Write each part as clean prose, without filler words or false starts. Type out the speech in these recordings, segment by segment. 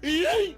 Yay!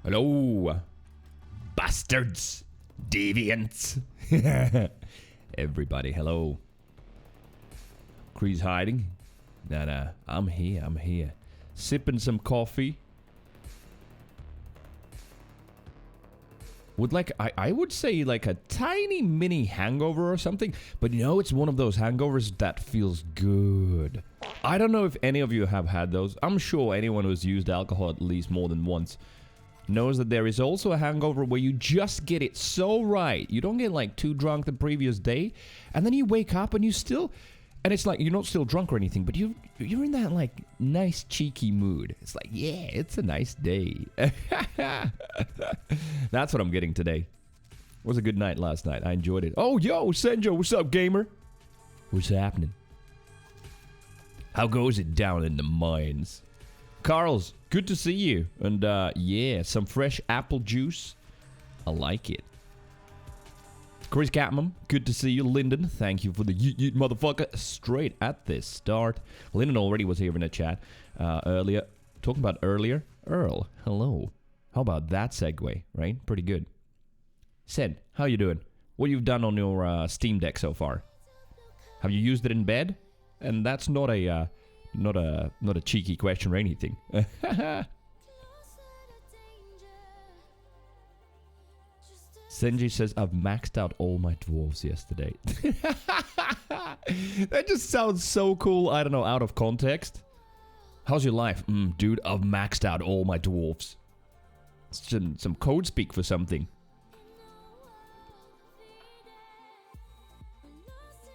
Hello, bastards, deviants. Everybody, hello. Cree's hiding. Nah. I'm here. Sipping some coffee. With like, I would say like a tiny mini hangover or something. But you know, it's one of those hangovers that feels good. I don't know if any of you have had those. I'm sure anyone who's used alcohol at least more than once knows that there is also a hangover where you just get it so right. You don't get like too drunk the previous day. And then you wake up and you still... And it's like, you're not still drunk or anything, but you're in that, like, nice, cheeky mood. It's like, yeah, it's a nice day. That's what I'm getting today. It was a good night last night. I enjoyed it. Oh, yo, Senjo, what's up, gamer? What's happening? How goes it down in the mines? Carl's, good to see you. And, yeah, some fresh apple juice. I like it. Chris Catman, good to see you. Lyndon, thank you for the yeet motherfucker. Straight at this start. Lyndon already was here in the chat earlier. Talking about earlier. Earl, hello. How about that segue, right? Pretty good. Sen, how you doing? What you've done on your Steam Deck so far? Have you used it in bed? And that's not a cheeky question or anything. Senji says, I've maxed out all my dwarves yesterday. That just sounds so cool. I don't know, out of context. How's your life? Dude, I've maxed out all my dwarves. It's just some code speak for something.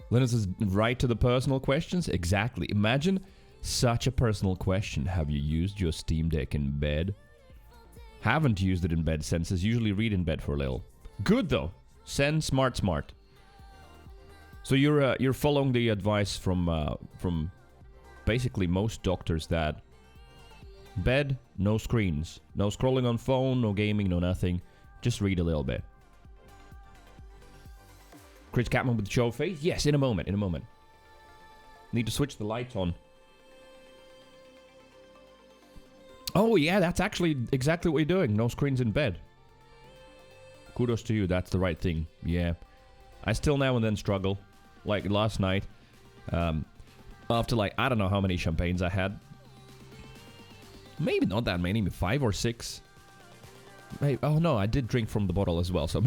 Linus is right to the personal questions. Exactly. Imagine such a personal question. Have you used your Steam Deck in bed? Haven't used it in bed since. Usually read in bed for a little. Good though. Send smart. So you're following the advice from basically most doctors that bed, no screens, no scrolling on phone, no gaming, no nothing. Just read a little bit. Chris Catman with the show face? Yes, in a moment. Need to switch the lights on. Oh yeah, that's actually exactly what you're doing. No screens in bed. Kudos to you, that's the right thing. Yeah. I still now and then struggle. Like last night. After like, I don't know how many champagnes I had. Maybe not that many, 5 or 6. Maybe, oh no, I did drink from the bottle as well. So,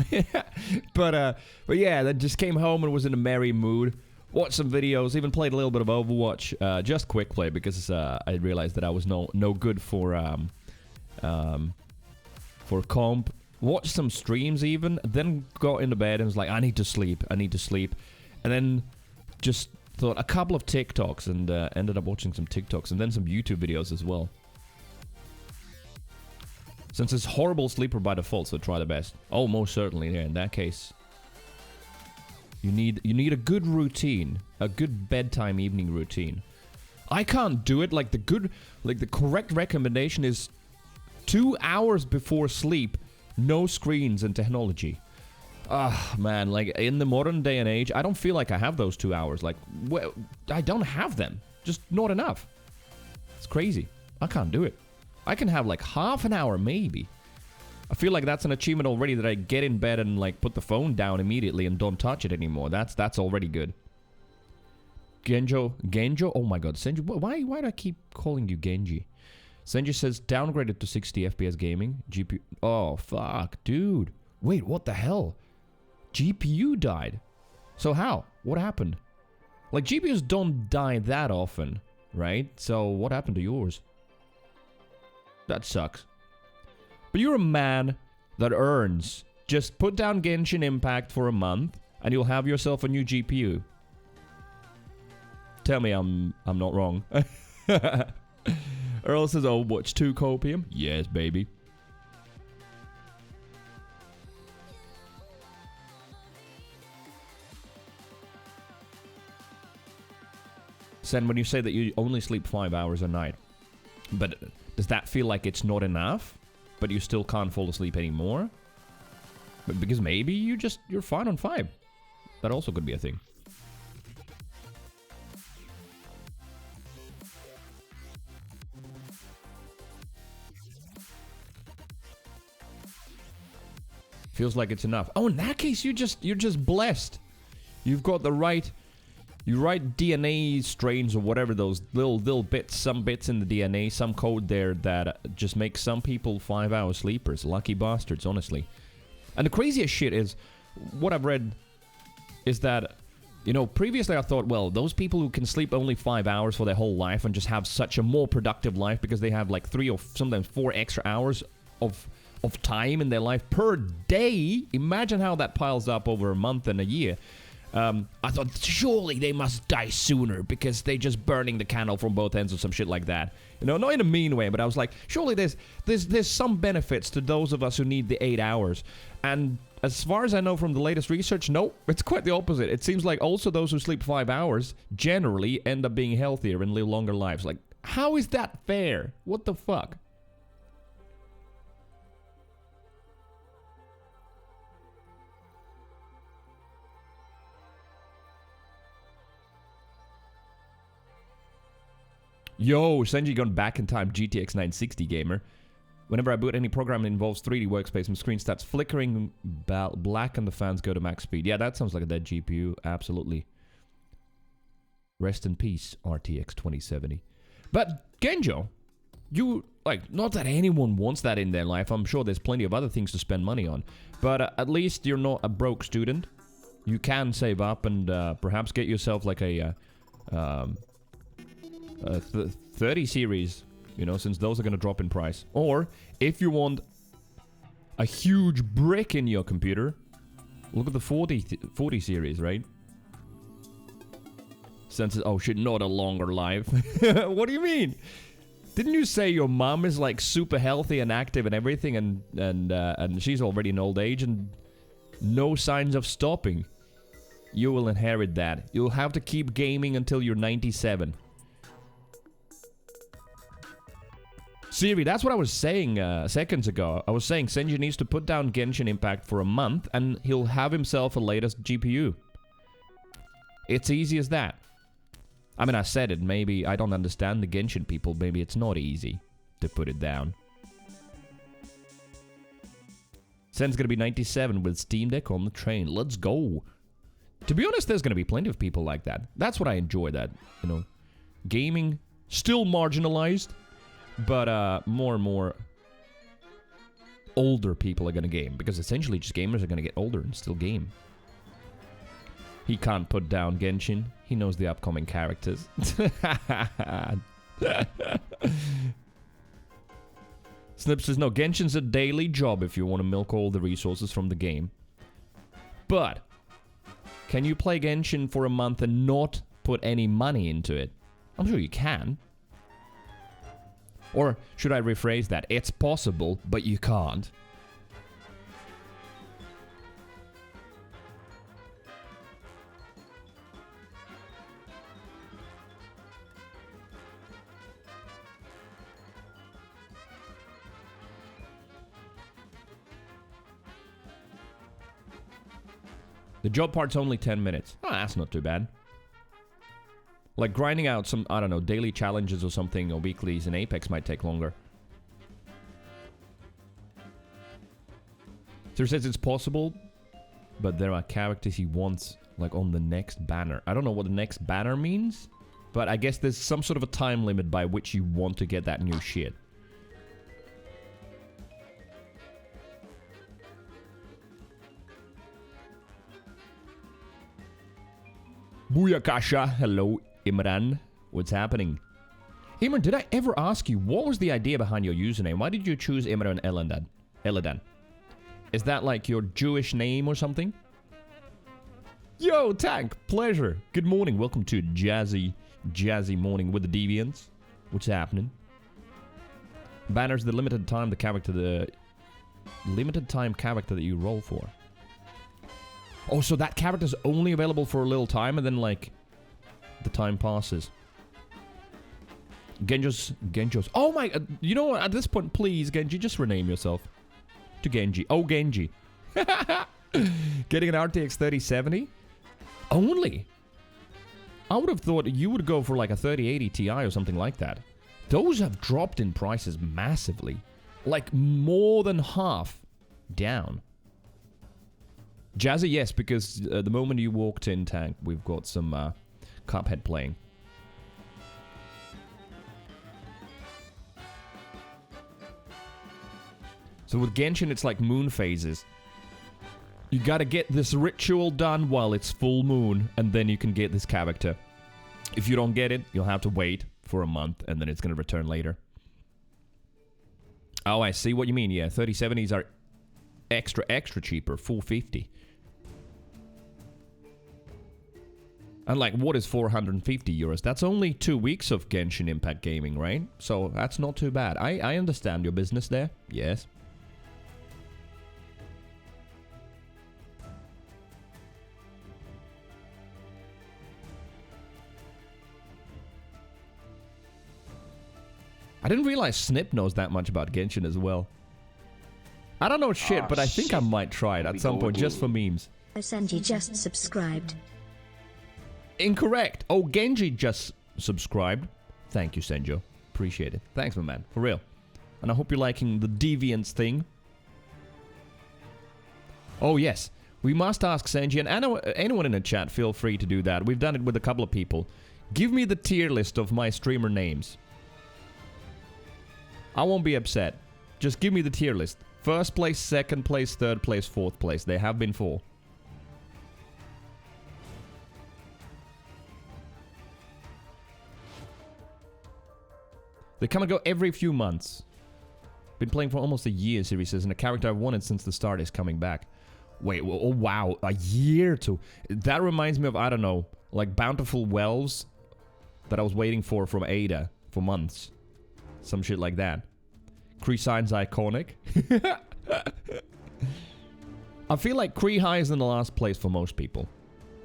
but yeah, then just came home and was in a merry mood. Watched some videos, even played a little bit of Overwatch. Just quick play because I realized that I was no good for comp. Watched some streams even, then got into bed and was like, I need to sleep. And then just thought a couple of TikToks and ended up watching some TikToks and then some YouTube videos as well. Since it's horrible sleeper by default, so try the best. Oh, most certainly, yeah, in that case. You need a good routine, a good bedtime evening routine. I can't do it. Like the correct recommendation is 2 hours before sleep. No screens and technology. Ah, man, like in the modern day and age, I don't feel like I have those 2 hours. Like, well, I don't have them. Just not enough. It's crazy. I can't do it. I can have like half an hour maybe. I feel like that's an achievement already that I get in bed and like put the phone down immediately and don't touch it anymore. That's already good. Genjo? Oh my god, Senji, why do I keep calling you Genji? Senji says, downgraded to 60 FPS gaming. GPU... Oh, fuck, dude. Wait, what the hell? GPU died. So how? What happened? Like, GPUs don't die that often, right? So what happened to yours? That sucks. But you're a man that earns. Just put down Genshin Impact for a month, and you'll have yourself a new GPU. Tell me I'm not wrong. Earl says, oh, watch 2 copium? Yes, baby. Sen, when you say that you only sleep 5 hours a night, but does that feel like it's not enough? But you still can't fall asleep anymore? But because maybe you're fine on 5. That also could be a thing. Feels like it's enough. Oh, in that case, you're just blessed. You've got the right You write DNA strains or whatever, those little bits, some bits in the DNA, some code there that just makes some people 5-hour sleepers. Lucky bastards, honestly. And the craziest shit is, what I've read is that, you know, previously I thought, well, those people who can sleep only 5 hours for their whole life and just have such a more productive life because they have like 3 or sometimes 4 extra hours of time in their life per day. Imagine how that piles up over a month and a year. I thought, surely they must die sooner because they're just burning the candle from both ends or some shit like that. You know, not in a mean way, but I was like, surely there's some benefits to those of us who need the 8 hours. And as far as I know from the latest research, no, it's quite the opposite. It seems like also those who sleep 5 hours generally end up being healthier and live longer lives. Like, how is that fair? What the fuck? Yo, Senji gone back in time, GTX 960 gamer. Whenever I boot any program that involves 3D workspace, my screen starts flickering black and the fans go to max speed. Yeah, that sounds like a dead GPU, absolutely. Rest in peace, RTX 2070. But, Genjo, you, like, not that anyone wants that in their life. I'm sure there's plenty of other things to spend money on. But at least you're not a broke student. You can save up and perhaps get yourself like a 30 series, you know, since those are going to drop in price. Or, if you want a huge brick in your computer, look at the 40 series, right? Since it's, oh shit, not a longer life. What do you mean? Didn't you say your mom is like super healthy and active and everything and she's already in old age and no signs of stopping? You will inherit that. You'll have to keep gaming until you're 97. Siri, that's what I was saying seconds ago. I was saying Senji needs to put down Genshin Impact for a month and he'll have himself a latest GPU. It's easy as that. I mean, I said it. Maybe I don't understand the Genshin people. Maybe it's not easy to put it down. Sen's gonna be 97 with Steam Deck on the train. Let's go. To be honest, there's gonna be plenty of people like that. That's what I enjoy, that, you know, gaming still marginalized, but more and more older people are gonna game, because essentially just gamers are gonna get older and still game. He can't put down Genshin. He knows the upcoming characters. Snip says, no, Genshin's a daily job if you want to milk all the resources from the game. But, can you play Genshin for a month and not put any money into it? I'm sure you can. Or, should I rephrase that? It's possible, but you can't. The job part's only 10 minutes. Oh, that's not too bad. Like grinding out some, I don't know, daily challenges or something, or weeklies in Apex might take longer. Sir says it's possible, but there are characters he wants, like, on the next banner. I don't know what the next banner means, but I guess there's some sort of a time limit by which you want to get that new shit. Booyakasha, hello Imran, what's happening? Imran, did I ever ask you, what was the idea behind your username? Why did you choose Imran Eladan? Is that like your Jewish name or something? Yo, Tank, pleasure. Good morning, welcome to Jazzy Morning with the Deviants. What's happening? Banner's the limited time character that you roll for. Oh, so that character's only available for a little time and then, like, the time passes. Genjo's. Oh my, you know what? At this point, please, Genji, just rename yourself to Genji. Oh, Genji. Getting an RTX 3070? Only? I would have thought you would go for like a 3080 Ti or something like that. Those have dropped in prices massively. Like, more than half down. Jazzy, yes, because the moment you walked in, Tank, we've got some Cuphead playing. So with Genshin, it's like moon phases. You gotta get this ritual done while it's full moon, and then you can get this character. If you don't get it, you'll have to wait for a month, and then it's gonna return later. Oh, I see what you mean. Yeah, 3070s are extra cheaper, 450. And like, what is 450 euros? That's only 2 weeks of Genshin Impact gaming, right? So that's not too bad. I understand your business there. Yes. I didn't realize Snip knows that much about Genshin as well. I don't know shit, but I think I might try it at some point, just for memes. Senji just subscribed. Incorrect. Oh, Genji just subscribed. Thank you, Senjo. Appreciate it. Thanks, my man. For real. And I hope you're liking the Deviants thing. Oh, yes. We must ask Senji, and anyone in the chat, feel free to do that. We've done it with a couple of people. Give me the tier list of my streamer names. I won't be upset. Just give me the tier list. First place, second place, third place, fourth place. There have been 4. They come and go every few months. Been playing for almost a year, Siri says, and a character I've wanted since the start is coming back. Wait, oh wow, a year to... That reminds me of, I don't know, like Bountiful Wells that I was waiting for from Ada for months. Some shit like that. Creesign's iconic. I feel like Cree High is in the last place for most people.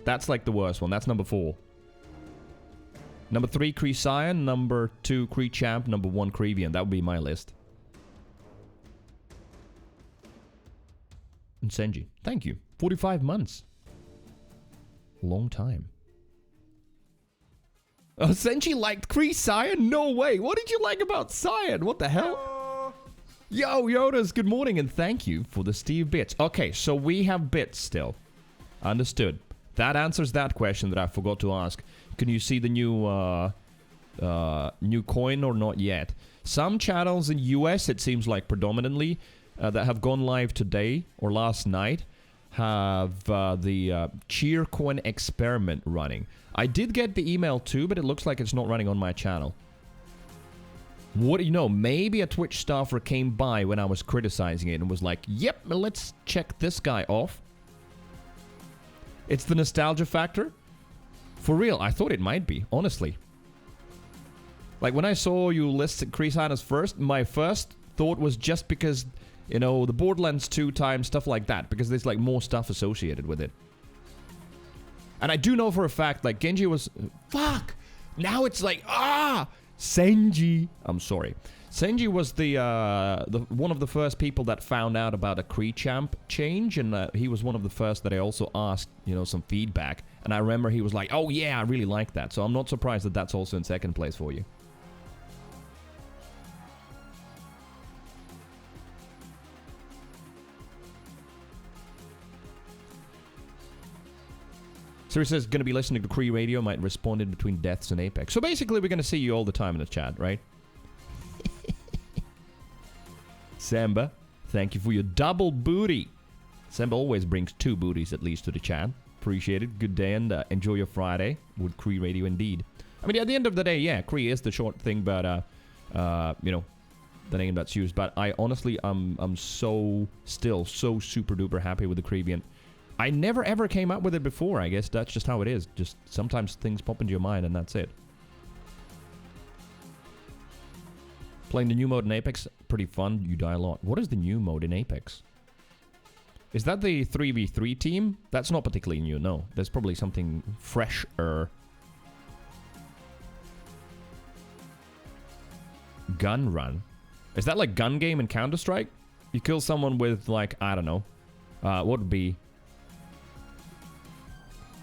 That's like the worst one. That's number 4. Number 3, Cree Scion. Number 2, Cree Champ. Number 1, Creeviant. That would be my list. And Senji. Thank you. 45 months. Long time. Oh, Senji liked Cree Scion? No way. What did you like about Scion? What the hell? Yo, Yodas, good morning and thank you for the Steve bits. Okay, so we have bits still. Understood. That answers that question that I forgot to ask. Can you see the new new coin or not yet? Some channels in US, it seems like predominantly, that have gone live today or last night, have the cheer coin experiment running. I did get the email too, but it looks like it's not running on my channel. What do you know? Maybe a Twitch staffer came by when I was criticizing it and was like, yep, let's check this guy off. It's the nostalgia factor. For real, I thought it might be, honestly. Like, when I saw you list Creesign as first, my first thought was just because, you know, the Borderlands 2 time, stuff like that, because there's, like, more stuff associated with it. And I do know for a fact, like, Genji was... Fuck! Now it's like, Senji! I'm sorry. Senji was the one of the first people that found out about a Kree Champ change, and he was one of the first that I also asked, you know, some feedback. And I remember he was like, oh yeah, I really like that. So I'm not surprised that that's also in second place for you. So he says, gonna be listening to Cree Radio, might respond in between deaths and Apex. So basically, we're gonna see you all the time in the chat, right? Samba, thank you for your double booty. Samba always brings 2 booties at least to the chat. Appreciate it. Good day and enjoy your Friday with Cree Radio indeed. I mean, at the end of the day, yeah, Cree is the short thing, but, you know, the name that's used. But I honestly, I'm still so super duper happy with the Creeviant. I never ever came up with it before. I guess that's just how it is. Just sometimes things pop into your mind and that's it. Playing the new mode in Apex, pretty fun. You die a lot. What is the new mode in Apex? Is that the 3v3 team? That's not particularly new, no. There's probably something fresher. Gun run. Is that like gun game in Counter-Strike? You kill someone with like, I don't know. What would be...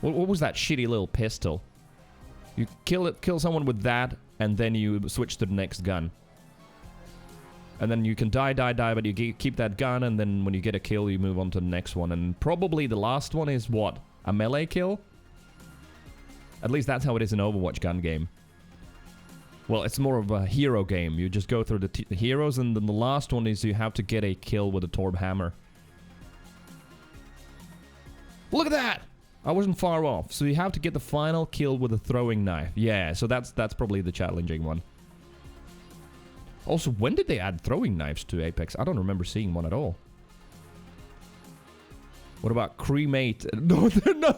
What was that shitty little pistol? You kill someone with that, and then you switch to the next gun. And then you can die, but you keep that gun, and then when you get a kill, you move on to the next one. And probably the last one is what? A melee kill? At least that's how it is in Overwatch gun game. Well, it's more of a hero game. You just go through the heroes, and then the last one is you have to get a kill with a Torb hammer. Look at that! I wasn't far off. So you have to get the final kill with a throwing knife. Yeah, so that's probably the challenging one. Also, when did they add throwing knives to Apex? I don't remember seeing one at all. What about Cremate? No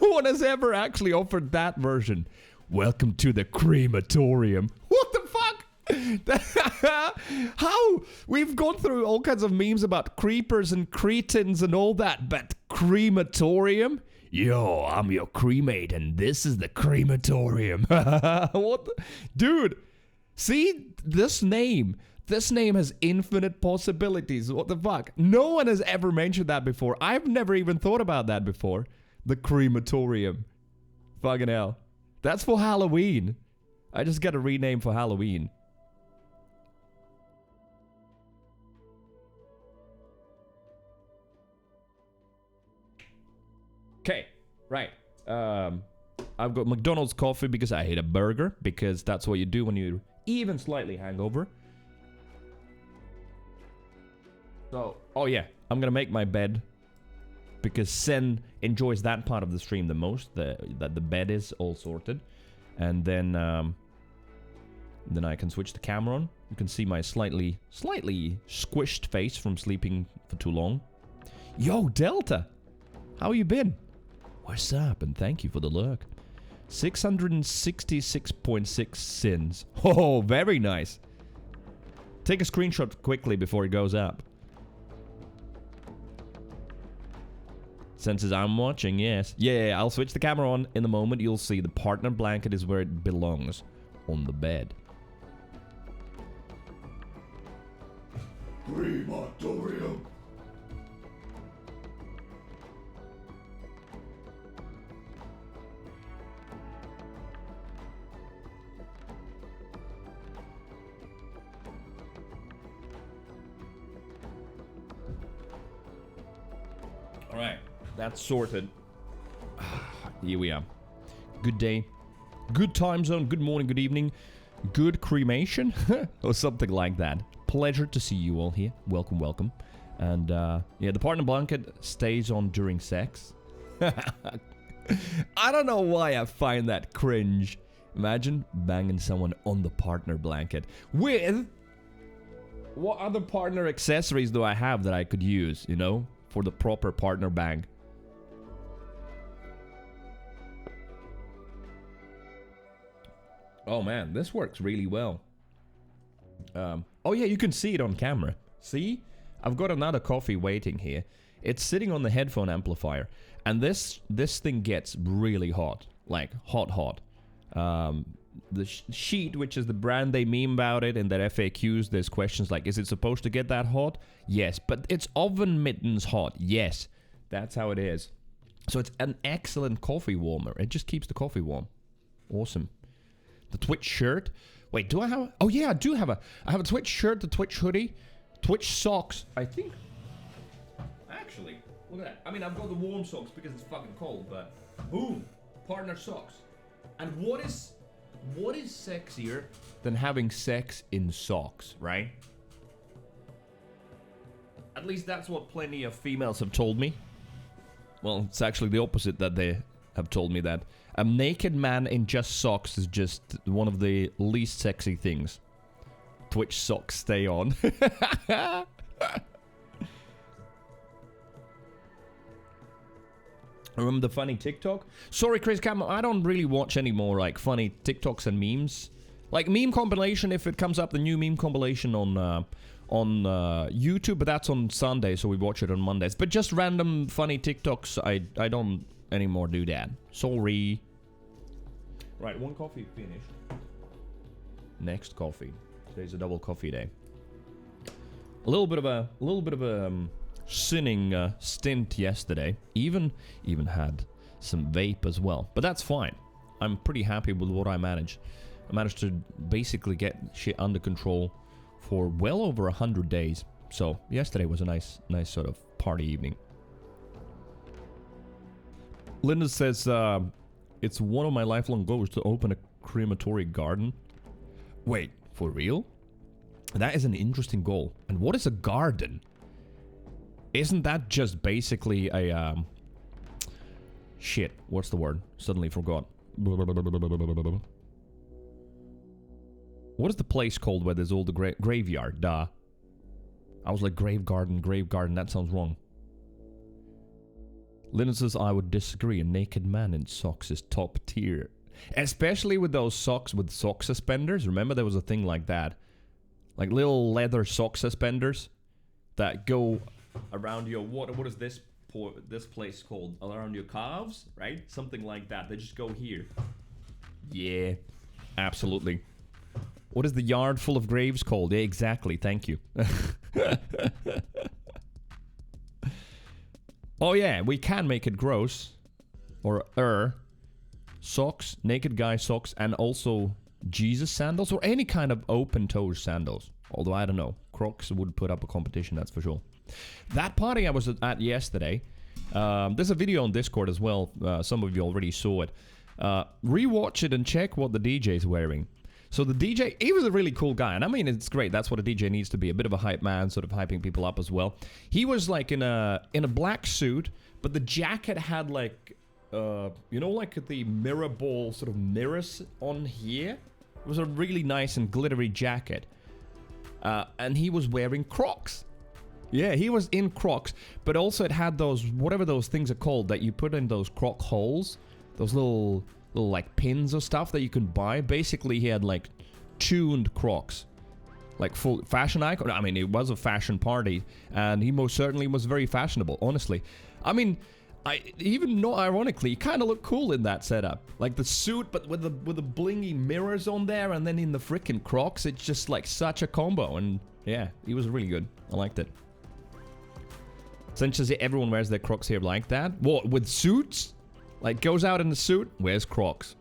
one has ever actually offered that version. Welcome to the crematorium. What the fuck? How? We've gone through all kinds of memes about creepers and cretins and all that, but crematorium? Yo, I'm your cremate and this is the crematorium. What the? Dude, see? This name has infinite possibilities. What the fuck? No one has ever mentioned that before. I've never even thought about that before. The crematorium. Fucking hell. That's for Halloween. I just got a rename for Halloween. Okay, right. I've got McDonald's coffee because I hate a burger. Because that's what you do when you're even slightly hangover. So, oh yeah, I'm gonna make my bed. Because Sen enjoys that part of the stream the most, that the bed is all sorted. And then I can switch the camera on. You can see my slightly squished face from sleeping for too long. Yo, Delta! How you been? What's up? And thank you for the lurk. 666.6 sins. Oh, very nice. Take a screenshot quickly before it goes up. Senses I'm watching, yes. Yeah, I'll switch the camera on in a moment. You'll see the partner blanket is where it belongs. On the bed. Crematorium. Alright. That's sorted. Here we are. Good day. Good time zone. Good morning. Good evening. Good cremation. Or something like that. Pleasure to see you all here. Welcome, welcome. And, yeah, the partner blanket stays on during sex. I don't know why I find that cringe. Imagine banging someone on the partner blanket. With... What other partner accessories do I have that I could use, you know? For the proper partner bang. Oh man, this works really well. Oh yeah, you can see it on camera. See? I've got another coffee waiting here. It's sitting on the headphone amplifier. And this thing gets really hot. Like, hot. The Sheet, which is the brand they meme about it, and that FAQs, there's questions like, is it supposed to get that hot? Yes. But it's oven mittens hot. Yes. That's how it is. So it's an excellent coffee warmer. It just keeps the coffee warm. Awesome. The Twitch shirt. Wait, do I have... Oh yeah, I do have a... I have a Twitch shirt, the Twitch hoodie, Twitch socks. I think... Actually, look at that. I mean, I've got the warm socks because it's fucking cold, but... Boom! Partner socks. And what is sexier than having sex in socks, right? At least that's what plenty of females have told me. Well, it's actually the opposite that they have told me, that a naked man in just socks is just one of the least sexy things. Twitch socks stay on. Remember the funny TikTok? Sorry, Chris Cam, I don't really watch any more like funny TikToks and memes. Like meme compilation, if it comes up, the new meme compilation on YouTube, but that's on Sunday, so we watch it on Mondays. But just random funny TikToks, I don't anymore do that. Sorry. Right, one coffee finished. Next coffee. Today's a double coffee day. A little bit of a sinning stint yesterday. Even had some vape as well, but that's fine. I'm pretty happy with what I managed. I managed to basically get shit under control for well over 100 days. So yesterday was a nice sort of party evening. Linda says, It's one of my lifelong goals to open a crematory garden. Wait, for real? That is an interesting goal. And what is a garden? Isn't that just basically a, shit, what's the word? Suddenly forgot. What is the place called where there's all the graveyard? Duh. I was like, grave garden, that sounds wrong. Linus says, I would disagree. A naked man in socks is top tier. Especially with those socks with sock suspenders. Remember there was a thing like that? Like little leather sock suspenders that go around your... What is this place called? Around your calves, right? Something like that. They just go here. Yeah, absolutely. What is the yard full of graves called? Yeah, exactly. Thank you. Oh yeah, we can make it gross. Or socks, naked guy socks, and also Jesus sandals, or any kind of open-toe sandals. Although, I don't know. Crocs would put up a competition, that's for sure. That party I was at yesterday, there's a video on Discord as well. Some of you already saw it. Rewatch it and check what the DJ is wearing. So the DJ, he was a really cool guy, and I mean, it's great. That's what a DJ needs to be, a bit of a hype man, sort of hyping people up as well. He was like in a black suit, but the jacket had like, you know, like the mirror ball sort of mirrors on here. It was a really nice and glittery jacket, and he was wearing Crocs. Yeah, he was in Crocs, but also it had those, whatever those things are called that you put in those Croc holes, those little like pins or stuff that you can buy. Basically, he had like tuned Crocs, like full fashion icon. I mean, it was a fashion party, and he most certainly was very fashionable. Honestly, I mean, even not ironically, he kind of looked cool in that setup, like the suit, but with the blingy mirrors on there, and then in the freaking Crocs. It's just like such a combo, and yeah, he was really good. I liked it. Essentially, everyone wears their Crocs here like that. What, with suits? Like, goes out in the suit, wears Crocs.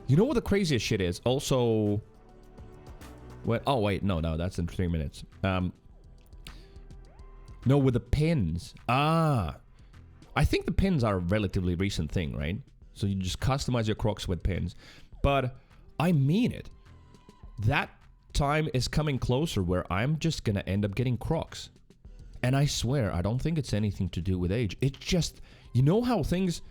You know what the craziest shit is? Also... What? Oh, wait. No, that's in 3 minutes. No, with the pins. Ah. I think the pins are a relatively recent thing, right? So you just customize your Crocs with pins. But I mean it. That time is coming closer where I'm just gonna end up getting Crocs. And I swear, I don't think it's anything to do with age. It's just... You know how things...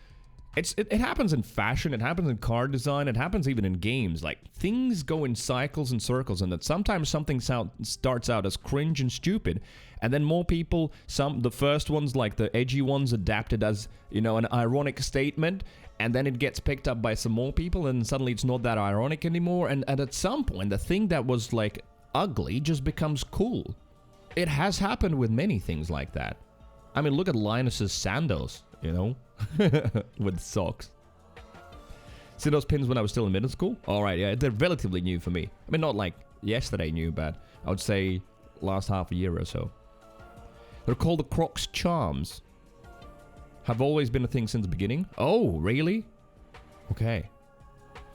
It happens in fashion, it happens in car design, it happens even in games. Like, things go in cycles and circles, and that sometimes something starts out as cringe and stupid, and then more people, the first ones, like the edgy ones, adapted as, you know, an ironic statement, and then it gets picked up by some more people, and suddenly it's not that ironic anymore, and at some point, the thing that was, like, ugly just becomes cool. It has happened with many things like that. I mean, look at Linus's sandals, you know, with socks. See those pins when I was still in middle school? Alright, yeah, they're relatively new for me. I mean, not like yesterday new, but I would say last half a year or so. They're called the Crocs Charms. Have always been a thing since the beginning. Oh, really? Okay.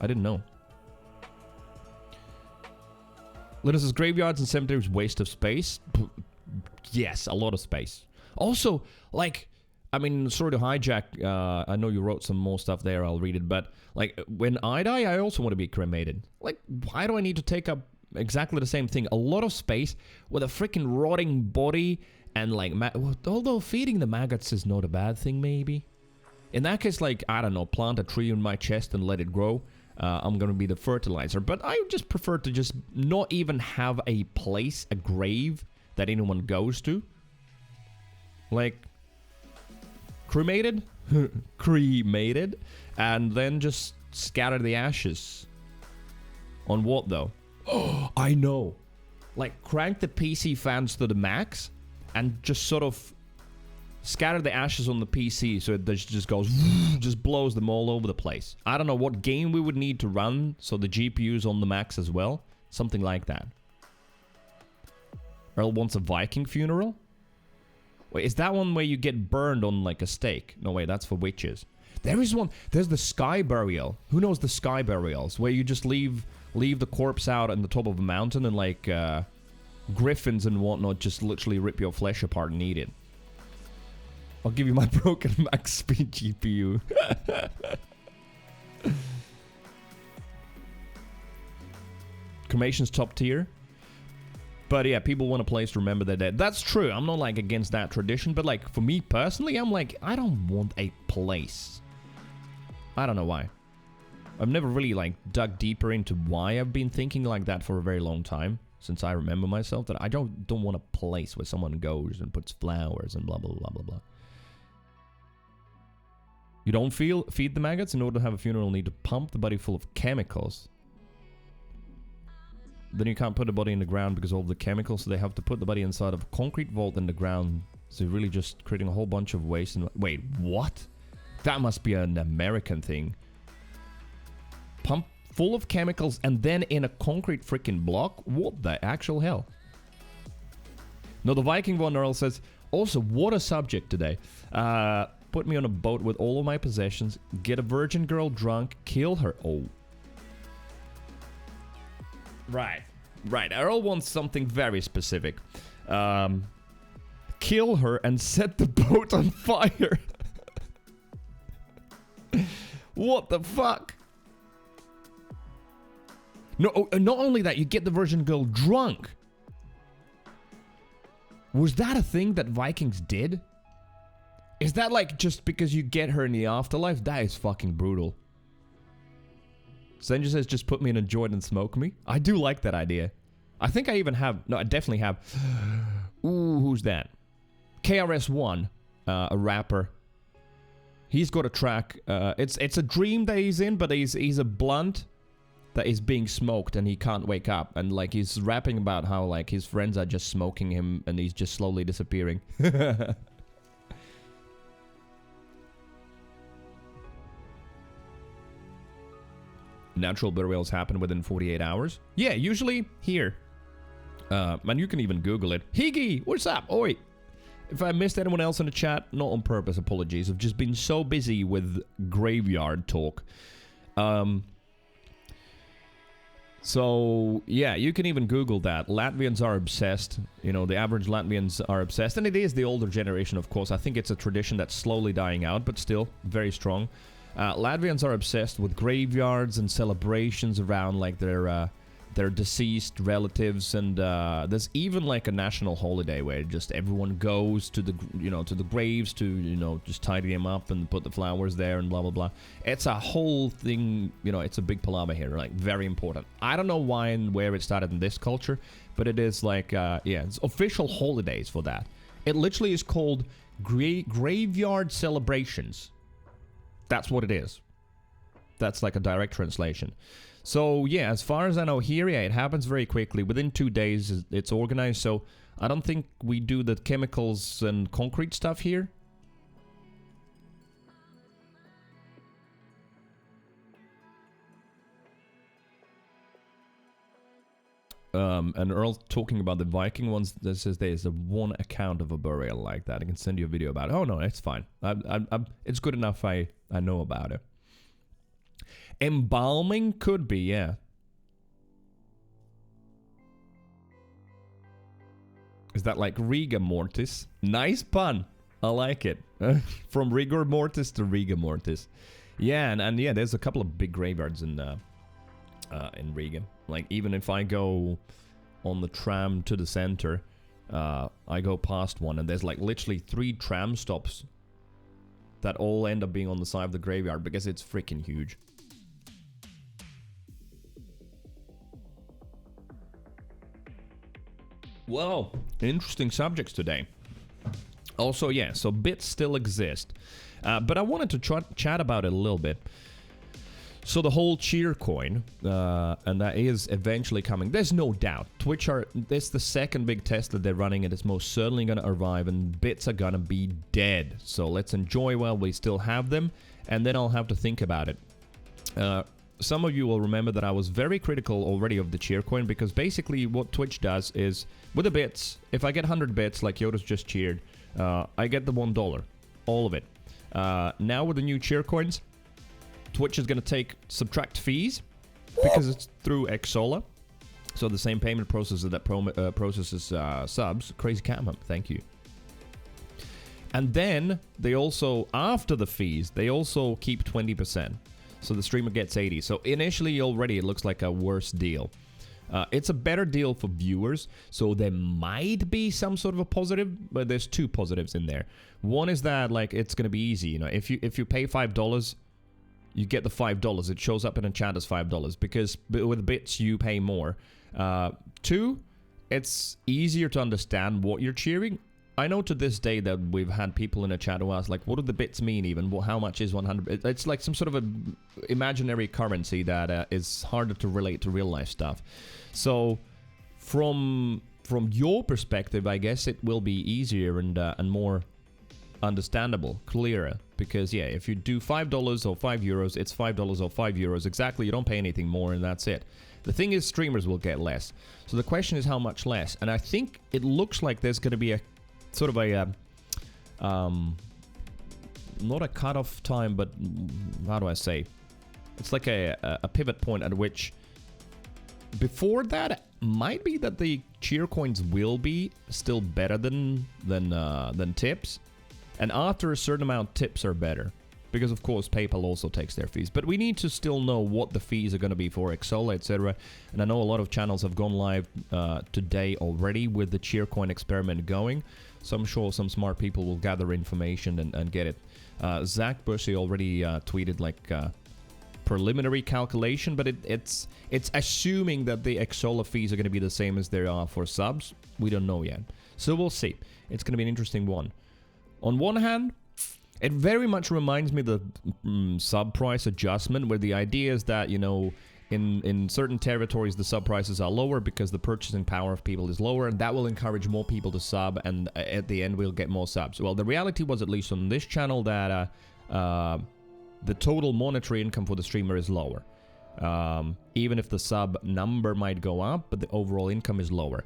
I didn't know. Linus's graveyards and cemeteries waste of space. Yes, a lot of space. Also, like, I mean, sorry to hijack, I know you wrote some more stuff there, I'll read it, but, like, when I die, I also want to be cremated. Like, why do I need to take up exactly the same thing? A lot of space with a freaking rotting body, and, like, although feeding the maggots is not a bad thing, maybe. In that case, like, I don't know, plant a tree in my chest and let it grow. I'm gonna be the fertilizer, but I just prefer to just not even have a place, a grave, that anyone goes to. Like, cremated, and then just scatter the ashes. On what, though? Oh, I know. Like, crank the PC fans to the max, and just sort of scatter the ashes on the PC so it just goes, just blows them all over the place. I don't know what game we would need to run, so the GPU's on the max as well. Something like that. Earl wants a Viking funeral? Wait, is that one where you get burned on, like, a stake? No, wait, that's for witches. There is one. There's the sky burial. Who knows the sky burials? Where you just leave the corpse out on the top of a mountain and, like, griffins and whatnot just literally rip your flesh apart and eat it. I'll give you my broken max speed GPU. Cremation's top tier. But yeah, people want a place to remember their dead. That's true. I'm not like against that tradition. But like for me personally, I'm like, I don't want a place. I don't know why. I've never really like dug deeper into why I've been thinking like that for a very long time. Since I remember myself, that I don't want a place where someone goes and puts flowers and blah, blah, blah, blah, blah. You don't feed the maggots? In order to have a funeral, need to pump the body full of chemicals. Then you can't put the body in the ground because of all the chemicals, so they have to put the body inside of a concrete vault in the ground. So you're really just creating a whole bunch of waste. And wait, what? That must be an American thing. Pump full of chemicals and then in a concrete freaking block? What the actual hell? No, the Viking Von Earl says, also, what a subject today. Put me on a boat with all of my possessions, get a virgin girl drunk, kill her. Oh. Right. Earl wants something very specific. Kill her and set the boat on fire. What the fuck? No, not only that, you get the virgin girl drunk. Was that a thing that Vikings did? Is that like just because you get her in the afterlife? That is fucking brutal. Senja says, just put me in a joint and smoke me. I do like that idea. I think I even have... No, I definitely have... Ooh, who's that? KRS-One, a rapper. He's got a track. It's a dream that he's in, but he's a blunt that is being smoked and he can't wake up. And like he's rapping about how like his friends are just smoking him and he's just slowly disappearing. Natural burials happen within 48 hours. Yeah, usually here. And you can even Google it. Higgy, what's up? Oi. If I missed anyone else in the chat, not on purpose, apologies. I've just been so busy with graveyard talk. So, yeah, you can even Google that. Latvians are obsessed. You know, the average Latvians are obsessed. And it is the older generation, of course. I think it's a tradition that's slowly dying out, but still very strong. Latvians are obsessed with graveyards and celebrations around like their deceased relatives, and there's even like a national holiday where just everyone goes to the to the graves to just tidy them up and put the flowers there and blah blah blah. It's a whole thing, it's a big palaver here, like very important. I don't know why and where it started in this culture, but it is like it's official holidays for that. It literally is called graveyard celebrations. That's what it is. That's like a direct translation. So, yeah, as far as I know here, it happens very quickly. Within 2 days, it's organized. So, I don't think we do the chemicals and concrete stuff here. And Earl talking about the Viking ones, that says there's a one account of a burial like that. I can send you a video about it. Oh, no, it's fine. It's good enough I know about it. Embalming could be, yeah. Is that like rigor mortis? Nice pun. I like it. From rigor mortis to rigor mortis. Yeah, and yeah, there's a couple of big graveyards in Riga. Like, even if I go on the tram to the center, I go past one, and there's like literally 3 tram stops that all end up being on the side of the graveyard because it's freaking huge. Whoa, interesting subjects today. Also, yeah, so bits still exist. But I wanted to chat about it a little bit. So the whole cheer coin, and that is eventually coming. There's no doubt. Twitch this is the second big test that they're running, and it's most certainly going to arrive, and bits are going to be dead. So let's enjoy while we still have them, and then I'll have to think about it. Some of you will remember that I was very critical already of the cheer coin, because basically what Twitch does is, with the bits, if I get 100 bits, like Yoda's just cheered, I get the $1. All of it. Now with the new cheer coins, Twitch is going to subtract fees because it's through Xsola. So the same payment processor that processes subs. Crazy Camham, thank you. And then they also, after the fees, they also keep 20%. So the streamer gets 80. So initially already it looks like a worse deal. It's a better deal for viewers, so there might be some sort of a positive, but there's two positives in there. One is that like it's gonna be easy, you know, if you pay $5, you get the $5. It shows up in the chat as $5 because with bits you pay more. Two, it's easier to understand what you're cheering. I know to this day that we've had people in the chat who ask, like, what do the bits mean even? How much is 100? It's like some sort of a imaginary currency that is harder to relate to real life stuff. So from your perspective, I guess it will be easier and more understandable, clearer. Because, yeah, if you do $5 or €5, it's $5 or €5 exactly. You don't pay anything more and that's it. The thing is, streamers will get less. So the question is how much less? And I think it looks like there's going to be a sort of a, not a cutoff time, but how do I say? It's like a pivot point at which, before that, might be that the cheer coins will be still better than tips, and after a certain amount, tips are better. Because, of course, PayPal also takes their fees. But we need to still know what the fees are going to be for Exola, etc. And I know a lot of channels have gone live today already with the Cheercoin experiment going. So I'm sure some smart people will gather information and get it. Zach Bussey already tweeted like preliminary calculation, but it's assuming that the Exola fees are going to be the same as they are for subs. We don't know yet. So we'll see. It's going to be an interesting one. On one hand, it very much reminds me of the sub price adjustment, where the idea is that, you know, in certain territories the sub prices are lower because the purchasing power of people is lower, and that will encourage more people to sub, and at the end we'll get more subs. Well, the reality was, at least on this channel, that the total monetary income for the streamer is lower. Even if the sub number might go up, but the overall income is lower.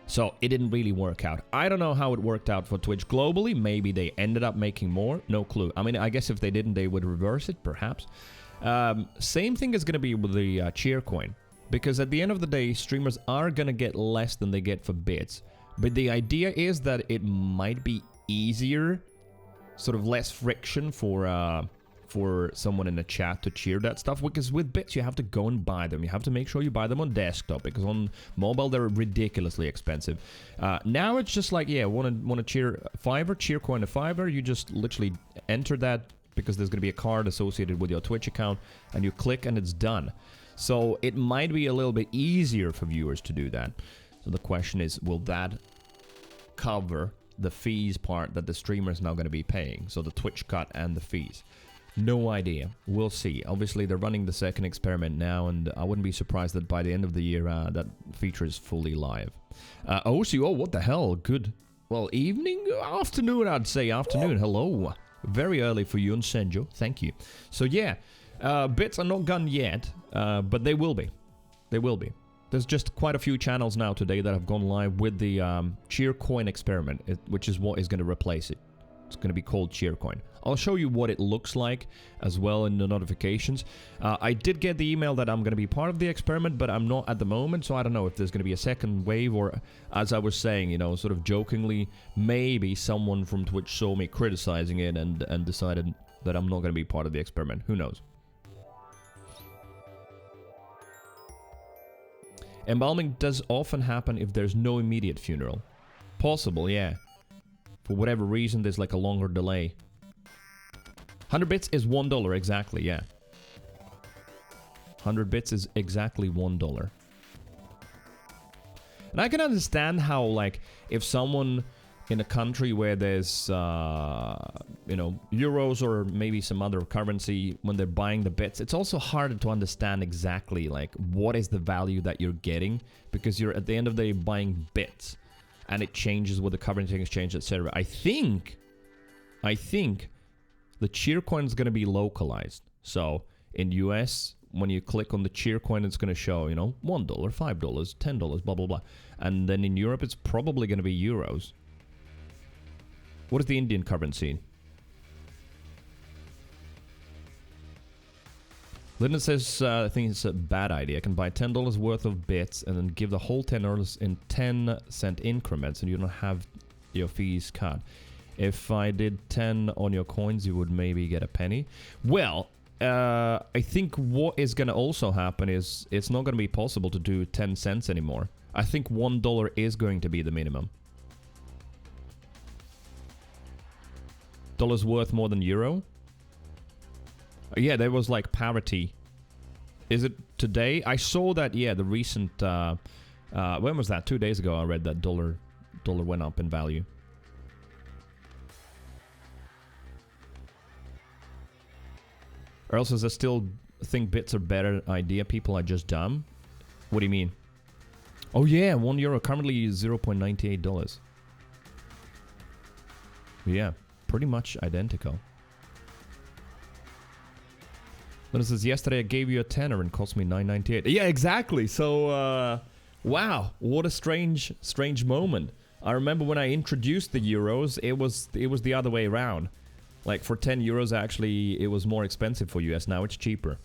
So it didn't really work out. I don't know how it worked out for Twitch globally. Maybe they ended up making more. No clue. I mean, I guess if they didn't, they would reverse it, perhaps. Same thing is going to be with the cheer coin. Because at the end of the day, streamers are going to get less than they get for bits. But the idea is that it might be easier, sort of less friction for someone in the chat to cheer that stuff, because with bits you have to go and buy them. You have to make sure you buy them on desktop, because on mobile they're ridiculously expensive. Now it's just like, yeah, want to cheer Fiverr, cheer coin to Fiverr, you just literally enter that, because there's going to be a card associated with your Twitch account, and you click and it's done. So it might be a little bit easier for viewers to do that. So the question is, will that cover the fees part that the streamer is now going to be paying? So the Twitch cut and the fees. No idea. We'll see. Obviously, they're running the second experiment now, and I wouldn't be surprised that by the end of the year, that feature is fully live. Oh, what the hell? Good. Well, evening? Afternoon, I'd say. Afternoon. Hello. Very early for you and Senjo. Thank you. So, yeah. Bits are not gone yet, but they will be. They will be. There's just quite a few channels now today that have gone live with the Cheer Coin experiment, which is what is going to replace it. It's going to be called Cheercoin. I'll show you what it looks like as well in the notifications. I did get the email that I'm going to be part of the experiment, but I'm not at the moment, so I don't know if there's going to be a second wave, or, as I was saying, you know, sort of jokingly, maybe someone from Twitch saw me criticizing it and decided that I'm not going to be part of the experiment. Who knows? Embalming does often happen if there's no immediate funeral. Possible, yeah. For whatever reason, there's like a longer delay. 100 bits is $1, exactly, yeah. 100 bits is exactly $1. And I can understand how, like, if someone in a country where there's, you know, euros or maybe some other currency, when they're buying the bits, it's also harder to understand exactly, like, what is the value that you're getting, because you're, at the end of the day, buying bits. And it changes with the currency exchange, etc. I think the cheer coin is going to be localized. So in US, when you click on the cheer coin, it's going to show, you know, $1, $5, $10, blah, blah, blah. And then in Europe, it's probably going to be euros. What is the Indian currency? Linda says, I think it's a bad idea. I can buy $10 worth of bits and then give the whole $10 in 10-cent increments, and you don't have your fees cut. If I did 10 on your coins, you would maybe get a penny. Well, I think what is going to also happen is it's not going to be possible to do 10 cents anymore. I think $1 is going to be the minimum. Dollar's worth more than euro? Yeah, there was like parity. Is it today? I saw that, yeah, the recent... when was that? 2 days ago I read that dollar went up in value. Or else is I still think bits are better idea? People are just dumb? What do you mean? Oh yeah, €1 currently $0.98. Yeah, pretty much identical. Then it says, yesterday I gave you a tenner and cost me $9.98. Yeah, exactly. So, wow, what a strange moment. I remember when I introduced the euros, it was the other way around. Like for 10 euros, actually, it was more expensive for US. Now it's cheaper.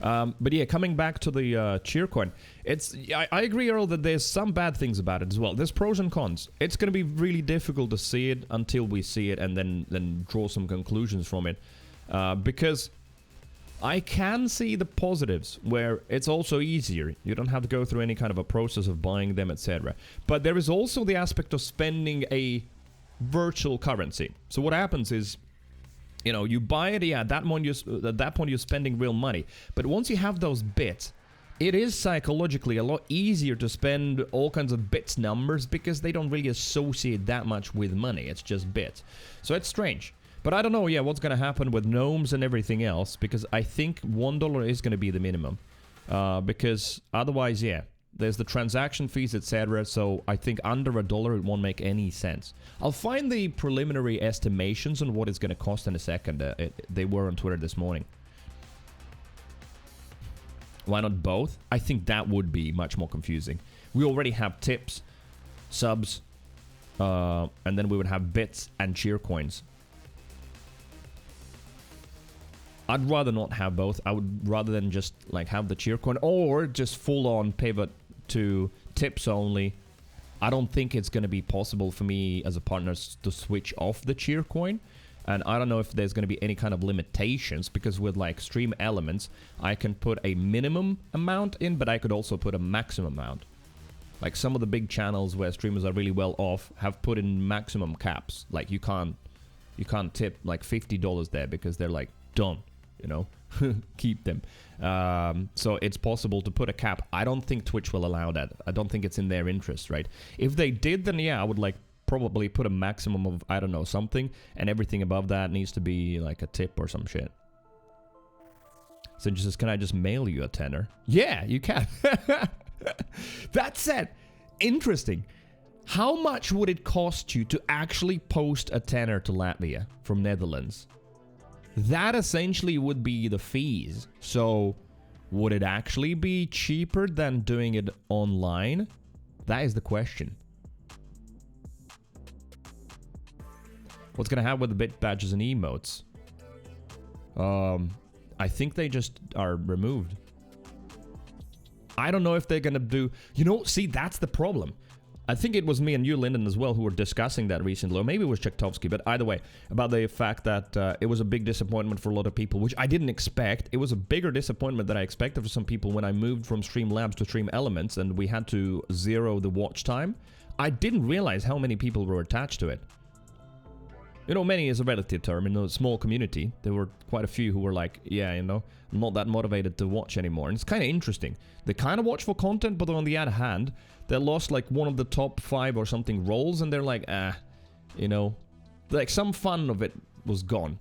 But yeah, coming back to the cheer coin, I agree, Earl, that there's some bad things about it as well. There's pros and cons. It's going to be really difficult to see it until we see it and then draw some conclusions from it. Because I can see the positives where it's also easier. You don't have to go through any kind of a process of buying them, etc. But there is also the aspect of spending a virtual currency. So what happens is, you know, you buy it, yeah, at that point you're spending real money. But once you have those bits, it is psychologically a lot easier to spend all kinds of bits numbers because they don't really associate that much with money. It's just bits. So it's strange. But I don't know, yeah, what's going to happen with gnomes and everything else, because I think $1 is going to be the minimum. Because otherwise, yeah, there's the transaction fees, etc. So I think under $1 it won't make any sense. I'll find the preliminary estimations on what it's going to cost in a second. They were on Twitter this morning. Why not both? I think that would be much more confusing. We already have tips, subs, and then we would have bits and cheer coins. I'd rather not have both. I would rather than just like have the cheer coin or just full on pivot to tips only. I don't think it's going to be possible for me as a partner to switch off the cheer coin. And I don't know if there's going to be any kind of limitations, because with like stream elements, I can put a minimum amount in, but I could also put a maximum amount. Like some of the big channels where streamers are really well off have put in maximum caps. Like you can't tip like $50 there because they're like done. You know, keep them. So it's possible to put a cap. I don't think Twitch will allow that. I don't think it's in their interest, right? If they did, then yeah, I would like probably put a maximum of, I don't know, something, and everything above that needs to be like a tip or some shit. So just says, can I just mail you a tenner? Yeah, you can. That said, interesting. How much would it cost you to actually post a tenner to Latvia from Netherlands? That essentially would be the fees. So, would it actually be cheaper than doing it online? That is the question. What's gonna happen with the bit badges and emotes? I think they just are removed. I don't know if they're gonna do... You know, see, that's the problem. I think it was me and you, Lyndon, as well, who were discussing that recently. Or maybe it was Chektovsky, but either way, about the fact that it was a big disappointment for a lot of people, which I didn't expect. It was a bigger disappointment than I expected for some people when I moved from Streamlabs to Stream Elements and we had to zero the watch time. I didn't realize how many people were attached to it. You know, many is a relative term. In a small community, there were quite a few who were like, yeah, you know, I'm not that motivated to watch anymore. And it's kind of interesting. They kind of watch for content, but on the other hand, they lost like one of the top 5 or something roles, and they're like, you know, like some fun of it was gone.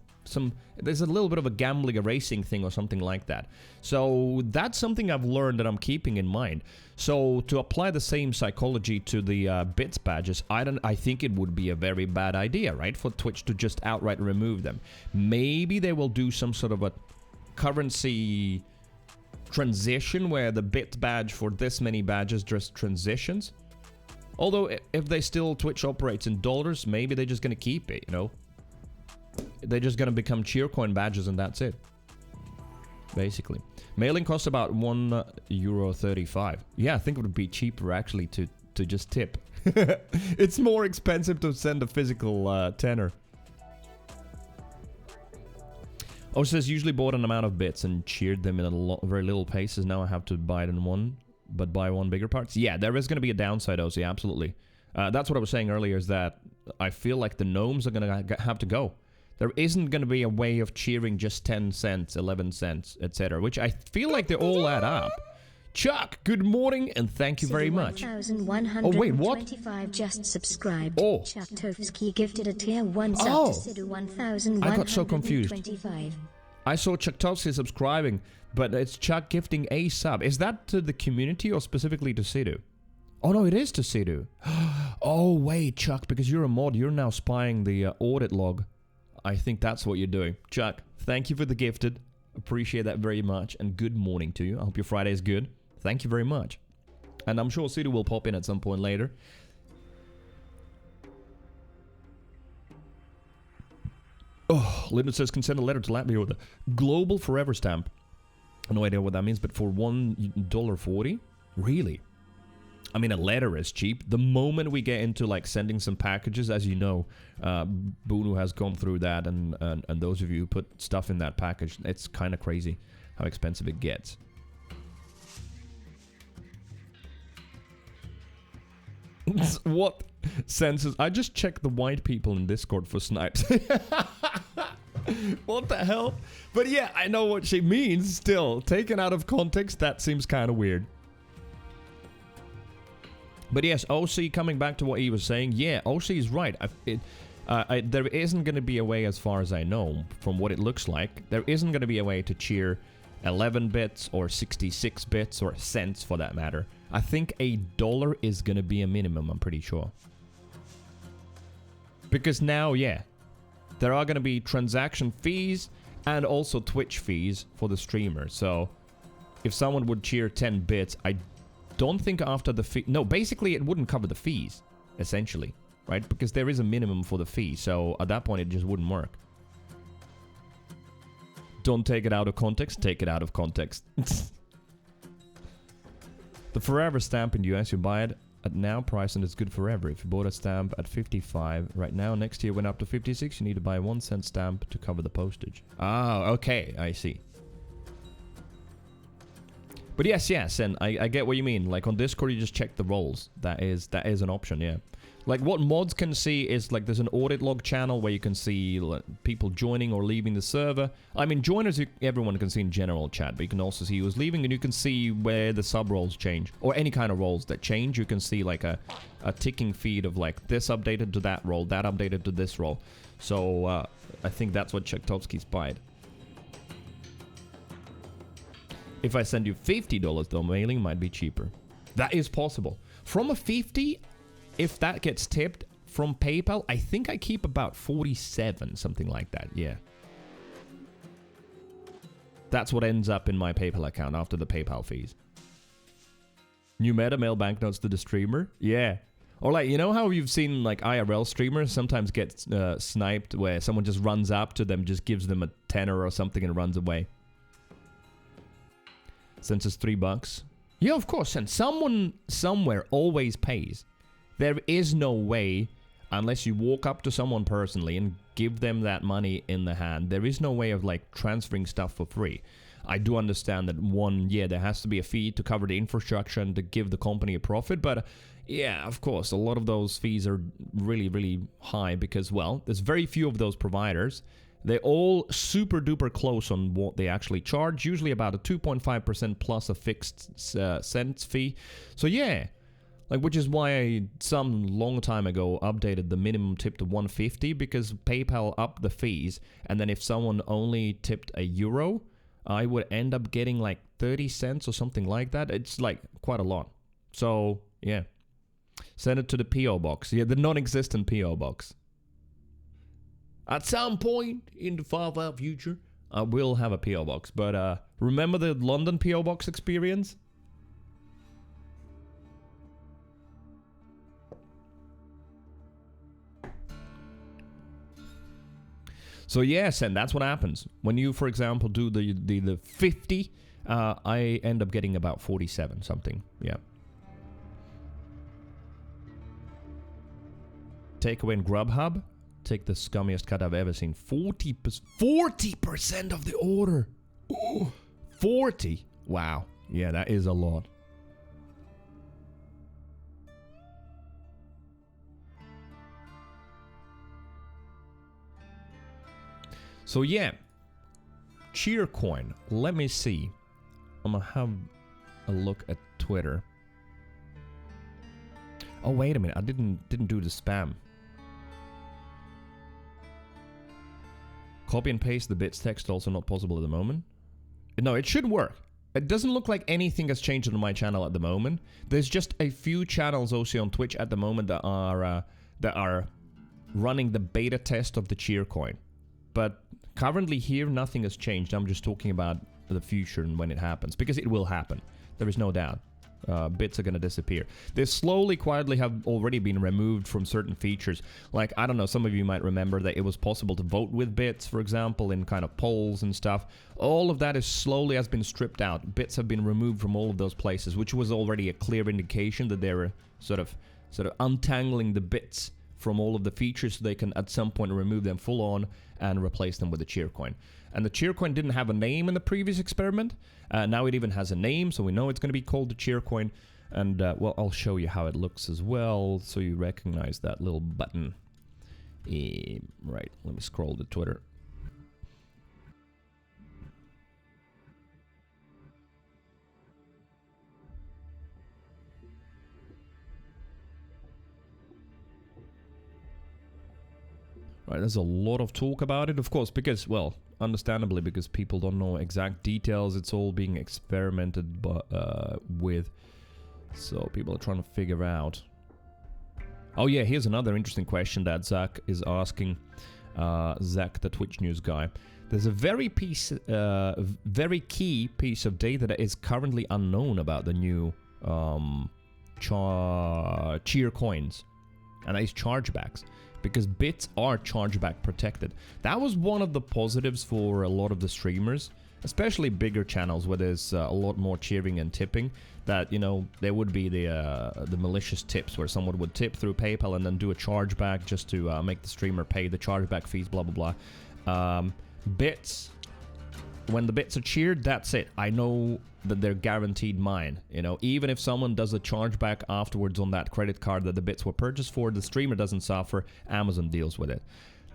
There's a little bit of a gambling, a racing thing or something like that. So that's something I've learned that I'm keeping in mind. So to apply the same psychology to the bits badges, I think it would be a very bad idea, right, for Twitch to just outright remove them. Maybe they will do some sort of a currency transition where the bit badge for this many badges just transitions. Although if they still Twitch operates in dollars, maybe they're just gonna keep it, you know. They're just gonna become cheercoin badges and that's it. Basically. Mailing costs about €1.35. Yeah, I think it would be cheaper actually to just tip. It's more expensive to send a physical tenner. Oh, it says usually bought an amount of bits and cheered them in a very little paces. Now I have to buy it in one, but buy one bigger parts. Yeah, there is going to be a downside, OC, absolutely. That's what I was saying earlier, is that I feel like the gnomes are going to have to go. There isn't going to be a way of cheering just 10 cents, 11 cents, etc., which I feel like they all add up. Chuck, good morning, and thank you very much. Oh, wait, what? Just subscribed. Oh. Chuck Tovsky gifted a tier 1 sub Oh. to Sidhu 1125. I got so confused. I saw Chuck Tovsky subscribing, but it's Chuck gifting a sub. Is that to the community or specifically to Sidhu? Oh, no, it is to Sidhu. Oh, wait, Chuck, because you're a mod, you're now spying the audit log. I think that's what you're doing. Chuck, thank you for the gifted. Appreciate that very much, and good morning to you. I hope your Friday is good. Thank you very much. And I'm sure Sidhu will pop in at some point later. Oh, Linda says, can send a letter to Latvia with a global forever stamp. No idea what that means, but for $1.40? Really? I mean, a letter is cheap. The moment we get into, like, sending some packages, as you know, Bunu has gone through that, and those of you who put stuff in that package, it's kind of crazy how expensive it gets. What senses? I just checked the white people in Discord for snipes. What the hell? But yeah, I know what she means still. Taken out of context, that seems kind of weird. But yes, OC, coming back to what he was saying, yeah, OC is right. There isn't going to be a way, as far as I know, from what it looks like, there isn't going to be a way to cheer 11 bits or 66 bits or cents for that matter. I think $1 is going to be a minimum, I'm pretty sure. Because now, yeah, there are going to be transaction fees and also Twitch fees for the streamer. So if someone would cheer 10 bits, I don't think after the fee... No, basically it wouldn't cover the fees, essentially, right? Because there is a minimum for the fee. So at that point, it just wouldn't work. Don't take it out of context. Take it out of context. The forever stamp in US, you buy it at now price and it's good forever. If you bought a stamp at 55 right now, next year went up to 56, you need to buy a 1 cent stamp to cover the postage. Ah, okay, I see. But yes, and I get what you mean. Like on Discord, you just check the roles. That is an option, yeah. Like what mods can see is like there's an audit log channel where you can see like, people joining or leaving the server. I mean, joiners, everyone can see in general chat, but you can also see who's leaving, and you can see where the sub roles change or any kind of roles that change. You can see like a ticking feed of like this updated to that role, that updated to this role. So I think that's what Chektovsky spied. If I send you $50 though, mailing might be cheaper. That is possible. From a 50, if that gets tipped from PayPal, I think I keep about 47, something like that, yeah. That's what ends up in my PayPal account after the PayPal fees. New meta, mail banknotes to the streamer? Yeah. Or like, you know how you've seen like IRL streamers sometimes get sniped where someone just runs up to them, just gives them a tenner or something and runs away? Since it's $3. Yeah, of course, and someone somewhere always pays. There is no way, unless you walk up to someone personally and give them that money in the hand, there is no way of like transferring stuff for free. I do understand that there has to be a fee to cover the infrastructure and to give the company a profit, but yeah, of course, a lot of those fees are really, really high because, well, there's very few of those providers. They're all super duper close on what they actually charge, usually about a 2.5% plus a fixed cents fee. So yeah, like, which is why I, some long time ago, updated the minimum tip to 150 because PayPal upped the fees, and then if someone only tipped €1, I would end up getting like 30 cents or something like that. It's like quite a lot. So yeah, send it to the PO box. Yeah, the non-existent PO box. At some point in the far future, I will have a PO box. But remember the London PO box experience? So yes, and that's what happens when you, for example, do the 50. I end up getting about 47 something. Yeah. Takeaway in Grubhub. Take the scummiest cut I've ever seen. 40% of the order. Oh, 40. Wow. Yeah, that is a lot. So yeah, Cheercoin. Let me see. I'm gonna have a look at Twitter. Oh wait a minute, I didn't do the spam. Copy and paste the bits text also not possible at the moment. No, it should work. It doesn't look like anything has changed on my channel at the moment. There's just a few channels also on Twitch at the moment that are running the beta test of the Cheercoin. But currently here, nothing has changed. I'm just talking about the future and when it happens. Because it will happen. There is no doubt. Bits are going to disappear. They slowly, quietly have already been removed from certain features. Like, I don't know, some of you might remember that it was possible to vote with bits, for example, in kind of polls and stuff. All of that is slowly has been stripped out. Bits have been removed from all of those places, which was already a clear indication that they were sort of untangling the bits from all of the features so they can at some point remove them full on and replace them with the Cheercoin. And the Cheercoin didn't have a name in the previous experiment. Now it even has a name, so we know it's going to be called the Cheercoin. And, well, I'll show you how it looks as well, so you recognize that little button. Right, let me scroll to Twitter. Right, there's a lot of talk about it, of course, because, well, understandably, because people don't know exact details. It's all being experimented with, so people are trying to figure out. Oh yeah, here's another interesting question that Zach is asking. Zach, the Twitch news guy. There's a very key piece of data that is currently unknown about the new cheer coins, and that is chargebacks. Because bits are chargeback protected. That was one of the positives for a lot of the streamers, especially bigger channels where there's a lot more cheering and tipping. That, you know, there would be the malicious tips where someone would tip through PayPal and then do a chargeback just to make the streamer pay the chargeback fees, blah blah blah. Bits, when the bits are cheered, that's it. I know that they're guaranteed mine. You know, even if someone does a chargeback afterwards on that credit card that the bits were purchased for, the streamer doesn't suffer. Amazon deals with it.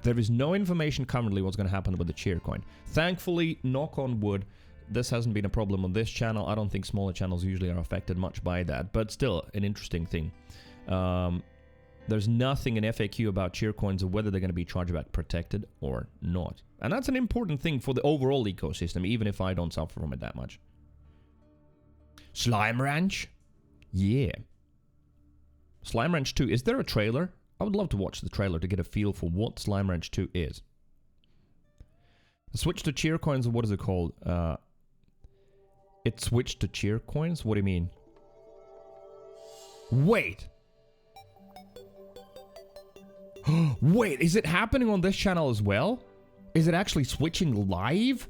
There is no information currently what's going to happen with the Cheercoin. Thankfully, knock on wood, this hasn't been a problem on this channel. I don't think smaller channels usually are affected much by that, but still an interesting thing. There's nothing in FAQ about Cheercoins or whether they're going to be chargeback protected or not. And that's an important thing for the overall ecosystem, even if I don't suffer from it that much. Slime Ranch? Yeah. Slime Ranch 2. Is there a trailer? I would love to watch the trailer to get a feel for what Slime Ranch 2 is. Switch to cheer coins, or what is it called? It switched to cheer coins? What do you mean? Wait! Wait, is it happening on this channel as well? Is it actually switching live?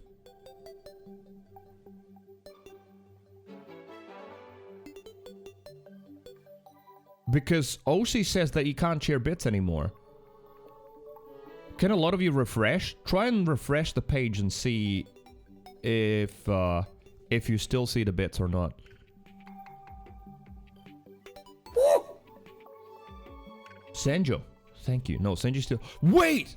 Because OC says that you can't share bits anymore. Can a lot of you refresh? Try and refresh the page and see if you still see the bits or not. Woo! Senjo, thank you. No, Senji still... Wait!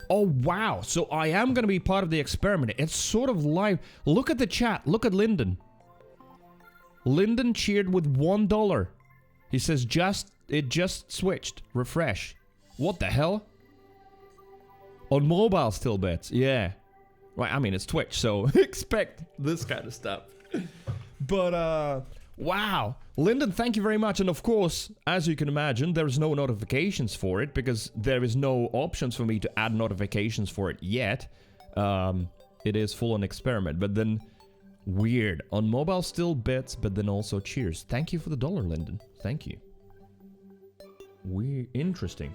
Oh, wow. So I am going to be part of the experiment. It's sort of live. Look at the chat. Look at Lyndon. Lyndon cheered with $1. He says, it just switched. Refresh. What the hell? On mobile still bets. Yeah. Right, I mean, it's Twitch, so expect this kind of stuff. But, wow. Lyndon, thank you very much. And of course, as you can imagine, there's no notifications for it because there is no options for me to add notifications for it yet. It is full on experiment, but then... Weird. On mobile still bets, but then also cheers. Thank you for the $1, Lyndon. Thank you. Weird. Interesting.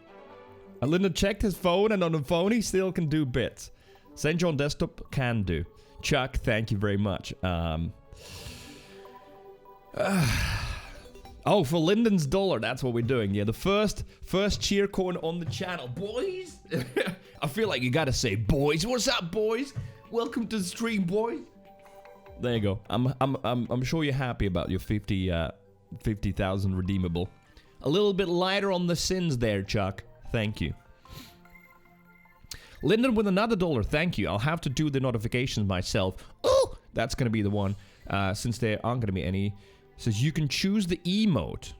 Lyndon checked his phone, and on the phone he still can do bits. Senjo on desktop can do. Chuck, thank you very much. Oh, for Lyndon's dollar, that's what we're doing. Yeah, the first cheer coin on the channel. Boys! I feel like you gotta say, boys. What's up, boys? Welcome to the stream, boys. There you go. I'm sure you're happy about your 50,000 redeemable. A little bit lighter on the sins there, Chuck. Thank you. Lyndon with another dollar. Thank you. I'll have to do the notifications myself. Oh, that's gonna be the one. Since there aren't gonna be any. Says you can choose the emote.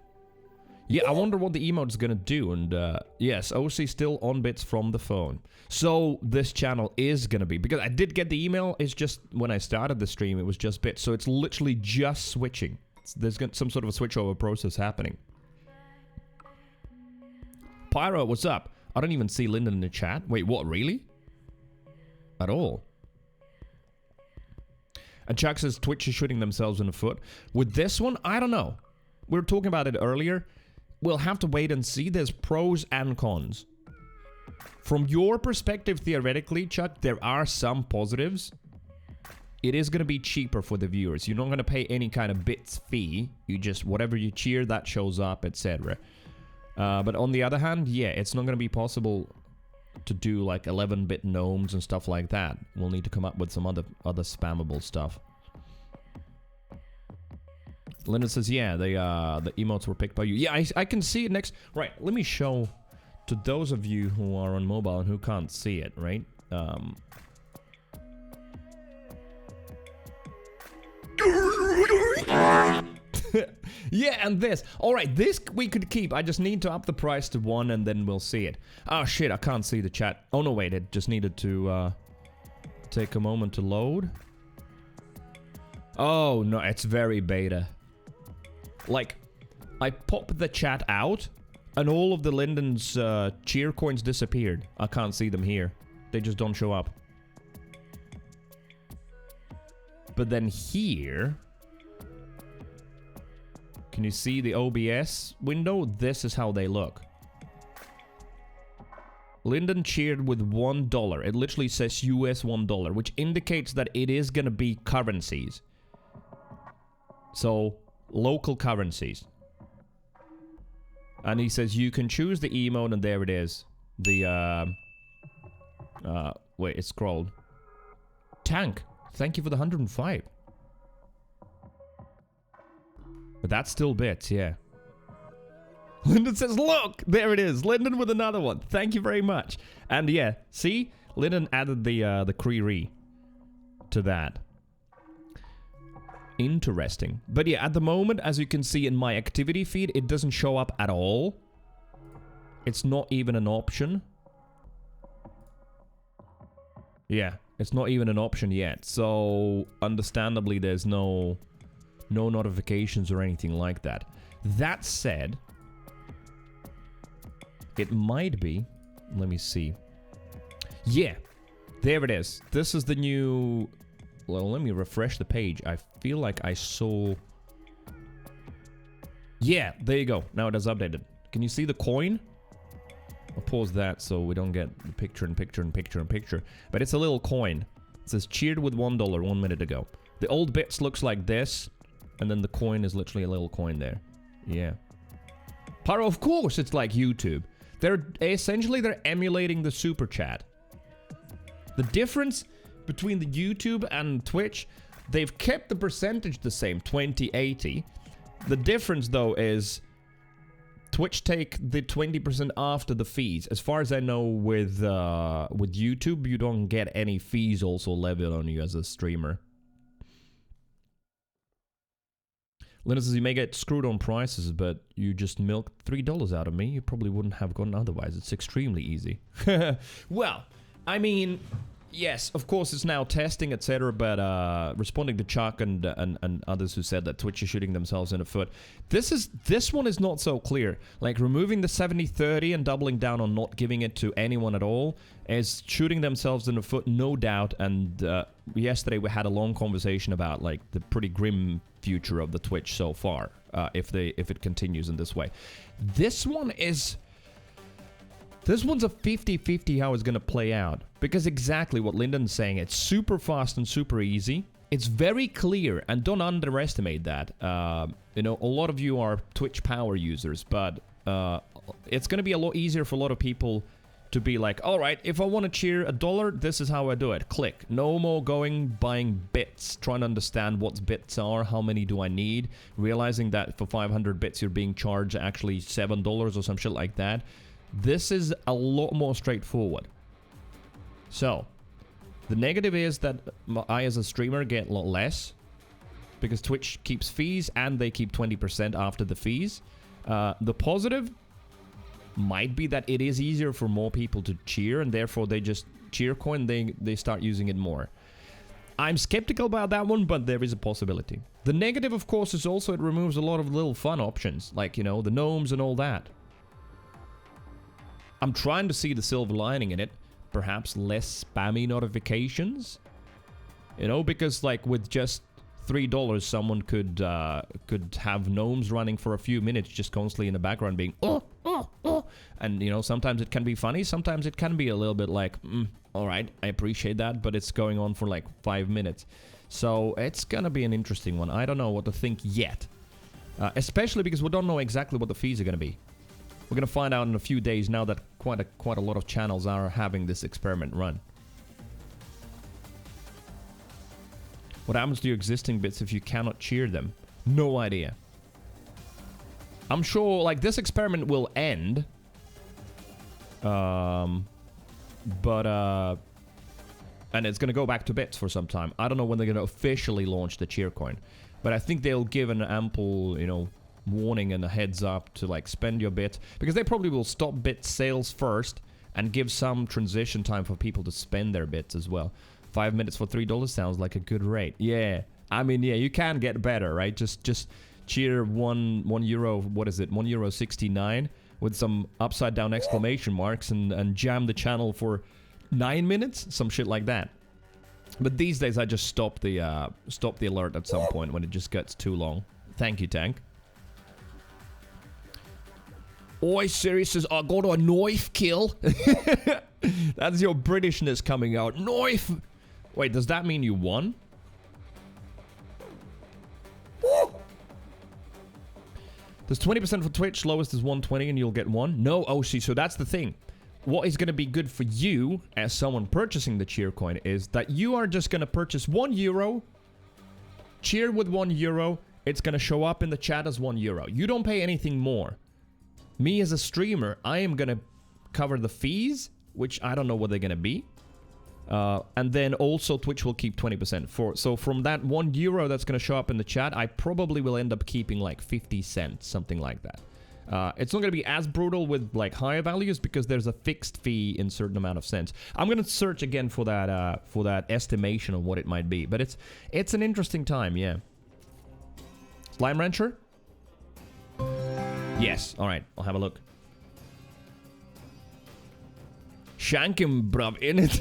Yeah, I wonder what the emote is gonna do. And yes, OC still on bits from the phone. So this channel is gonna be, because I did get the email. It's just when I started the stream, it was just bits. So it's literally just switching. There's some sort of a switchover process happening. Pyro, what's up? I don't even see Lyndon in the chat. Wait, what? Really? At all? And Chuck says Twitch is shooting themselves in the foot. With this one, I don't know. We were talking about it earlier. We'll have to wait and see. There's pros and cons. From your perspective, theoretically, Chuck, there are some positives. It is going to be cheaper for the viewers. You're not going to pay any kind of bits fee. You just, whatever you cheer, that shows up, etc. But on the other hand, yeah, it's not going to be possible to do like 11-bit gnomes and stuff like that. We'll need to come up with some other spammable stuff. Linda says, yeah, the emotes were picked by you. Yeah, I can see it next. Right, let me show to those of you who are on mobile and who can't see it, right? Yeah, and this. Alright, this we could keep. I just need to up the price to 1 and then we'll see it. Oh shit, I can't see the chat. Oh no, wait, it just needed to take a moment to load. Oh no, it's very beta. Like, I popped the chat out and all of the Lyndon's cheer coins disappeared. I can't see them here. They just don't show up. But then here... Can you see the OBS window? This is how they look. Lyndon cheered with $1. It literally says US $1, which indicates that it is going to be currencies. So, local currencies. And he says you can choose the emote, and there it is. The, wait, it scrolled. Tank, thank you for the 105. But that's still bits, yeah. Lyndon says, look! There it is. Lyndon with another one. Thank you very much. And yeah, see? Lyndon added the Creeviant to that. Interesting. But yeah, at the moment, as you can see in my activity feed, it doesn't show up at all. It's not even an option. Yeah, it's not even an option yet. So, understandably, there's no notifications or anything like that. That said, it might be... Let me see. Yeah, there it is. This is the new... Well, let me refresh the page. I feel like I saw... Yeah, there you go. Now it is updated. Can you see the coin? I'll pause that so we don't get the picture and picture and picture and picture. But it's a little coin. It says cheered with $1 1 minute ago. The old bits looks like this. And then the coin is literally a little coin there. Yeah. Pyro, of course it's like YouTube. They're emulating the super chat. The difference between the YouTube and Twitch, they've kept the percentage the same, 20-80. The difference though is Twitch take the 20% after the fees. As far as I know, with YouTube, you don't get any fees also levied on you as a streamer. Linus says, you may get screwed on prices, but you just milked $3 out of me. You probably wouldn't have gotten otherwise. It's extremely easy. Well, I mean, yes, of course it's now testing, etc. But responding to Chuck and others who said that Twitch is shooting themselves in the foot, this one is not so clear. Like removing the 70-30 and doubling down on not giving it to anyone at all is shooting themselves in the foot, no doubt. And yesterday we had a long conversation about like the pretty grim future of the Twitch so far, if it continues in this way. This one's a 50-50 how it's gonna play out, because exactly what Lyndon's saying, it's super fast and super easy. It's very clear, and don't underestimate that. You know, a lot of you are Twitch power users, but it's going to be a lot easier for a lot of people to be like, all right, if I want to cheer $1, this is how I do it. Click. No more buying bits, trying to understand what bits are, how many do I need, realizing that for 500 bits you're being charged actually $7 or some shit like that. This is a lot more straightforward. So, the negative is that I as a streamer get a lot less, because Twitch keeps fees and they keep 20% after the fees. The positive might be that it is easier for more people to cheer, and therefore they just cheer coin, they start using it more. I'm skeptical about that one, but there is a possibility. The negative, of course, is also it removes a lot of little fun options, like, you know, the gnomes and all that. I'm trying to see the silver lining in it. Perhaps less spammy notifications, you know, because like with just $3, someone could have gnomes running for a few minutes, just constantly in the background being and you know, sometimes it can be funny, sometimes it can be a little bit like, all right, I appreciate that, but it's going on for like 5 minutes. So it's gonna be an interesting one. I don't know what to think yet, especially because we don't know exactly what the fees are gonna be. We're gonna find out in a few days, now that quite a lot of channels are having this experiment run. What happens to your existing bits if you cannot cheer them? No idea. I'm sure, like, this experiment will end. And it's gonna go back to bits for some time. I don't know when they're gonna officially launch the cheer coin, but I think they'll give an ample, you know, warning and a heads up to like spend your bit, because they probably will stop bit sales first and give some transition time for people to spend their bits as well. 5 minutes for $3 sounds like a good rate. Yeah, I mean, yeah, you can get better, right? Just cheer one euro, what is it, €1.69 with some upside down exclamation marks and jam the channel for 9 minutes, some shit like that. But these days I just stop the alert at some point when it just gets too long. Thank you, Tank. Oi, Siri says, I got a knife kill. That's your Britishness coming out. Knife! Wait, does that mean you won? There's 20% for Twitch, lowest is 120 and you'll get one. No, oh, see, so that's the thing. What is going to be good for you as someone purchasing the cheer coin is that you are just going to purchase €1, cheer with €1, it's going to show up in the chat as €1. You don't pay anything more. Me as a streamer, I am going to cover the fees, which I don't know what they're going to be. And then also Twitch will keep 20% for. So from that €1 that's going to show up in the chat, I probably will end up keeping like 50 cents, something like that. It's not going to be as brutal with like higher values because there's a fixed fee in certain amount of cents. I'm going to search again for that estimation of what it might be. But it's an interesting time, yeah. Slime Rancher? Yes, alright, I'll have a look. Shank him, bruv, in it.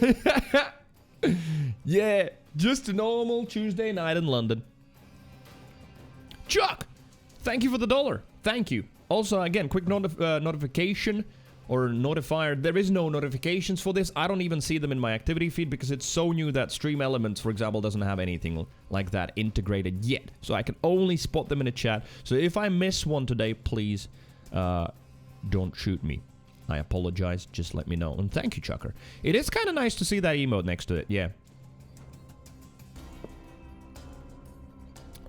Yeah, just a normal Tuesday night in London. Chuck! Thank you for the $1. Thank you. Also, again, quick notification or notifier. There is no notifications for this. I don't even see them in my activity feed because it's so new that Stream Elements, for example, doesn't have anything like that integrated yet. So I can only spot them in a chat. So if I miss one today, please don't shoot me. I apologize. Just let me know. And thank you, Chucker. It is kind of nice to see that emote next to it. Yeah.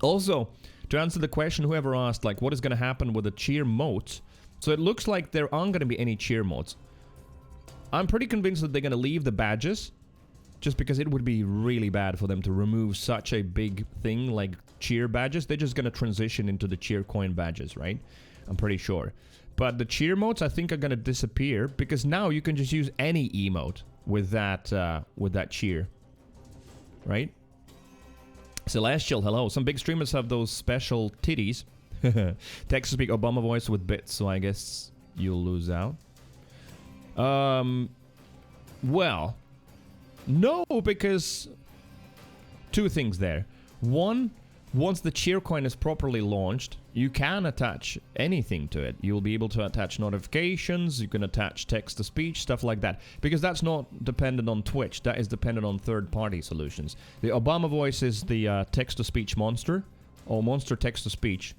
Also, to answer the question whoever asked, like, what is going to happen with the cheer modes? So it looks like there aren't going to be any cheer modes. I'm pretty convinced that they're going to leave the badges, just because it would be really bad for them to remove such a big thing like cheer badges. They're just going to transition into the cheer coin badges, right? I'm pretty sure. But the cheer modes, I think, are going to disappear because now you can just use any emote with that cheer, right? Celestial, hello. Some big streamers have those special titties. Text to speak Obama voice with bits, so I guess you'll lose out. Well, no, because two things there. One, once the cheer coin is properly launched, you can attach anything to it. You'll be able to attach notifications, you can attach text-to-speech, stuff like that. Because that's not dependent on Twitch, that is dependent on third-party solutions. The Obama voice is the text-to-speech monster, or monster text-to-speech,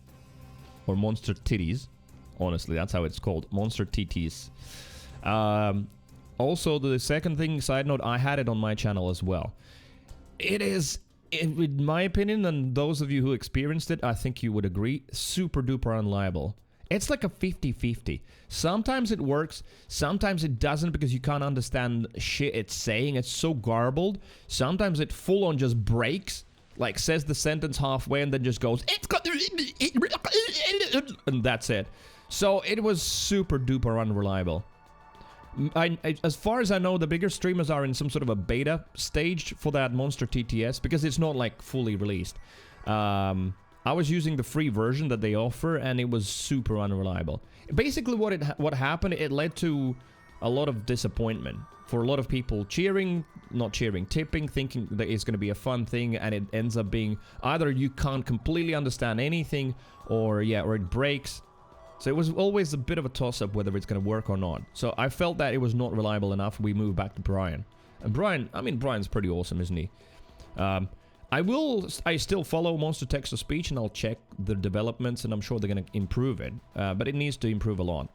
or monster titties. Honestly, that's how it's called, monster titties. Also, the second thing, side note, I had it on my channel as well. It is, in my opinion, and those of you who experienced it, I think you would agree, super duper unreliable. It's like a 50-50. Sometimes it works, sometimes it doesn't because you can't understand shit it's saying. It's so garbled. Sometimes it full on just breaks, like says the sentence halfway and then just goes, it's got and that's it. So it was super duper unreliable. As far as I know, the bigger streamers are in some sort of a beta stage for that Monster TTS because it's not like fully released. I was using the free version that they offer and it was super unreliable. Basically what happened, it led to a lot of disappointment for a lot of people tipping, thinking that it's going to be a fun thing, and it ends up being either you can't completely understand anything or it breaks. So it was always a bit of a toss-up whether it's going to work or not. So I felt that it was not reliable enough. We moved back to Brian. And Brian, I mean, Brian's pretty awesome, isn't he? I still follow Monster Text-to-Speech, and I'll check the developments, and I'm sure they're going to improve it. But it needs to improve a lot.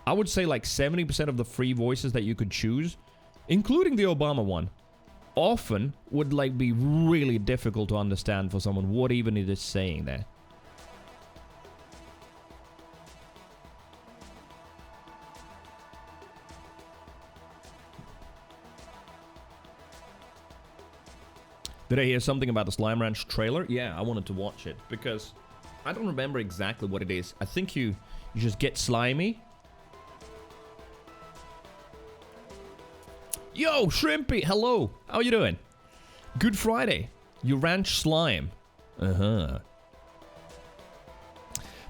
I would say like 70% of the free voices that you could choose, including the Obama one, often would like be really difficult to understand for someone what even it is saying there. Did I hear something about the Slime Ranch trailer? Yeah, I wanted to watch it because I don't remember exactly what it is. I think you just get slimy. Yo, Shrimpy, hello. How you doing? Good Friday. You ranch slime. Uh-huh.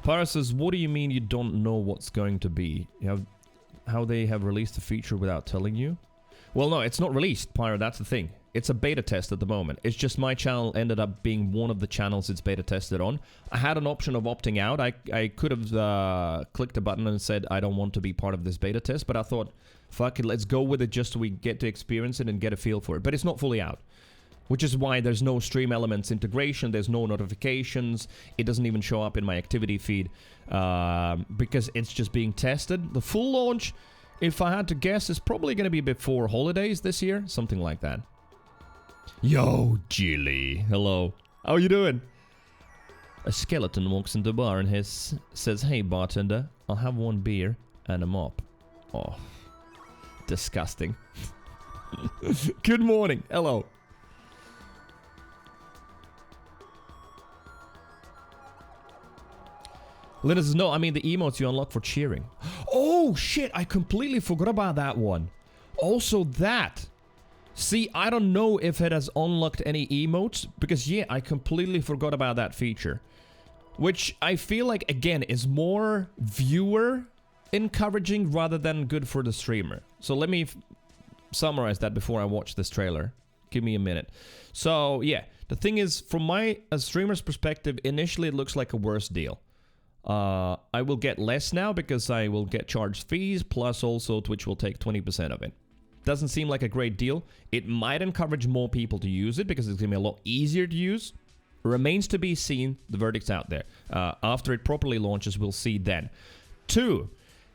Pyra says, what do you mean you don't know what's going to be? How they have released the feature without telling you? Well, no, it's not released, Pyra, that's the thing. It's a beta test at the moment. It's just my channel ended up being one of the channels it's beta tested on. I had an option of opting out. I could have clicked a button and said I don't want to be part of this beta test, but I thought, fuck it, let's go with it just so we get to experience it and get a feel for it. But it's not fully out, which is why there's no Stream Elements integration, there's no notifications, it doesn't even show up in my activity feed because it's just being tested. The full launch, if I had to guess, is probably going to be before holidays this year, something like that. Yo, Jilly. Hello. How you doing? A skeleton walks into the bar and says, hey, bartender, I'll have one beer and a mop. Oh, disgusting. Good morning. Hello. Linda says, no, I mean the emotes you unlock for cheering. Oh, shit. I completely forgot about that one. Also that. See, I don't know if it has unlocked any emotes, because yeah, I completely forgot about that feature. Which I feel like, again, is more viewer encouraging rather than good for the streamer. So let me summarize that before I watch this trailer. Give me a minute. So yeah, the thing is, from my streamer's perspective, initially it looks like a worse deal. I will get less now because I will get charged fees, plus also Twitch will take 20% of it. Doesn't seem like a great deal. It might encourage more people to use it because it's going to be a lot easier to use. Remains to be seen. The verdict's out there. After it properly launches, we'll see then. 2,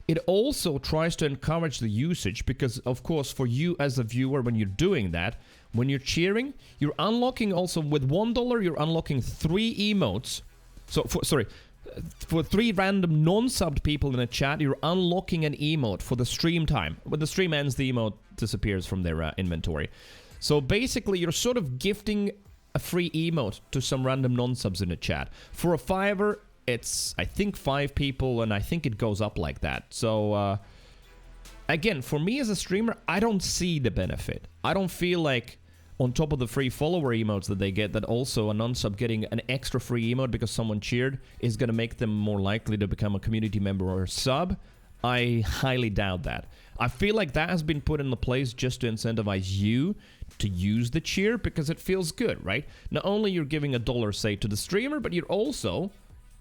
it also tries to encourage the usage because, of course, for you as a viewer, when you're doing that, when you're cheering, you're unlocking also with $1, you're unlocking 3 emotes. So, for 3 random non-subbed people in a chat, you're unlocking an emote for the stream time. When the stream ends, the emote disappears from their inventory. So basically, you're sort of gifting a free emote to some random non-subs in a chat. For a $5, it's, I think, 5 people, and I think it goes up like that. So, again, for me as a streamer, I don't see the benefit. I don't feel like, on top of the free follower emotes that they get, that also a non-sub getting an extra free emote because someone cheered is going to make them more likely to become a community member or a sub. I highly doubt that. I feel like that has been put into place just to incentivize you to use the cheer because it feels good, right? Not only you're giving $1, say, to the streamer, but you're also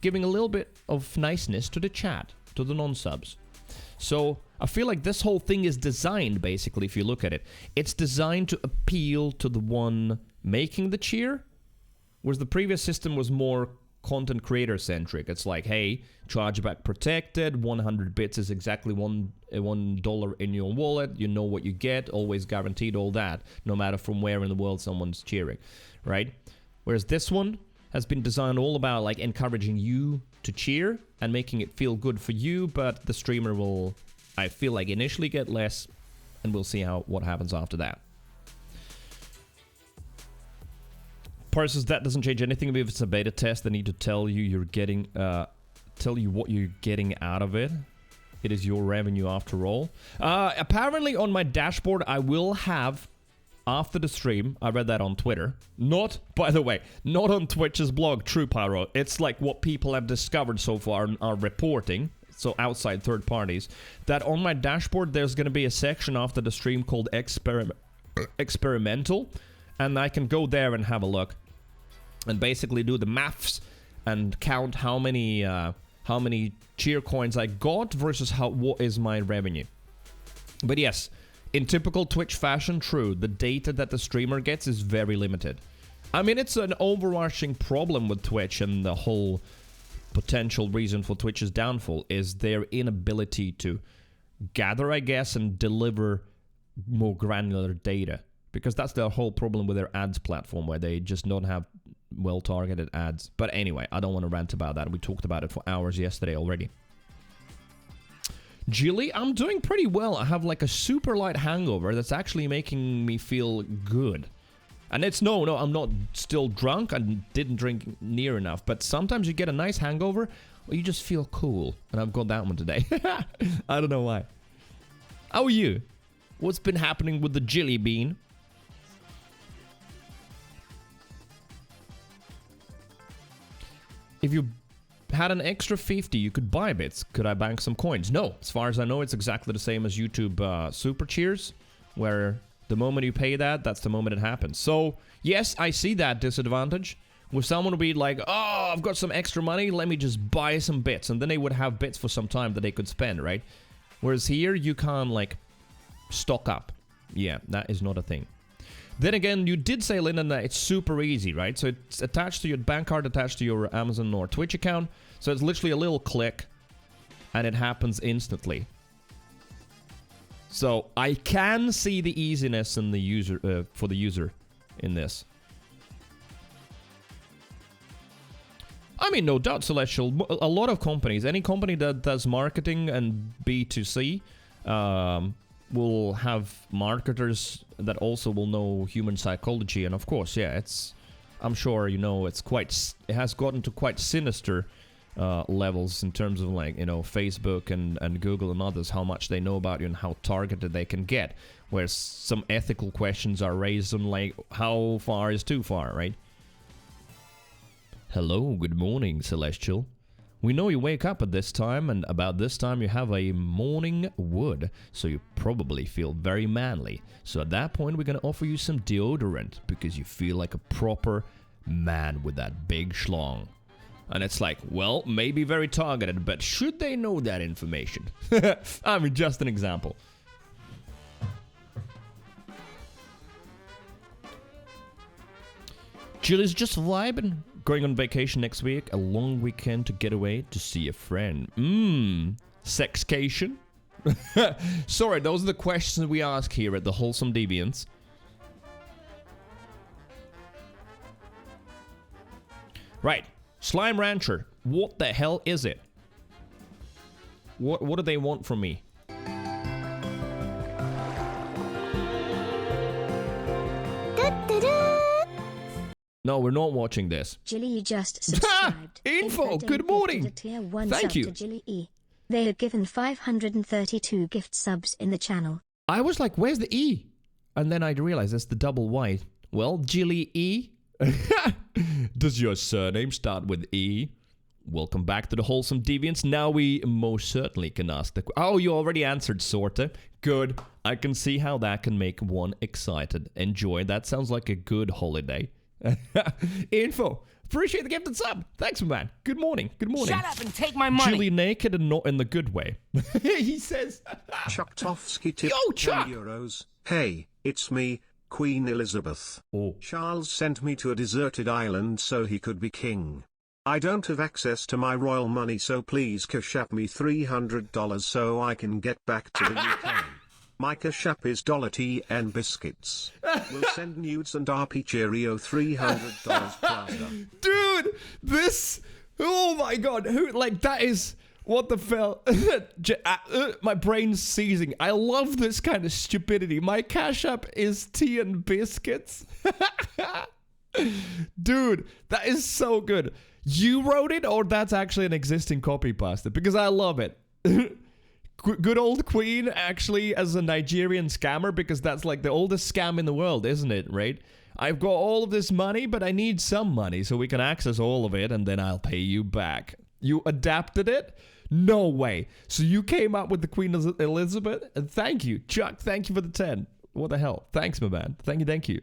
giving a little bit of niceness to the chat, to the non-subs. So I feel like this whole thing is designed, basically, if you look at it, it's designed to appeal to the one making the cheer, whereas the previous system was more content creator centric. It's like, hey, chargeback protected, 100 bits is exactly $1 in your wallet, you know what you get, always guaranteed, all that, no matter from where in the world someone's cheering, right? Whereas this one has been designed all about like encouraging you to cheer and making it feel good for you, but the streamer will, I feel like, initially get less, and we'll see what happens after that. Parsons, that doesn't change anything. If it's a beta test, they need to tell you what you're getting out of it. It is your revenue after all. Apparently on my dashboard, I will have, after the stream, I read that on Twitter. Not, by the way, not on Twitch's blog, True Pyro. It's like what people have discovered so far and are reporting, so outside third parties, that on my dashboard, there's going to be a section after the stream called Experimental, and I can go there and have a look and basically do the maths and count how many cheer coins I got versus what is my revenue. But yes, in typical Twitch fashion, true, the data that the streamer gets is very limited. I mean, it's an overarching problem with Twitch, and the whole potential reason for Twitch's downfall is their inability to gather, I guess, and deliver more granular data. Because that's the whole problem with their ads platform, where they just don't have well-targeted ads. But anyway, I don't want to rant about that. We talked about it for hours yesterday already. Jilly, I'm doing pretty well. I have like a super light hangover that's actually making me feel good. And it's no, I'm not still drunk. I didn't drink near enough. But sometimes you get a nice hangover, or you just feel cool. And I've got that one today. I don't know why. How are you? What's been happening with the Jilly Bean? If you had an extra 50, you could buy bits. Could I bank some coins? No. As far as I know, it's exactly the same as YouTube Super Cheers, where the moment you pay that, that's the moment it happens. So, yes, I see that disadvantage. Where someone would be like, oh, I've got some extra money, let me just buy some bits. And then they would have bits for some time that they could spend, right? Whereas here, you can't, like, stock up. Yeah, that is not a thing. Then again, you did say, Lyndon, that it's super easy, right? So it's attached to your bank card, attached to your Amazon or Twitch account. So it's literally a little click, and it happens instantly. So I can see the easiness in the user for the user in this. I mean, no doubt, Celestial. A lot of companies, any company that does marketing and B2C, will have marketers that also will know human psychology, and of course, yeah, I'm sure you know it has gotten to quite sinister levels in terms of, like, you know, Facebook and Google and others, how much they know about you and how targeted they can get, where some ethical questions are raised on, like, how far is too far, right? Hello, good morning, Celestial. We know you wake up at this time, and about this time you have a morning wood, so you probably feel very manly. So at that point, we're going to offer you some deodorant, because you feel like a proper man with that big schlong. And it's like, well, maybe very targeted, but should they know that information? I mean, just an example. Jill is just vibing. Going on vacation next week, a long weekend to get away to see a friend. Sexcation? Sorry, those are the questions we ask here at the Wholesome Deviants. Right, Slime Rancher, what the hell is it? What do they want from me? No, we're not watching this. Jilly just subscribed. Info, good morning. Thank you. To Jilly E. They are given 532 gift subs in the channel. I was like, where's the E? And then I realized that's the double Y. Well, Jilly E. Does your surname start with E? Welcome back to the Wholesome Deviants. Now we most certainly can ask the... Oh, you already answered, Sorta. Good. I can see how that can make one excited. Enjoy. That sounds like a good holiday. Info. Appreciate the gift and sub. Thanks, man. Good morning. Good morning. Shut up and take my money. Chilly naked and not in the good way. He says... Chucktovsky tipped Yo, Chuck. 10 euros. Hey, it's me, Queen Elizabeth. Oh. Charles sent me to a deserted island so he could be king. I don't have access to my royal money, so please cash app me $300 so I can get back to the UK. My cash app is $TN Biscuits. We'll send nudes and RP Cheerio $300 plaza. Dude, this... Oh my god, who... Like, that is... What the hell? My brain's seizing. I love this kind of stupidity. My cash app is tea and biscuits. Dude, that is so good. You wrote it, or that's actually an existing copy pasta? Because I love it. Good old Queen, actually, as a Nigerian scammer, because that's like the oldest scam in the world, isn't it, right? I've got all of this money, but I need some money so we can access all of it, and then I'll pay you back. You adapted it? No way. So you came up with the Queen Elizabeth? And thank you. Chuck, thank you for the 10. What the hell? Thanks, my man. Thank you.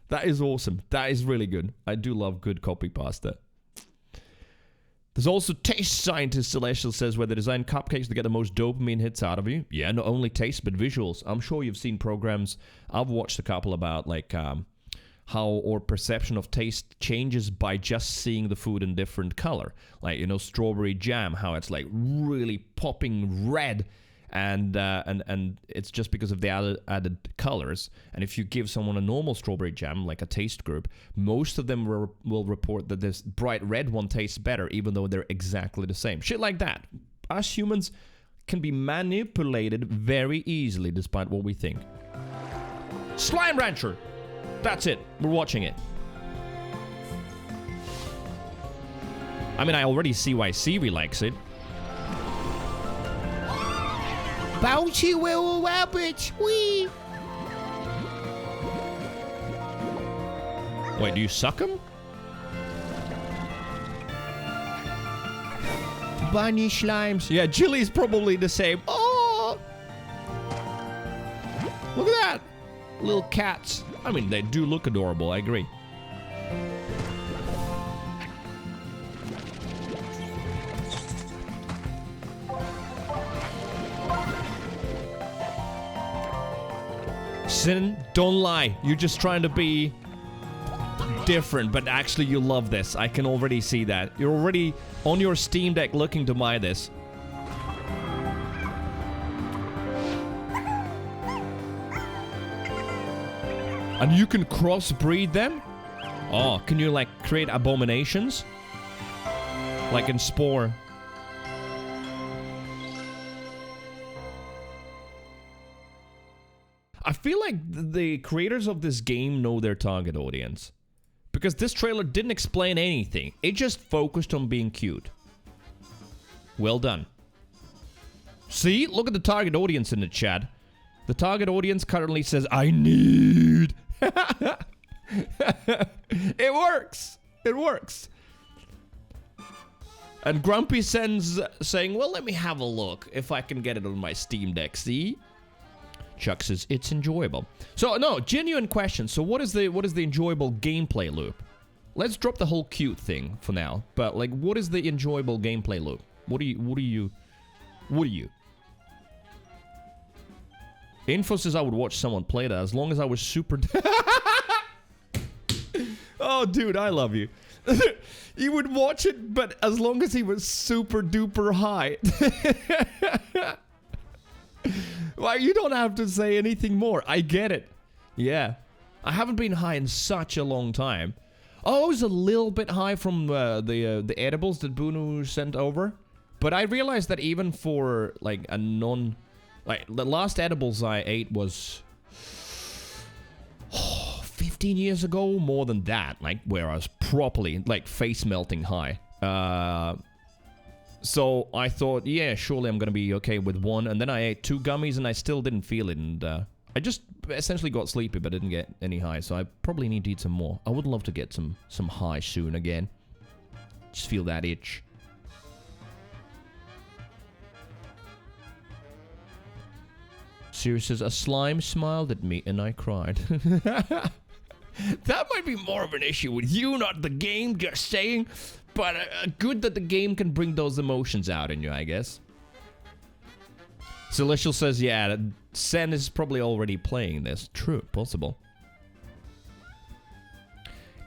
That is awesome. That is really good. I do love good copy pasta. There's also Taste Scientist Celestial says, where they design cupcakes to get the most dopamine hits out of you. Yeah, not only taste, but visuals. I'm sure you've seen programs. I've watched a couple about, like, how our perception of taste changes by just seeing the food in different color. Like, you know, strawberry jam, how it's, like, really popping red. And it's just because of the added colors. And if you give someone a normal strawberry jam, like a taste group, most of them will report that this bright red one tastes better, even though they're exactly the same. Shit like that. Us humans can be manipulated very easily, despite what we think. Slime Rancher! That's it. We're watching it. I mean, I already see why Siri likes it. Bouncy little rabbits, wee. Wait, do you suck them? Bunny slimes. Yeah, Jilly's probably the same. Oh! Look at that. Little cats. I mean, they do look adorable, I agree. Sin, don't lie. You're just trying to be different, but actually you love this. I can already see that. You're already on your Steam Deck looking to buy this. And you can crossbreed them? Oh, can you, like, create abominations? Like in Spore. I feel like the creators of this game know their target audience. Because this trailer didn't explain anything. It just focused on being cute. Well done. See? Look at the target audience in the chat. The target audience currently says, I need. It works. It works. And Grumpy sends saying, well, let me have a look if I can get it on my Steam Deck. See? Chuck says it's enjoyable. So no, genuine question. So what is the enjoyable gameplay loop? Let's drop the whole cute thing for now. But like, what is the enjoyable gameplay loop? What are you? Info says I would watch someone play that as long as I was super. Oh, dude, I love you. You would watch it, but as long as he was super duper high. Well, you don't have to say anything more. I get it. Yeah. I haven't been high in such a long time. Oh, I was a little bit high from the edibles that Bunu sent over. But I realized that even for, like, a non... Like, the last edibles I ate was... 15 years ago? More than that. Like, where I was properly, like, face-melting high. So I thought, yeah, surely I'm going to be okay with one. And then I ate 2 gummies and I still didn't feel it. And I just essentially got sleepy but didn't get any high. So I probably need to eat some more. I would love to get some high soon again. Just feel that itch. Sirius says, a slime smiled at me and I cried. That might be more of an issue with you, not the game, just saying. But good that the game can bring those emotions out in you, I guess. Celestial says, yeah, Sen is probably already playing this. True, possible.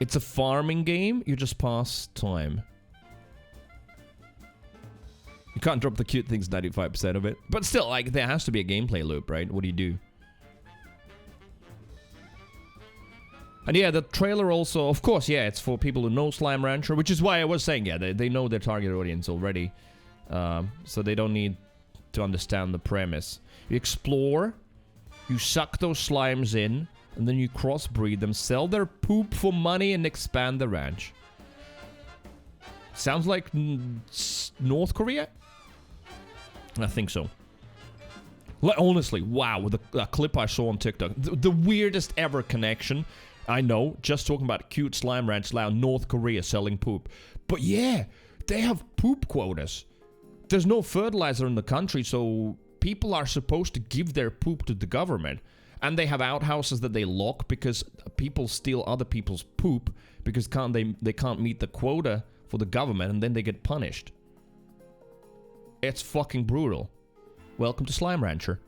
It's a farming game, you just pass time. You can't drop the cute things 95% of it. But still, like, there has to be a gameplay loop, right? What do you do? And yeah, the trailer also, of course, yeah, it's for people who know Slime Rancher, which is why I was saying, yeah, they know their target audience already. So they don't need to understand the premise. You explore, you suck those slimes in, and then you crossbreed them, sell their poop for money, and expand the ranch. Sounds like North Korea? I think so. Like, honestly, wow, the clip I saw on TikTok, the weirdest ever connection. I know, just talking about cute slime ranch, now North Korea selling poop. But yeah, they have poop quotas. There's no fertilizer in the country, so people are supposed to give their poop to the government. And they have outhouses that they lock because people steal other people's poop because they can't meet the quota for the government, and then they get punished. It's fucking brutal. Welcome to Slime Rancher.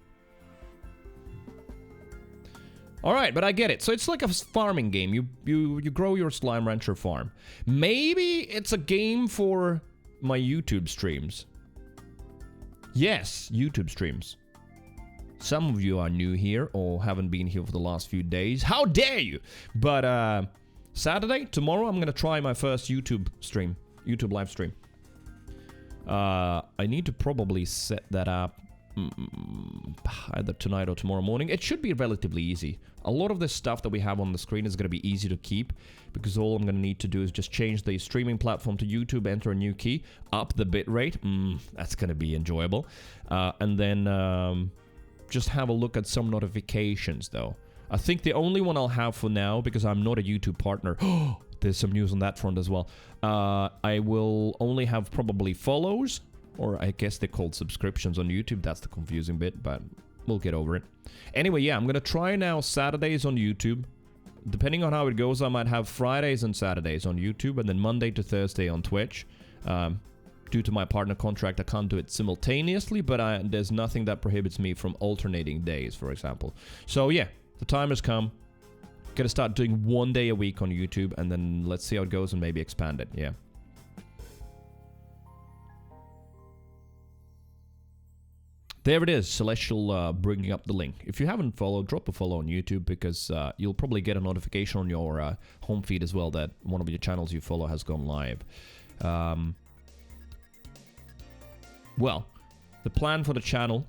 Alright, but I get it. So it's like a farming game. You grow your Slime Rancher farm. Maybe it's a game for my YouTube streams. Yes, YouTube streams. Some of you are new here or haven't been here for the last few days. How dare you! But Saturday, tomorrow, I'm gonna try my first YouTube stream. YouTube live stream. I need to probably set that up either tonight or tomorrow morning. It should be relatively easy. A lot of this stuff that we have on the screen is going to be easy to keep because all I'm going to need to do is just change the streaming platform to YouTube, enter a new key, up the bitrate. That's going to be enjoyable. And then just have a look at some notifications, though. I think the only one I'll have for now, because I'm not a YouTube partner. There's some news on that front as well. I will only have probably follows, or I guess they're called subscriptions on YouTube. That's the confusing bit, but we'll get over it. Anyway, yeah, I'm going to try now Saturdays on YouTube. Depending on how it goes, I might have Fridays and Saturdays on YouTube, and then Monday to Thursday on Twitch. Due to my partner contract, I can't do it simultaneously, but there's nothing that prohibits me from alternating days, for example. So yeah, the time has come. Gotta start doing one day a week on YouTube, and then let's see how it goes and maybe expand it, yeah. There it is, Celestial bringing up the link. If you haven't followed, drop a follow on YouTube because you'll probably get a notification on your home feed as well that one of your channels you follow has gone live. Well, the plan for the channel,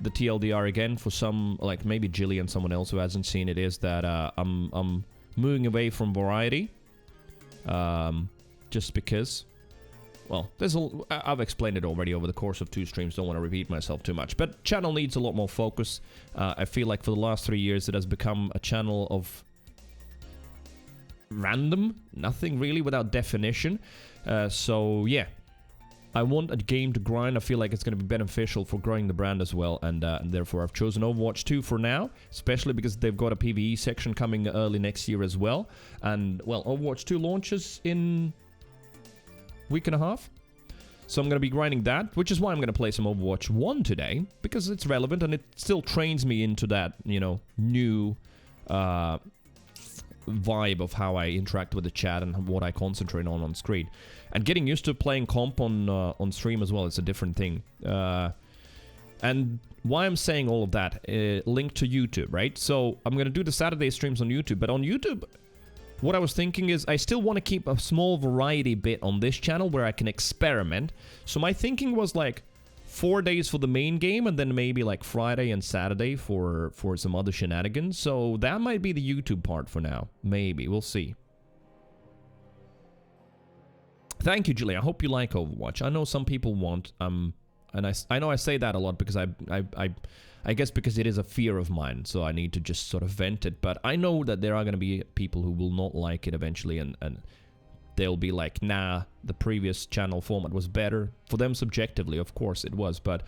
the TLDR again, for some, like maybe Jilly and someone else who hasn't seen it, is that I'm moving away from variety. Just because... Well, I've explained it already over the course of 2 streams, don't want to repeat myself too much. But channel needs a lot more focus. I feel like for the last 3 years it has become a channel of random, nothing really without definition. So yeah, I want a game to grind. I feel like it's going to be beneficial for growing the brand as well, and therefore I've chosen Overwatch 2 for now, especially because they've got a PvE section coming early next year as well. And, well, Overwatch 2 launches in... week and a half. So I'm going to be grinding that, which is why I'm going to play some Overwatch 1 today, because it's relevant and it still trains me into that, you know, new vibe of how I interact with the chat and what I concentrate on screen. And getting used to playing comp on stream as well, it's a different thing. And why I'm saying all of that, linked to YouTube, right? So I'm going to do the Saturday streams on YouTube, but on YouTube... what I was thinking is I still want to keep a small variety bit on this channel where I can experiment. So my thinking was like 4 days for the main game and then maybe like Friday and Saturday for some other shenanigans. So that might be the YouTube part for now. Maybe. We'll see. Thank you, Julie. I hope you like Overwatch. I know some people want... and I know I say that a lot because I guess because it is a fear of mine, so I need to just sort of vent it. But I know that there are going to be people who will not like it eventually, and they'll be like, nah, the previous channel format was better. For them subjectively, of course it was, but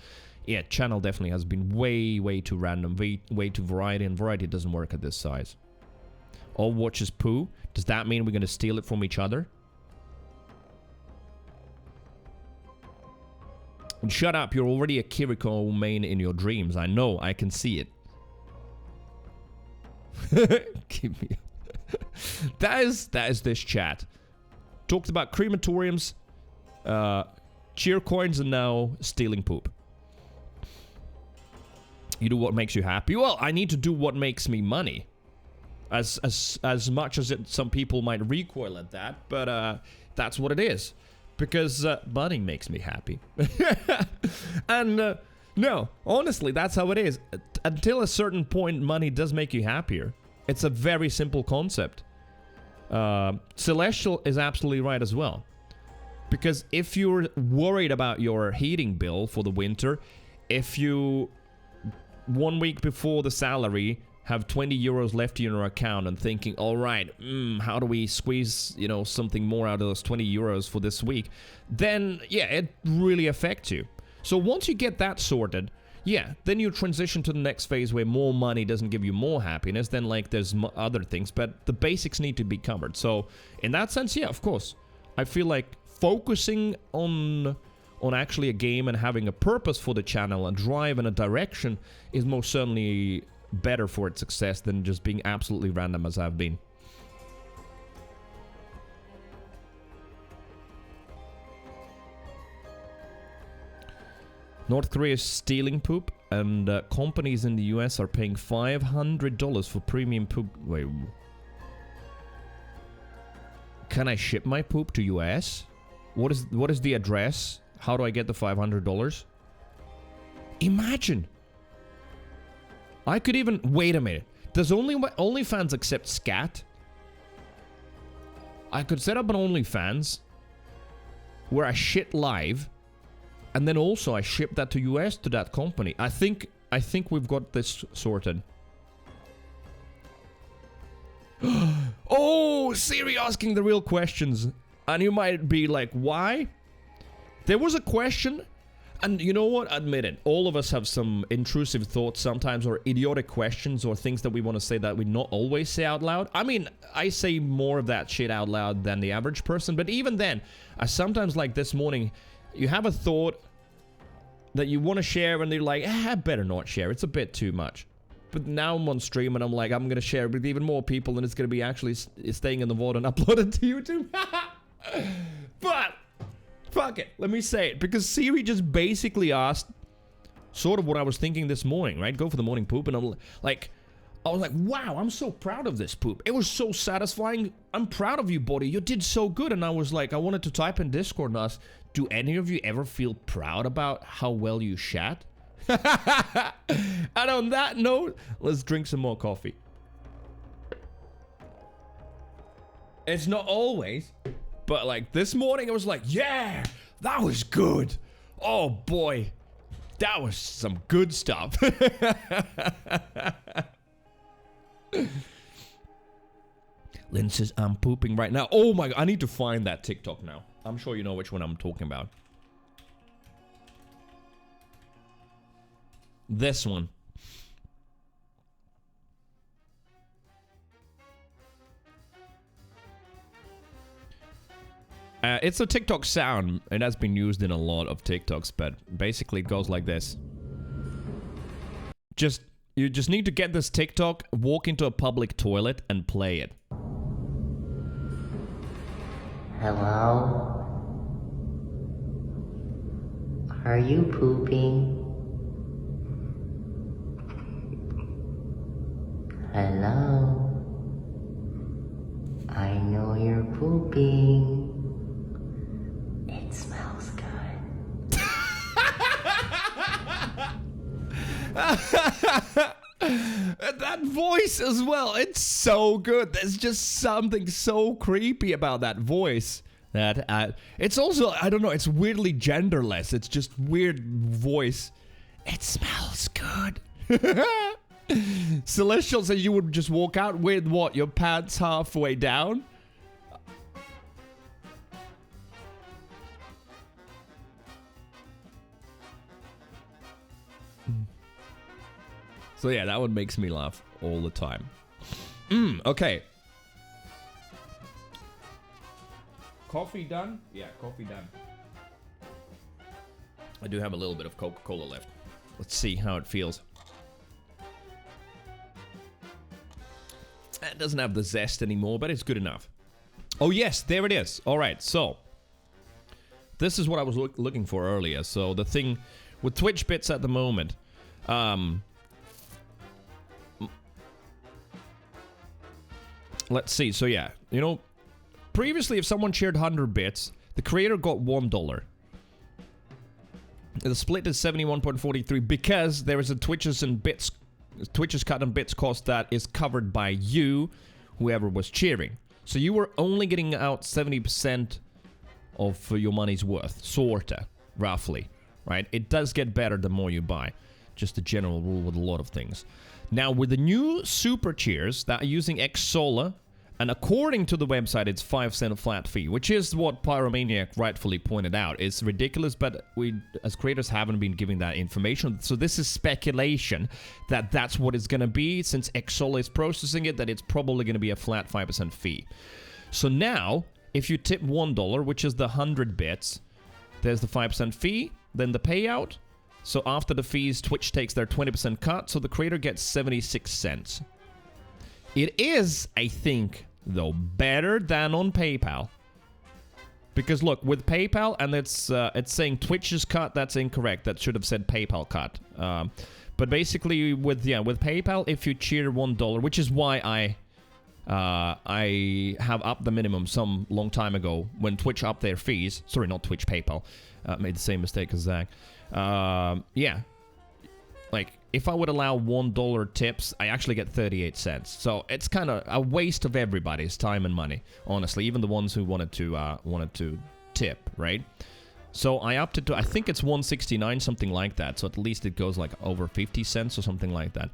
yeah, channel definitely has been way too random, way too variety, and variety doesn't work at this size. Overwatch is poo. Does that mean we're gonna steal it from each other? And shut up, you're already a Kiriko main in your dreams. I know, I can see it. Give me... that is this chat. Talked about crematoriums, cheer coins, and now stealing poop. You do what makes you happy. Well, I need to do what makes me money. As much as some people might recoil at that, but that's what it is. Because money makes me happy. And no, honestly, that's how it is. Until a certain point, money does make you happier. It's a very simple concept. Celestial is absolutely right as well. Because if you're worried about your heating bill for the winter, if you 1 week before the salary have 20 euros left in your account and thinking, all right, how do we squeeze, you know, something more out of those 20 euros for this week, then yeah, it really affects you. So once you get that sorted, yeah, then you transition to the next phase where more money doesn't give you more happiness. Then like there's other things, but the basics need to be covered. So in that sense, yeah, of course, I feel like focusing on actually a game and having a purpose for the channel and drive in a direction is most certainly better for its success than just being absolutely random as I've been. North Korea is stealing poop, and companies in the US are paying $500 for premium poop. Wait. Can I ship my poop to US? What is the address? How do I get the $500? Imagine! I could even... Wait a minute. Does OnlyFans accept scat? I could set up an OnlyFans where I shit live, and then also I ship that to US to that company. I think we've got this sorted. Oh, Siri asking the real questions. And you might be like, why? There was a question, and you know what? Admit it. All of us have some intrusive thoughts sometimes, or idiotic questions, or things that we want to say that we not always say out loud. I mean, I say more of that shit out loud than the average person, but even then, I sometimes, like this morning, you have a thought that you want to share, and you're like, I better not share. It's a bit too much. But now I'm on stream, and I'm like, I'm going to share it with even more people, and it's going to be actually staying in the VOD and uploaded to YouTube. But... fuck it, let me say it, because Siri just basically asked sort of what I was thinking this morning, right? Go for the morning poop, and I'm like, I was like, wow, I'm so proud of this poop. It was so satisfying. I'm proud of you, buddy. You did so good. And I was like, I wanted to type in Discord and ask, do any of you ever feel proud about how well you shat? And on that note, let's drink some more coffee. It's not always... but like this morning, I was like, yeah, that was good. Oh boy, that was some good stuff. Lynn says, I'm pooping right now. Oh my God, I need to find that TikTok now. I'm sure you know which one I'm talking about. This one. It's a TikTok sound. It has been used in a lot of TikToks, but basically it goes like this. You just need to get this TikTok, walk into a public toilet, and play it. Hello? Are you pooping? Hello? I know you're pooping. It smells good. That voice as well, it's so good. There's just something so creepy about that voice. That it's also, I don't know, it's weirdly genderless. It's just weird voice. It smells good. Celestial says you would just walk out with what? Your pants halfway down? So yeah, that one makes me laugh all the time. Okay. Coffee done? Yeah, coffee done. I do have a little bit of Coca-Cola left. Let's see how it feels. It doesn't have the zest anymore, but it's good enough. Oh yes, there it is. All right, so this is what I was looking for earlier. So the thing with Twitch bits at the moment, let's see. So yeah, you know, previously if someone shared 100 bits, the creator got $1. The split is 71.43 because there is a Twitch's cut and bits cost that is covered by you, whoever was cheering. So you were only getting out 70% of your money's worth, sorta, roughly, right? It does get better the more you buy. Just a general rule with a lot of things. Now, with the new super cheers that are using Xsola, and according to the website, it's 5 cent flat fee, which is what Pyromaniac rightfully pointed out. It's ridiculous, but we, as creators, haven't been giving that information. So this is speculation that that's what it's going to be. Since Xsola is processing it, that it's probably going to be a flat 5% fee. So now, if you tip $1, which is the 100 bits, there's the 5% fee, then the payout. So after the fees, Twitch takes their 20% cut, so the creator gets 76 cents. It is, I think, though, better than on PayPal. Because look, with PayPal, and it's saying Twitch's cut, that's incorrect. That should have said PayPal cut. But basically, with PayPal, if you cheer $1, which is why I have upped the minimum some long time ago when Twitch upped their fees. Sorry, not Twitch, PayPal. Made the same mistake as Zach. Yeah. Like, if I would allow $1 tips, I actually get 38 cents. So it's kind of a waste of everybody's time and money, honestly. Even the ones who wanted to tip, right? So I upped it to, I think it's 169, something like that. So at least it goes like over 50 cents or something like that.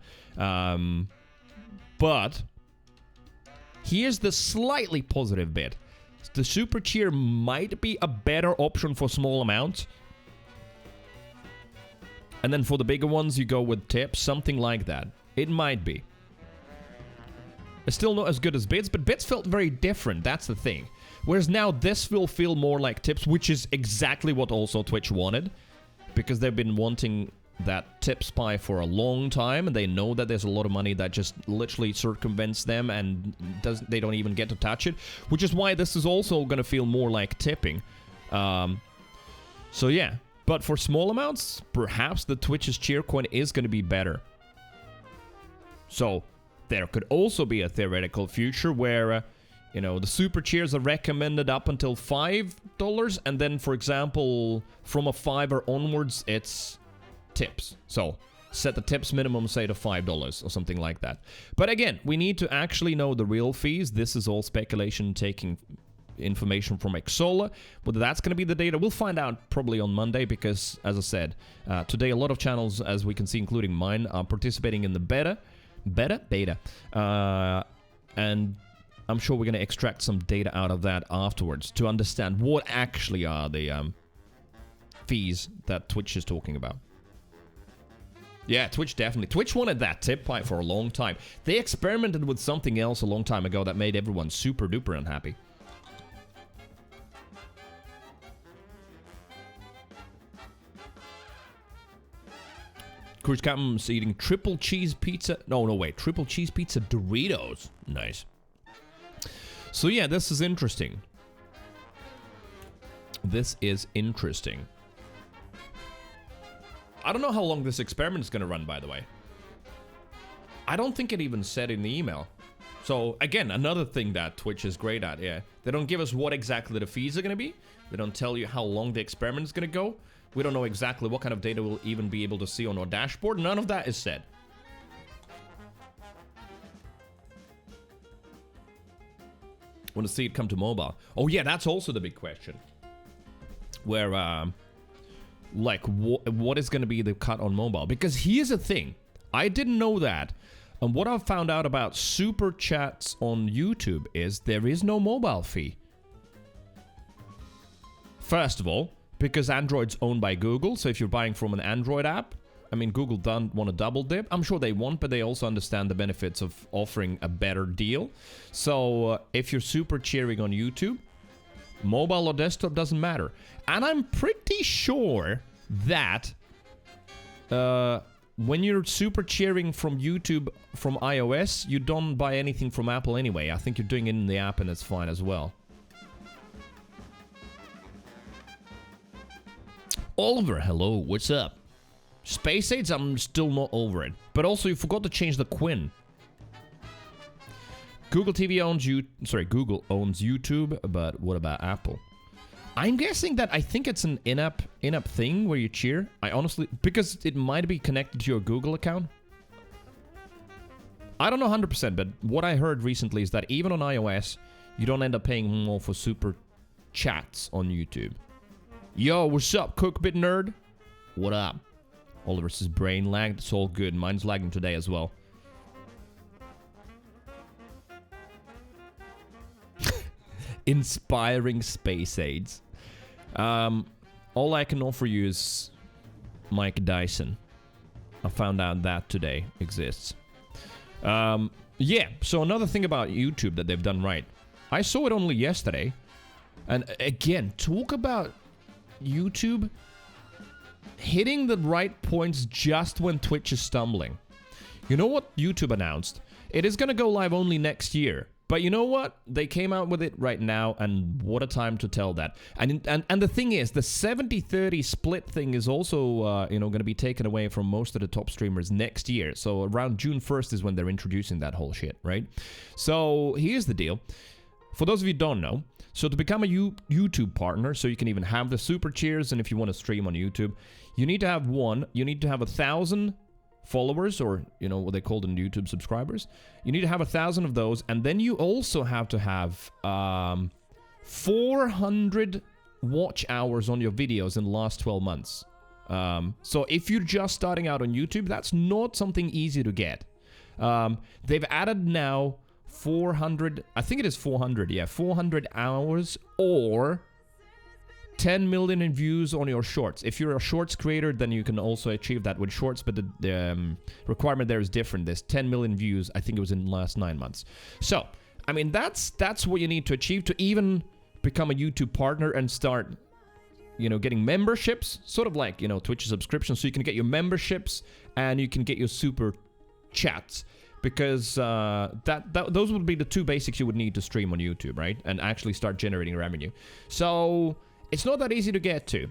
But here's the slightly positive bit. The super cheer might be a better option for small amounts. And then for the bigger ones, you go with tips, something like that. It might be. It's still not as good as bits, but bits felt very different. That's the thing. Whereas now this will feel more like tips, which is exactly what also Twitch wanted. Because they've been wanting that tip spy for a long time, and they know that there's a lot of money that just literally circumvents them and they don't even get to touch it. Which is why this is also going to feel more like tipping. So yeah. But for small amounts, perhaps the Twitch's cheer coin is going to be better. So, there could also be a theoretical future where, you know, the super cheers are recommended up until $5, and then, for example, from a $5 onwards, it's tips. So, set the tips minimum, say, to $5 or something like that. But again, we need to actually know the real fees. This is all speculation taking information from Xsola. Whether that's going to be the data, we'll find out probably on Monday because, as I said, today a lot of channels, as we can see, including mine, are participating in the beta. And I'm sure we're going to extract some data out of that afterwards to understand what actually are the fees that Twitch is talking about. Yeah, Twitch definitely. Twitch wanted that tip pipe for a long time. They experimented with something else a long time ago that made everyone super duper unhappy. Cruise Captain's eating triple cheese pizza. No, wait. Triple cheese pizza Doritos. Nice. So yeah, this is interesting. This is interesting. I don't know how long this experiment is going to run, by the way. I don't think it even said in the email. So again, another thing that Twitch is great at, yeah. They don't give us what exactly the fees are going to be. They don't tell you how long the experiment is going to go. We don't know exactly what kind of data we'll even be able to see on our dashboard. None of that is said. Want to see it come to mobile? Oh yeah, that's also the big question. Where, like, what is going to be the cut on mobile? Because here's the thing. I didn't know that. And what I've found out about super chats on YouTube is there is no mobile fee. First of all, because Android's owned by Google, so if you're buying from an Android app, I mean, Google don't want to double dip. I'm sure they won't, but they also understand the benefits of offering a better deal. So if you're super cheering on YouTube, mobile or desktop doesn't matter. And I'm pretty sure that when you're super cheering from YouTube from iOS, you don't buy anything from Apple anyway. I think you're doing it in the app and it's fine as well. Oliver, hello, what's up? Space Age, I'm still not over it. But also, you forgot to change the Quinn. Google TV owns Google owns YouTube, but what about Apple? I'm guessing that I think it's an in-app thing where you cheer. I honestly, because it might be connected to your Google account. I don't know 100%, but what I heard recently is that even on iOS, you don't end up paying more for super chats on YouTube. Yo, what's up, Cookbit nerd? What up? Oliver says brain lagged. It's all good. Mine's lagging today as well. Inspiring space aids. All I can offer you is Mike Dyson. I found out that today exists. Yeah, so another thing about YouTube that they've done right. I saw it only yesterday. And again, talk about YouTube hitting the right points just when Twitch is stumbling. You know what YouTube announced? It is going to go live only next year. But you know what? They came out with it right now, and what a time to tell that. And the thing is, the 70-30 split thing is also, going to be taken away from most of the top streamers next year. So around June 1st is when they're introducing that whole shit, right? So here's the deal. For those of you who don't know, so to become a YouTube partner, so you can even have the super cheers, and if you want to stream on YouTube, you need to have 1,000 followers, or what they call them, YouTube subscribers. You need to have 1,000 of those, and then you also have to have 400 watch hours on your videos in the last 12 months. So if you're just starting out on YouTube, that's not something easy to get. They've added now 400, I think it is 400, yeah, 400 hours or 10 million in views on your shorts. If you're a shorts creator, then you can also achieve that with shorts, but the requirement there is different. There's 10 million views, I think it was in the last 9 months. So, I mean, that's what you need to achieve to even become a YouTube partner and start, getting memberships, sort of like, Twitch subscription, so you can get your memberships and you can get your super chats. Because those would be the two basics you would need to stream on YouTube, right? And actually start generating revenue. So it's not that easy to get to.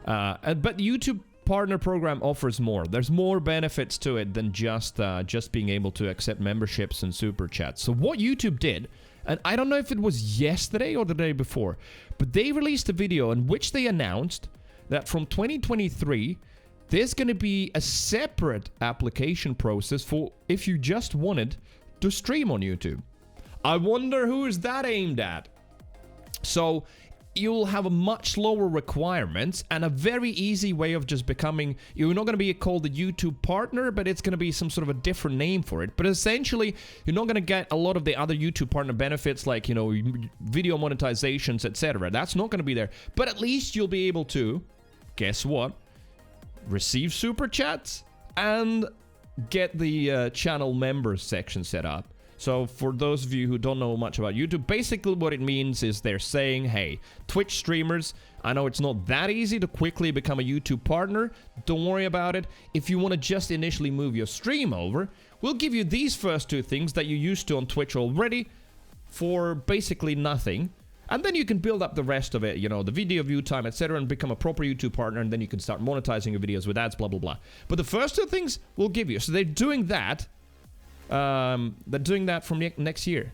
But the YouTube Partner Program offers more. There's more benefits to it than just being able to accept memberships and super chats. So what YouTube did, and I don't know if it was yesterday or the day before, but they released a video in which they announced that from 2023... there's going to be a separate application process for if you just wanted to stream on YouTube. I wonder who is that aimed at? So you'll have a much lower requirements and a very easy way of just becoming... You're not going to be called a YouTube partner, but it's going to be some sort of a different name for it. But essentially, you're not going to get a lot of the other YouTube partner benefits like, video monetizations, etc. That's not going to be there. But at least you'll be able to, guess what? Receive super chats and get the channel members section set up. So for those of you who don't know much about YouTube, basically what it means is they're saying, hey, Twitch streamers, I know it's not that easy to quickly become a YouTube partner. Don't worry about it. If you want to just initially move your stream over, we'll give you these first two things that you used to on Twitch already for basically nothing. And then you can build up the rest of it, the video view time, etc., and become a proper YouTube partner, and then you can start monetizing your videos with ads, blah, blah, blah. But the first two things we'll give you. So they're doing that. They're doing that from next year.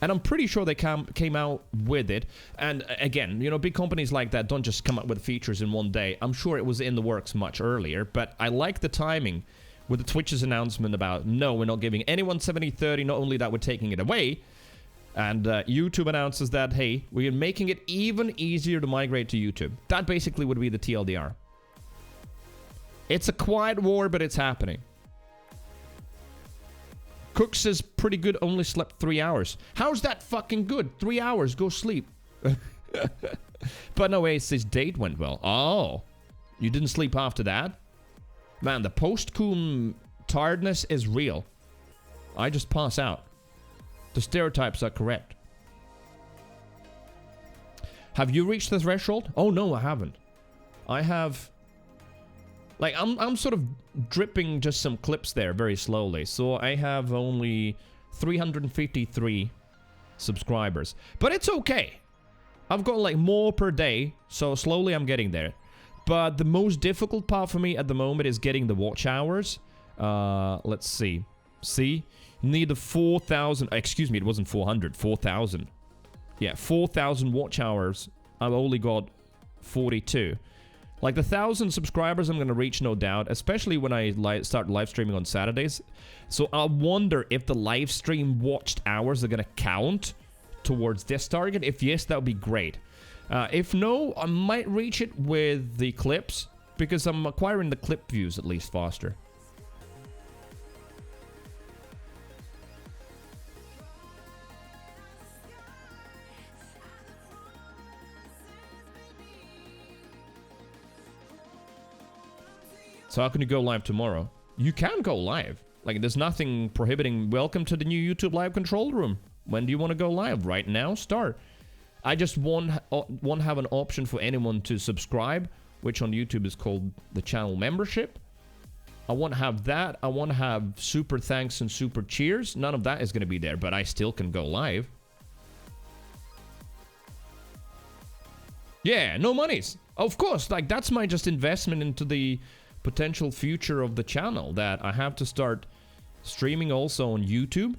And I'm pretty sure they came out with it. And again, big companies like that don't just come up with features in one day. I'm sure it was in the works much earlier, but I like the timing with the Twitch's announcement about, no, we're not giving anyone 70-30, not only that, we're taking it away. And YouTube announces that, hey, we're making it even easier to migrate to YouTube. That basically would be the TLDR. It's a quiet war, but it's happening. Cook says, pretty good, only slept 3 hours. How's that fucking good? 3 hours, go sleep. But no way, it says date went well. Oh, you didn't sleep after that? Man, the post-Kun tiredness is real. I just pass out. The stereotypes are correct. Have you reached the threshold? Oh no, I haven't. I have... Like, I'm sort of dripping just some clips there very slowly. So I have only 353 subscribers. But it's okay. I've got like more per day, so slowly I'm getting there. But the most difficult part for me at the moment is getting the watch hours. Let's see. See? You need the 4,000... Excuse me, it wasn't 400. 4,000. Yeah, 4,000 watch hours. I've only got 42. Like the 1,000 subscribers I'm going to reach, no doubt. Especially when I start live streaming on Saturdays. So I wonder if the live stream watched hours are going to count towards this target. If yes, that would be great. If no, I might reach it with the clips. Because I'm acquiring the clip views at least faster. So how can you go live tomorrow? You can go live. Like, there's nothing prohibiting. Welcome to the new YouTube live control room. When do you want to go live? Right now? Start. I just won't have an option for anyone to subscribe, which on YouTube is called the channel membership. I won't have that. I won't have super thanks and super cheers. None of that is going to be there, but I still can go live. Yeah, no monies. Of course, like, that's my just investment into the potential future of the channel, that I have to start streaming also on YouTube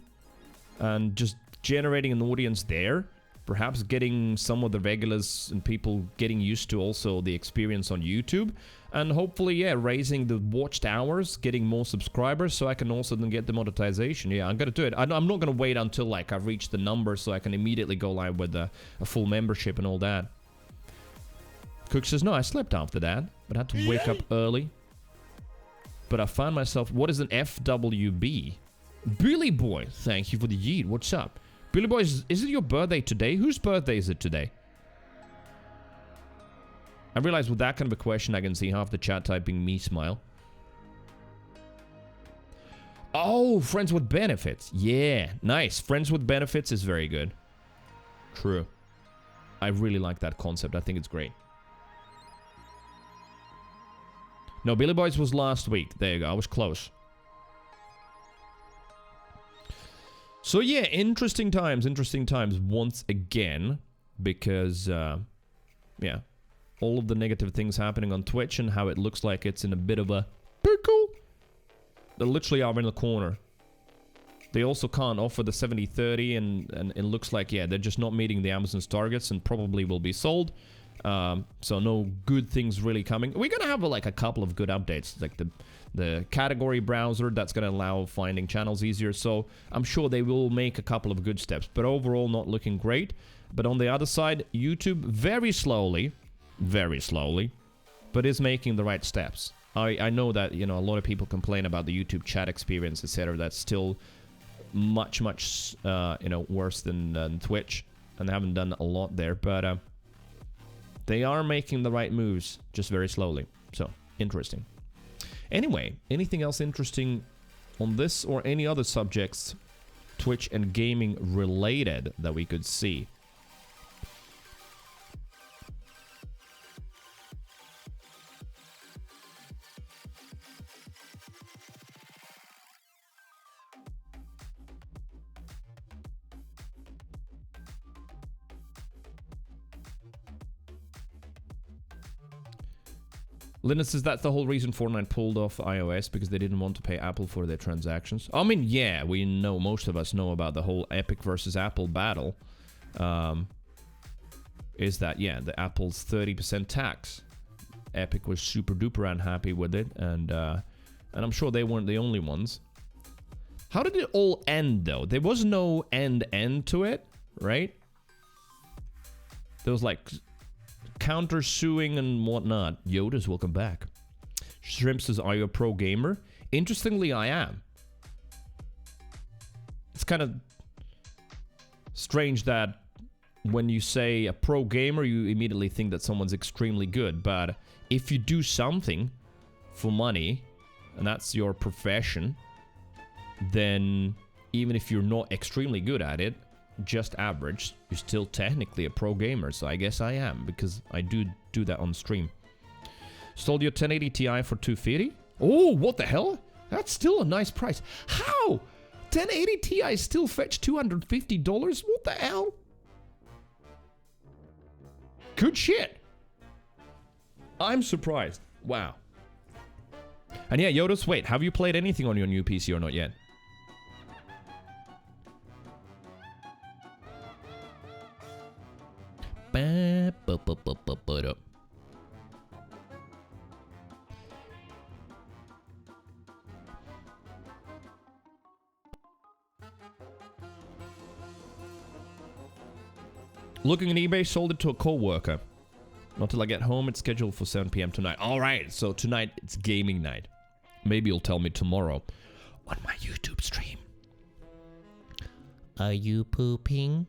and just generating an audience there, perhaps getting some of the regulars and people getting used to also the experience on YouTube, and hopefully, yeah, raising the watched hours, getting more subscribers so I can also then get the monetization. Yeah, I'm gonna do it. I'm not gonna wait until like I've reached the number so I can immediately go live with a full membership and all that. Cook says, no, I slept after that, but I had to wake up early. But I found myself... What is an FWB? Billy Boy, thank you for the yeet. What's up? Billy Boy, is it your birthday today? Whose birthday is it today? I realize with that kind of a question, I can see half the chat typing me smile. Oh, friends with benefits. Yeah, nice. Friends with benefits is very good. True. I really like that concept. I think it's great. No, Billy Boys was last week. There you go. I was close. So yeah, interesting times once again. Because, yeah, all of the negative things happening on Twitch and how it looks like it's in a bit of a pickle. They literally are in the corner. They also can't offer the 70-30 and it looks like, yeah, they're just not meeting the Amazon's targets and probably will be sold. So no good things really coming. We're gonna have like a couple of good updates, like the category browser that's gonna allow finding channels easier. So I'm sure they will make a couple of good steps, but overall not looking great. But on the other side, YouTube very slowly, but is making the right steps. I know that, you know, a lot of people complain about the YouTube chat experience, etc. That's still much you know, worse than Twitch, and they haven't done a lot there, but they are making the right moves, just very slowly. So, interesting. Anyway, anything else interesting on this or any other subjects, Twitch and gaming related, that we could see? Linus says that's the whole reason Fortnite pulled off iOS, because they didn't want to pay Apple for their transactions. I mean, yeah, we know, most of us know about the whole Epic versus Apple battle. Is that, yeah, the Apple's 30% tax. Epic was super duper unhappy with it, and I'm sure they weren't the only ones. How did it all end, though? There was no end to it, right? There was like counter-suing and whatnot. Yoda's welcome back. Shrimp says, are you a pro gamer? Interestingly, I am. It's kind of strange that when you say a pro gamer, you immediately think that someone's extremely good. But if you do something for money, and that's your profession, then even if you're not extremely good at it, just average, you're still technically a pro gamer. So I guess I am, because I do that on stream. Sold your 1080 Ti for 250. Oh, what the hell? That's still a nice price. How? 1080 Ti still fetch $250? What the hell? Good shit. I'm surprised. Wow. And yeah, Yodas, wait, have you played anything on your new PC or not yet? Looking at eBay, sold it to a co-worker. Not till I get home, it's scheduled for 7 p.m. tonight. Alright, so tonight it's gaming night. Maybe you'll tell me tomorrow on my YouTube stream. Are you pooping?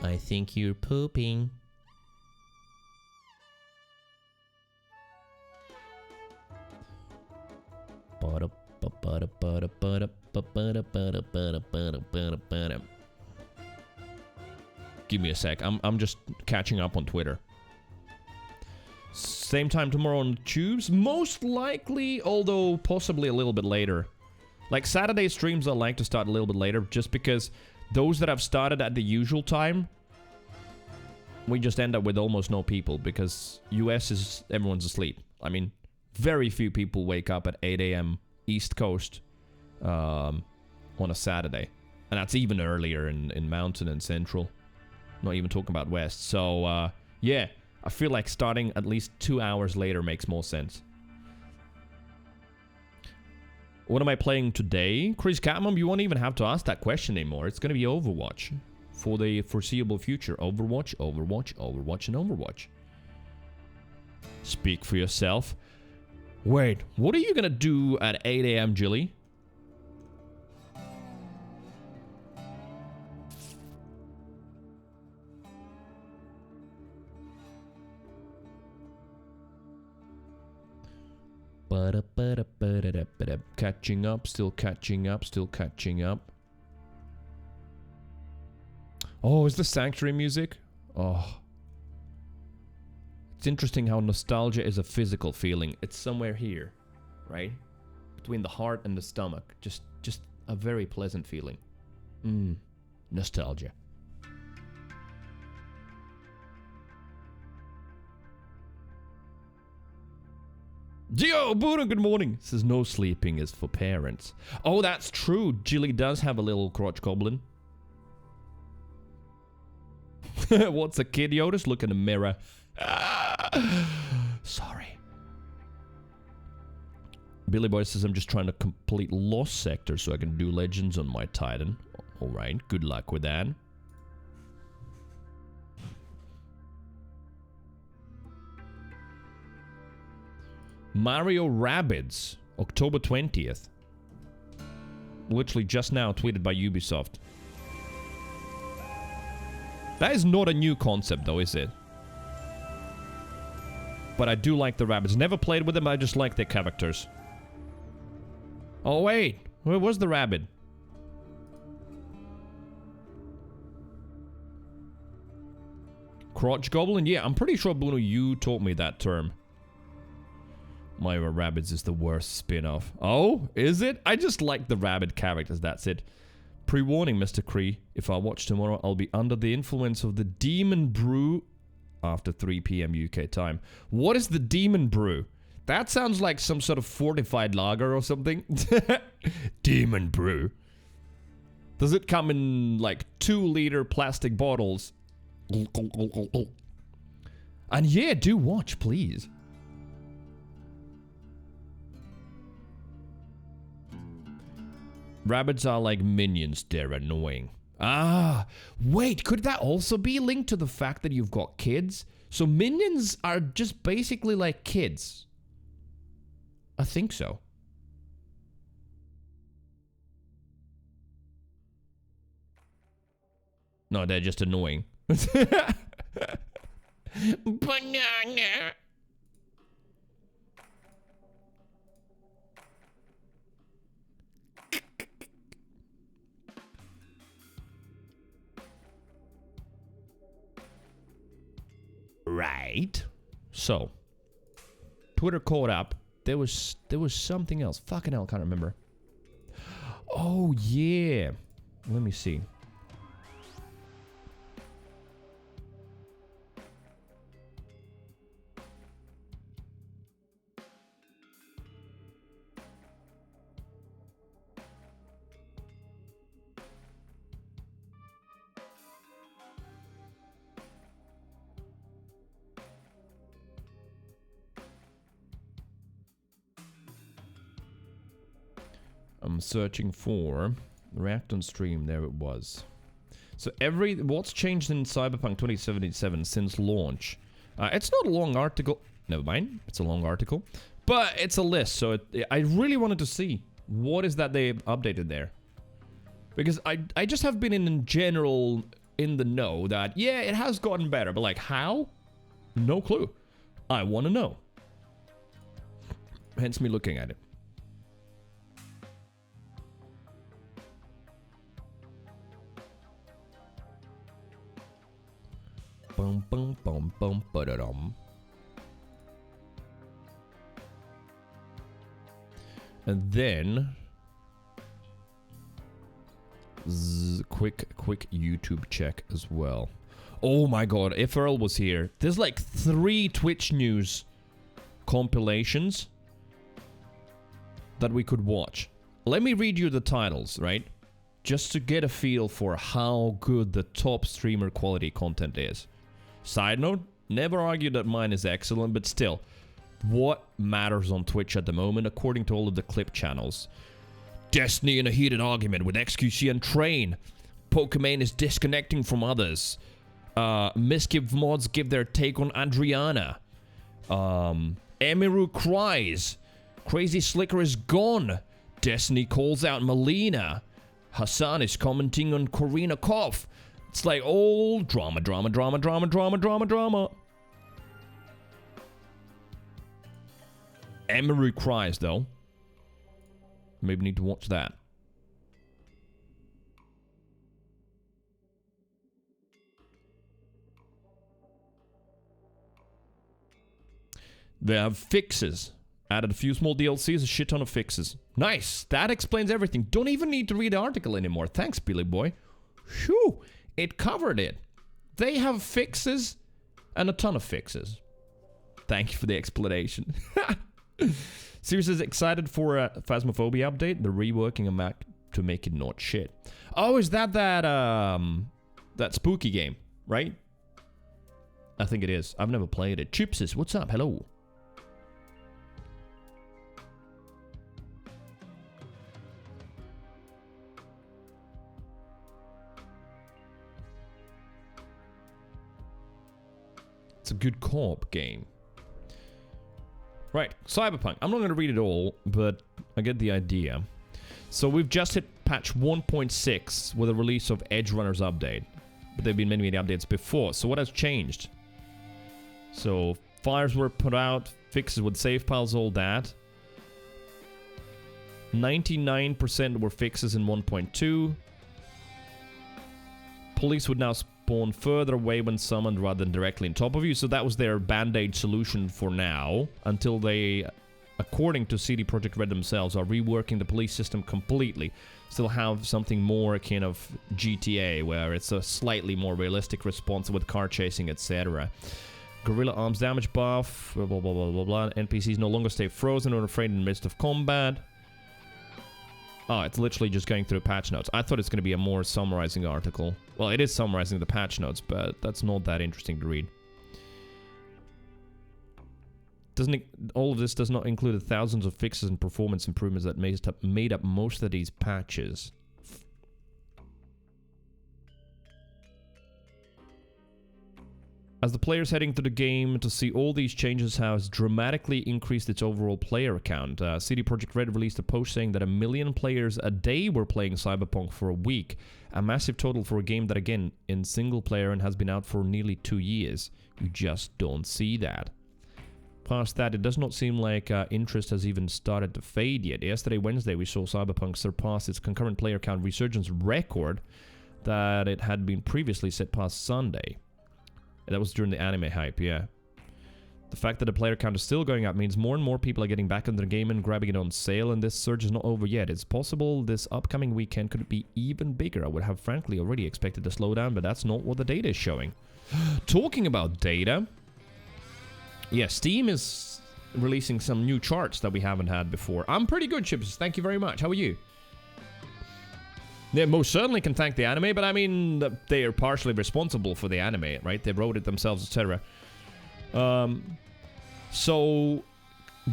I think you're pooping. Give me a sec. I'm just catching up on Twitter. Same time tomorrow on the tubes? Most likely, although possibly a little bit later. Like Saturday streams I like to start a little bit later, just because those that have started at the usual time, we just end up with almost no people, because US is, everyone's asleep. I mean, very few people wake up at 8 a.m. East Coast on a Saturday. And that's even earlier in Mountain and Central. Not even talking about West. So, yeah, I feel like starting at least 2 hours later makes more sense. What am I playing today? Chris Catmum, you won't even have to ask that question anymore. It's going to be Overwatch for the foreseeable future. Overwatch, Overwatch, Overwatch, and Overwatch. Speak for yourself. Wait, what are you going to do at 8 a.m., Jilly? Catching up, still catching up, still catching up. Oh, is the Sanctuary music? Oh. It's interesting how nostalgia is a physical feeling. It's somewhere here, right? Between the heart and the stomach. Just a very pleasant feeling. Nostalgia. Gio, Buddha, good morning. Says no sleeping is for parents. Oh, that's true. Jilly does have a little crotch goblin. What's a kid, Yodas? Look in the mirror. Sorry. Billy Boy says I'm just trying to complete Lost Sector so I can do Legends on my Titan. Alright, good luck with that. Mario Rabbids, October 20th. Literally just now tweeted by Ubisoft. That is not a new concept though, is it? But I do like the Rabbids. Never played with them, I just like their characters. Oh wait, where was the rabbit? Crotch Goblin? Yeah, I'm pretty sure, Bruno, you taught me that term. Mario Rabbids is the worst spin-off. Oh, is it? I just like the rabbit characters, that's it. Pre-warning, Mr. Cree. If I watch tomorrow, I'll be under the influence of the Demon Brew after 3 p.m. UK time. What is the Demon Brew? That sounds like some sort of fortified lager or something. Demon Brew. Does it come in like 2-liter plastic bottles? And yeah, do watch, please. Rabbits are like minions, they're annoying. Ah, wait, could that also be linked to the fact that you've got kids? So minions are just basically like kids. I think so. No, they're just annoying. Banana. Right. So, Twitter caught up. There was something else. Fucking hell, I can't remember. Oh, yeah. Let me see. I'm searching for React on Stream. There it was. So what's changed in Cyberpunk 2077 since launch? It's not a long article. Never mind. It's a long article, but it's a list. So I really wanted to see what is that they updated there, because I just have been in general in the know that yeah, it has gotten better, but like how? No clue. I want to know. Hence me looking at it. Bum, bum, bum, bum, ba-da-dum. And then quick YouTube check as well. Oh my god, if Earl was here, there's like 3 Twitch news compilations that we could watch. Let me read you the titles, right? Just to get a feel for how good the top streamer quality content is. Side note, never argue that mine is excellent, but still, what matters on Twitch at the moment, according to all of the clip channels? Destiny in a heated argument with XQC and Train. Pokemon is disconnecting from others. Misgive mods give their take on Adriana. Emiru cries. Crazy Slicker is gone. Destiny calls out Melina. Hassan is commenting on Korina Koff. It's like all drama. Emery cries, though. Maybe need to watch that. They have fixes. Added a few small DLCs, a shit ton of fixes. Nice. That explains everything. Don't even need to read the article anymore. Thanks, Billy Boy. Phew. It covered it. They have fixes and a ton of fixes. Thank you for the explanation. Sirius is excited for a Phasmophobia update. They're reworking a map to make it not shit. Oh, is that spooky game, right? I think it is. I've never played it. Chipsis, what's up? Hello. It's a good co-op game. Right, Cyberpunk. I'm not going to read it all, but I get the idea. So we've just hit patch 1.6 with the release of Edge Runners update. But there have been many updates before. So what has changed? So fires were put out, fixes with save files, all that. 99% were fixes in 1.2. Police would now spawn further away when summoned rather than directly on top of you. So that was their band-aid solution for now, until they, according to CD Projekt Red themselves, are reworking the police system completely. Still have something more akin of GTA, where it's a slightly more realistic response with car chasing, etc. Gorilla arms damage buff, blah blah blah blah blah. NPCs no longer stay frozen or afraid in the midst of combat. Oh, it's literally just going through patch notes. I thought it's going to be a more summarizing article. Well, it is summarizing the patch notes, but that's not that interesting to read. All of this does not include the thousands of fixes and performance improvements that made up most of these patches. As the players heading to the game to see all these changes has dramatically increased its overall player count. CD Projekt Red released a post saying that 1 million players a day were playing Cyberpunk for a week. A massive total for a game that, again, in single player and has been out for nearly 2 years. You just don't see that. Past that, it does not seem like interest has even started to fade yet. Yesterday, Wednesday, we saw Cyberpunk surpass its concurrent player count resurgence record that it had been previously set past Sunday. That was during the anime hype, yeah. The fact that the player count is still going up means more and more people are getting back into the game and grabbing it on sale, and this surge is not over yet. It's possible this upcoming weekend could be even bigger. I would have frankly already expected a slowdown, but that's not what the data is showing. Talking about data, yeah, Steam is releasing some new charts that we haven't had before. I'm pretty good, Chips. Thank you very much. How are you? They most certainly can thank the anime, but I mean, they are partially responsible for the anime, right? They wrote it themselves, etc. So,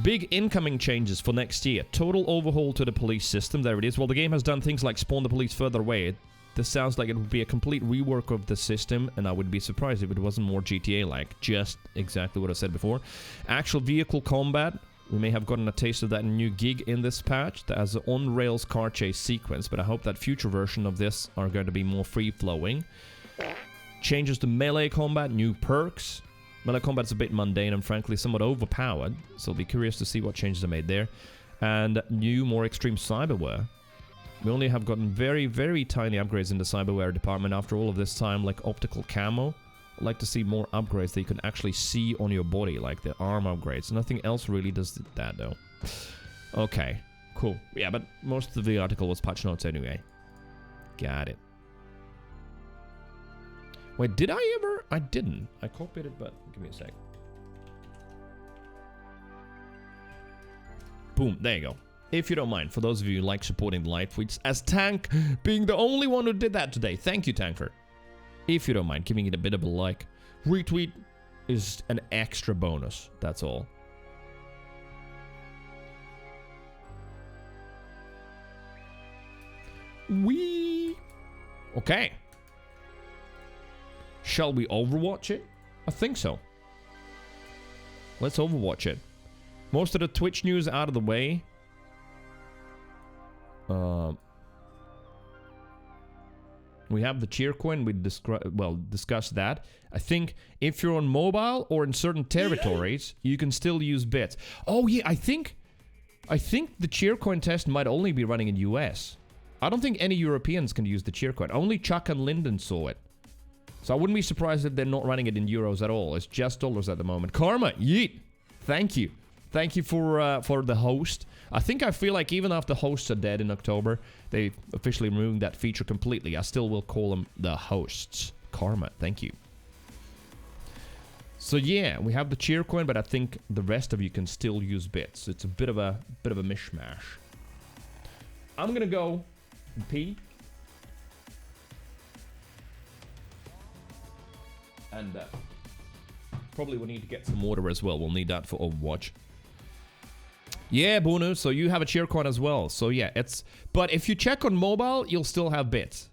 big incoming changes for next year. Total overhaul to the police system. There it is. Well, the game has done things like spawn the police further away. This sounds like it would be a complete rework of the system, and I would be surprised if it wasn't more GTA-like. Just exactly what I said before. Actual vehicle combat. We may have gotten a taste of that new gig in this patch that has an on-rails car chase sequence, but I hope that future version of this are going to be more free-flowing. Changes to melee combat, new perks. Melee combat's a bit mundane and frankly somewhat overpowered, so I'll be curious to see what changes are made there. And new, more extreme cyberware. We only have gotten very, very tiny upgrades in the cyberware department after all of this time, like optical camo. I'd like to see more upgrades that you can actually see on your body, like the arm upgrades. Nothing else really does that, though. Okay, cool. Yeah, but most of the article was patch notes anyway. Got it. Wait, did I ever? I didn't. I copied it, but give me a sec. Boom, there you go. If you don't mind, for those of you who like supporting the live tweets, as Tank being the only one who did that today. Thank you, Tanker. If you don't mind giving it a bit of a like. Retweet is an extra bonus, that's all. Wee. Okay. Shall we Overwatch it? I think so. Let's Overwatch it. Most of the Twitch news out of the way. We have the cheer coin. We discussed that. I think if you're on mobile or in certain territories, you can still use bits. Oh yeah, I think the cheer coin test might only be running in US. I don't think any Europeans can use the cheer coin. Only Chuck and Lyndon saw it. So I wouldn't be surprised if they're not running it in euros at all. It's just dollars at the moment. Karma, yeet. Thank you. Thank you for the host. I feel like even after hosts are dead in October, they officially removed that feature completely. I still will call them the hosts. Karma, thank you. So yeah, we have the cheer coin, but I think the rest of you can still use bits. It's a bit of a mishmash. I'm gonna go pee. And probably we'll need to get some water as well. We'll need that for Overwatch. Yeah, Bunu, so you have a cheer coin as well. So yeah, it's... But if you check on mobile, you'll still have bits.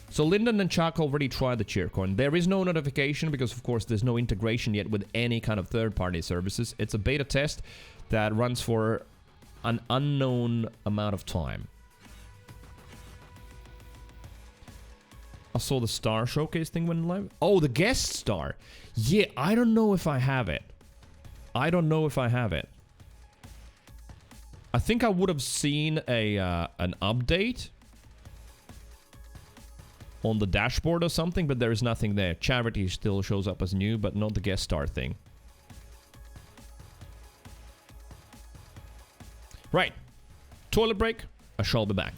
So Lyndon and Chuck already tried the cheer coin. There is no notification because, of course, there's no integration yet with any kind of third-party services. It's a beta test that runs for an unknown amount of time. I saw the star showcase thing went live. Oh, the guest star. Yeah, I don't know if I have it. I think I would have seen an update on the dashboard or something, but there is nothing there. Charity still shows up as new, but not the guest star thing. Right. Toilet break. I shall be back.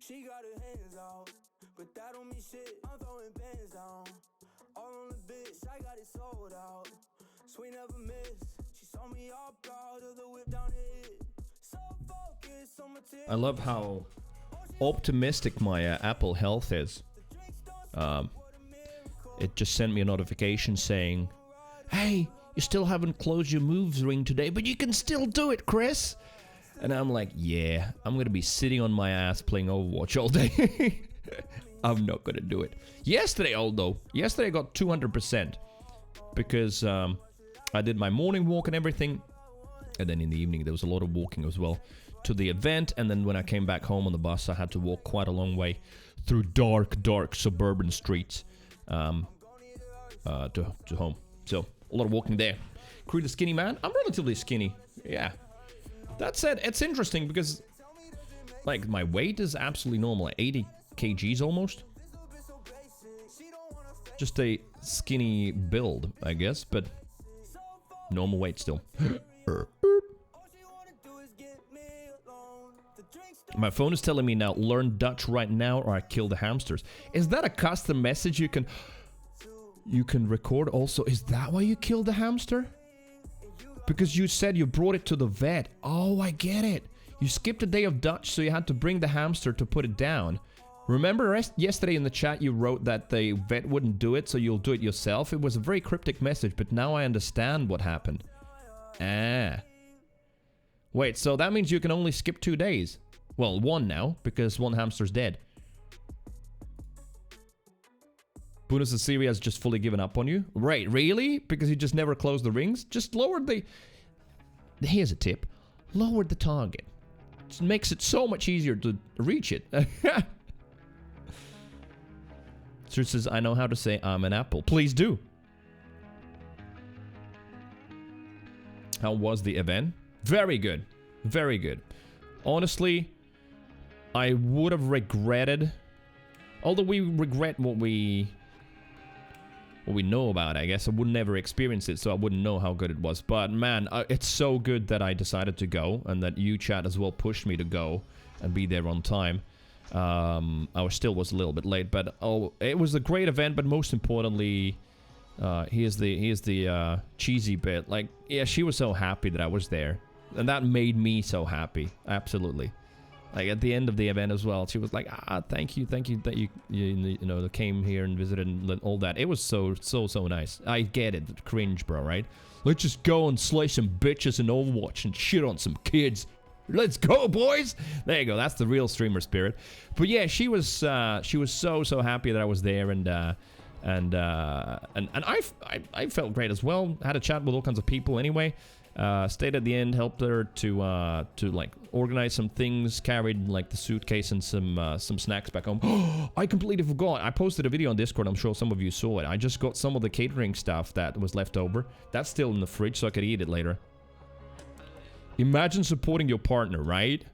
She got her hands out, but that don't mean shit. I'm throwing bands down, all on the bitch. I got it sold out. Sweet never miss. She saw me all proud of the whip down the hit. So focused on material. I love how optimistic my Apple Health is. It just sent me a notification saying, "Hey, you still haven't closed your moves ring today, but you can still do it, Chris." And I'm like, yeah, I'm gonna be sitting on my ass playing Overwatch all day. I'm not gonna do it. Yesterday I got 200% because I did my morning walk and everything, and then in the evening there was a lot of walking as well to the event, and then when I came back home on the bus I had to walk quite a long way through dark suburban streets to home. So a lot of walking there. Creed the skinny man? I'm relatively skinny, yeah. That said, it's interesting because like my weight is absolutely normal, 80 kgs almost. Just a skinny build, I guess, but normal weight still. My phone is telling me now, learn Dutch right now or I kill the hamsters. Is that a custom message you can record also? Is that why you killed the hamster? Because you said you brought it to the vet. Oh, I get it. You skipped a day of Dutch, so you had to bring the hamster to put it down. Remember yesterday in the chat you wrote that the vet wouldn't do it, so you'll do it yourself? It was a very cryptic message, but now I understand what happened. Ah. Wait, so that means you can only skip 2 days. Well, 1 now, because 1 hamster's dead. Buenos Aires has just fully given up on you. Right, really? Because you just never closed the rings? Just lowered the... Here's a tip. Lowered the target. It makes it so much easier to reach it. Sir says, I know how to say I'm an apple. Please do. How was the event? Very good. Very good. Honestly, I would have regretted... Although we regret what we know about, I guess. I would never experience it, so I wouldn't know how good it was. But man, it's so good that I decided to go, and that you, chat, as well pushed me to go and be there on time. I still was a little bit late, but it was a great event. But most importantly, here's the cheesy bit. Like, yeah, she was so happy that I was there, and that made me so happy. Absolutely. Like at the end of the event as well, she was like, thank you that you know, came here and visited and all that. It was so nice. I get it, cringe, bro, right? Let's just go and slay some bitches in Overwatch and shit on some kids. Let's go, boys. There you go. That's the real streamer spirit. But yeah, she was so happy that I was there, and I felt great as well. Had a chat with all kinds of people anyway. Stayed at the end, helped her to like organize some things, carried like the suitcase and some snacks back home. I completely forgot. I posted a video on Discord. I'm sure some of you saw it. I just got some of the catering stuff that was left over. That's still in the fridge, so I could eat it later. Imagine supporting your partner, right?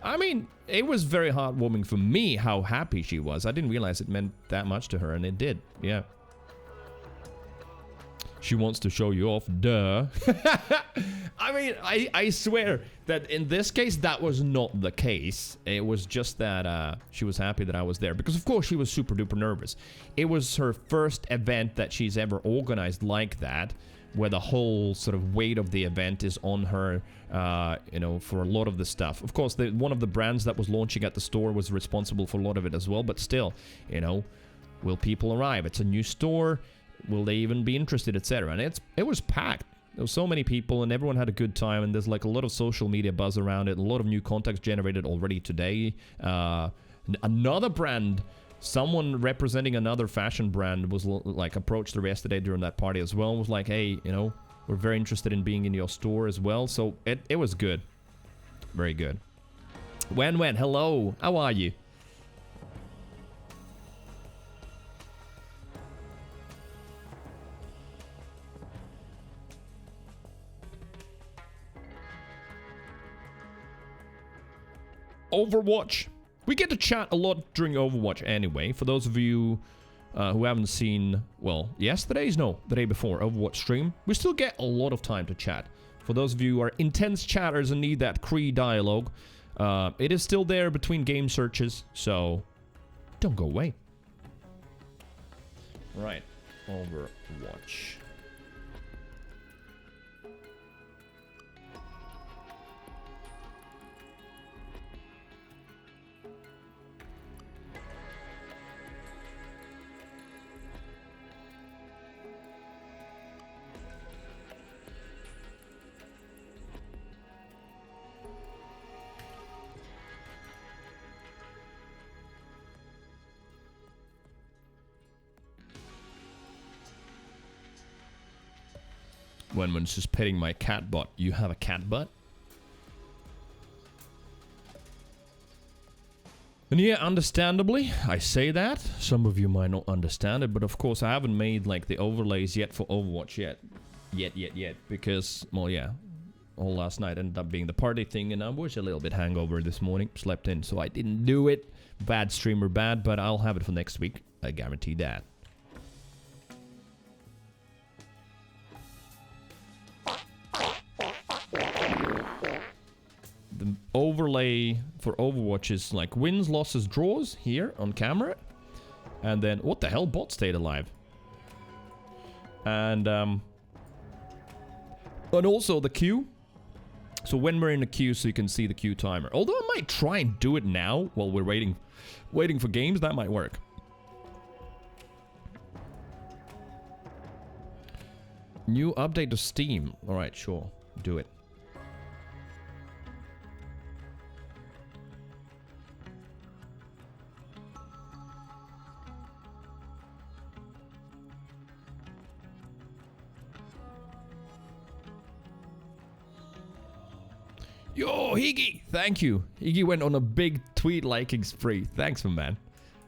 I mean, it was very heartwarming for me how happy she was. I didn't realize it meant that much to her, and it did. Yeah. She wants to show you off, duh. I mean, I swear that in this case, that was not the case. It was just that she was happy that I was there. Because, of course, she was super duper nervous. It was her first event that she's ever organized like that, where the whole sort of weight of the event is on her, you know, for a lot of the stuff. Of course, one of the brands that was launching at the store was responsible for a lot of it as well. But still, you know, will people arrive? It's a new store. Will they even be interested, etc.? And it was packed. There were so many people, and everyone had a good time. And there's like a lot of social media buzz around it. A lot of new contacts generated already today. Another brand, someone representing another fashion brand, was like approached her yesterday during that party as well. Was like, hey, you know, we're very interested in being in your store as well. So it was good, very good. Wen, hello, how are you? Overwatch. We get to chat a lot during Overwatch anyway. For those of you who haven't seen, well, the day before, Overwatch stream, we still get a lot of time to chat. For those of you who are intense chatters and need that Cree dialogue, It is still there between game searches, so don't go away. Right, Overwatch. Wenwen's just petting my cat butt. You have a cat butt? And yeah, understandably, I say that. Some of you might not understand it, but of course I haven't made like the overlays yet for Overwatch yet. Yet. Because, well, yeah. All last night ended up being the party thing, and I was a little bit hangover this morning. Slept in, so I didn't do it. Bad streamer, bad, but I'll have it for next week. I guarantee that. The overlay for Overwatch is like wins, losses, draws here on camera. And then, what the hell? Bot stayed alive. And also the queue. So when we're in the queue, so you can see the queue timer. Although I might try and do it now while we're waiting for games. That might work. New update to Steam. Alright, sure. Do it. Yo, Higgy! Thank you. Higgy went on a big tweet liking spree. Thanks, my man.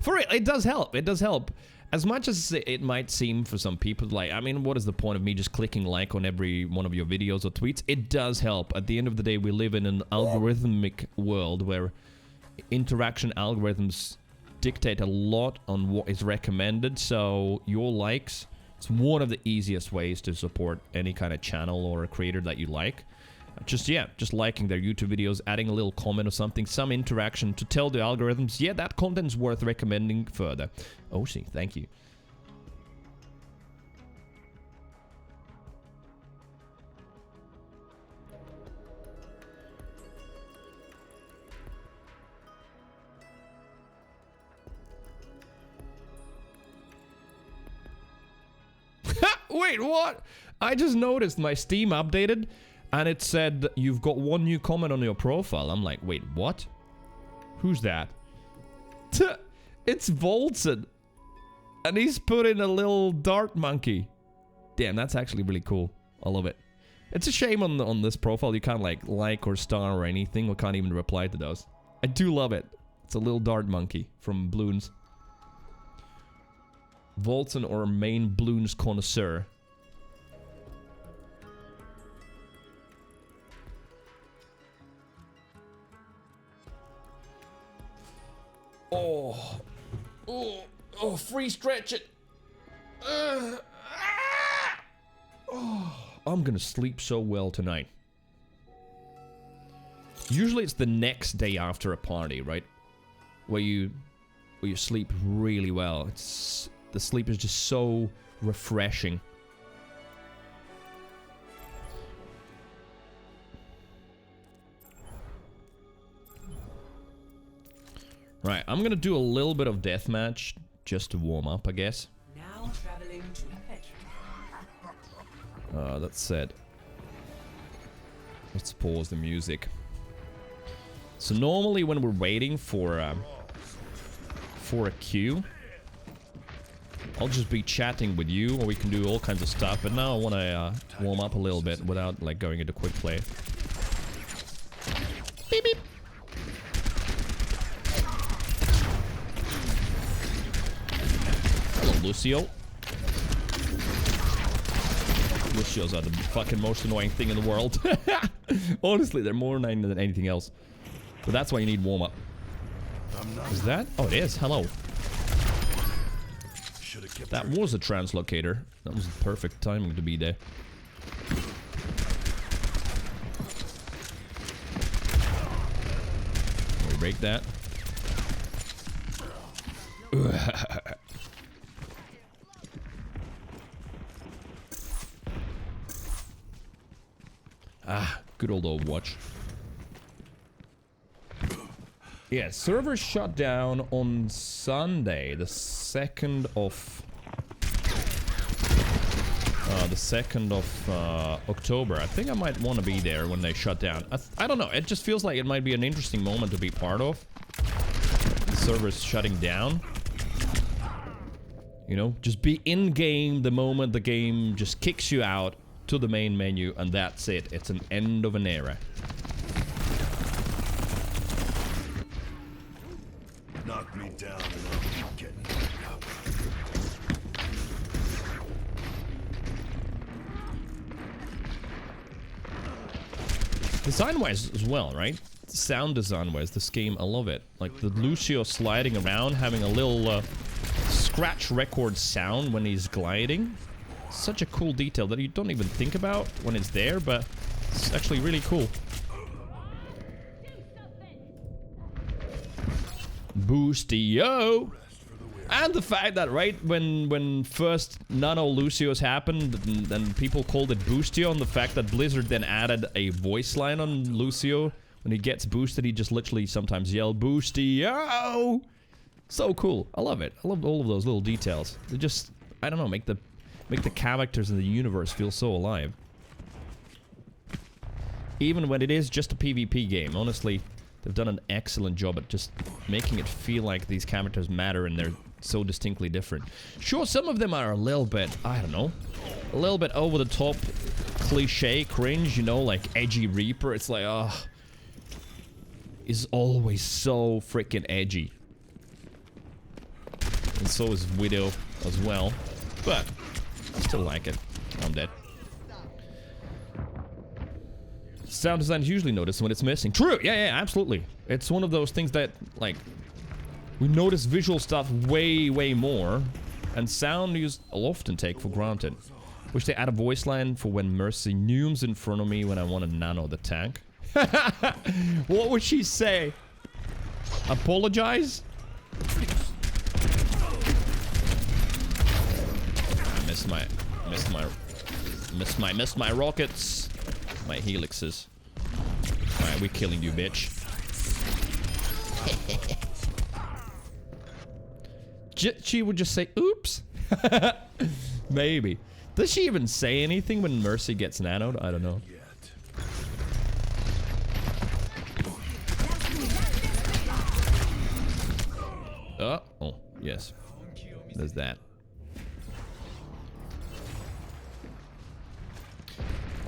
For it, it does help. It does help. As much as it might seem for some people, like, I mean, what is the point of me just clicking like on every one of your videos or tweets? It does help. At the end of the day, we live in an algorithmic world where interaction algorithms dictate a lot on what is recommended. So your likes, it's one of the easiest ways to support any kind of channel or a creator that you like. Just liking their YouTube videos, adding a little comment or something, some interaction to tell the algorithms, yeah, that content's worth recommending further. Oh, see, thank you. Wait, what? I just noticed my Steam updated. And it said, you've got one new comment on your profile. I'm like, wait, what? Who's that? It's Volson. And he's put in a little dart monkey. Damn, that's actually really cool. I love it. It's a shame on this profile you can't like or star or anything. Or can't even reply to those. I do love it. It's a little dart monkey from Bloons. Volson or main Bloons connoisseur. Oh, free stretch it. I'm gonna sleep so well tonight. Usually it's the next day after a party, right? Where you sleep really well. The sleep is just so refreshing. Right, I'm gonna do a little bit of deathmatch just to warm up, I guess. Now traveling to Petra. That said, let's pause the music. So normally when we're waiting for a queue, I'll just be chatting with you, or we can do all kinds of stuff. But now I want to warm up a little bit without like going into quick play. Beep beep. Lucio. Lucios are the fucking most annoying thing in the world. Honestly, they're more annoying than anything else. But that's why you need warm-up. Is that? Oh, it is. Hello. That was a translocator. That was the perfect timing to be there. break that. Ah, good old Overwatch. Yeah, servers shut down on Sunday, the 2nd of... October. I think I might want to be there when they shut down. I don't know, it just feels like it might be an interesting moment to be part of. The servers shutting down. You know, just be in-game the moment the game just kicks you out to the main menu, and that's it. It's an end of an era. Knock me down and I'll keep getting back up. Design-wise as well, right? Sound design-wise, this game, I love it. Like the Lucio sliding around, having a little scratch record sound when he's gliding. Such a cool detail that you don't even think about when it's there, but it's actually really cool. Boostio! And the fact that, right, when first Nano Lucios happened, and people called it Boostio, and the fact that Blizzard then added a voice line on Lucio, when he gets boosted, he just literally sometimes yell, Boostio! So cool. I love it. I love all of those little details. They just, I don't know, make the characters in the universe feel so alive. Even when it is just a PvP game, honestly, they've done an excellent job at just making it feel like these characters matter and they're so distinctly different. Sure, some of them are a little bit, I don't know, a little bit over the top, cliche, cringe, you know, like edgy Reaper. It's like, oh, is always so freaking edgy. And so is Widow as well. But I still like it. I'm dead. Sound design is usually noticed when it's missing. True! Yeah, absolutely. It's one of those things that, like, we notice visual stuff way more, and sound I'll often take for granted. Wish they add a voice line for when Mercy nooms in front of me when I want to nano the tank. What would she say? Apologize? I missed my rockets. My helixes. Alright, we're killing you, bitch. She would just say, oops. Maybe. Does she even say anything when Mercy gets nanoed? I don't know. Oh, yes. There's that.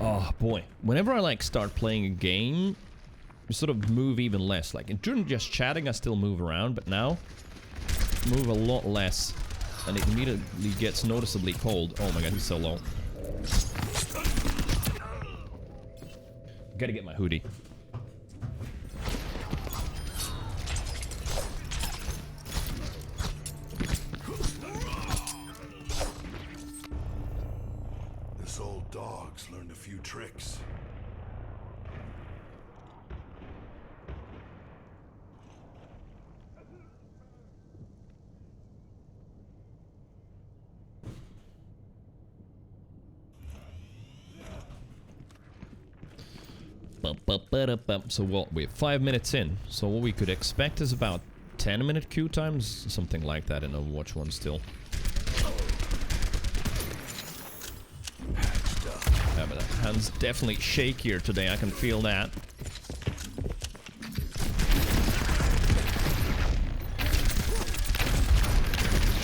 Oh boy, whenever I like start playing a game, I sort of move even less. Like during just chatting, I still move around, but now move a lot less, and it immediately gets noticeably cold. Oh my god, he's so low. Gotta get my hoodie. This old dog's learned a few tricks. So what, we're 5 minutes in. So what we could expect is about 10-minute queue times, something like that in Overwatch 1 still. Yeah, but that hand's definitely shakier today, I can feel that.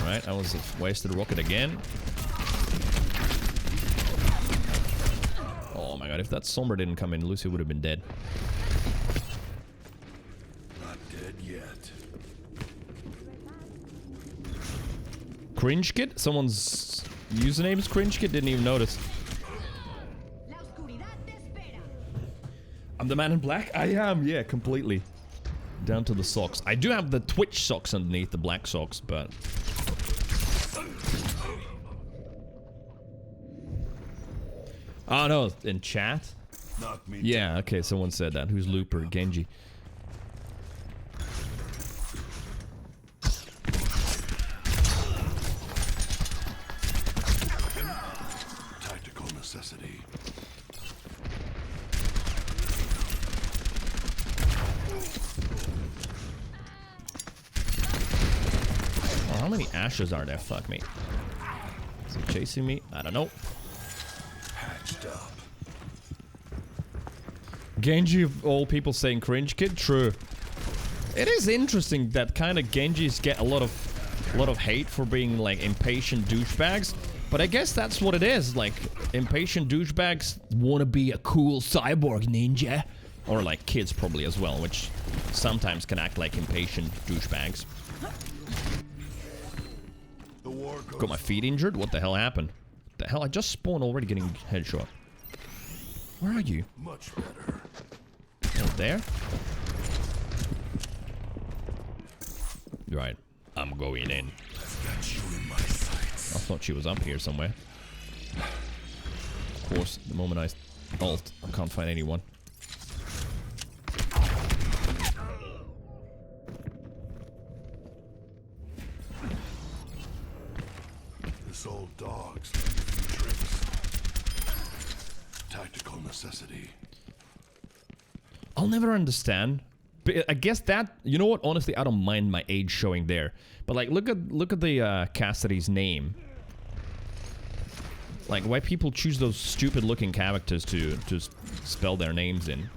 Alright, that was a wasted rocket again. Oh my god, if that Somber didn't come in, Lucy would have been dead. Not dead yet. Cringe Kid? Someone's username is Cringe Kid? Didn't even notice. I'm the man in black? I am, yeah, completely. Down to the socks. I do have the Twitch socks underneath the black socks, but... Oh no, in chat? Knock me Yeah, okay, someone said that. Who's Looper? Genji. How many ashes are there? Fuck me. Is he chasing me? I don't know. Hatched up. Genji of all people saying cringe kid? True. It is interesting that kind of Genjis get a lot of hate for being like impatient douchebags. But I guess that's what it is. Like, impatient douchebags want to be a cool cyborg ninja. Or like kids probably as well, which sometimes can act like impatient douchebags. Got my feet injured? What the hell happened? The hell? I just spawned already getting headshot. Where are you? Much better. Oh, there? Right. I'm going in. I've got you in my sights. I thought she was up here somewhere. Of course, the moment I ult, I can't find anyone. This old dog's tricks. Tactical necessity. I'll never understand. But I guess that, you know what? Honestly, I don't mind my age showing there. But like, look at the Cassidy's name. Like, why people choose those stupid-looking characters to spell their names in.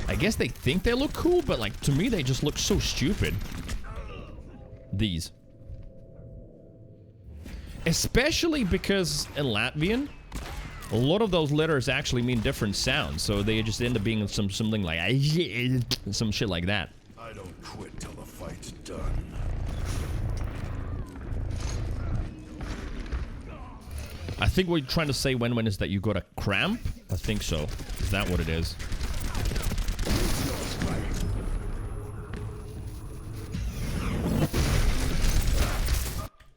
I guess they think they look cool, but like, to me, they just look so stupid. These. Especially because in Latvian, a lot of those letters actually mean different sounds, so they just end up being something like some shit like that. I don't quit till the fight's done. I think what you're trying to say, Wen, is that you got a cramp? I think so. Is that what it is?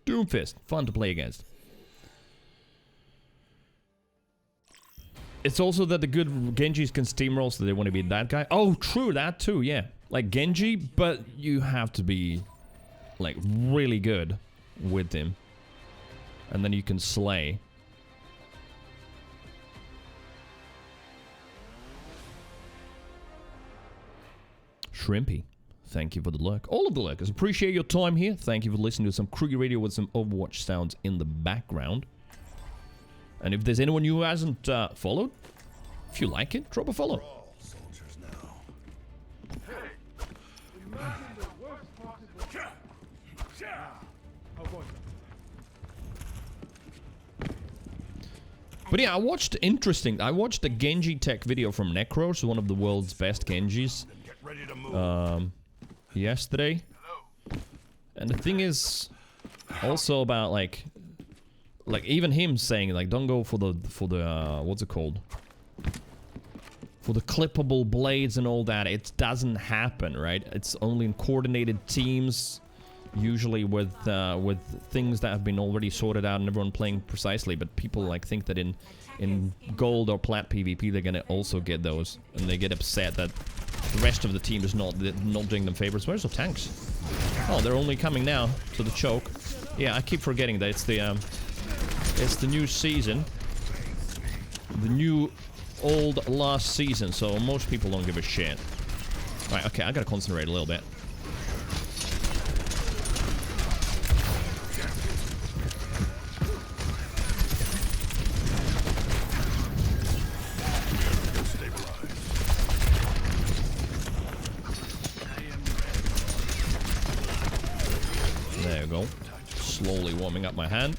Doomfist. Fun to play against. It's also that the good Genjis can steamroll, so they want to be that guy. Oh, true, that too, yeah. Like Genji, but you have to be, like, really good with him. And then you can slay. Shrimpy, thank you for the lurk. All of the lurkers, appreciate your time here. Thank you for listening to some Kruger Radio with some Overwatch sounds in the background. And if there's anyone who hasn't followed, if you like it, drop a follow. Soldiers now. But yeah, I watched the Genji tech video from Necros, one of the world's best Genjis, Get ready to move. yesterday. And the thing is also about like even him saying like, don't go for the what's it called? For the clippable blades and all that. It doesn't happen, right? It's only in coordinated teams, usually with things that have been already sorted out and everyone playing precisely. But people like think that in gold or plat PvP they're gonna also get those, and they get upset that the rest of the team is not doing them favors. Where's the tanks? Oh, they're only coming now to the choke. Yeah, I keep forgetting that it's the new season, the new old last season, so most people don't give a shit. Right, okay, I gotta concentrate a little bit. There you go. Slowly warming up my hand.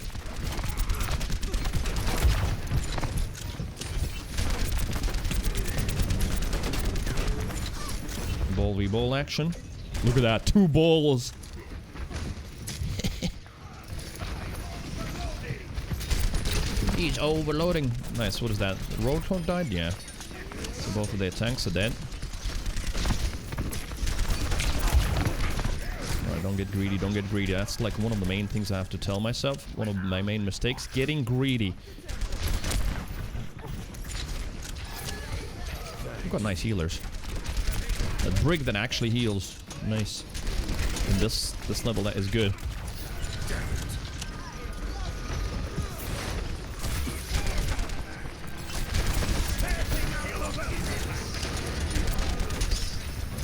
Ball v ball action. Look at that, 2 balls. He's overloading. Nice, what is that? Roadhog died? Yeah. So both of their tanks are dead. Alright, don't get greedy, don't get greedy. That's like one of the main things I have to tell myself. One of my main mistakes. Getting greedy. We've got nice healers. A brig that actually heals. Nice. And this level, that is good.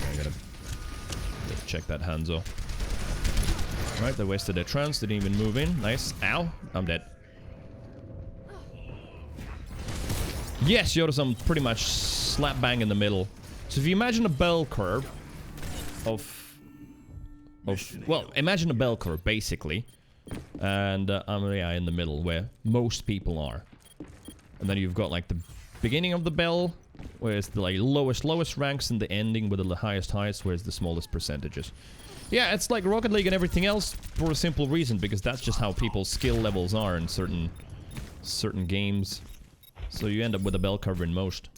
I gotta check that Hanzo. Alright, they wasted their trance, didn't even move in. Nice. Ow, I'm dead. Yes, Yoda's I'm pretty much slap bang in the middle. So if you imagine a bell curve well, imagine a bell curve basically, and I'm in the middle where most people are, and then you've got like the beginning of the bell, where it's the like lowest ranks, and the ending with the highest, where it's the smallest percentages. Yeah, it's like Rocket League and everything else for a simple reason, because that's just how people's skill levels are in certain games. So you end up with a bell curve in most.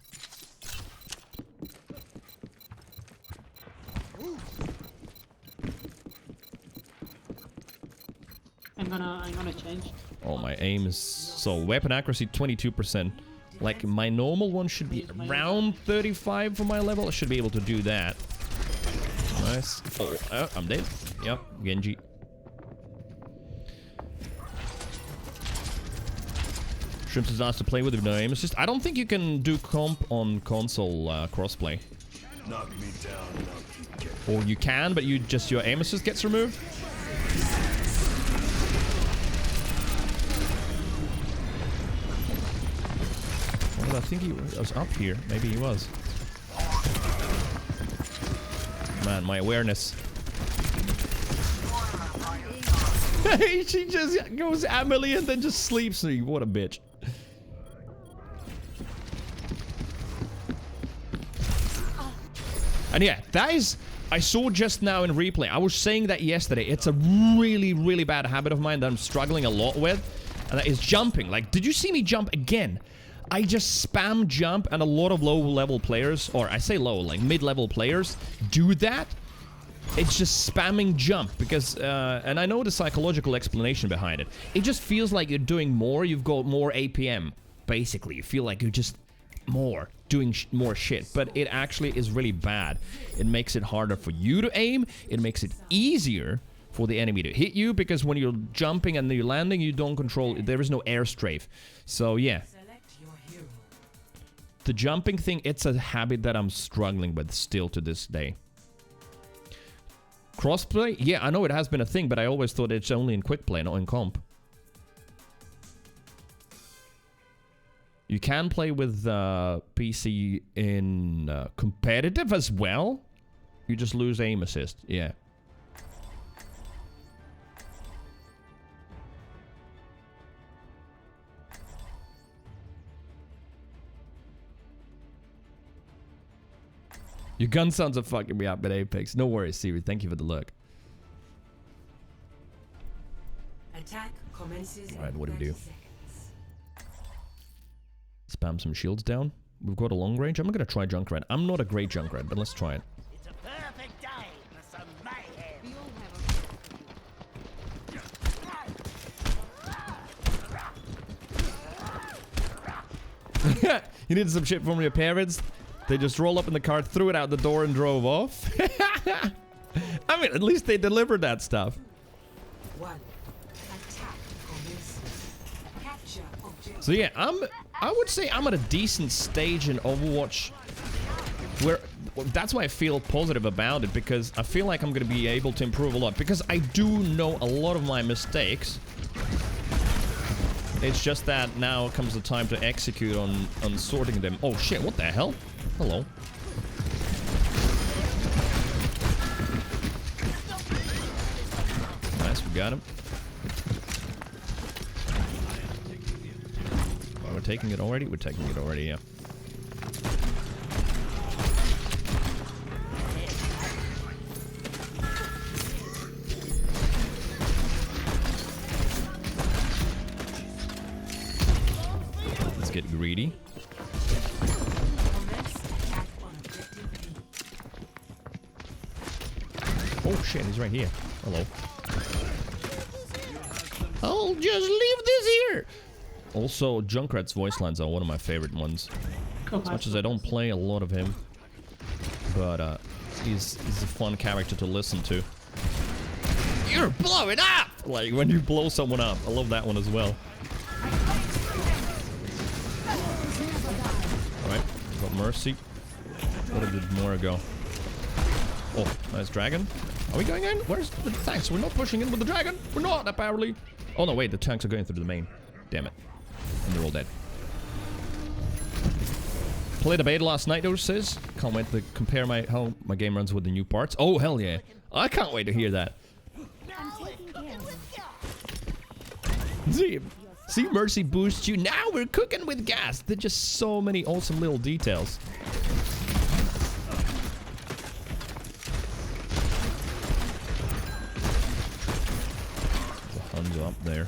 I'm gonna change. Oh, my aim is... So, weapon accuracy 22%. Like, my normal one should be around 35 for my level. I should be able to do that. Nice. Oh, I'm dead. Yep, Genji. Shrimps is asked to play with no aim assist. I don't think you can do comp on console crossplay. Knock me down and I'll keep getting. Or you can, but your aim assist gets removed. Well, I think he was up here. Maybe he was. Man, my awareness. She just goes Amelie and then just sleeps. What a bitch. And yeah, that is... I saw just now in replay. I was saying that yesterday. It's a really, really bad habit of mine that I'm struggling a lot with. And that is jumping. Like, did you see me jump again? I just spam jump, and a lot of low-level players, or I say low, like mid-level players, do that. It's just spamming jump, because, and I know the psychological explanation behind it. It just feels like you're doing more, you've got more APM, basically. You feel like you're just doing more shit, but it actually is really bad. It makes it harder for you to aim, it makes it easier for the enemy to hit you, because when you're jumping and you're landing, you don't control, there is no air strafe. So, yeah. The jumping thing, it's a habit that I'm struggling with still to this day. Crossplay? Yeah, I know it has been a thing, but I always thought it's only in quick play, not in comp. You can play with PC in competitive as well. You just lose aim assist, yeah. Your gun sounds are fucking me up at Apex. No worries, Siri. Thank you for the look. Attack commences. Alright, what do we do? Spam some shields down. We've got a long range. I'm gonna try Junkrat. I'm not a great Junkrat, but let's try it. It's a perfect day for some mayhem. You needed some shit from your parents? They just rolled up in the car, threw it out the door, and drove off? I mean, at least they delivered that stuff. So yeah, I would say I'm at a decent stage in Overwatch, where that's why I feel positive about it, because I feel like I'm going to be able to improve a lot, because I do know a lot of my mistakes. It's just that now comes the time to execute on sorting them. Oh shit, what the hell? Hello. Nice, we got him. Oh, we're taking it already? We're taking it already, yeah. Let's get greedy. Oh shit, he's right here. Hello. I'll just leave this here. Also, Junkrat's voice lines are one of my favorite ones. As much as I don't play a lot of him, but he's a fun character to listen to. You're blowing up! Like when you blow someone up. I love that one as well. Alright, got Mercy. What did more ago? Oh, nice dragon. Are we going in? Where's the tanks? We're not pushing in with the dragon. We're not, apparently. Oh, no, wait. The tanks are going through the main. Damn it. And they're all dead. Played a beta last night, though, says. Can't wait to compare how my game runs with the new parts. Oh, hell yeah. I can't wait to hear that. See, Mercy boosts you. Now we're cooking with gas. There's just so many awesome little details. The Hun's up there.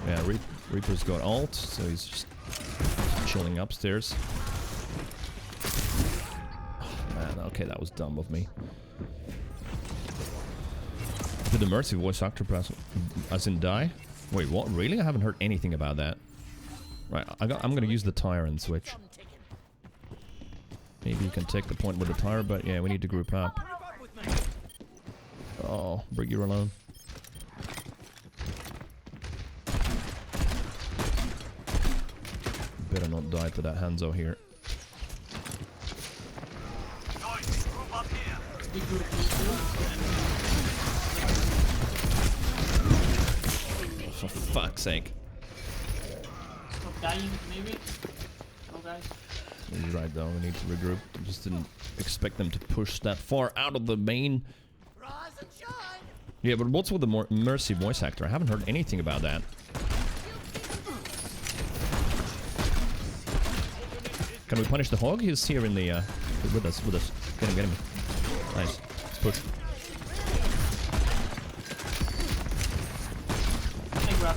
Yeah, Reaper's got ult, so he's just chilling upstairs. Oh, man, okay, that was dumb of me. Did the Mercy voice actor press as in die? Wait, what? Really? I haven't heard anything about that. Right, I'm gonna use the Tyrant switch. Maybe you can take the point with the Tyrant, but yeah, we need to group up. Oh, Brig, you're alone. Better not die to that Hanzo here. For fuck's sake. Stop dying, maybe? Oh, guys. He's right though, we need to regroup. I just didn't expect them to push that far out of the main. Yeah, but what's with the Mercy voice actor? I haven't heard anything about that. Can we punish the hog? He's here in the, with us. Get him. Nice. Let's push. I grab.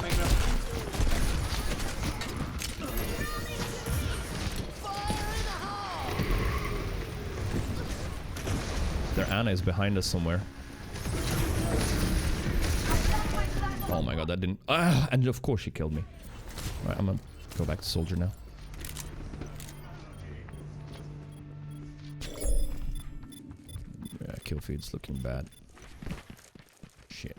Their Ana is behind us somewhere. Oh my god, that didn't... Ah, and of course she killed me. Alright, I'm gonna go back to soldier now. Yeah, kill feed's looking bad. Shit.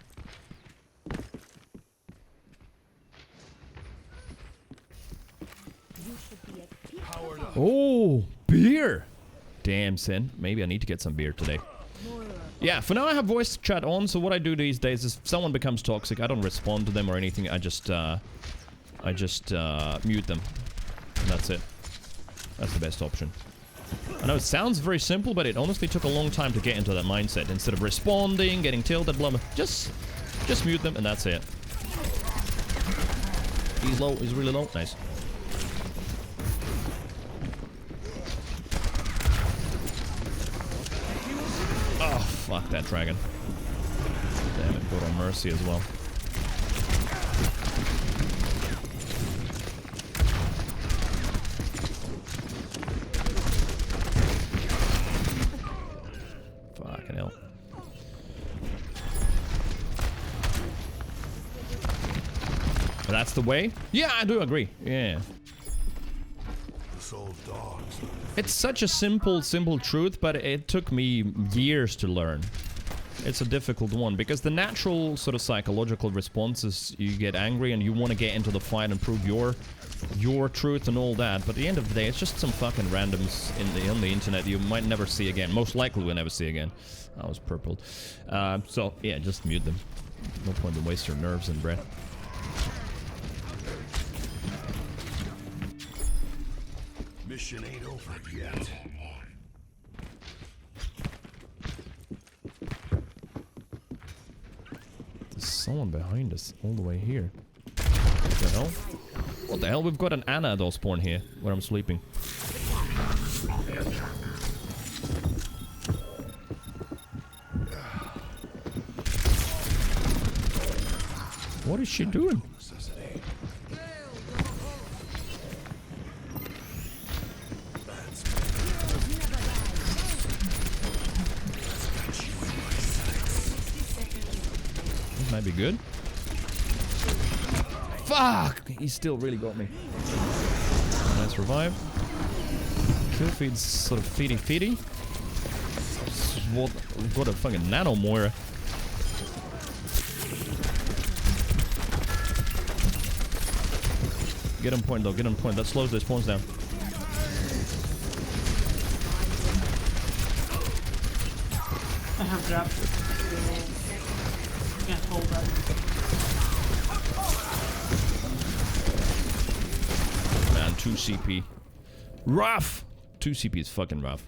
Oh, beer! Damn, Sin. Maybe I need to get some beer today. Yeah, for now I have voice chat on, so what I do these days is if someone becomes toxic, I don't respond to them or anything, I just mute them. And that's it. That's the best option. I know it sounds very simple, but it honestly took a long time to get into that mindset. Instead of responding, getting tilted, blah blah, just mute them and that's it. He's low, he's really low. Nice. Oh, fuck that dragon. Damn it, got on Mercy as well. Fucking hell. That's the way? Yeah, I do agree. Yeah. It's such a simple truth, but it took me years to learn. It's a difficult one, because the natural sort of psychological response is you get angry and you want to get into the fight and prove your truth and all that, but at the end of the day, it's just some fucking randoms on the internet you might never see again. Most likely we'll never see again. I was purpled. So, yeah, just mute them. No point in waste your nerves and breath. Mission ain't over yet. There's someone behind us all the way here. What the hell? What the hell? We've got an Ana doll spawn here where I'm sleeping. What is she doing? Might be good. Fuck! He still really got me. Nice revive. Kill feed's sort of feedy. What? We've got a fucking nano Moira. Get on point though, get on point. That slows their spawns down. I have grab. You can't hold that. Man, 2 CP. Rough! 2 CP is fucking rough.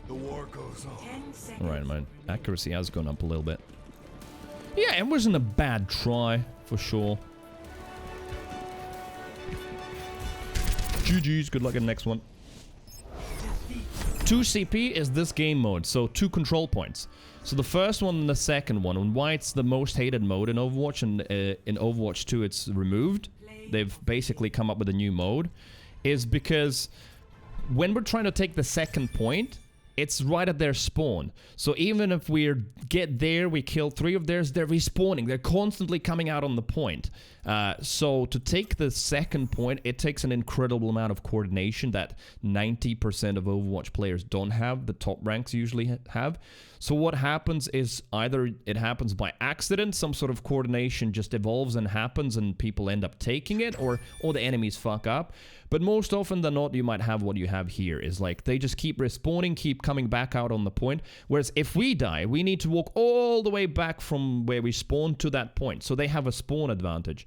The war goes on. Alright, my accuracy has gone up a little bit. Yeah, it wasn't a bad try, for sure. GG's, good luck in the next one. 2 CP is this game mode, so 2 control points. So the first one and the second one, and why it's the most hated mode in Overwatch, and in Overwatch 2 it's removed, they've basically come up with a new mode, is because when we're trying to take the second point, it's right at their spawn. So even if we get there, we kill 3 of theirs, they're respawning. They're constantly coming out on the point. So to take the second point, it takes an incredible amount of coordination that 90% of Overwatch players don't have. The top ranks usually have. So what happens is either it happens by accident, some sort of coordination just evolves and happens and people end up taking it, or the enemies fuck up. But most often than not, you might have what you have here, is like they just keep respawning, keep coming back out on the point. Whereas if we die, we need to walk all the way back from where we spawned to that point. So they have a spawn advantage.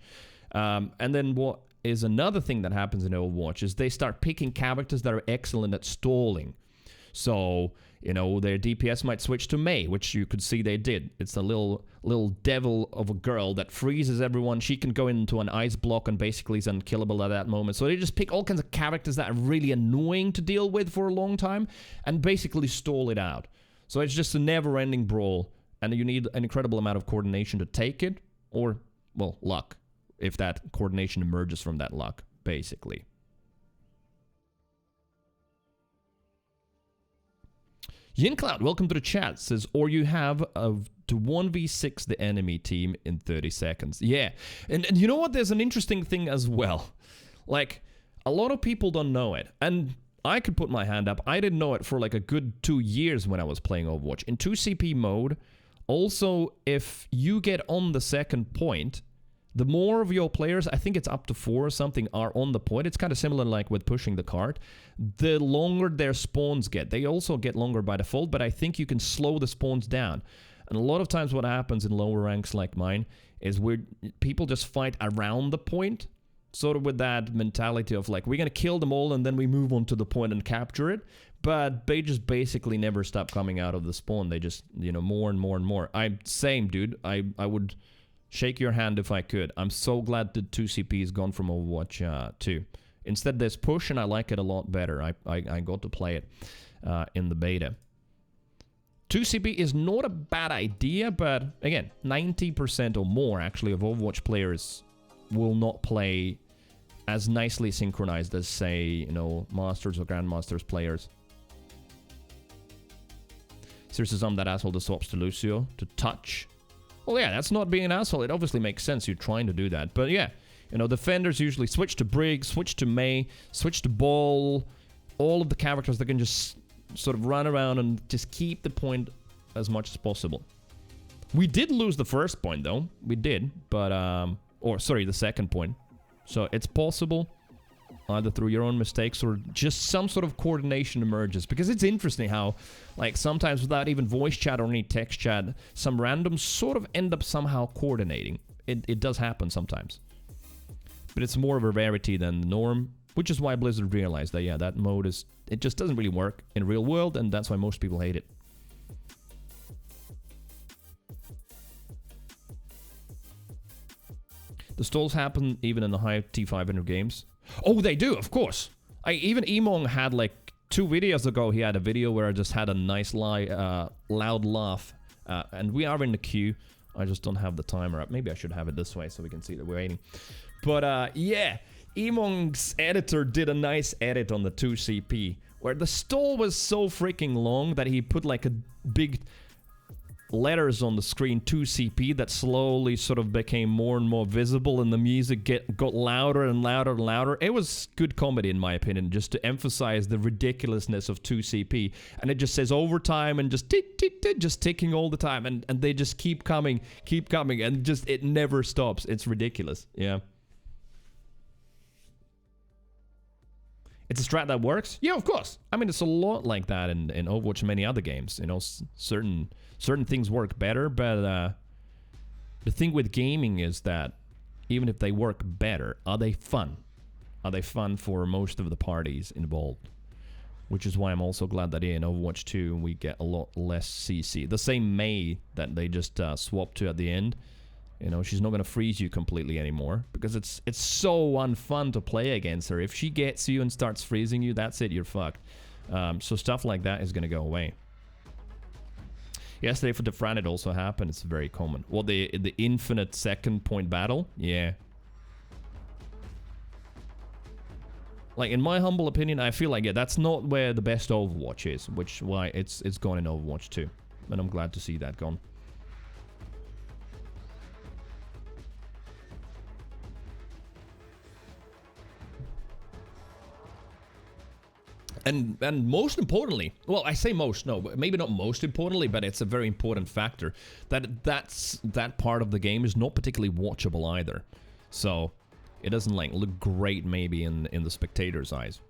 And then what is another thing that happens in Overwatch is they start picking characters that are excellent at stalling. So, you know, their DPS might switch to Mei, which you could see they did. It's a little devil of a girl that freezes everyone. She can go into an ice block and basically is unkillable at that moment. So they just pick all kinds of characters that are really annoying to deal with for a long time and basically stall it out. So it's just a never-ending brawl, and you need an incredible amount of coordination to take it, or, well, luck, if that coordination emerges from that luck, basically. YinCloud, welcome to the chat, says, or you have to 1v6 the enemy team in 30 seconds. Yeah, and you know what? There's an interesting thing as well. Like, a lot of people don't know it, and I could put my hand up. I didn't know it for like a good 2 years when I was playing Overwatch. In 2 CP mode, also, if you get on the second point, the more of your players, I think it's up to 4 or something, are on the point. It's kind of similar like with pushing the cart. The longer their spawns get. They also get longer by default, but I think you can slow the spawns down. And a lot of times what happens in lower ranks like mine is people just fight around the point, sort of with that mentality of like, we're going to kill them all and then we move on to the point and capture it. But they just basically never stop coming out of the spawn. They just, you know, more and more and more. Same, dude. I would shake your hand if I could. I'm so glad that 2CP is gone from Overwatch 2. Instead, there's push, and I like it a lot better. I got to play it in the beta. 2CP is not a bad idea, but again, 90% or more, actually, of Overwatch players will not play as nicely synchronized as, say, you know, Masters or Grandmasters players. Seriously, I'm that asshole that swaps to Lucio to touch. Well, yeah, that's not being an asshole. It obviously makes sense. You're trying to do that. But yeah, you know, defenders usually switch to Briggs, switch to Mei, switch to Ball. All of the characters that can just sort of run around and just keep the point as much as possible. We did lose the first point, though. We did, but, or sorry, the second point. So it's possible, either through your own mistakes or just some sort of coordination emerges. Because it's interesting how, like, sometimes without even voice chat or any text chat, some randoms sort of end up somehow coordinating. It does happen sometimes. But it's more of a rarity than the norm, which is why Blizzard realized that, yeah, that mode is, it just doesn't really work in real world, and that's why most people hate it. The stalls happen even in the high T500 games. Oh, they do, of course. Even Emong had, like, 2 videos ago, he had a video where I just had a nice loud laugh. And we are in the queue. I just don't have the timer up. Maybe I should have it this way so we can see that we're waiting. But, yeah, Emong's editor did a nice edit on the 2CP, where the stall was so freaking long that he put, like, a big letters on the screen, 2CP, that slowly sort of became more and more visible, and the music got louder and louder and louder. It was good comedy, in my opinion, just to emphasize the ridiculousness of 2CP. And it just says overtime and just tick, tick, tick, just ticking all the time. And they just keep coming, and just it never stops. It's ridiculous. Yeah. It's a strat that works? Yeah, of course. I mean, it's a lot like that in Overwatch and many other games. You know, certain things work better, but the thing with gaming is that even if they work better, are they fun? Are they fun for most of the parties involved? Which is why I'm also glad that in Overwatch 2 we get a lot less CC. The same Mei that they just swapped to at the end. You know, she's not going to freeze you completely anymore because it's so unfun to play against her. If she gets you and starts freezing you, that's it, you're fucked. So stuff like that is going to go away. Yesterday for the Fran it also happened. It's very common. Well, the infinite second point battle? Yeah. Like, in my humble opinion, I feel like, yeah, that's not where the best Overwatch is, which why it's gone in Overwatch 2. And I'm glad to see that gone. And most importantly, well, I say most, no, maybe not most importantly, but it's a very important factor that part of the game is not particularly watchable either. So it doesn't like look great maybe in the spectator's eyes.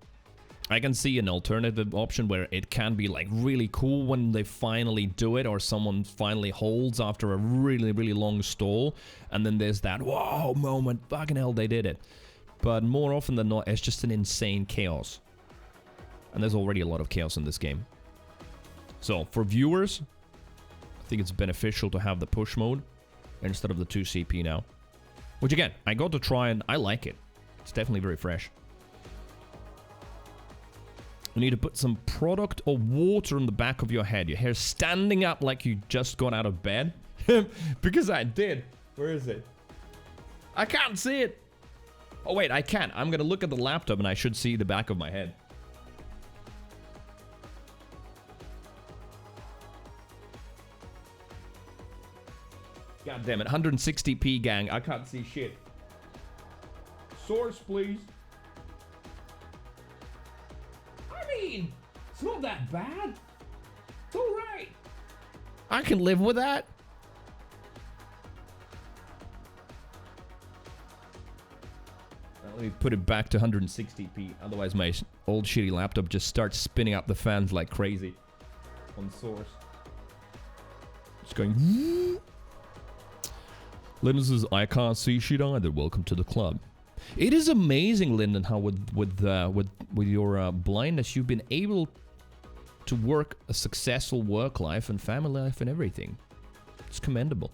I can see an alternative option where it can be like really cool when they finally do it or someone finally holds after a really, really long stall. And then there's that, whoa moment, fucking hell, they did it. But more often than not, it's just an insane chaos. And there's already a lot of chaos in this game. So, for viewers, I think it's beneficial to have the push mode instead of the 2 CP now. Which again, I got to try and I like it. It's definitely very fresh. You need to put some product or water on the back of your head. Your hair's standing up like you just got out of bed. Because I did. Where is it? I can't see it. Oh wait, I can. I'm gonna look at the laptop and I should see the back of my head. God damn it, 160p gang, I can't see shit. Source, please. I mean, it's not that bad. It's alright. I can live with that. Let me put it back to 160p, otherwise my old shitty laptop just starts spinning up the fans like crazy on Source. It's going... Lyndon says, I can't see shit either. Welcome to the club. It is amazing, Lyndon, how with your blindness, you've been able to work a successful work life and family life and everything. It's commendable.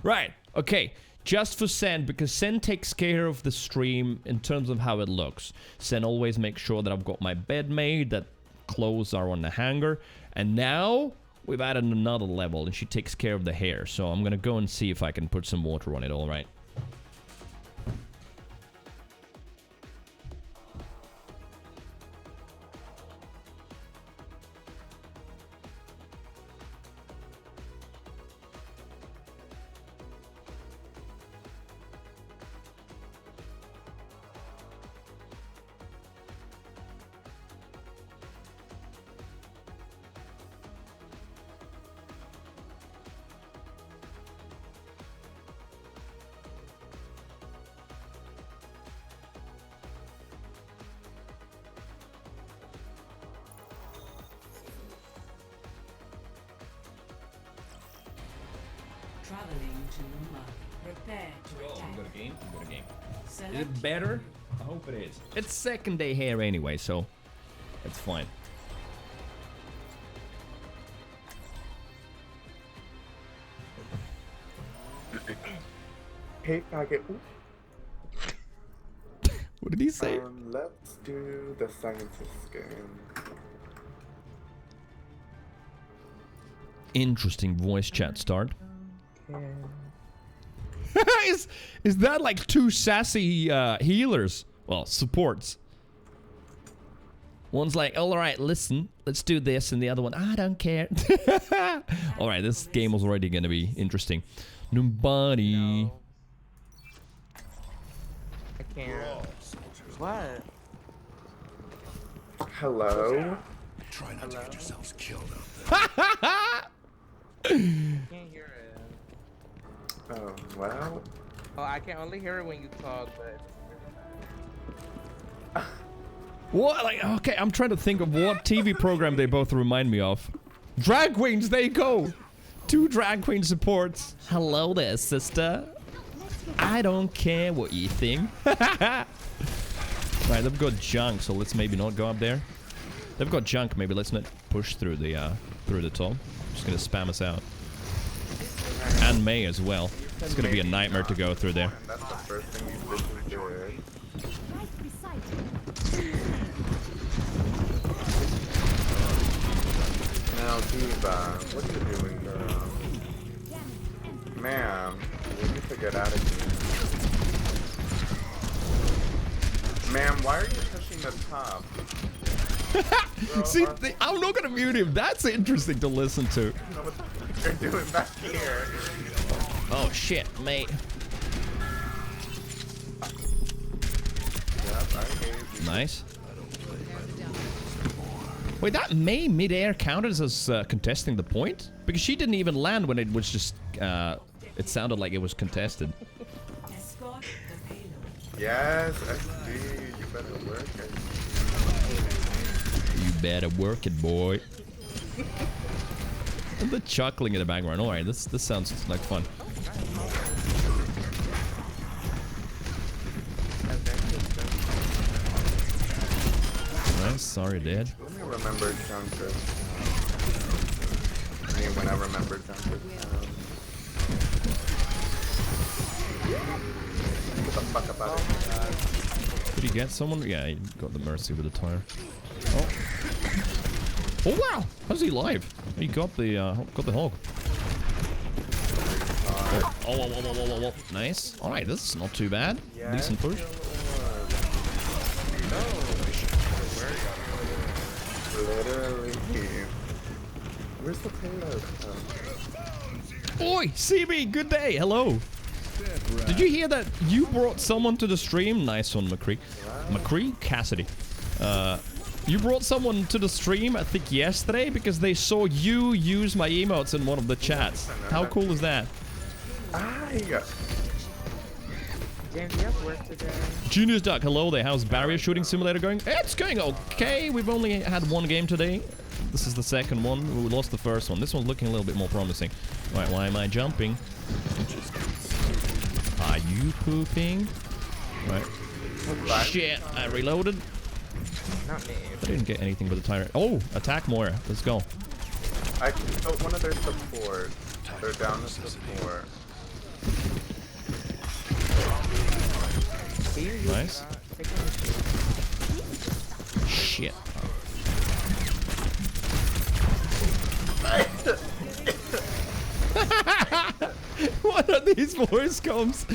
Right. Okay. Just for Sen, because Sen takes care of the stream in terms of how it looks. Sen always makes sure that I've got my bed made, that clothes are on the hanger, and now... we've added another level, and she takes care of the hair. So I'm gonna go and see if I can put some water on it, alright? Traveling to Uma. Prepare to attack. I'm good game. I'm good game. Select Is it better? I hope it is. It's second day hair anyway, so it's fine. Hey, faggot. What did he say? Let's do the scientist game. Interesting voice chat start. Is that like two sassy healers? Well, supports. One's like, all right, listen, let's do this, and the other one, I don't care. All right, this game was already gonna be interesting. Nobody. No. I can't. What? Hello? Try not to get yourselves killed up I can't hear it. Oh, well. Oh, I can only hear it when you talk, but... What? Like, okay, I'm trying to think of what TV program they both remind me of. Drag queens, there you go. 2 drag queen supports. Hello there, sister. I don't care what you think. Right, they've got junk, so let's maybe not go up there. They've got junk, maybe let's not push through the top. Just gonna spam us out. And May as well. It's gonna be a nightmare to go through there. That's the first thing these bitches did. Now, Diva, what are you doing, girl? Ma'am, you need to get out of here. Ma'am, why are you pushing the top? Girl, See, I'm not gonna mute him. That's interesting to listen to. I don't know what the fuck you're doing back here. Oh shit, mate. Yep, I hate you. Nice. Wait, that May mid-air counted as contesting the point? Because she didn't even land when it was just, it sounded like it was contested. Yes, SD, you better work it. You better work it, boy. And the chuckling in the background. Alright, this sounds like fun. Nice, sorry, Dad. Let me remember Junkers. I mean, when I remember Junkers. Get the fuck up out of here. Did he get someone? Yeah, he got the Mercy with the tire. Oh. Oh wow! How's he alive? He got the hog. Oh. Nice. Alright, this is not too bad. Yeah, decent push. Literally. Where's the payload? Oi, CB, good day. Hello. Did you hear that you brought someone to the stream? Nice one, McCree. Wow. McCree? Cassidy. You brought someone to the stream, I think yesterday, because they saw you use my emotes in one of the chats. How cool is that? James, you have work today? Genius Duck, hello there. How's Barrier Shooting Simulator going? It's going okay. We've only had 1 game today. This is the second one. We lost the first one. This one's looking a little bit more promising. Right, why am I jumping? Are you pooping? Right. Shit, I reloaded. Not me. I didn't get anything but the tire. Oh, attack Moira. Let's go. I killed one of their support. They're down to support. Nice. Shit. What are these voice comms?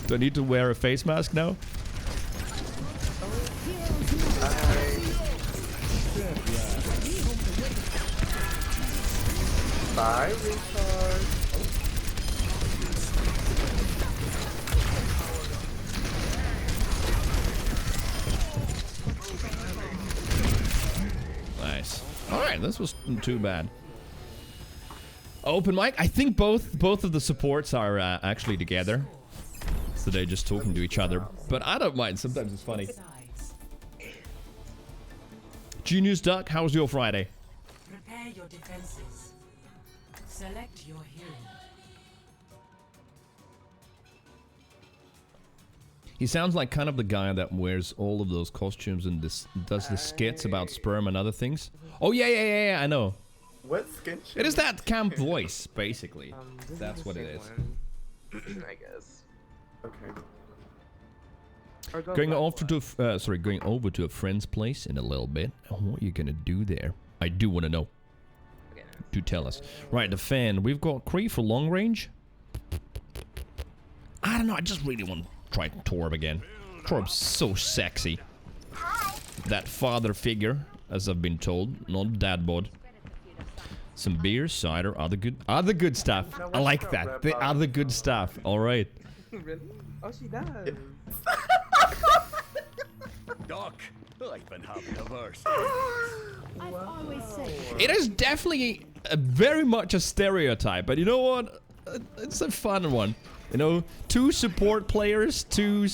Do I need to wear a face mask now? Bye, retard. Nice. Alright, this wasn't too bad. Open mic. I think both of the supports are actually together. So they're just talking to each other. But I don't mind. Sometimes it's funny. Genius Duck, how was your Friday? Prepare your defenses. Select your hero. He sounds like kind of the guy that wears all of those costumes and does the skits about sperm and other things. Oh yeah, I know. What skin? It is that camp voice, basically. That's what it is. I guess. Okay. Going over to a friend's place in a little bit. What are you gonna do there? I do want to know. Do tell us. Right, the fan. We've got Cree for long range. I don't know. I just really want to try Torb again. Torb's so sexy. That father figure, as I've been told, not dad bod. Some beer, cider, other good stuff. I like that. The other good stuff. All right. Really? Oh, she does. Doc, I've been having a verse. I've always said It is definitely very much a stereotype, but you know what? It's a fun one. You know, 2 support players, 2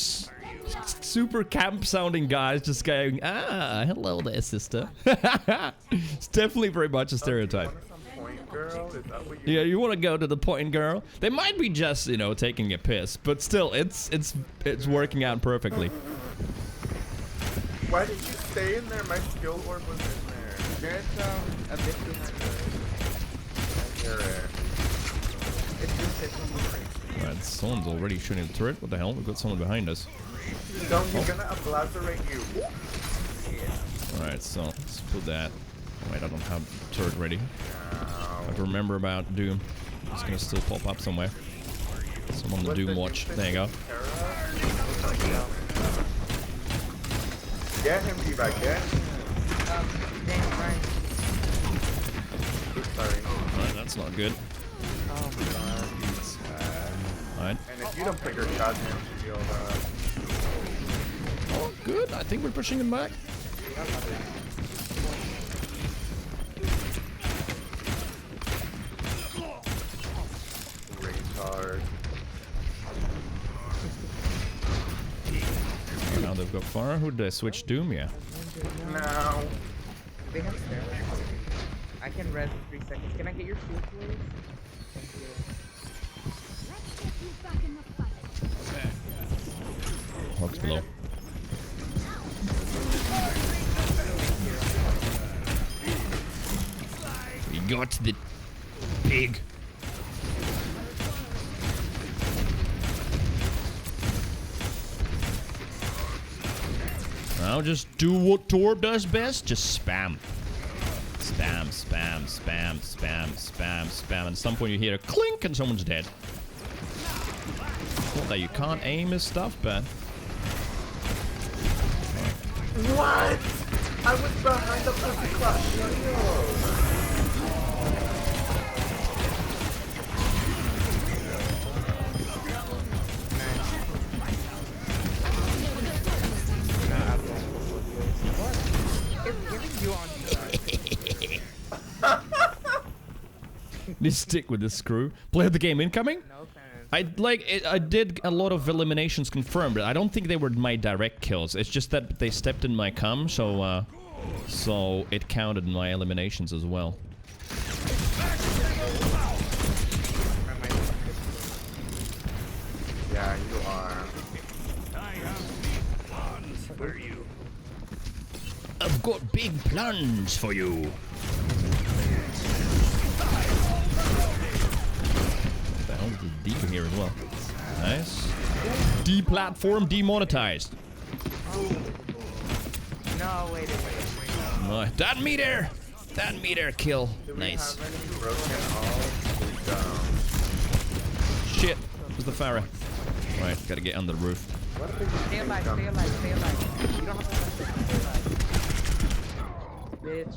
Super camp sounding guys just going, ah, hello there, sister. It's definitely very much a stereotype. Point girl? Is that what you Yeah, you want to go to the point girl? They might be just, you know, taking a piss, but still, it's working out perfectly. Why did you stay in there? My skill orb was in there. There's a bit behind I hear it. Right, someone's already shooting the turret. What the hell? We've got someone behind us. Don't, he's gonna obliterate you. Alright, so let's put that. Wait, I don't have the turret ready. I have to remember about Doom. It's gonna still pop up somewhere. Someone on the Doom watch. There you go. Get him, D-Bag, get him. Oops, sorry. Alright, that's not good. Oh my god. Alright. And if you don't pick your shot, man, you'll, Oh, good. I think we're pushing him back. retard. Now they've got far. Who did they switch Doom? Yeah. No. They have stairs. I can res in 3 seconds. Can I get your shield, please? Thank you. Hawk's below. We got the pig. Now just do what Torb does best. Just spam. Spam, spam, spam, spam, spam, spam. And at some point you hear a clink and someone's dead. Not that you can't aim his stuff, but... What? I was behind the pussy clutch. Just stick with this screw. Play the game incoming? No offense. I did a lot of eliminations confirmed, but I don't think they were my direct kills. It's just that they stepped in my cum, so it counted in my eliminations as well. Yeah, you are. Where are you? I've got big plans for you. The hell is the deep in here as well? Nice. Deplatform demonetized. No, wait. That meter! That meter kill. Nice. Shit. Where's the Farah? Right, gotta get under the roof. Stay alive, stay alive, stay alive. You don't have to stay alive. Bitch!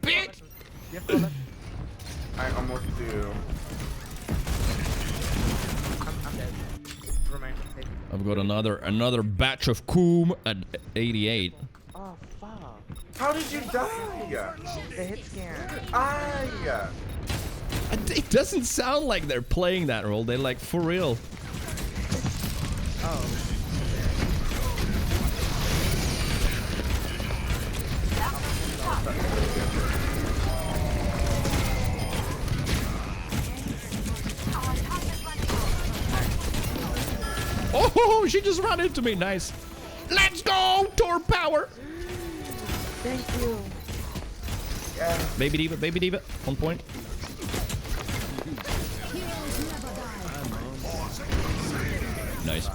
Bitch! I almost do. I'm dead. Remind me, take it. I've got another batch of Coom at 88. Oh, fuck. How did you die? The hit scan. It doesn't sound like they're playing that role. They're like, for real. Oh. Oh, she just ran into me. Nice. Let's go, Torb power. Thank you. Yeah. Baby diva, on point. Nice.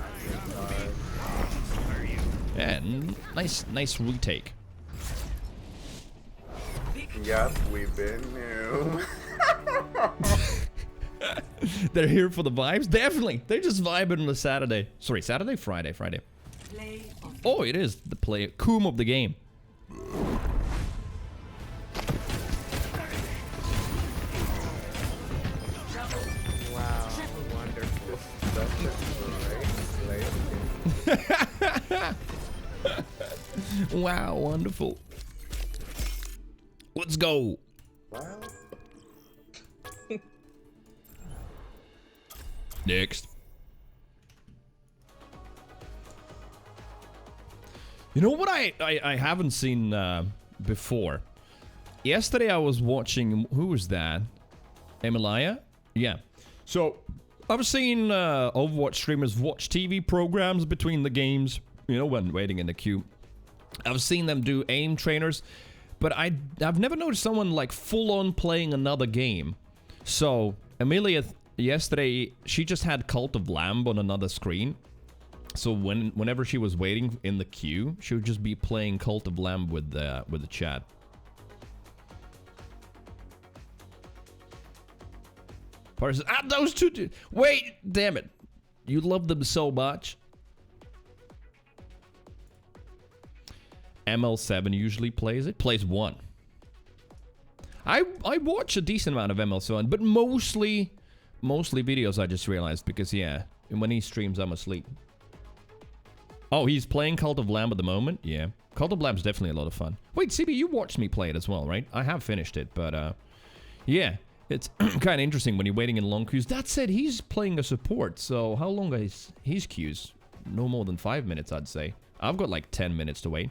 Yeah, nice retake. Yep, we've been new. They're here for the vibes? Definitely. They're just vibing on a Saturday. Sorry, Saturday? Friday. Oh, it is the play Coom of the game. Wow, wonderful. Wow, wonderful. Let's go. Wow. Next. You know what I haven't seen before? Yesterday I was watching, who was that? Emilia? Yeah. So, I was seeing Overwatch streamers watch TV programs between the games, you know, when waiting in the queue. I've seen them do aim trainers, but I've never noticed someone like full-on playing another game. So, Emilia, yesterday, she just had Cult of Lamb on another screen. So whenever she was waiting in the queue, she would just be playing Cult of Lamb with the chat. Person, those two. Wait, damn it! You love them so much. ML7 usually plays it. Plays 1. I watch a decent amount of ML7, but mostly videos. I just realized because yeah, when he streams, I'm asleep. Oh, he's playing Cult of Lamb at the moment? Yeah. Cult of Lamb's definitely a lot of fun. Wait, CB, you watched me play it as well, right? I have finished it, but, yeah. It's kind of interesting when you're waiting in long queues. That said, he's playing a support, so how long is his queues? No more than 5 minutes, I'd say. I've got like 10 minutes to wait.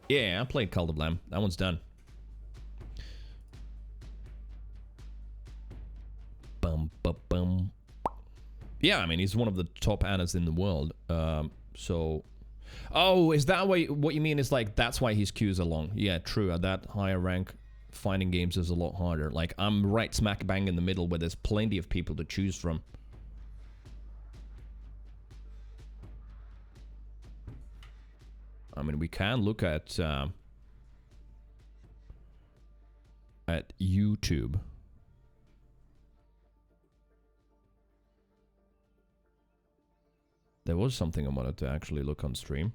Yeah, I played Cult of Lamb. That one's done. Bum, bum, bum. Yeah, I mean, he's one of the top Annas in the world. So... Oh, is that what you mean is like, that's why his queues are long? Yeah, true. At that higher rank, finding games is a lot harder. Like, I'm right smack bang in the middle where there's plenty of people to choose from. I mean, we can look at YouTube. There was something I wanted to actually look on stream.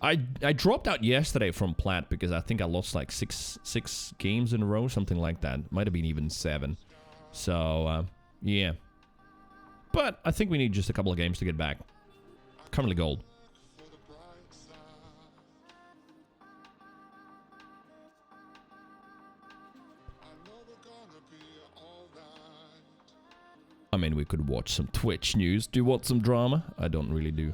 I dropped out yesterday from Plat because I think I lost like six games in a row, something like that. Might have been even 7. So, yeah. But I think we need just a couple of games to get back. Currently gold. I mean, we could watch some Twitch news. Do you want some drama? I don't really do.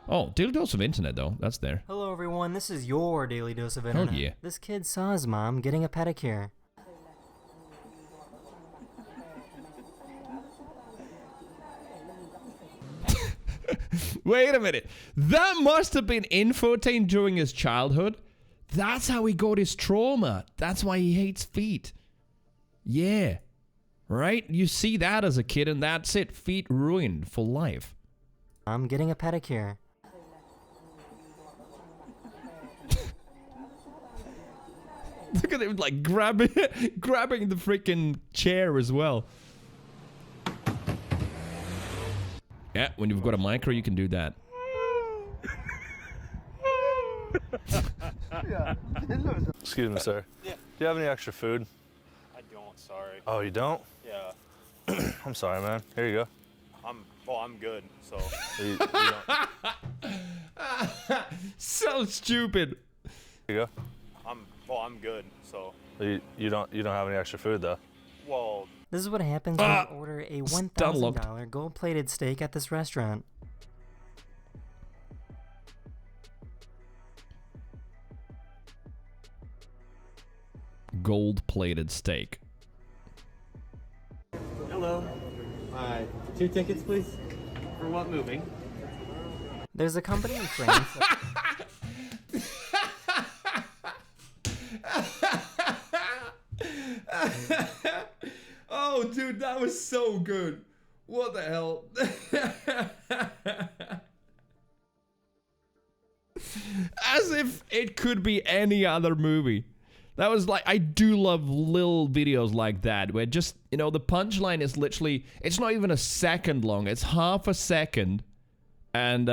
Oh, daily dose of internet, though. That's there. Hello, everyone. This is your daily dose of internet. Oh, yeah. This kid saw his mom getting a pedicure. Wait a minute. That must have been Infotane during his childhood. That's how he got his trauma. That's why he hates feet. Yeah. Right? You see that as a kid and that's it. Feet ruined for life. I'm getting a pedicure. Look at him like grabbing the freaking chair as well. Yeah, when you've got a micro, you can do that. Excuse me, sir. Yeah. Do you have any extra food? I don't, sorry. Oh, you don't? Yeah. I'm sorry, man. Here you go. I'm good, so. You don't... So stupid. Here you go. I'm good, so. You don't have any extra food, though? Well. This is what happens when you order a $1,000 gold-plated steak at this restaurant. Gold-plated steak. Hello. Hi. 2 tickets, please. For what movie? There's a company in France. Oh, dude, that was so good. What the hell? As if it could be any other movie. That was like, I do love little videos like that where just, you know, the punchline is literally, it's not even a second long, it's half a second. And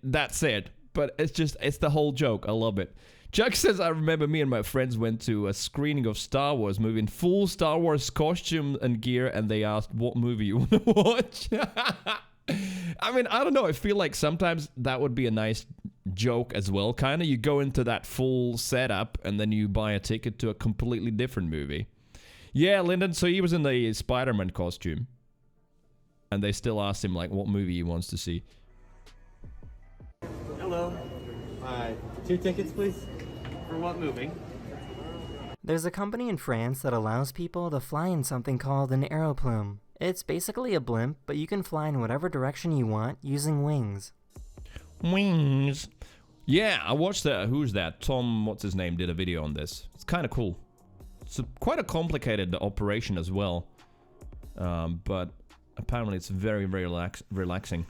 that's it. But it's the whole joke. I love it. Chuck says, I remember me and my friends went to a screening of Star Wars movie in full Star Wars costume and gear, and they asked what movie you want to watch. I mean, I don't know. I feel like sometimes that would be a nice joke as well, kind of. You go into that full setup, and then you buy a ticket to a completely different movie. Yeah, Lyndon, so he was in the Spider-Man costume. And they still asked him like what movie he wants to see. Hello. 2 tickets, please. For what movie? There's a company in France that allows people to fly in something called an aeroplume. It's basically a blimp, but you can fly in whatever direction you want using wings. Wings. Yeah, I watched that. Who's that? Tom, what's his name, did a video on this. It's kind of cool. It's quite a complicated operation as well. But apparently it's very, very relaxing.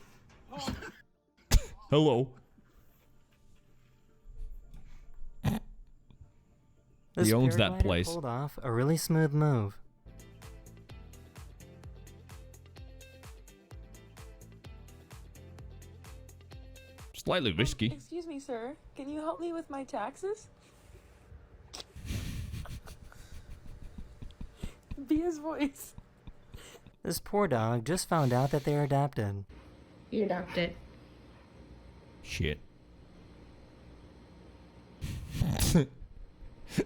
Hello. He owns that place. Pulled off a really smooth move. Slightly risky. Excuse me, sir. Can you help me with my taxes? Be his voice. This poor dog just found out that they're adopted. You're adopted. Shit.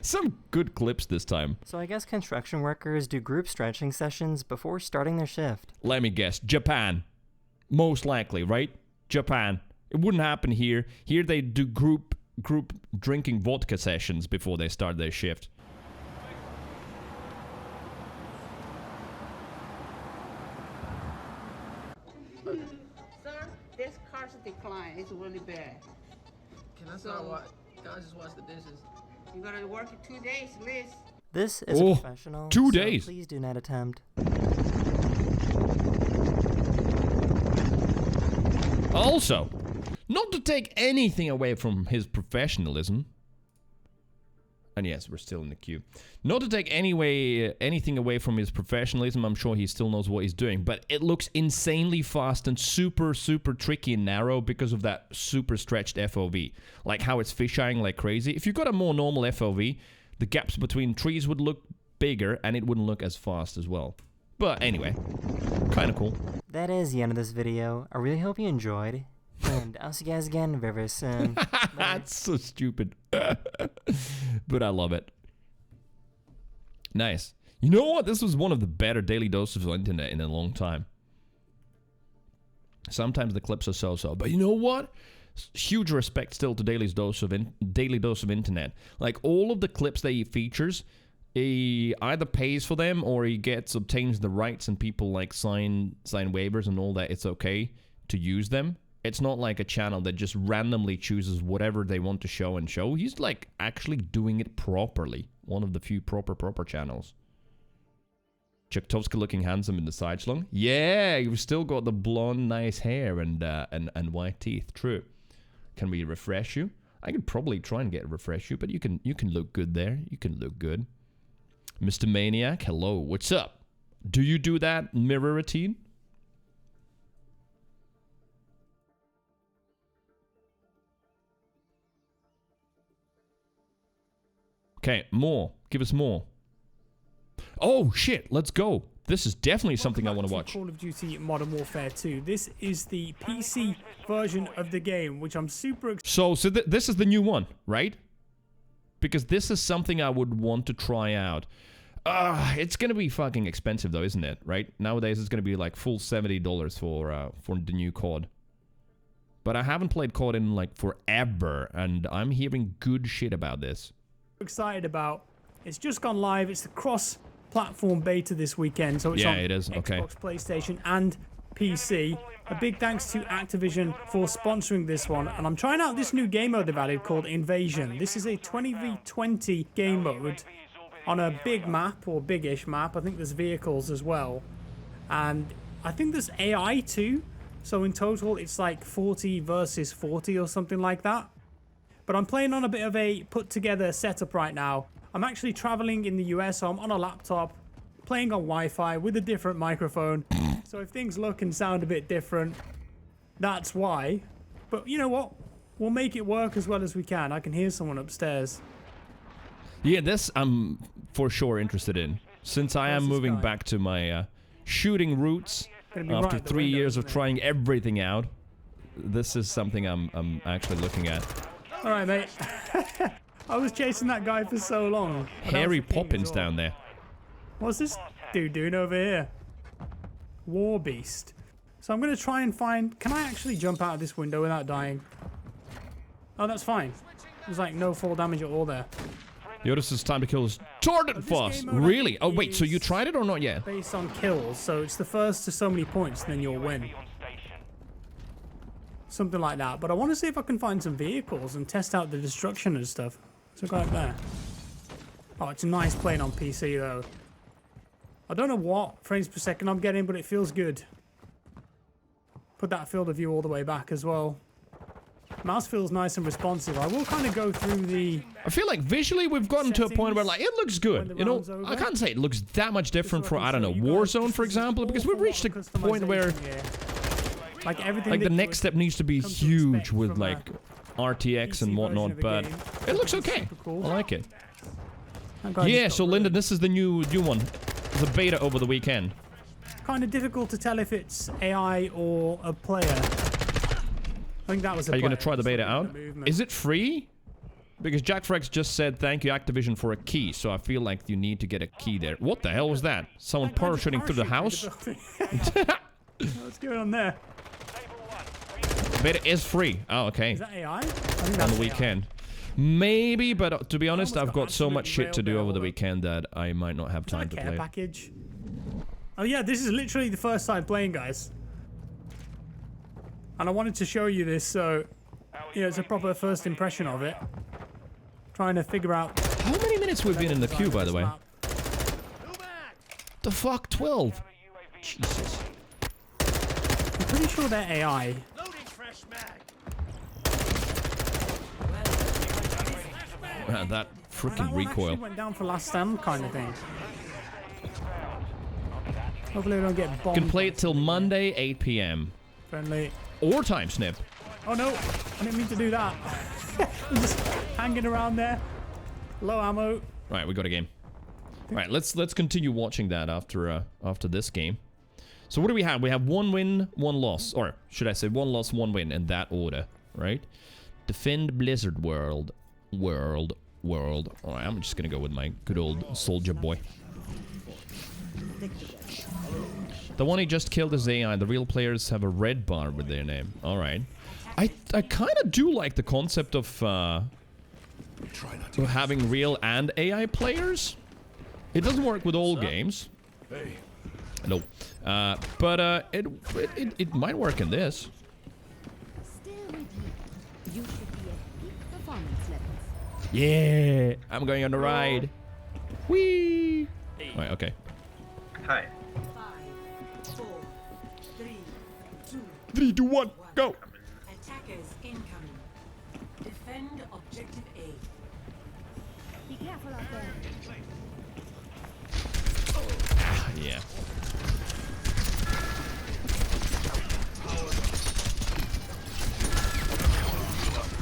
Some good clips this time. So I guess construction workers do group stretching sessions before starting their shift. Let me guess. Japan. Most likely, right? Japan. It wouldn't happen here. Here they do group drinking vodka sessions before they start their shift. Sir, this car's decline. It's really bad. Can I start what? Can I just wash the dishes? You gotta work in 2 days, Liz. This is a professional. 2 so days. Please do not attempt. Also, not to take anything away from his professionalism. And yes, we're still in the queue. Not to take anything away from his professionalism, I'm sure he still knows what he's doing. But it looks insanely fast and super, super tricky and narrow because of that super stretched FOV. Like how it's fisheyeing like crazy. If you got a more normal FOV, the gaps between trees would look bigger and it wouldn't look as fast as well. But anyway, kind of cool. That is the end of this video. I really hope you enjoyed. And I'll see you guys again very, very soon. That's so stupid. But I love it. Nice. You know what? This was one of the better daily doses of internet in a long time. Sometimes the clips are so-so. But you know what? Huge respect still to Daily Dose of Internet. Like, all of the clips that he features, he either pays for them or he obtains the rights and people like sign waivers and all that. It's okay to use them. It's not like a channel that just randomly chooses whatever they want to show and show. He's like actually doing it properly. One of the few proper channels. Chuktovsky looking handsome in the side slung. Yeah, you've still got the blonde, nice hair and white teeth. True. Can we refresh you? I could probably try and refresh you, but you can look good there. You can look good. Mr. Maniac, hello. What's up? Do you do that mirror routine? Okay, more. Give us more. Oh, shit. Let's go. This is definitely something I want to watch. Call of Duty Modern Warfare 2. This is the PC version of the game, which I'm super excited. So this is the new one, right? Because this is something I would want to try out. It's going to be fucking expensive though, isn't it? Right? Nowadays it's going to be like full $70 for the new COD. But I haven't played COD in like forever, and I'm hearing good shit about this. Excited about. It's just gone live. It's the cross-platform beta this weekend, so it's on it is. Okay. Xbox, PlayStation, and PC. A big thanks to Activision for sponsoring this one, and I'm trying out this new game mode they've added called Invasion. This is a 20v20 game mode on a big map, or big-ish map. I think there's vehicles as well, and I think there's AI too. So in total, it's like 40 versus 40 or something like that. But I'm playing on a bit of a put-together setup right now. I'm actually traveling in the US, so I'm on a laptop, playing on Wi-Fi with a different microphone. So if things look and sound a bit different, that's why. But you know what? We'll make it work as well as we can. I can hear someone upstairs. Yeah, this I'm for sure interested in. Since I am moving back to my shooting roots after 3 years of trying everything out, this is something I'm actually looking at. All right, mate. I was chasing that guy for so long. Harry Poppins down there. What's this dude doing over here? War Beast. So I'm going to try and find... Can I actually jump out of this window without dying? Oh, that's fine. There's like no fall damage at all there. Yotis, it's time to kill this Jordan Foss. Really? Oh, wait, so you tried it or not yet? Based on kills, so it's the first to so many points, then you'll win. Something like that. But I want to see if I can find some vehicles and test out the destruction and stuff. So go out there. Oh, it's nice playing on PC, though. I don't know what frames per second I'm getting, but it feels good. Put that field of view all the way back as well. Mouse feels nice and responsive. I will kind of go through the... I feel like visually we've gotten to a point where, like, it looks good. You know, I can't say it looks that much different from, I don't know, Warzone, for example, because we've reached a point where... Like, everything like the next step needs to be huge with, like, RTX and whatnot, but it looks okay. I like it. Yeah, so Lyndon, this is the new one. The beta over the weekend. Kind of difficult to tell if it's AI or a player. I think that was a Are you going to try the beta out? Is it free? Because Jack Frex just said thank you Activision for a key, so I feel like you need to get a key there. What the hell was that? Someone parachuting through the house? What's going on there? Beta is free. Oh, okay. Is that AI? On the weekend. Maybe, but to be honest, I've got so much shit to do over the weekend that I might not have time to play. Package? Oh yeah, this is literally the first time playing, guys. And I wanted to show you this, so you know, it's a proper first impression of it. Trying to figure out how many minutes we've been in the queue, by the way. The fuck, 12. Jesus. I'm pretty sure they're AI. That freaking recoil. Went down for last stand kind of thing. Hopefully we don't get bombed. You can play it till Monday, 8 p.m. Friendly. Or time snip. Oh no, I didn't mean to do that. I'm just hanging around there. Low ammo. Right, we got a game. Right, let's continue watching that after this game. So what do we have? We have 1 win, 1 loss, or should I say 1 loss, 1 win in that order, right? Defend Blizzard World. Alright, I'm just gonna go with my good old soldier boy. The one he just killed is AI. The real players have a red bar with their name. Alright. I kind of do like the concept of having real and AI players. It doesn't work with all games. Hey. No. But it might work in this. Yeah, I'm going on the ride. Whee! Right, okay. Hi. 5, 4, 3, 2, 3, 2, 1, go! Attackers incoming. Defend objective A. Be careful out there. Yeah.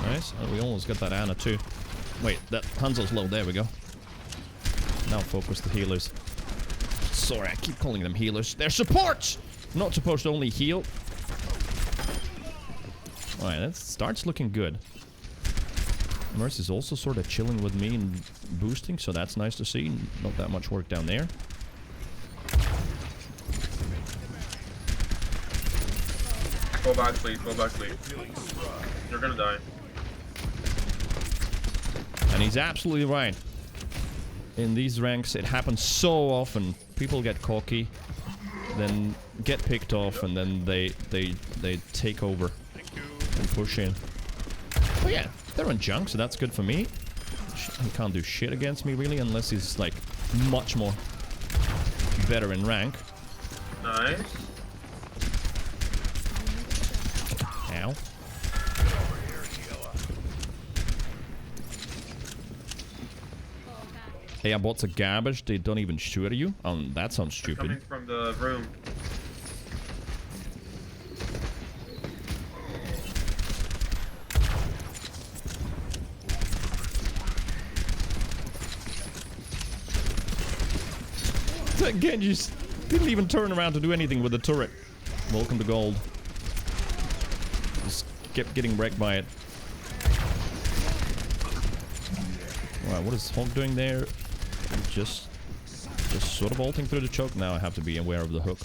Nice. Oh, we almost got that Anna too. Wait, that Hanzo's low. There we go. Now focus the healers. Sorry, I keep calling them healers. They're supports! Not supposed to only heal. Alright, that starts looking good. Merce is also sort of chilling with me and boosting, so that's nice to see. Not that much work down there. Go back, please. Go back, please. You're gonna die. And he's absolutely right. In these ranks, it happens so often. People get cocky, then get picked off, and then they take over and push in. But yeah, they're on junk, so that's good for me. He can't do shit against me really, unless he's like much more better in rank. Nice. Ow. Hey, bots are garbage. They don't even shoot at you. That sounds stupid. Coming from the room. Again, you just didn't even turn around to do anything with the turret. Welcome to gold. Just kept getting wrecked by it. Wow, what is Hog doing there? Just sort of vaulting through the choke. Now I have to be aware of the hook.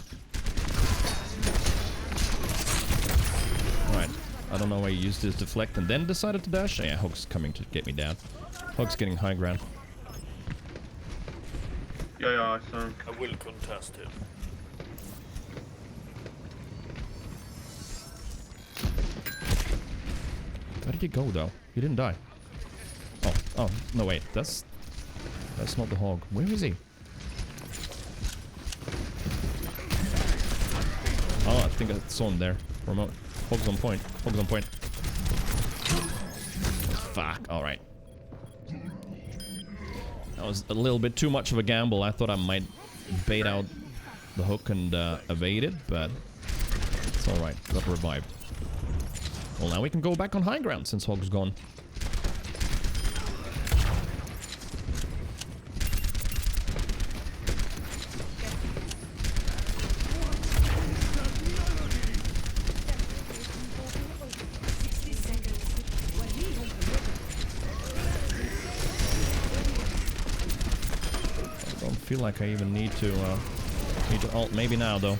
Alright. I don't know why he used his deflect and then decided to dash. Yeah, Hook's coming to get me down. Hook's getting high ground. Yeah, son. I will contest him. Where did he go though? He didn't die. Oh, no wait, that's not the hog. Where is he? Oh, I think I saw him there. Remote. Hog's on point. Hog's on point. Fuck, alright. That was a little bit too much of a gamble. I thought I might bait out the hook and evade it, but it's alright. Got revived. Well, now we can go back on high ground since Hog's gone. I don't feel like I even need to ult. Maybe now, though.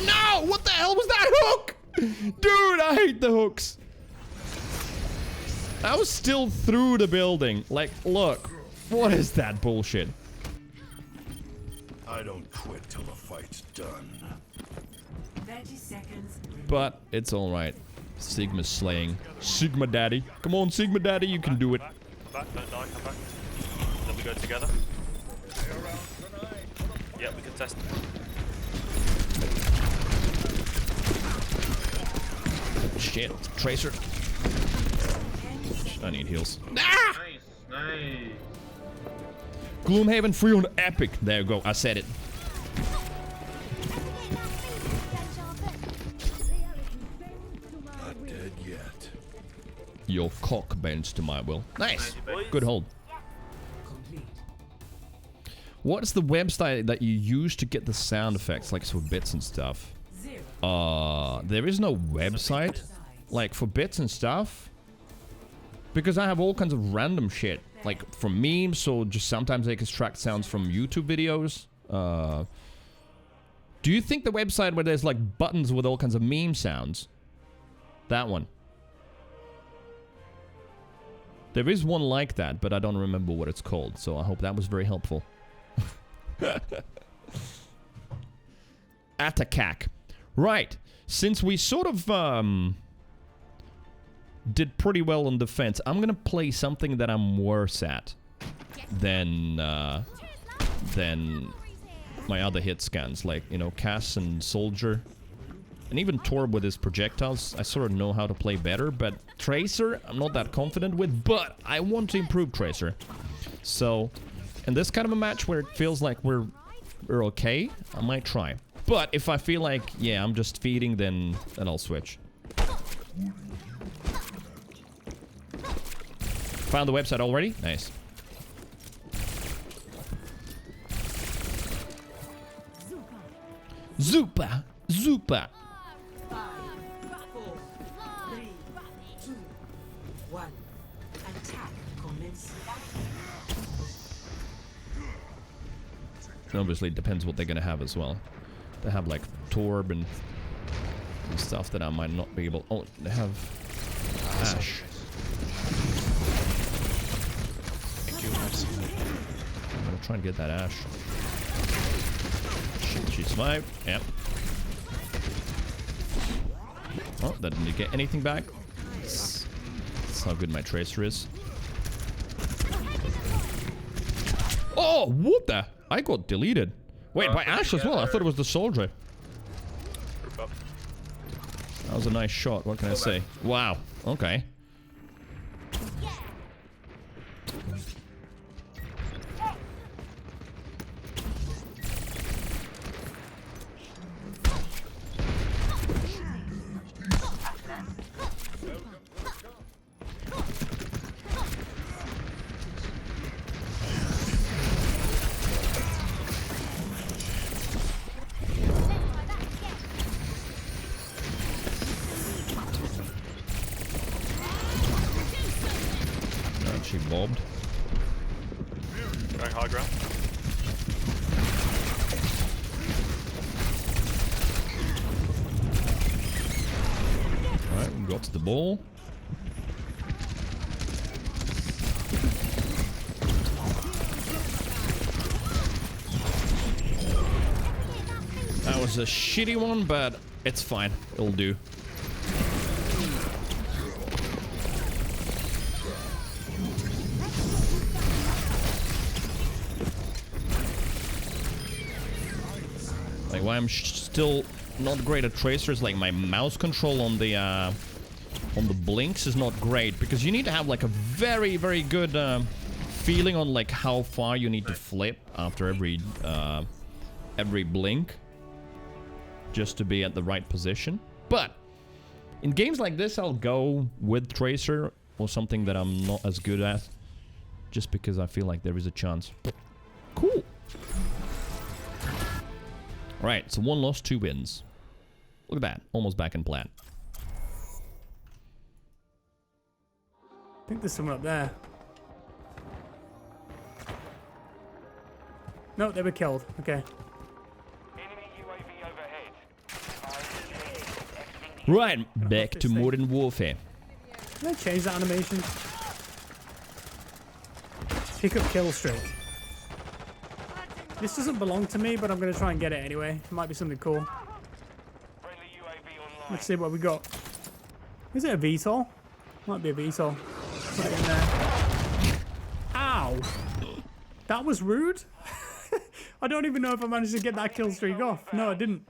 No! What the hell was that hook? Dude, I hate the hooks. I was still through the building. Like, look. What is that bullshit? I don't quit till the fight's done. 30 seconds. But it's alright. Sigma's slaying. Sigma Daddy. Come on, Sigma Daddy, you can do it. Come back, don't die, come back. Then we go together. Yeah, we can test. Shit, Tracer. I need heals. Ah! Nice. Gloomhaven free on Epic. There you go, I said it. Not dead yet. Your cock bends to my will. Nice. Good hold. What's the website that you use to get the sound effects, like for bits and stuff? There is no website, like for bits and stuff. Because I have all kinds of random shit, like from memes, so just sometimes I extract sounds from YouTube videos. Do you think the website where there's like buttons with all kinds of meme sounds? That one. There is one like that, but I don't remember what it's called, so I hope that was very helpful. Attack. Right. Since we sort of did pretty well on defense, I'm gonna play something that I'm worse at than my other hit scans, like, you know, Cass and Soldier. And even Torb with his projectiles, I sort of know how to play better, but Tracer, I'm not that confident with, but I want to improve Tracer. So, in this kind of a match where it feels like we're okay, I might try. But if I feel like, yeah, I'm just feeding, then I'll switch. Found the website already? Nice. Zupa! Zupa! 5, 4, 3, 2, 1. Attack commence. Obviously, it depends what they're gonna have as well. They have like Torb and stuff that I might not be able. Oh, they have Ash. Thank you, I'm gonna try and get that Ash. Shit, she survived. Yep. Oh, that didn't get anything back. That's how good my Tracer is. Oh, what the? I got deleted. Wait, by Ash as well? I thought it was the Soldier. That was a nice shot, what can I say? Wow, okay. Blocks the ball. That was a shitty one, but it's fine. It'll do. Like, why I'm still not great at tracers, like my mouse control on the blinks is not great, because you need to have like a very, very good feeling on like how far you need to flip after every blink, just to be at the right position. But in games like this, I'll go with tracer or something that I'm not as good at, just because I feel like there is a chance. Cool. Right, so 1 loss, 2 wins. Look at that, almost back in plat. I think there's someone up there. No, they were killed. Okay. Right, back to Modern Warfare. Can I change that animation? Pick up kill streak. This doesn't belong to me, but I'm going to try and get it anyway. It might be something cool. Let's see what we got. Is it a VTOL? Might be a VTOL. Put it in there. Ow! That was rude. I don't even know if I managed to get that kill streak off. No, I didn't.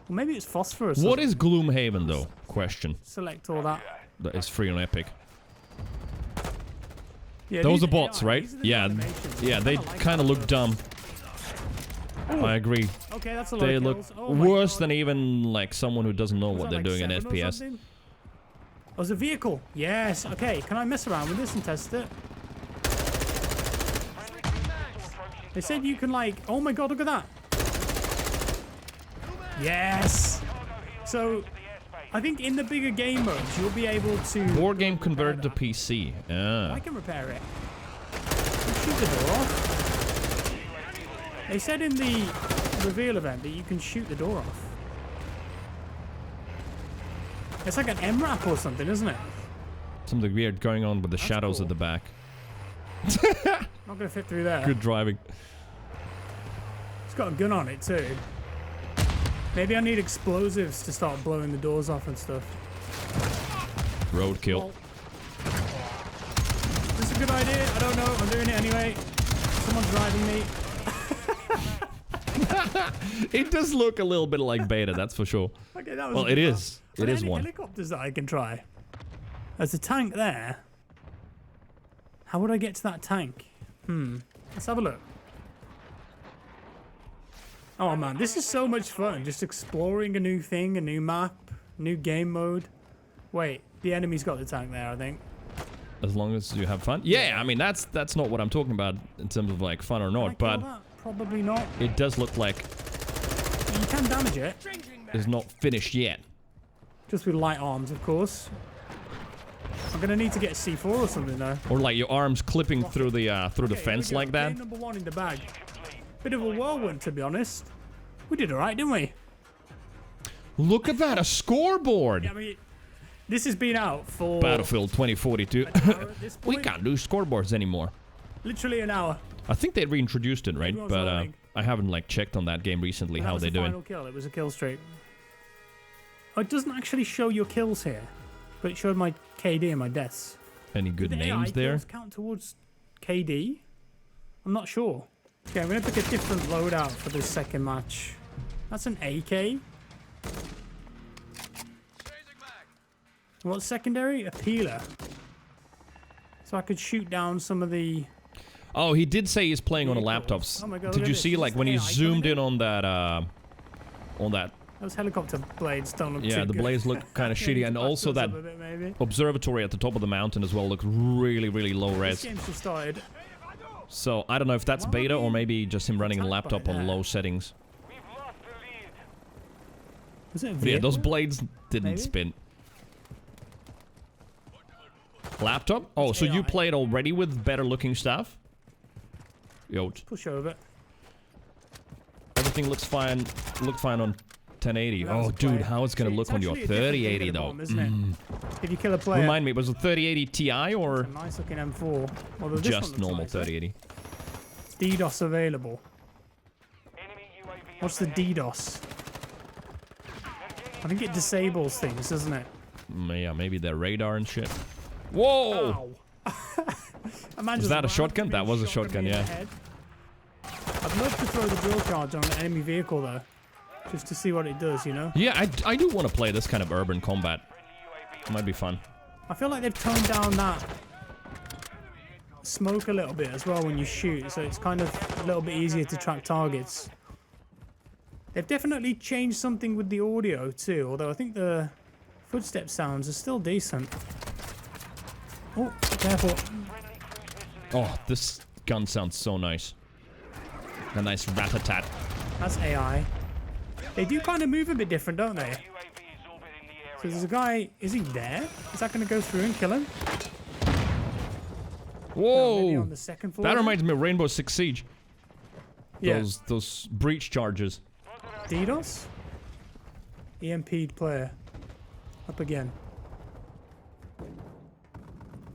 Well, maybe it's phosphorus. What is Gloomhaven, though? Question. Select all that. That is free on Epic. Yeah, those are bots, right? Yeah, yeah, they kind of look dumb. Ooh. I agree. Okay, that's a lot they of look kills. Oh worse than even like someone who doesn't know what they're like doing in 7 or FPS. something? Oh, it's a vehicle. Yes. Okay, can I mess around with this and test it? They said you can like... Oh my god, look at that. Yes. So, I think in the bigger game modes, you'll be able to... Board game converted to PC. Ah. I can repair it. Shoot the door off. They said in the reveal event that you can shoot the door off. It's like an MRAP or something, isn't it? Something weird going on with the shadows cool. at the back. Not gonna fit through there. Good driving. It's got a gun on it too. Maybe I need explosives to start blowing the doors off and stuff. Roadkill. Well, is this a good idea? I don't know. I'm doing it anyway. Someone's driving me. It does look a little bit like beta, that's for sure. Okay, that was well, it is. It is one. Helicopters that I can try. There's a tank there. How would I get to that tank? Let's have a look. Oh man, this is so much fun. Just exploring a new thing, a new map, new game mode. Wait, the enemy's got the tank there, I think. As long as you have fun. Yeah, I mean that's not what I'm talking about in terms of like fun or not, but probably not. It does look like you can damage it. It's not finished yet. Just with light arms, of course. I'm gonna need to get C4 or something though. Or like your arms clipping through the fence like that. Game number 1 in the bag. Bit of a whirlwind, to be honest. We did alright, didn't we? Look at that, a scoreboard. Yeah, I mean, this has been out for Battlefield 2042. We can't do scoreboards anymore. Literally an hour. I think they reintroduced it, right? Everyone's But learning. I haven't like checked on that game recently. How they doing? Final kill. It was a kill streak. Oh, it doesn't actually show your kills here, but it showed my KD and my deaths. Any good Did the names AI there? kills count towards KD? I'm not sure. Okay, I'm gonna pick a different loadout for this second match. That's an AK. What's secondary? A peeler. So I could shoot down some of the... Oh, he did say he's playing on a laptop. Oh my God, Did look you at see this. like Is when the he AI zoomed coming in on that? Those helicopter blades don't look Yeah, too the good. blades look kind of shitty, and also that maybe. observatory at the top of the mountain as well looked really, really low res. This game's just started. So I don't know if that's beta or maybe just him running a laptop on low settings. Was it a But yeah, those vehicle? blades didn't Maybe? spin. Laptop? Oh, so you played already with better looking stuff? Yo, Push over. everything looks fine. Looked fine on 1080. That was Oh, a dude, player. how it's gonna look on your actually a different thing at 3080 the though. bottom, isn't it? If you kill a player. Remind me, was it 3080 Ti or It's a nice looking M4. Well, this just one looks normal nice, eh? 3080? DDoS available. What's the DDoS? I think it disables things, doesn't it? Yeah, maybe their radar and shit. Whoa! Was that a shotgun? That was a shotgun, yeah. I'd love to throw the drill charge on an enemy vehicle though, just to see what it does, you know? Yeah, I do want to play this kind of urban combat. It might be fun. I feel like they've toned down that smoke a little bit as well when you shoot, so it's kind of a little bit easier to track targets. They've definitely changed something with the audio too, although I think the footstep sounds are still decent. Oh, be careful. Oh, this gun sounds so nice. A nice rat-a-tat. That's AI. They do kind of move a bit different, don't they? So there's a guy, is he there? Is that going to go through and kill him? Whoa! No, maybe on the second floor. That reminds me of Rainbow Six Siege. Yeah. Those breach charges. DDoS? EMP'd player. Up again.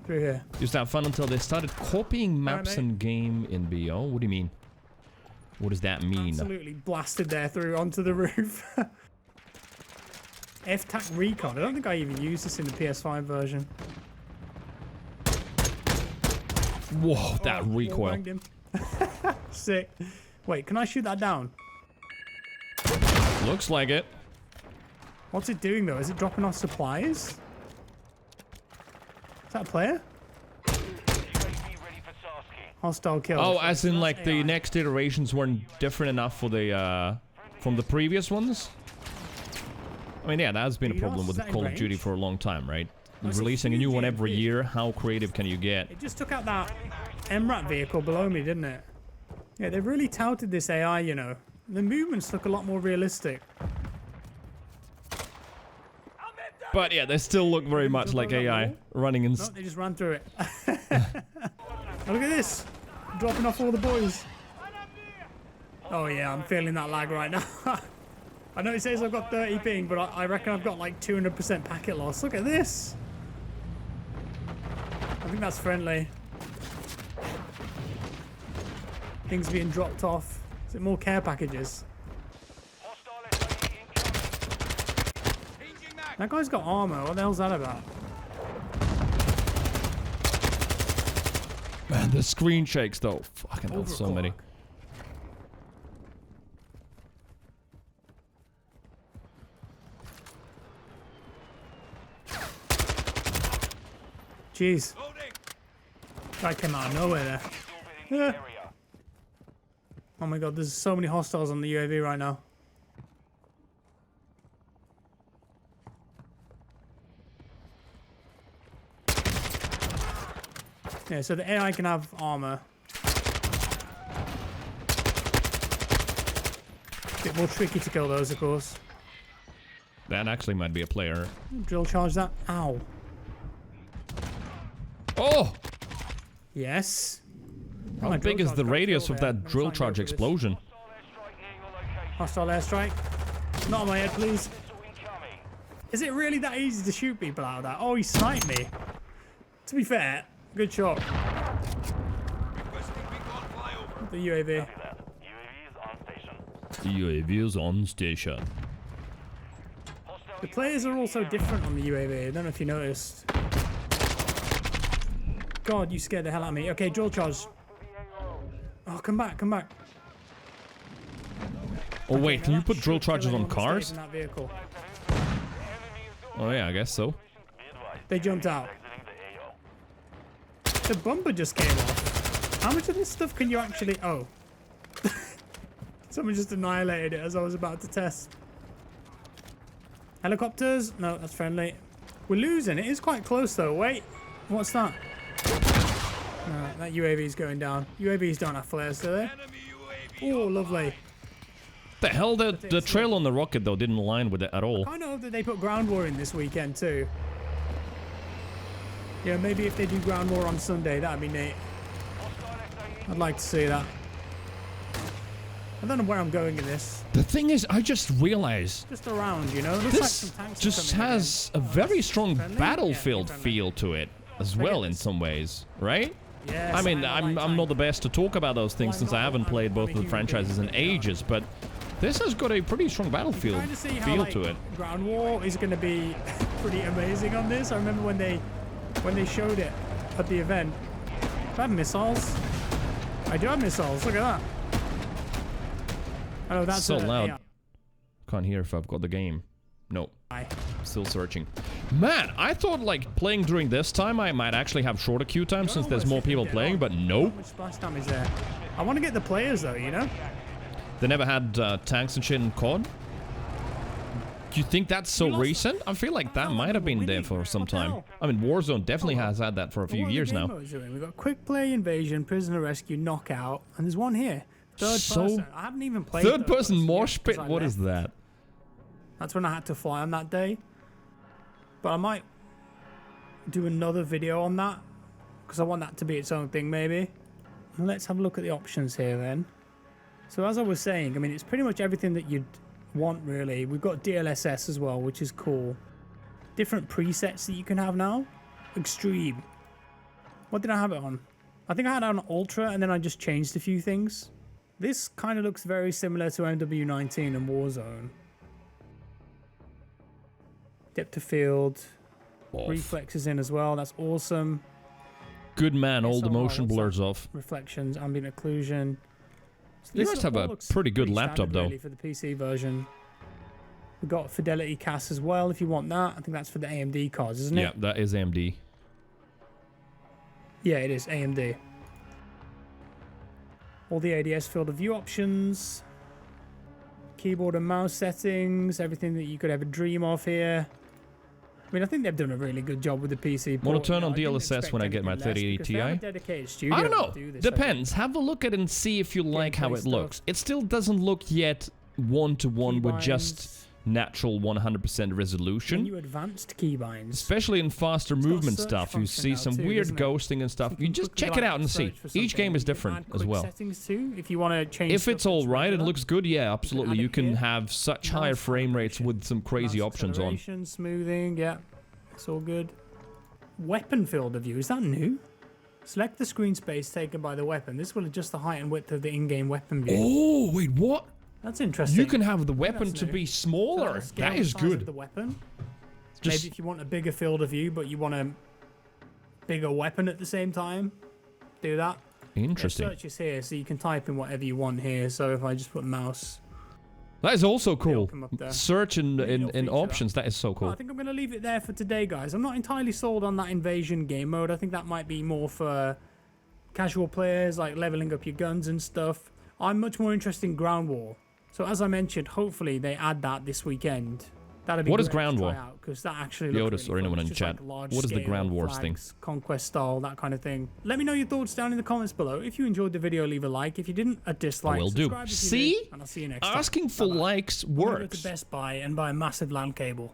Through here. Used to have fun until they started copying maps and game in BO. What do you mean? What does that mean? Absolutely blasted there through onto the roof. F-TAC Recon. I don't think I even used this in the PS5 version. Whoa, that recoil. Banged him. Sick. Wait, can I shoot that down? Looks like it. What's it doing though? Is it dropping off supplies? Is that a player? Hostile kill. Oh, as in like the next iterations weren't different enough for the from the previous ones? I mean, yeah, that's been a problem with Call of Duty for a long time, right? Releasing a new one every year, how creative can you get? It just took out that MRAP vehicle below me, didn't it? Yeah, they've really touted this AI, you know. The movements look a lot more realistic. But yeah, they still look very much like AI running in... No, they just ran through it. Look at this. Dropping off all the boys. Oh yeah, I'm feeling that lag right now. I know it says I've got 30 ping, but I reckon I've got like 200% packet loss. Look at this. I think that's friendly. Things being dropped off. Is it more care packages? That guy's got armor. What the hell's that about? Man, the screen shakes though. Fucking hell, so many. Jeez. Guy came out of nowhere there. Yeah. Oh my god, there's so many hostiles on the UAV right now. Yeah, so the AI can have armor. Bit more tricky to kill those, of course. That actually might be a player. Drill charge that. Ow. Oh! Yes. How big is the radius of that drill charge explosion? Hostile airstrike. Not on my head, please. Is it really that easy to shoot people out of that? Oh, he sniped me. To be fair, good shot. The UAV. The UAV is on station. The players are also different on the UAV. I don't know if you noticed. God, you scared the hell out of me. Okay, drill charge. Oh, come back, come back. Oh wait, can you put drill charges on cars? In that vehicle. Oh yeah, I guess so. They jumped out. The bumper just came off. How much of this stuff can you actually... Oh. Someone just annihilated it as I was about to test. Helicopters? No, that's friendly. We're losing. It is quite close though. Wait. What's that? No, that UAV's going down. UAVs don't have flares, do they? Oh, lovely. The hell, the trail on the rocket though didn't align with it at all. I kind of hope that they put ground war in this weekend too. Yeah, maybe if they do ground war on Sunday, that'd be neat. I'd like to see that. I don't know where I'm going in this. The thing is, I just realized Just around, you know? It looks like this some tanks are just coming has a very strong Friendly? battlefield Yeah, friendly. feel to it as well in some ways, right? Yes, I mean, I like I'm not the best to talk about those things since I haven't played both of the human franchises in ages, but this has got a pretty strong battlefield Trying to see how, feel like, to it. Ground War is going to be pretty amazing on this. I remember when they showed it at the event. Do I have missiles? I do have missiles. Look at that. Oh, that's So a loud. AI. Can't hear if I've got the game. No. Aye. Still searching. Man, I thought like playing during this time I might actually have shorter queue time since there's more people playing, but nope. How much splash damage there? I want to get the players though, you know? They never had tanks and shit in COD? Do you think that's so recent? I feel like that might have been there for some time. I mean, Warzone definitely has had that for a few years now. We've got quick play, invasion, prisoner rescue, knockout, and there's one here. Third person. I haven't even played Third person yet mosh pit? 'cause I What is left. that? That's when I had to fly on that day. But I might do another video on that because I want that to be its own thing maybe. Let's have a look at the options here then. So as I was saying, I mean, it's pretty much everything that you'd want really. We've got DLSS as well, which is cool. Different presets that you can have now. Extreme. What did I have it on? I think I had it on Ultra and then I just changed a few things. This kind of looks very similar to MW19 and Warzone. Depth of field. Reflexes in as well. That's awesome. Good man, all the SLR, motion what's blurs that? off. Reflections, ambient occlusion. So You must have all a looks pretty good laptop standard, though. really, for the PC version. We've got Fidelity CAS as well if you want that. I think that's for the AMD cards, isn't Yeah, it? that is AMD. Yeah, it is AMD. All the ADS field of view options. Keyboard and mouse settings. Everything that you could ever dream of here. I mean, I think they've done a really good job with the PC port. Want to turn on I didn't DLSS expect when I get my anything less 3080 because they have a Ti? dedicated studio I don't know. to do this, Depends. Have a look at it and see if you like how Gameplay it stuff. looks. It still doesn't look yet one-to-one with just natural 100% When resolution. you advanced keybinds. Especially in faster got a movement search stuff, you function see now some too, weird doesn't it? ghosting and stuff. You just quickly, check it like, out and see. search for Each game something. is You can different add as quick well. settings too, if you want to change If stuff it's all that's right and regular. looks good, yeah, absolutely. add You it can here. have such Mouse higher frame rates with some crazy Mouse options on. acceleration, smoothing, yeah, it's all good. Weapon field of view, is that new? Select the screen space taken by the weapon. This will adjust the height and width of the in-game weapon view. Oh, wait, what? That's interesting. You can have the Yeah, weapon that's to new. be So smaller. that'll scale That the is size of good. the weapon. Just- Maybe if you want a bigger field of view, but you want a bigger weapon at the same time, do that. Interesting. There's searches here, so you can type in whatever you want here. So if I just put mouse, That is also cool. come up there. Search in feature. options. That is so Well, cool. I think I'm going to leave it there for today, guys. I'm not entirely sold on that invasion game mode. I think that might be more for casual players, like leveling up your guns and stuff. I'm much more interested in ground war. So as I mentioned, hopefully they add that this weekend. That'd be What is great ground to war? try out, 'cause that actually The looks Otis really or fun. anyone It's in just chat. like large What is the scale ground wars thing? flags, conquest style, that kind of thing. Let me know your thoughts down in the comments below. If you enjoyed the video, leave a like. If you didn't, a dislike. I will do. Subscribe if you See? did, and I'll see you next time. Asking for likes I'm gonna go works. to Best Buy and buy a massive LAN cable.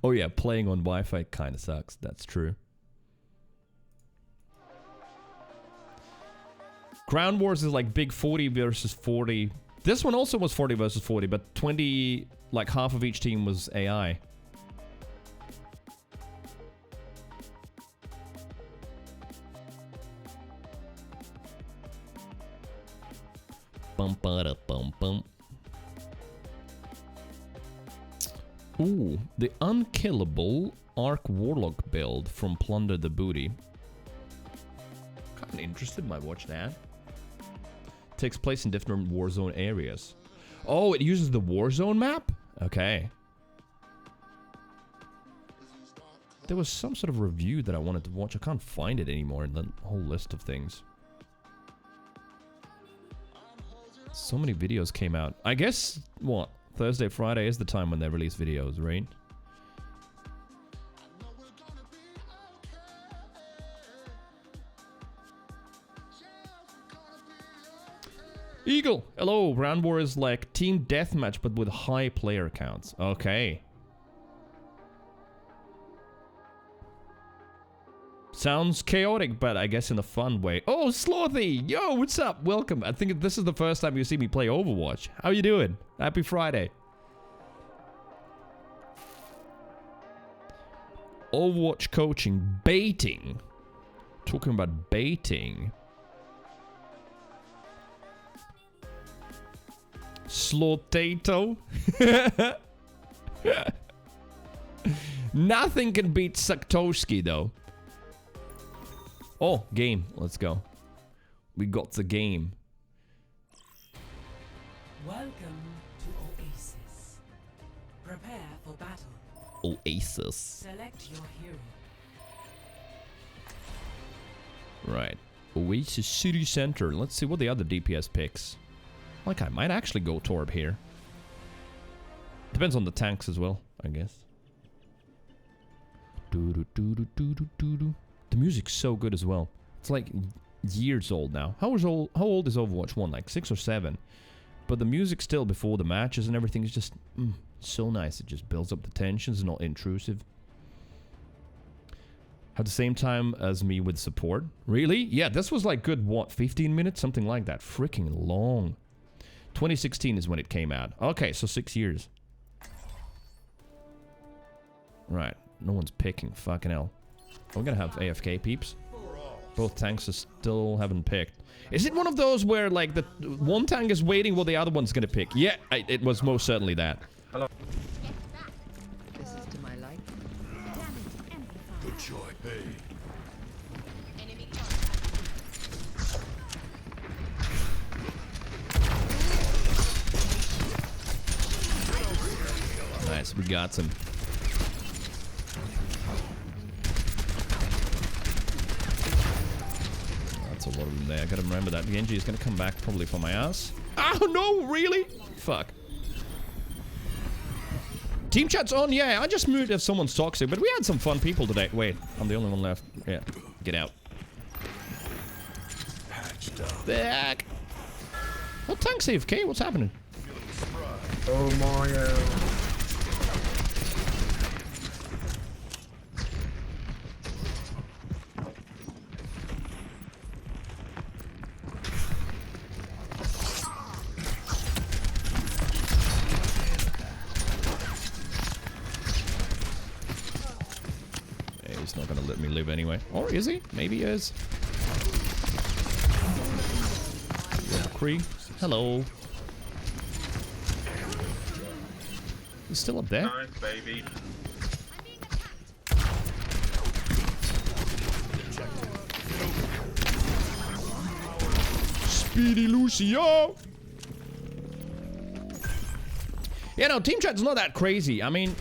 Oh yeah, playing on Wi-Fi kind of sucks. That's true. Ground Wars is like big 40 versus 40. This one also was 40 versus 40, but 20, like half of each team was AI. Bum ba bum bum. Ooh, the unkillable Arc Warlock build from Plunder the Booty. Kinda interested, might watch that. Takes place in different Warzone areas. Oh, it uses the Warzone map? Okay. There was some sort of review that I wanted to watch. I can't find it anymore in the whole list of things. So many videos came out. I guess, what? Thursday, Friday is the time when they release videos, right? Eagle! Hello, Ground War is like team deathmatch but with high player counts. Okay. Sounds chaotic, but I guess in a fun way. Oh, Slothy! Yo, what's up? Welcome. I think this is the first time you see me play Overwatch. How you doing? Happy Friday. Overwatch coaching. Baiting. Talking about baiting. Slotato. Nothing can beat Saktoski, though. Oh, game. Let's go. We got the game. Welcome to Oasis. Prepare for battle. Oasis. Select your hero. Right. Oasis City Center. Let's see what the other DPS picks. Like, I might actually go Torb here. Depends on the tanks as well, I guess. The music's so good as well. It's like years old now. How old is Overwatch 1? Like 6 or 7. But the music still before the matches and everything is just so nice. It just builds up the tensions, not intrusive. At the same time as me with support. Really? Yeah, this was like good, what, 15 minutes? Something like that. Freaking long. 2016 is when it came out. Okay, so 6 years. Right. No one's picking. Fucking hell. We're gonna have AFK peeps. Both tanks are still haven't picked. Is it one of those where, like, the one tank is waiting while the other one's gonna pick? Yeah, it was most certainly that. Hello. This is to my life. Good choice. Hey. Nice, we got some. That's a lot of them there. I gotta remember that Genji is gonna come back probably for my ass. Oh no, really? Fuck. Team chat's on, yeah. I just moved if someone's toxic, but we had some fun people today. Wait, I'm the only one left. Yeah, get out. Back. What tank's AFK? What's happening? Oh, Mario. He's not gonna let me live anyway. Or is he? Maybe he is. Cree. Hello. He's still up there. Nice, baby. Speedy Lucio. Yeah, no, team chat's not that crazy. I mean,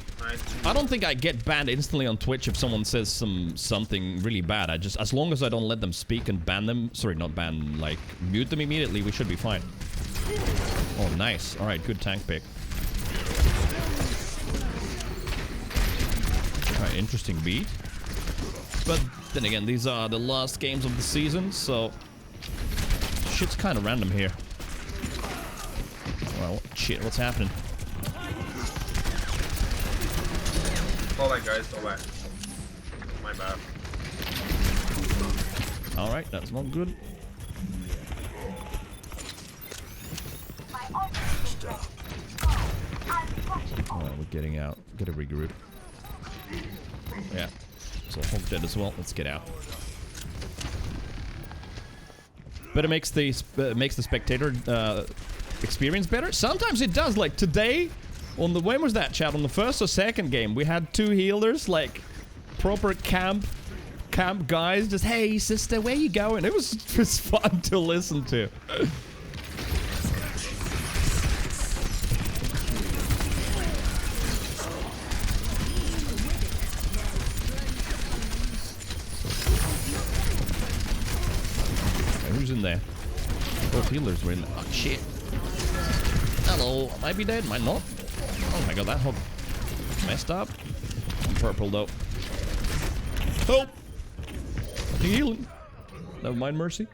I don't think I get banned instantly on Twitch if someone says something really bad. I just, as long as I don't let them speak and ban them, sorry, not ban, like mute them immediately, we should be fine. Oh, nice. All right, good tank pick. All right, interesting beat. But then again, these are the last games of the season, so shit's kind of random here. Well, shit, what's happening? Hold on, guys. Hold on. My bad. Alright, that's not good. Alright, we're getting out. Gotta regroup. Yeah. So Hog dead as well. Let's get out. But it makes the spectator experience better. Sometimes it does. Like today, on the when was that, chat? On the first or second game, we had 2 healers, like proper camp guys. Just, hey sister, where you going? It was fun to listen to. Who's in there? Both healers were in there. Oh, shit. Hello. Might be dead, might not. Oh my god, that hog messed up. I'm purple though. Help! Fucking healing. Never mind, mercy.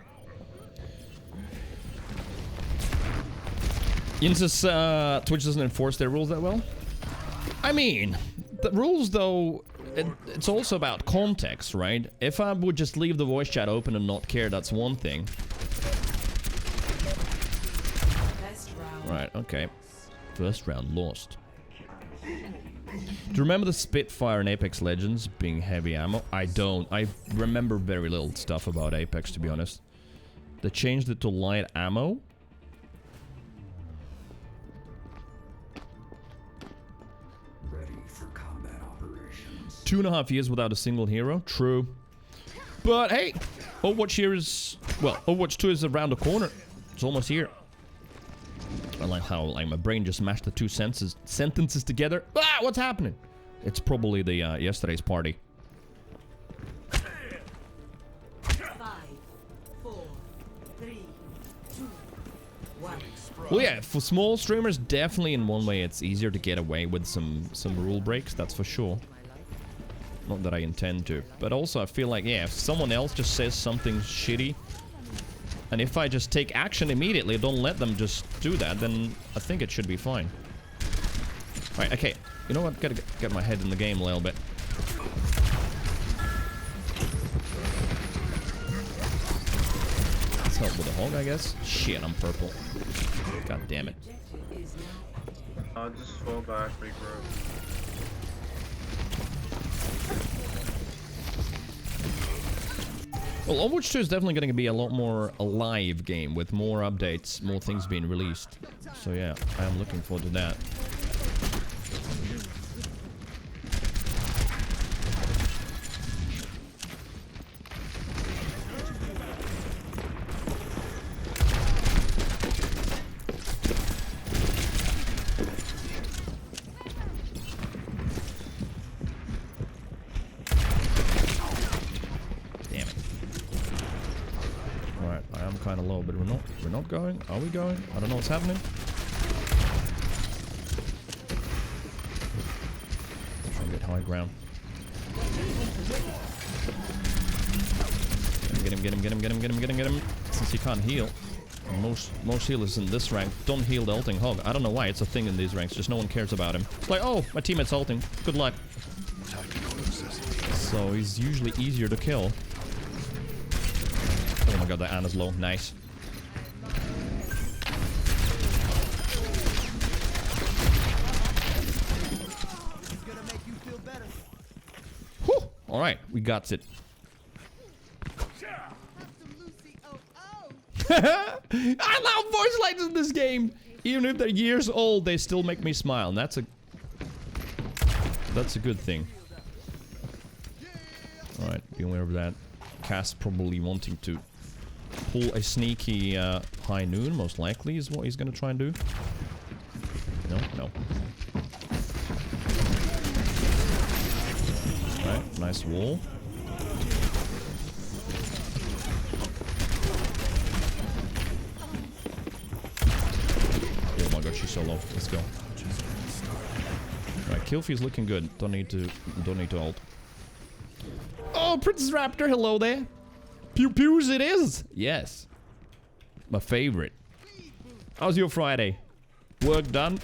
Yinsa's Twitch doesn't enforce their rules that well. I mean, the rules though, it's also about context, right? If I would just leave the voice chat open and not care, that's one thing. Right, okay. First round lost. Do you remember the Spitfire in Apex Legends being heavy ammo? I don't. I remember very little stuff about Apex, to be honest. They changed it to light ammo. Ready for combat operations. 2.5 years without a single hero. True. But hey, Overwatch here is... Well, Overwatch 2 is around the corner. It's almost here. I like how my brain just mashed the two sentences together. Ah, what's happening? It's probably the yesterday's party. 5, 4, 3, 2, 1. Well, yeah, for small streamers, definitely in one way it's easier to get away with some rule breaks. That's for sure. Not that I intend to, but also I feel like, yeah, if someone else just says something shitty, and if I just take action immediately, don't let them just do that, then I think it should be fine. Alright, okay. You know what? Gotta get my head in the game a little bit. Let's help with the hog, I guess. Shit, I'm purple. God damn it. I'll just fall back, regroup. Well, Overwatch 2 is definitely going to be a lot more alive game with more updates, more things being released. So yeah, I am looking forward to that. We're not going. Are we going? I don't know what's happening. Try and get high ground. Get him. Since he can't heal. Most healers in this rank don't heal the ulting hog. I don't know why it's a thing in these ranks. Just no one cares about him. It's like, oh, my teammate's ulting. Good luck. So he's usually easier to kill. Oh my god, that Ana's low. Nice. Whew. Alright, we got it. I love voice lines in this game! Even if they're years old, they still make me smile. And that's a good thing. Alright, be aware of that. Cass probably wanting to pull a sneaky high noon, most likely, is what he's gonna try and do. No. Alright, nice wall. Oh my god, she's so low. Let's go. Alright, Killfie's looking good. Don't need to ult. Oh, Princess Raptor, hello there. Pew pews it is. Yes. My favorite. How's your Friday? Work done?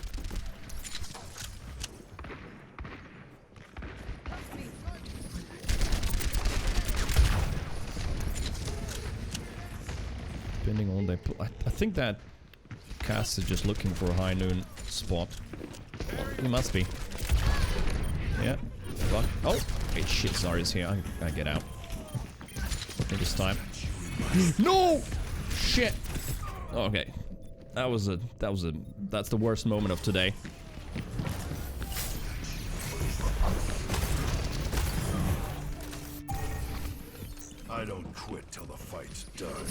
Depending on they put, I think that Cass is just looking for a high noon spot. Well, he must be. Yeah. Fuck. Oh. Hey, shit, Zarya's here. I gotta get out. I think it's time. No! Shit. Okay. That's the worst moment of today. I don't quit till the fight's done.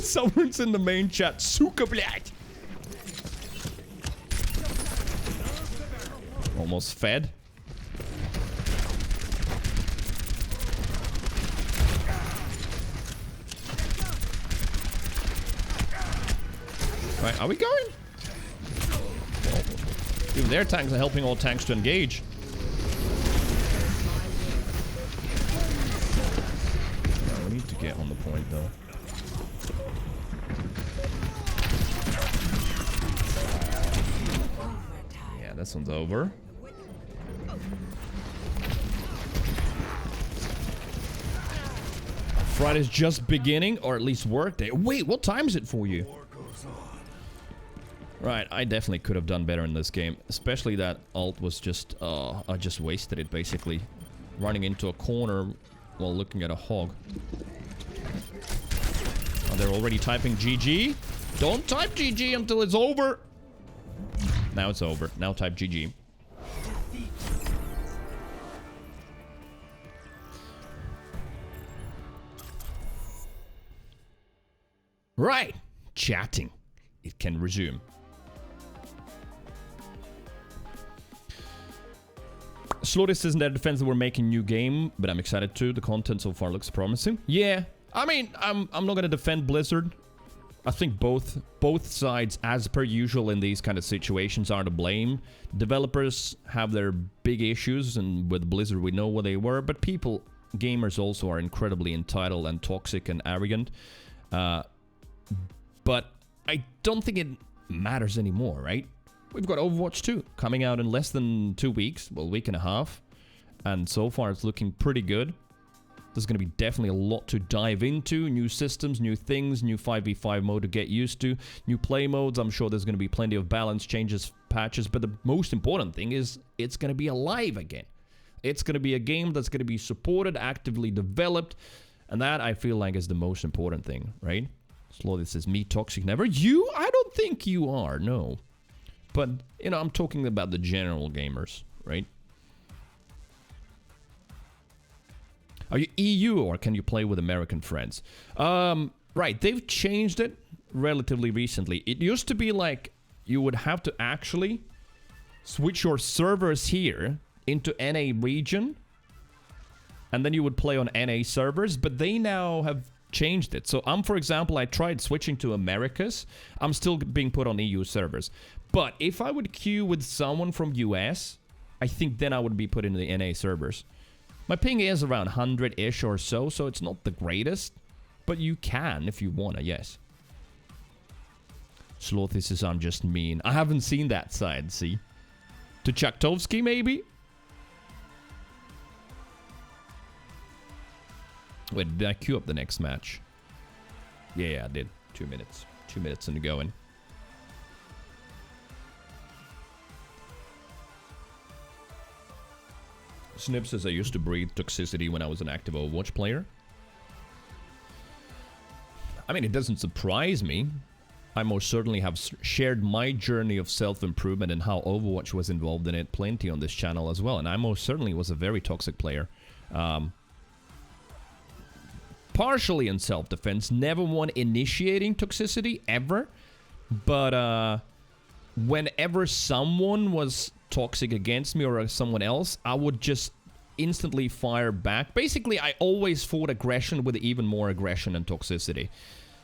Someone's in the main chat. Suka blät. Almost fed. Right, are we going? Well, even their tanks are helping all tanks to engage. We need to get on the point though. one's over. Friday's just beginning, or at least workday. Wait, what time is it for you? Right, I definitely could have done better in this game. Especially that ult was just, I just wasted it, basically. Running into a corner while looking at a hog. Oh, they're already typing GG. Don't type GG until it's over. Now it's over. Now type GG. Right. Chatting. It can resume. Slotis isn't their defense that we're making new game, but I'm excited too. The content so far looks promising. Yeah. I mean, I'm not gonna defend Blizzard. I think both sides, as per usual in these kind of situations, are to blame. Developers have their big issues, and with Blizzard we know what they were, but people, gamers also are incredibly entitled and toxic and arrogant. But I don't think it matters anymore, right? We've got Overwatch 2 coming out in less than 2 weeks, well, a week and a half. And so far it's looking pretty good. There's going to be definitely a lot to dive into. New systems, new things, new 5v5 mode to get used to. New play modes. I'm sure there's going to be plenty of balance changes, patches. But the most important thing is it's going to be alive again. It's going to be a game that's going to be supported, actively developed. And that, I feel like, is the most important thing, right? Slow, this is me, Toxic Never. You? I don't think you are, no. But, you know, I'm talking about the general gamers, right? Are you EU or can you play with American friends? Right, they've changed it relatively recently. It used to be like you would have to actually switch your servers here into NA region, and then you would play on NA servers, but they now have changed it. So for example, I tried switching to Americas. I'm still being put on EU servers. But if I would queue with someone from US, I think then I would be put into the NA servers. My ping is around 100-ish or so, so it's not the greatest. But you can if you wanna, yes. Sloth says I'm just mean. I haven't seen that side, see? To Chaktovsky, maybe? Wait, did I queue up the next match? Yeah, I did. 2 minutes. 2 minutes into going. Snip says I used to breathe toxicity when I was an active Overwatch player. I mean, it doesn't surprise me. I most certainly have shared my journey of self-improvement and how Overwatch was involved in it plenty on this channel as well. And I most certainly was a very toxic player. Partially in self-defense, never one initiating toxicity, ever. But whenever someone was toxic against me or someone else, I would just instantly fire back. Basically, I always fought aggression with even more aggression and toxicity.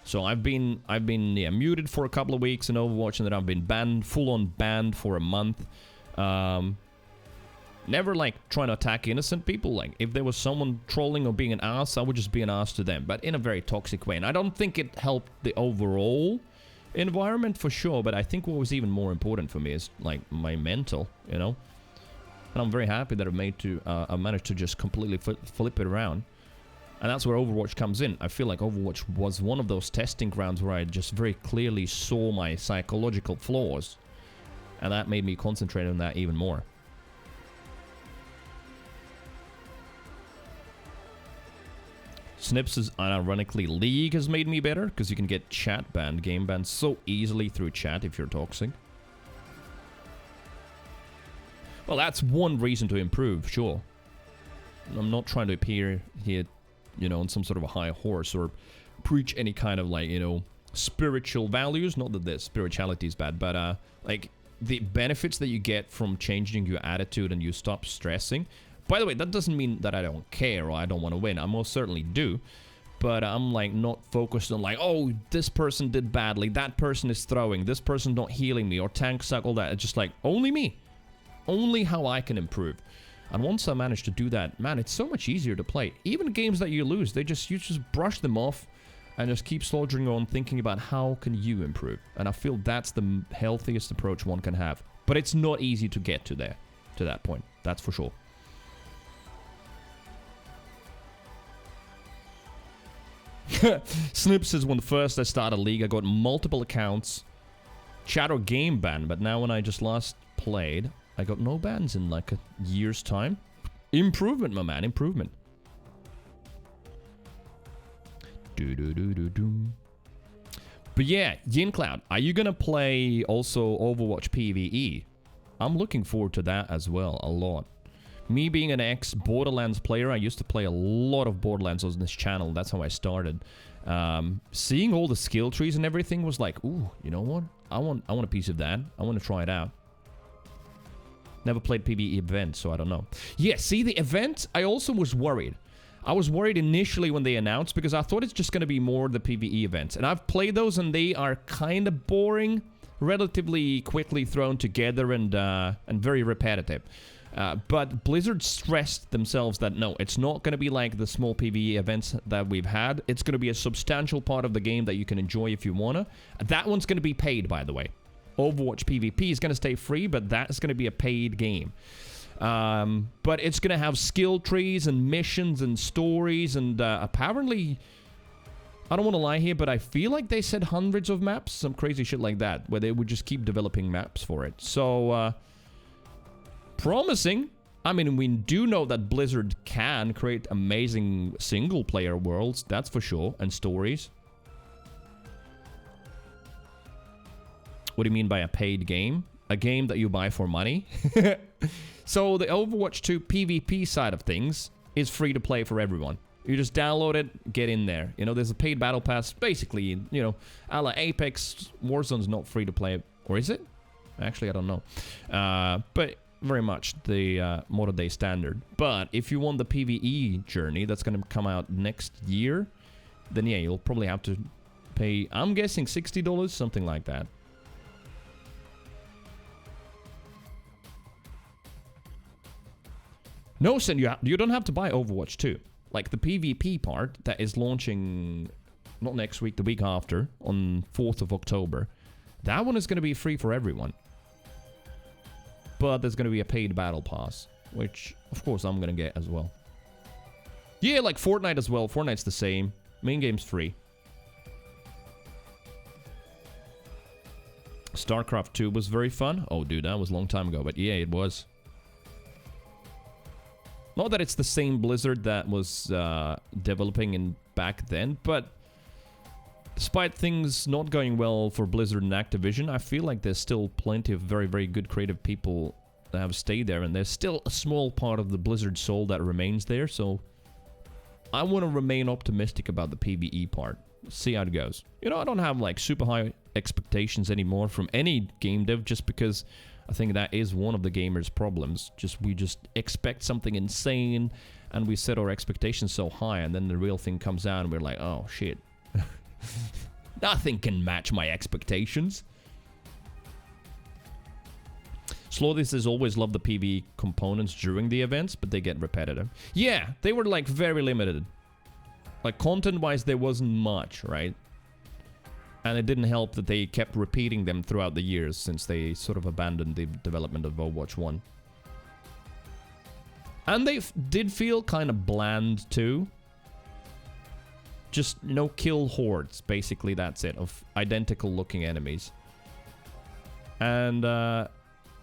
So I've been muted for a couple of weeks in Overwatch, and then I've been banned, full-on banned for a month. Never like trying to attack innocent people. Like if there was someone trolling or being an ass, I would just be an ass to them, but in a very toxic way. And I don't think it helped the overall environment for sure, but I think what was even more important for me is like my mental, you know. And I'm very happy that I managed to just completely flip it around. And that's where Overwatch comes in. I feel like Overwatch was one of those testing grounds where I just very clearly saw my psychological flaws, and that made me concentrate on that even more. Snips is unironically League has made me better because you can get chat banned, game banned so easily through chat if you're toxic. Well, that's one reason to improve, sure. I'm not trying to appear here, you know, on some sort of a high horse or preach any kind of like, you know, spiritual values. Not that the spirituality is bad, but like the benefits that you get from changing your attitude and you stop stressing. By the way, that doesn't mean that I don't care or I don't want to win. I most certainly do. But I'm like not focused on like, oh, this person did badly, that person is throwing, this person not healing me or tank suck, all that. It's just like, only me. Only how I can improve. And once I manage to do that, man, it's so much easier to play. Even games that you lose, you just brush them off and just keep soldiering on, thinking about how can you improve. And I feel that's the healthiest approach one can have. But it's not easy to get to that point. That's for sure. Snip says, when first I started League, I got multiple accounts. Chat or game ban, but now when I just last played, I got no bans in like a year's time. Improvement, my man, improvement. But yeah, YinCloud, are you gonna play also Overwatch PvE? I'm looking forward to that as well, a lot. Me being an ex-Borderlands player, I used to play a lot of Borderlands on this channel. That's how I started. Seeing all the skill trees and everything was like, ooh, you know what? I want a piece of that. I want to try it out. Never played PvE events, so I don't know. Yeah, see, the event, I also was worried. I was worried initially when they announced because I thought it's just going to be more the PvE events. And I've played those and they are kind of boring, relatively quickly thrown together and very repetitive. But Blizzard stressed themselves that no, it's not going to be like the small PvE events that we've had. It's going to be a substantial part of the game that you can enjoy if you want to. That one's going to be paid, by the way. Overwatch PvP is going to stay free, but that's going to be a paid game. But it's going to have skill trees and missions and stories and apparently, I don't want to lie here, but I feel like they said hundreds of maps, some crazy shit like that, where they would just keep developing maps for it. So, promising. I mean, we do know that Blizzard can create amazing single-player worlds, that's for sure, and stories. What do you mean by a paid game? A game that you buy for money? So the Overwatch 2 PvP side of things is free to play for everyone. You just download it, get in there. You know, there's a paid battle pass, basically, you know, a la Apex. Warzone's not free to play, or is it? Actually, I don't know. But very much the modern day standard. But if you want the PvE journey that's going to come out next year, then yeah, you'll probably have to pay, I'm guessing $60, something like that. No, Sen, you don't have to buy Overwatch 2. Like, the PvP part that is launching, not next week, the week after, on 4th of October, that one is going to be free for everyone. But there's going to be a paid battle pass, which, of course, I'm going to get as well. Yeah, like Fortnite as well. Fortnite's the same. Main game's free. StarCraft 2 was very fun. Oh, dude, that was a long time ago, but yeah, it was. Not that it's the same Blizzard that was developing in back then, but despite things not going well for Blizzard and Activision, I feel like there's still plenty of very, very good creative people that have stayed there, and there's still a small part of the Blizzard soul that remains there, so I want to remain optimistic about the PvE part. See how it goes. You know, I don't have like super high expectations anymore from any game dev, just because I think that is one of the gamers' problems. We just expect something insane, and we set our expectations so high, and then the real thing comes out, and we're like, oh, shit. Nothing can match my expectations. Slowly says, always love the PvE components during the events, but they get repetitive. Yeah, they were, like, very limited. Like, content-wise, there wasn't much, right? And it didn't help that they kept repeating them throughout the years since they sort of abandoned the development of Overwatch 1. And they did feel kind of bland too. Just, you know, kill hordes, basically, that's it, of identical looking enemies. And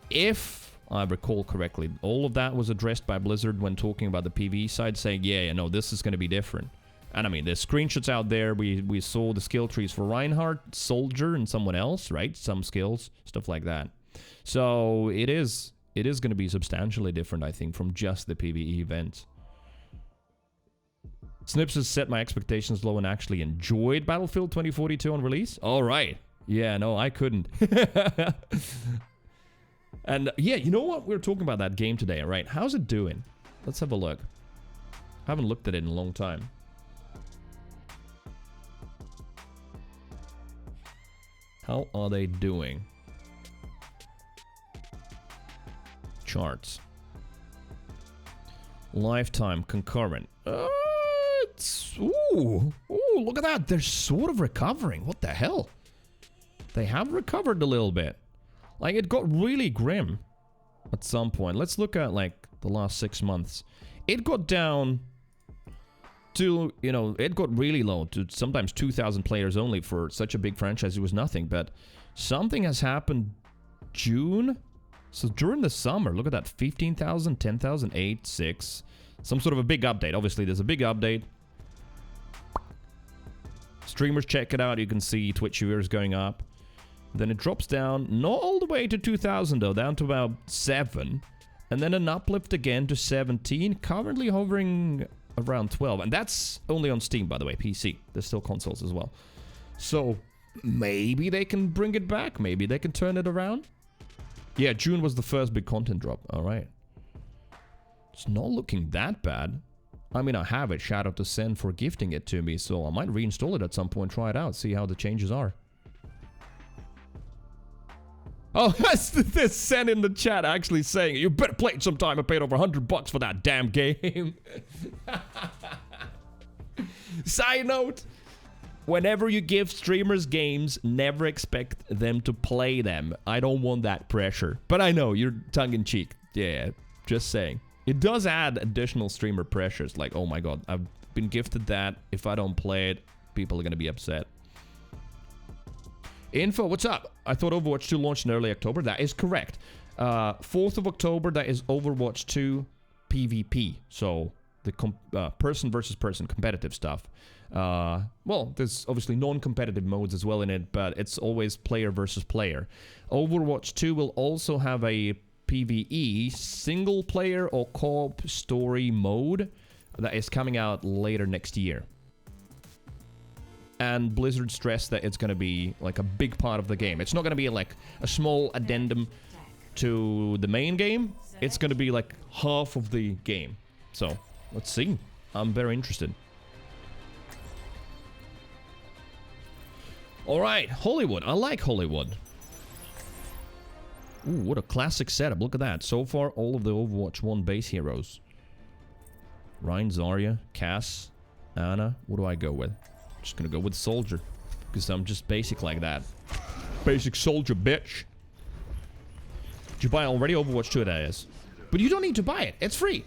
if I recall correctly, all of that was addressed by Blizzard when talking about the PvE side, saying, yeah, no, this is going to be different. And I mean, there's screenshots out there. We saw the skill trees for Reinhardt, Soldier, and someone else, right? Some skills, stuff like that. So it is going to be substantially different, I think, from just the PvE events. Snips has set my expectations low and actually enjoyed Battlefield 2042 on release. All right. Yeah, no, I couldn't. And yeah, you know what? We were talking about that game today, right? How's it doing? Let's have a look. I haven't looked at it in a long time. How are they doing? Charts. Lifetime concurrent. Ooh, look at that. They're sort of recovering. What the hell? They have recovered a little bit. Like, it got really grim at some point. Let's look at, like, the last 6 months. It got down to, you know, it got really low to sometimes 2,000 players only. For such a big franchise, it was nothing. But something has happened June. So during the summer, look at that. 15,000, 10,000, 8, 6. Some sort of a big update. Obviously, there's a big update. Streamers check it out. You can see Twitch viewers going up. Then it drops down, not all the way to 2,000 though, down to about 7. And then an uplift again to 17, currently hovering around 12. And that's only on Steam, by the way, PC. There's still consoles as well. So maybe they can bring it back. Maybe they can turn it around. Yeah, June was the first big content drop. All right. It's not looking that bad. I mean, I have it. Shout out to Sen for gifting it to me. So I might reinstall it at some point, try it out, see how the changes are. Oh, that's this Sen in the chat actually saying, you better play it sometime. I paid over $100 for that damn game. Side note, whenever you give streamers games, never expect them to play them. I don't want that pressure. But I know, you're tongue-in-cheek. Yeah, just saying. It does add additional streamer pressures. Like, oh my god, I've been gifted that. If I don't play it, people are going to be upset. Info, what's up? I thought Overwatch 2 launched in early October. That is correct. 4th of October, that is Overwatch 2 PvP. So, the person versus person competitive stuff. Well, there's obviously non-competitive modes as well in it, but it's always player versus player. Overwatch 2 will also have a PvE, single player or co-op story mode that is coming out later next year. And Blizzard stressed that it's going to be like a big part of the game. It's not going to be like a small addendum to the main game. It's going to be like half of the game. So, let's see. I'm very interested. Alright, Hollywood. I like Hollywood. Ooh, what a classic setup. Look at that. So far, all of the Overwatch 1 base heroes. Ryan, Zarya, Cass, Ana. What do I go with? Just gonna go with Soldier. Because I'm just basic like that. Basic Soldier, bitch. Did you buy already? Overwatch 2 that is. But you don't need to buy it. It's free.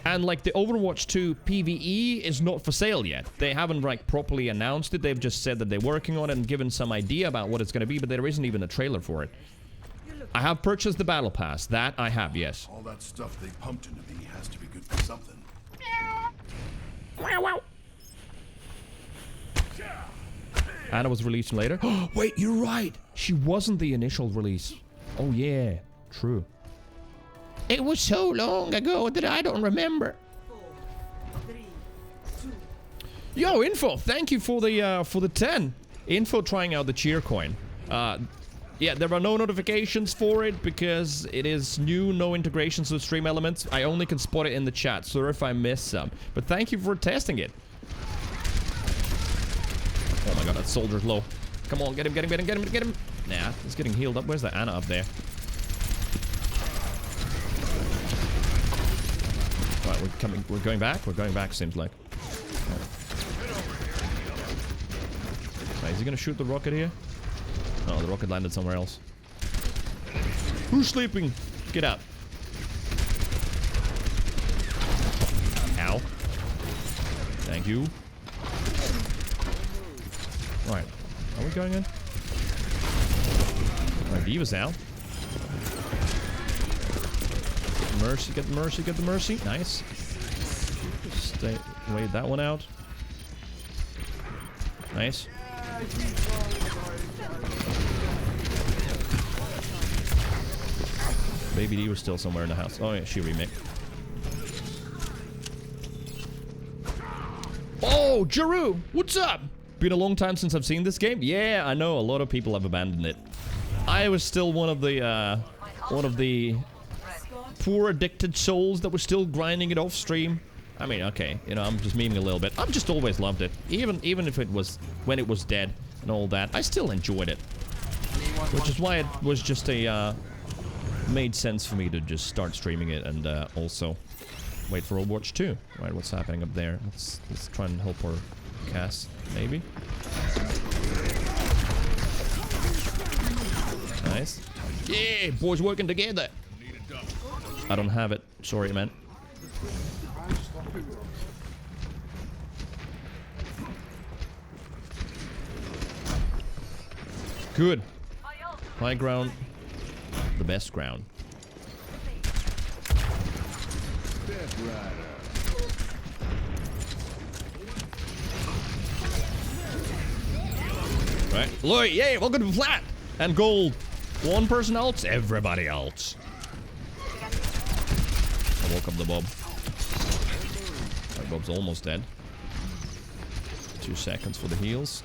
And like the Overwatch 2 PvE is not for sale yet. They haven't like properly announced it. They've just said that they're working on it and given some idea about what it's going to be, but there isn't even a trailer for it. I have purchased the battle pass. That I have, yes. All that stuff they pumped into me has to be good for something. Ana was released later. Wait, you're right. She wasn't the initial release. Oh yeah, true. It was so long ago that I don't remember. 4, 3, 2. Yo, Info, thank you for the 10. Info trying out the cheer coin. Yeah, there are no notifications for it because it is new, no integrations with stream elements. I only can spot it in the chat, so if I miss some. But thank you for testing it. Oh my god, that soldier's low. Come on, get him, get him, get him, get him, get him. Nah, he's getting healed up. Where's that Ana up there? Right, we're going back? We're going back, seems like. Right, is he gonna shoot the rocket here? Oh, the rocket landed somewhere else. Who's sleeping? Get out. Ow. Thank you. Right. Are we going in? Right, D.Va's out. Mercy, get the mercy, get the mercy. Nice. Stay, wait that one out. Nice. Baby D was still somewhere in the house. Oh yeah, she remake. Oh, Jeru! What's up? Been a long time since I've seen this game. Yeah, I know a lot of people have abandoned it. I was still one of the poor addicted souls that was still grinding it off stream. I mean, okay, you know, I'm just memeing a little bit. I've just always loved it, even if it was when it was dead and all that. I still enjoyed it, which is why it was just a made sense for me to just start streaming it and also wait for Overwatch 2. Right, what's happening up there? Let's try and help our Cass, maybe. Nice. Yeah, boys working together. I don't have it. Sorry, man. Good. High ground. The best ground. Right. Lloyd, yay, welcome to flat and gold. One person ults, everybody ults. Welcome to Bob. Right, Bob's almost dead. 2 seconds for the heals.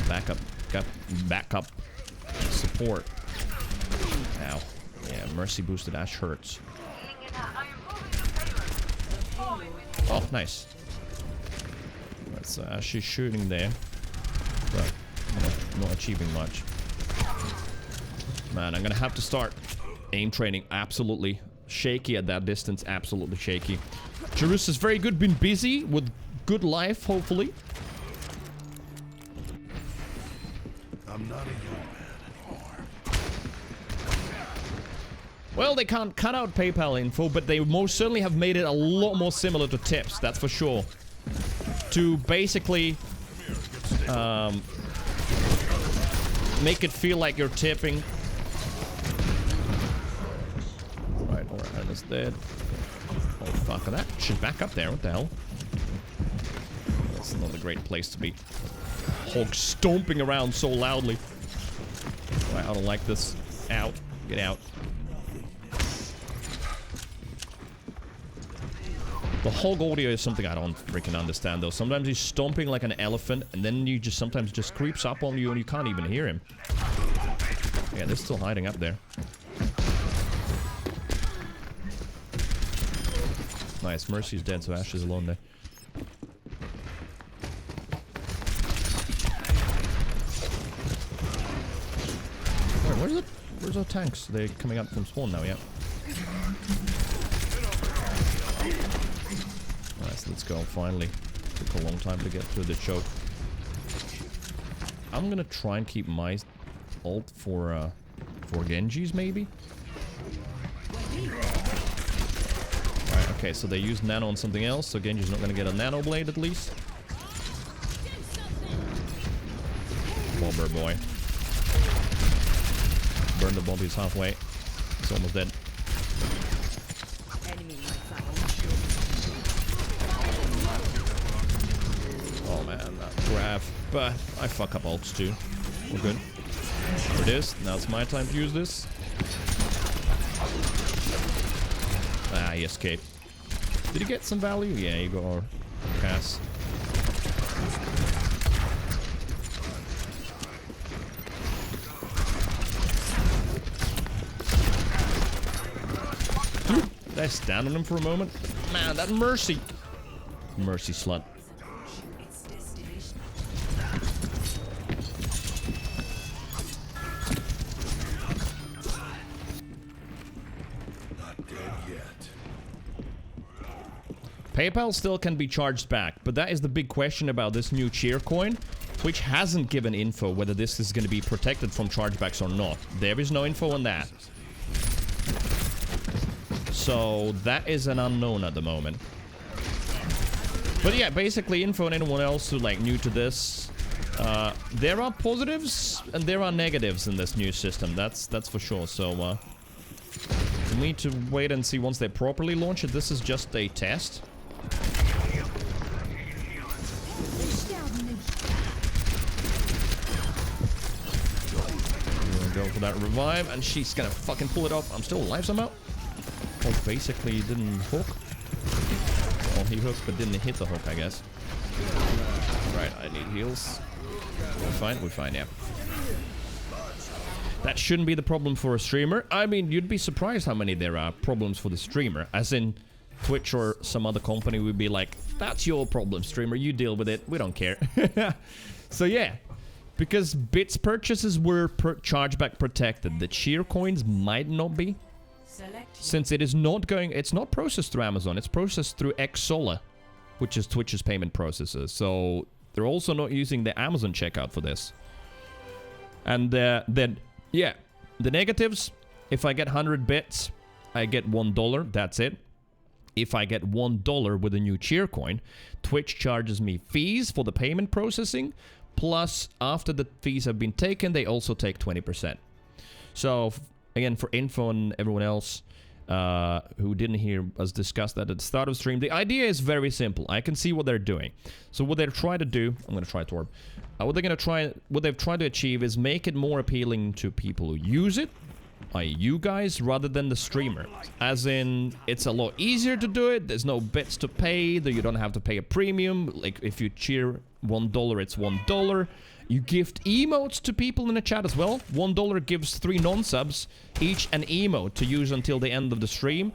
Backup. Backup. Support. Ow. Yeah, mercy boosted Ash hurts. Oh, nice. That's Ash is shooting there. But not achieving much. Man, I'm gonna have to start aim training. Absolutely shaky at that distance. Absolutely shaky. Jerus is very good. Been busy with good life, hopefully. I'm not a young man anymore. Well, they can't cut out PayPal info, but they most certainly have made it a lot more similar to tips. That's for sure. To basically make it feel like you're tipping. Right, alright, that's dead. Oh, fuck, that should back up there. What the hell? That's not a great place to be. Hog stomping around so loudly. Right, I don't like this. Out. Get out. The hog audio is something I don't freaking understand, though. Sometimes he's stomping like an elephant, and then you just sometimes just creeps up on you and you can't even hear him. Yeah, they're still hiding up there. Nice, Mercy's dead, so Ash is alone there. Wait, where's our tanks? They're coming up from spawn now, yeah. Nice, let's go, finally. Took a long time to get through the choke. I'm gonna try and keep my ult for Genji's, maybe? Alright, okay, so they used nano on something else, so Genji's not gonna get a nano blade at least. Bomber boy. Burn the bomb, he's halfway. He's almost dead. Oh man, that grab. But I fuck up ults too. We're good. There it is. Now it's my time to use this. Ah, he escaped. Did he get some value? Yeah, you got our pass. Did I stand on him for a moment? Man, that Mercy. Mercy slut. PayPal still can be charged back, but that is the big question about this new cheer coin, which hasn't given info whether this is going to be protected from chargebacks or not. There is no info on that. So that is an unknown at the moment. But yeah, basically info on anyone else who like new to this. There are positives and there are negatives in this new system. That's for sure. So we need to wait and see once they properly launch it. This is just a test. Go for that revive, and she's gonna fucking pull it off. I'm still alive somehow. Oh, basically didn't hook. Well, he hooked but didn't hit the hook, I guess. Right, I need heals. We're fine, yeah. That shouldn't be the problem for a streamer. I mean, you'd be surprised how many there are problems for the streamer. As in, Twitch or some other company would be like, that's your problem, streamer. You deal with it. We don't care. So yeah. Because bits purchases were chargeback protected. The cheer coins might not be. Since it is not going... It's not processed through Amazon. It's processed through Xsola, which is Twitch's payment processor. So they're also not using the Amazon checkout for this. And then Yeah, the negatives, if I get 100 bits, I get $1, that's it. If I get $1 with a new cheer coin, Twitch charges me fees for the payment processing, plus after the fees have been taken, they also take 20%. So, again, for info and everyone else who didn't hear us discuss that at the start of the stream, the idea is very simple. I can see what they're doing. So what they're trying to do, I'm going to try Torb. What they've tried to achieve is make it more appealing to people who use it, i.e. you guys, rather than the streamer. As in, it's a lot easier to do it, there's no bits to pay, that you don't have to pay a premium, like if you cheer $1, it's $1. You gift emotes to people in the chat as well. $1 gives 3 non-subs, each an emote to use until the end of the stream.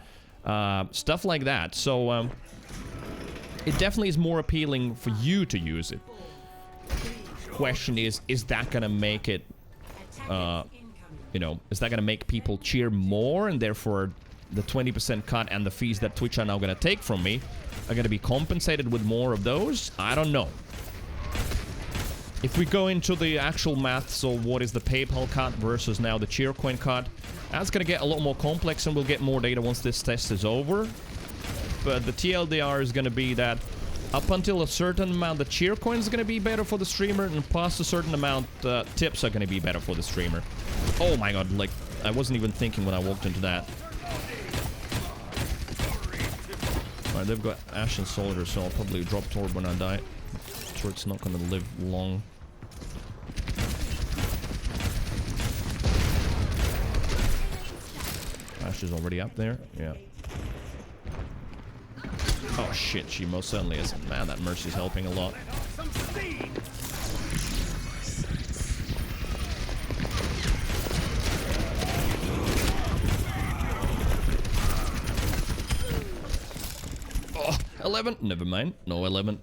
Stuff like that. So, it definitely is more appealing for you to use it. Question is that gonna make it, you know, is that gonna make people cheer more, and therefore the 20% cut and the fees that Twitch are now gonna take from me are gonna be compensated with more of those? I don't know. If we go into the actual maths of what is the PayPal cut versus now the cheer coin cut, that's gonna get a lot more complex, and we'll get more data once this test is over. But the TLDR is gonna be that up until a certain amount, the cheer coin is gonna be better for the streamer, and past a certain amount, tips are gonna be better for the streamer. Oh my god, like, I wasn't even thinking when I walked into that. Alright, they've got Ash and Soldier, so I'll probably drop Torb when I die. Turret's not gonna live long. Ash is already up there, yeah. Oh shit, she most certainly is. Man, that Mercy's helping a lot. Oh, 11. Never mind. No 11.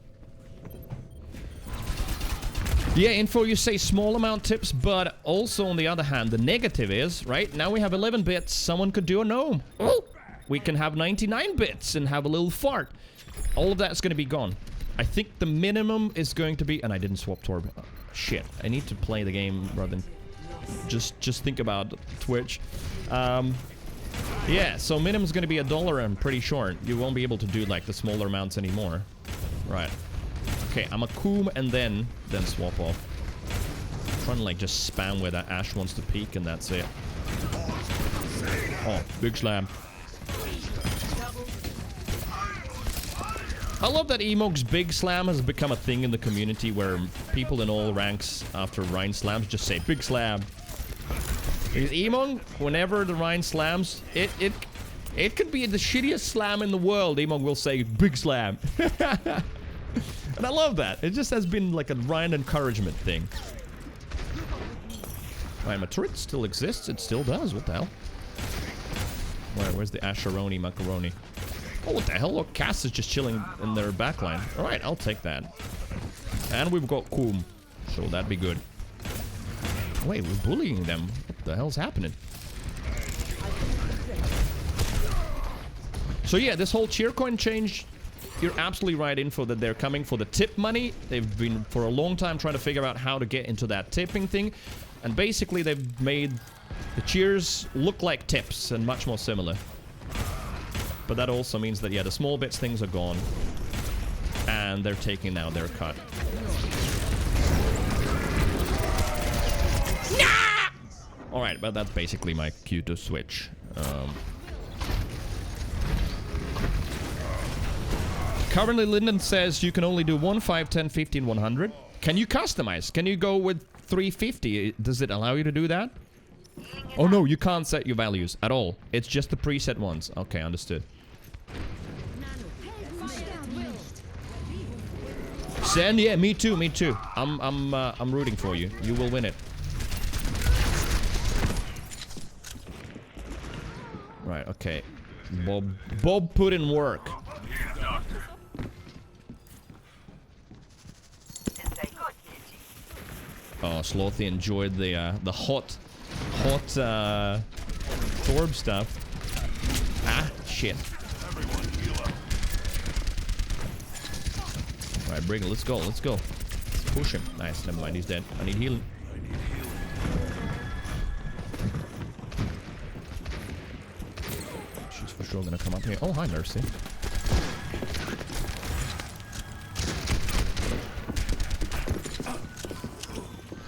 Yeah, info, you say small amount tips, but also on the other hand, the negative is, right? Now we have 11 bits. Someone could do a gnome. Oh! We can have 99 bits and have a little fart. All of that's going to be gone. I think the minimum is going to be... And I didn't swap Torb. Oh, shit. I need to play the game rather than just think about Twitch. Yeah, so minimum is going to be $1, I'm pretty sure. You won't be able to do, like, the smaller amounts anymore. Right. Okay, I'm a coom and then swap off. I'm trying to, like, just spam where that Ash wants to peek, and that's it. Oh, big slam. I love that Emog's Big Slam has become a thing in the community where people in all ranks after Rhine slams just say Big Slam. Because Emog, whenever the Rhine slams, it could be the shittiest slam in the world. Emog will say Big Slam. And I love that. It just has been like a Rhine encouragement thing. Alright, my turret still exists. It still does. What the hell? Where's the Asheroni macaroni? Oh, what the hell? Look, Cass is just chilling in their backline. Alright, I'll take that. And we've got Koom. So that'd be good. Wait, we're bullying them. What the hell's happening? So yeah, this whole cheer coin change, you're absolutely right, info, that they're coming for the tip money. They've been for a long time trying to figure out how to get into that tipping thing. And basically they've made the cheers look like tips and much more similar. But that also means that, yeah, the small bits things are gone. And they're taking now their cut. Nah! Alright, but that's basically my cue to switch. Currently, Linden says you can only do 1, 5, 10, 15, 100. Can you customize? Can you go with 350? Does it allow you to do that? Oh no, you can't set your values at all. It's just the preset ones. Okay, understood. Sen, yeah, me too, me too. I'm rooting for you. You will win it. Right, okay. Bob put in work. Oh, Slothy enjoyed the hot Thorb stuff. Ah, shit. Alright, bring it. Let's go. Let's go. Let's push him. Nice. Never mind. He's dead. I need healing. sure gonna come up here. Oh, hi, Mercy.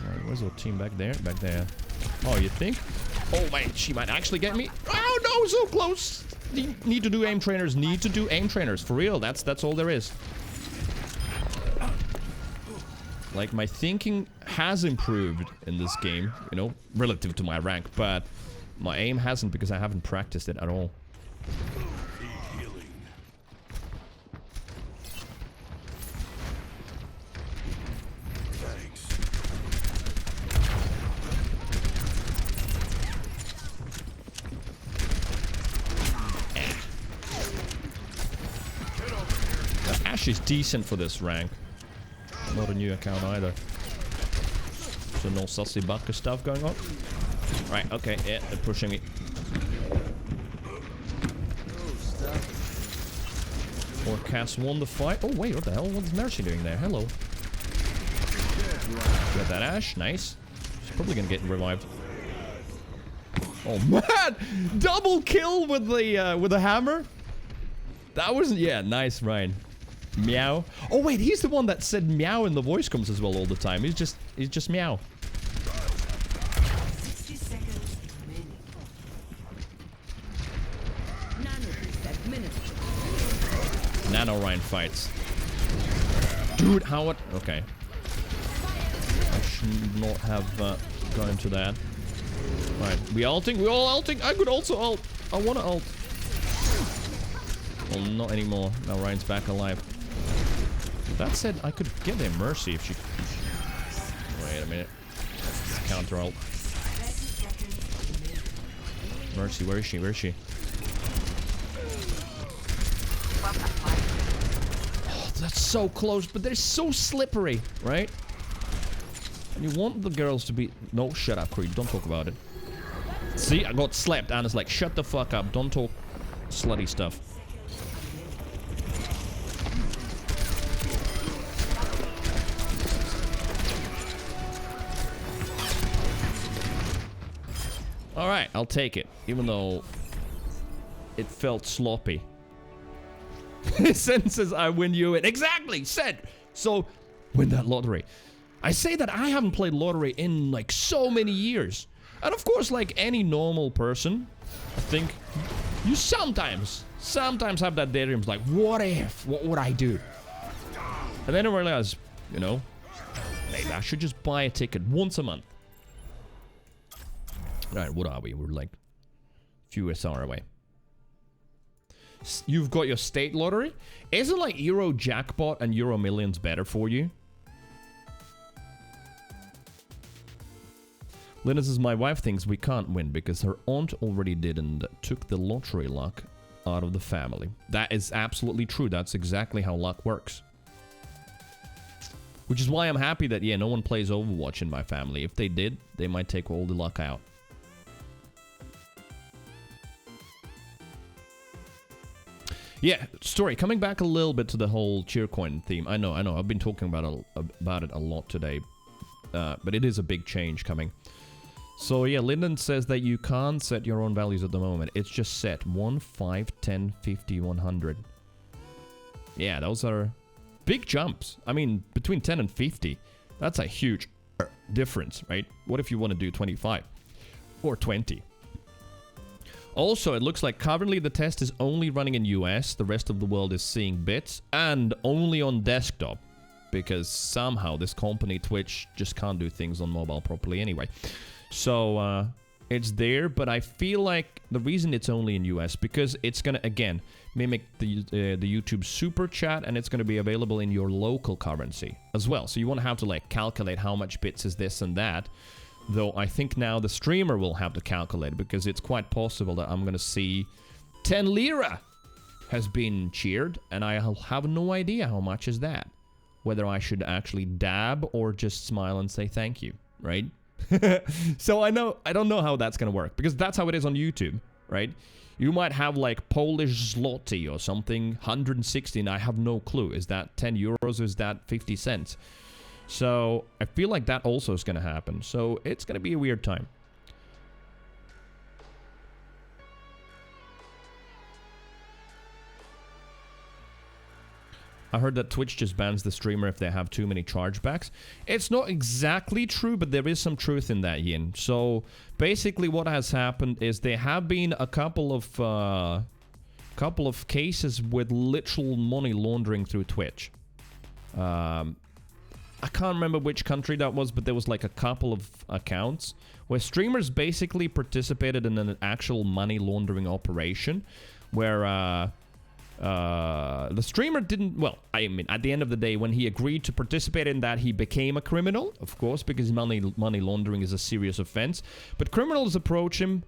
Alright, where's our team back there? Back there. Oh, you think? Oh, wait, she might actually get me. Oh, no, so close. Need to do aim trainers. Need to do aim trainers. For real, that's all there is. Like, my thinking has improved in this game, you know, relative to my rank, but my aim hasn't because I haven't practiced it at all. Ash is decent for this rank. Not a new account either. So no sussy bucker stuff going on. Right, okay, yeah, they're pushing me. Or Cass won the fight. Oh wait, what the hell? What's Mercy doing there? Hello. Get that Ash, nice. She's probably gonna get revived. Oh man! Double kill with the hammer? That wasn't, yeah, nice, Ryan. Meow. Oh wait, he's the one that said meow in the voice comms as well all the time. He's just meow. 60 seconds remaining. Nano Ryan fights. Dude, how what? Okay. I should not have gone into that. Right, we ulting? We all ulting? I could also ult. I wanna ult. Well, not anymore. Now Ryan's back alive. That said, I could get a Mercy if she... Wait a minute. Counter ult. Mercy, where is she? Where is she? Oh, that's so close, but they're so slippery, right? And you want the girls to be... No, shut up, Creed. Don't talk about it. See, I got slapped, and it's like, shut the fuck up. Don't talk slutty stuff. Alright, I'll take it. Even though it felt sloppy. Sen says I win you it. Exactly! Said! So, win that lottery. I say that I haven't played lottery in like so many years. And of course, like any normal person, I think you sometimes have that daydreams like, what if? What would I do? And then I realize, you know, maybe I should just buy a ticket once a month. Alright, what are we? We're like few SR away. You've got your state lottery? Isn't like Euro Jackpot and Euro Millions better for you? Linus says, my wife thinks we can't win because her aunt already did and took the lottery luck out of the family. That is absolutely true. That's exactly how luck works. Which is why I'm happy that, yeah, no one plays Overwatch in my family. If they did, they might take all the luck out. Yeah, story. Coming back a little bit to the whole cheercoin theme. I know. I've been talking about it a lot today. But it is a big change coming. So yeah, Lyndon says that you can't set your own values at the moment. It's just set 1, 5, 10, 50, 100. Yeah, those are big jumps. I mean, between 10 and 50, that's a huge difference, right? What if you want to do 25 or 20? Also, it looks like currently the test is only running in US. The rest of the world is seeing bits and only on desktop. Because somehow this company, Twitch, just can't do things on mobile properly anyway. So, it's there, but I feel like the reason it's only in US, because it's gonna, again, mimic the YouTube Super Chat, and it's gonna be available in your local currency as well. So you won't have to, like, calculate how much bits is this and that. Though I think now the streamer will have to calculate, because it's quite possible that I'm gonna see 10 lira has been cheered, and I have no idea how much is that. Whether I should actually dab or just smile and say thank you, right? So I don't know how that's gonna work, because that's how it is on YouTube, right? You might have like Polish zloty or something, 160, and I have no clue. Is that 10 euros or is that 50 cents? So I feel like that also is gonna happen. So it's gonna be a weird time. I heard that Twitch just bans the streamer if they have too many chargebacks. It's not exactly true, but there is some truth in that, Yin. So basically what has happened is there have been a couple of cases with literal money laundering through Twitch. I can't remember which country that was, but there was like a couple of accounts where streamers basically participated in an actual money laundering operation where the streamer didn't... Well, I mean, at the end of the day, when he agreed to participate in that, he became a criminal, of course, because money laundering is a serious offense. But criminals approach him,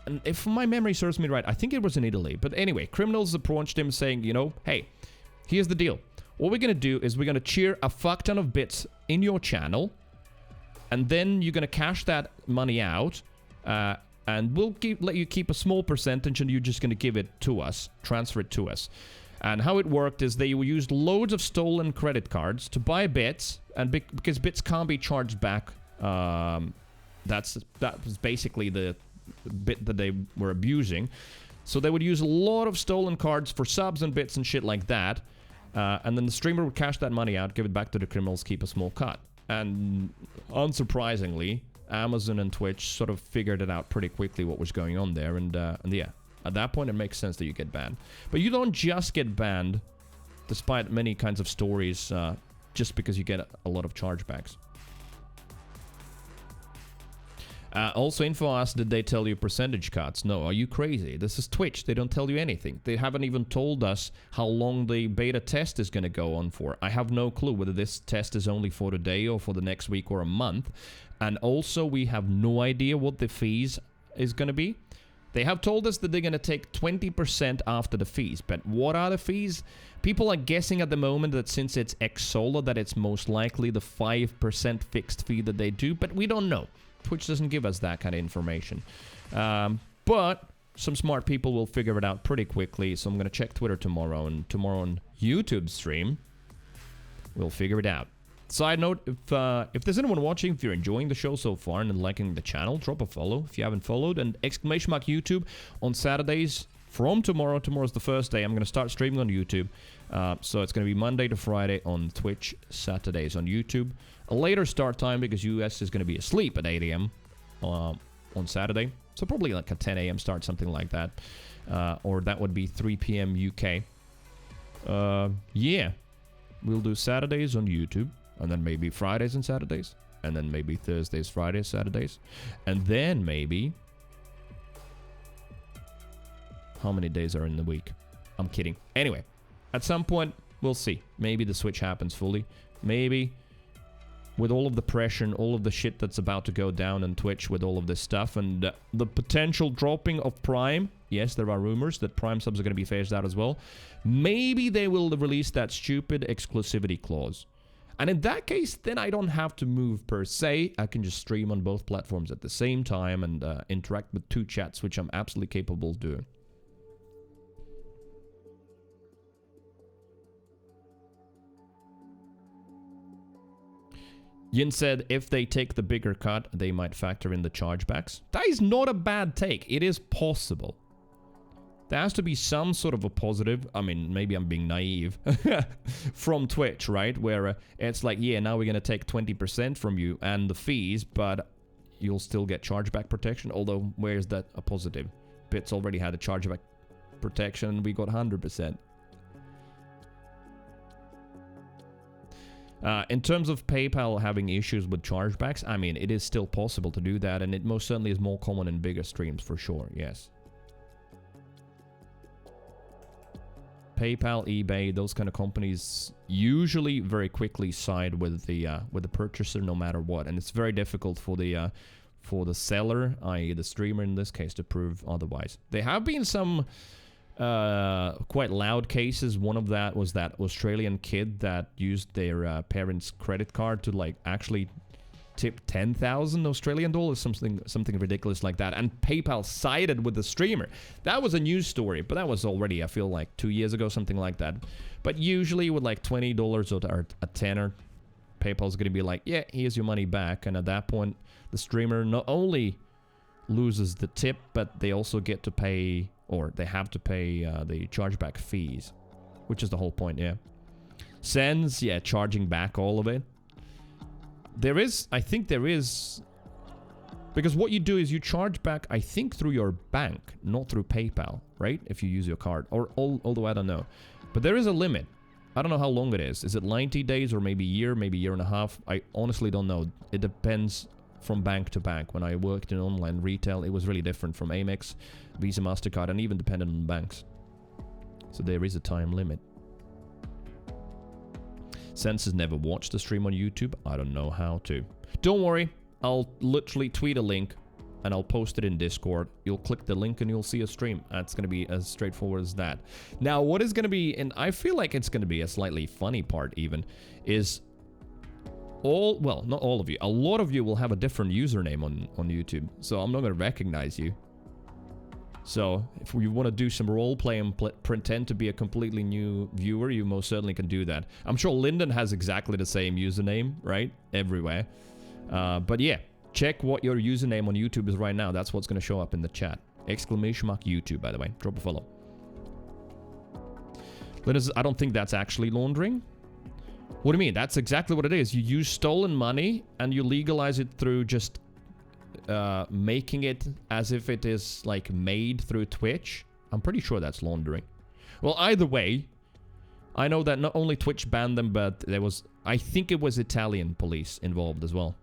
and if my memory serves me right, I think it was in Italy. But anyway, criminals approached him saying, you know, hey, here's the deal. What we're going to do is we're going to cheer a fuck ton of bits in your channel, and then you're going to cash that money out, and we'll let you keep a small percentage, and you're just going to give it to us, transfer it to us. And how it worked is they used loads of stolen credit cards to buy bits, and because bits can't be charged back, that was basically the bit that they were abusing. So they would use a lot of stolen cards for subs and bits and shit like that. And then the streamer would cash that money out, give it back to the criminals, keep a small cut. And unsurprisingly, Amazon and Twitch sort of figured it out pretty quickly what was going on there. And yeah, at that point it makes sense that you get banned. But you don't just get banned, despite many kinds of stories, just because you get a lot of chargebacks. Also, info asked, did they tell you percentage cuts? No, are you crazy? This is Twitch. They don't tell you anything. They haven't even told us how long the beta test is going to go on for. I have no clue whether this test is only for today or for the next week or a month. And also, we have no idea what the fees is going to be. They have told us that they're going to take 20% after the fees. But what are the fees? People are guessing at the moment that since it's X-Solar, that it's most likely the 5% fixed fee that they do. But we don't know. Twitch doesn't give us that kind of information. But some smart people will figure it out pretty quickly. So I'm going to check Twitter tomorrow. And tomorrow on YouTube stream, we'll figure it out. Side note, if there's anyone watching, if you're enjoying the show so far and liking the channel, drop a follow if you haven't followed. And ! YouTube on Saturdays from tomorrow. Tomorrow's the first day. I'm going to start streaming on YouTube. So it's going to be Monday to Friday on Twitch, Saturdays on YouTube. A later start time because US is going to be asleep at 8 a.m. On Saturday. So probably like a 10 a.m. start, something like that. Or that would be 3 p.m. UK. Yeah. We'll do Saturdays on YouTube. And then maybe Fridays and Saturdays. And then maybe Thursdays, Fridays, Saturdays. And then maybe... How many days are in the week? I'm kidding. Anyway. At some point, we'll see. Maybe the switch happens fully. Maybe... With all of the pressure and all of the shit that's about to go down on Twitch with all of this stuff and the potential dropping of Prime. Yes, there are rumors that Prime subs are going to be phased out as well. Maybe they will release that stupid exclusivity clause. And in that case, then I don't have to move per se. I can just stream on both platforms at the same time and interact with two chats, which I'm absolutely capable of doing. Yin said if they take the bigger cut, they might factor in the chargebacks. That is not a bad take. It is possible. There has to be some sort of a positive. I mean, maybe I'm being naive. From Twitch, right? Where it's like, yeah, now we're going to take 20% from you and the fees, but you'll still get chargeback protection. Although, where's that a positive? Bits already had a chargeback protection and we got 100%. In terms of PayPal having issues with chargebacks, I mean, it is still possible to do that, and it most certainly is more common in bigger streams, for sure, yes. PayPal, eBay, those kind of companies usually very quickly side with the purchaser no matter what, and it's very difficult for the seller, i.e. the streamer in this case, to prove otherwise. There have been some... quite loud cases. One of that was that Australian kid that used their parents' credit card to like actually tip 10,000 Australian dollars, something ridiculous like that, and PayPal sided with the streamer. That was a news story, but that was already, I feel like 2 years ago, something like that. But usually with like $20 or a tenner, PayPal's gonna be like, yeah, here's your money back, and at that point the streamer not only loses the tip, but they also get to pay, or they have to pay the chargeback fees, which is the whole point, yeah. Sends, yeah, charging back all of it. There is, I think there is, because what you do is you charge back, I think, through your bank, not through PayPal, right? If you use your card, or although I don't know. But there is a limit. I don't know how long it is. Is it 90 days or maybe a year and a half? I honestly don't know. It depends from bank to bank. When I worked in online retail, it was really different from Amex, Visa, MasterCard, and even dependent on banks. So there is a time limit. Sense has never watched a stream on YouTube. I don't know how to. Don't worry. I'll literally tweet a link and I'll post it in Discord. You'll click the link and you'll see a stream. That's going to be as straightforward as that. Now, what is going to be, and I feel like it's going to be a slightly funny part even, is well, not all of you. A lot of you will have a different username on YouTube. So I'm not going to recognize you. So, if you want to do some roleplay and pretend to be a completely new viewer, you most certainly can do that. I'm sure Lyndon has exactly the same username, right? Everywhere. But yeah, check what your username on YouTube is right now. That's what's going to show up in the chat. Exclamation mark YouTube, by the way. Drop a follow. Lyndon says, I don't think that's actually laundering. What do you mean? That's exactly what it is. You use stolen money and you legalize it through just making it as if it is like made through Twitch. I'm pretty sure that's laundering. Well, either way, I know that not only Twitch banned them, but there was, I think it was Italian police involved as well.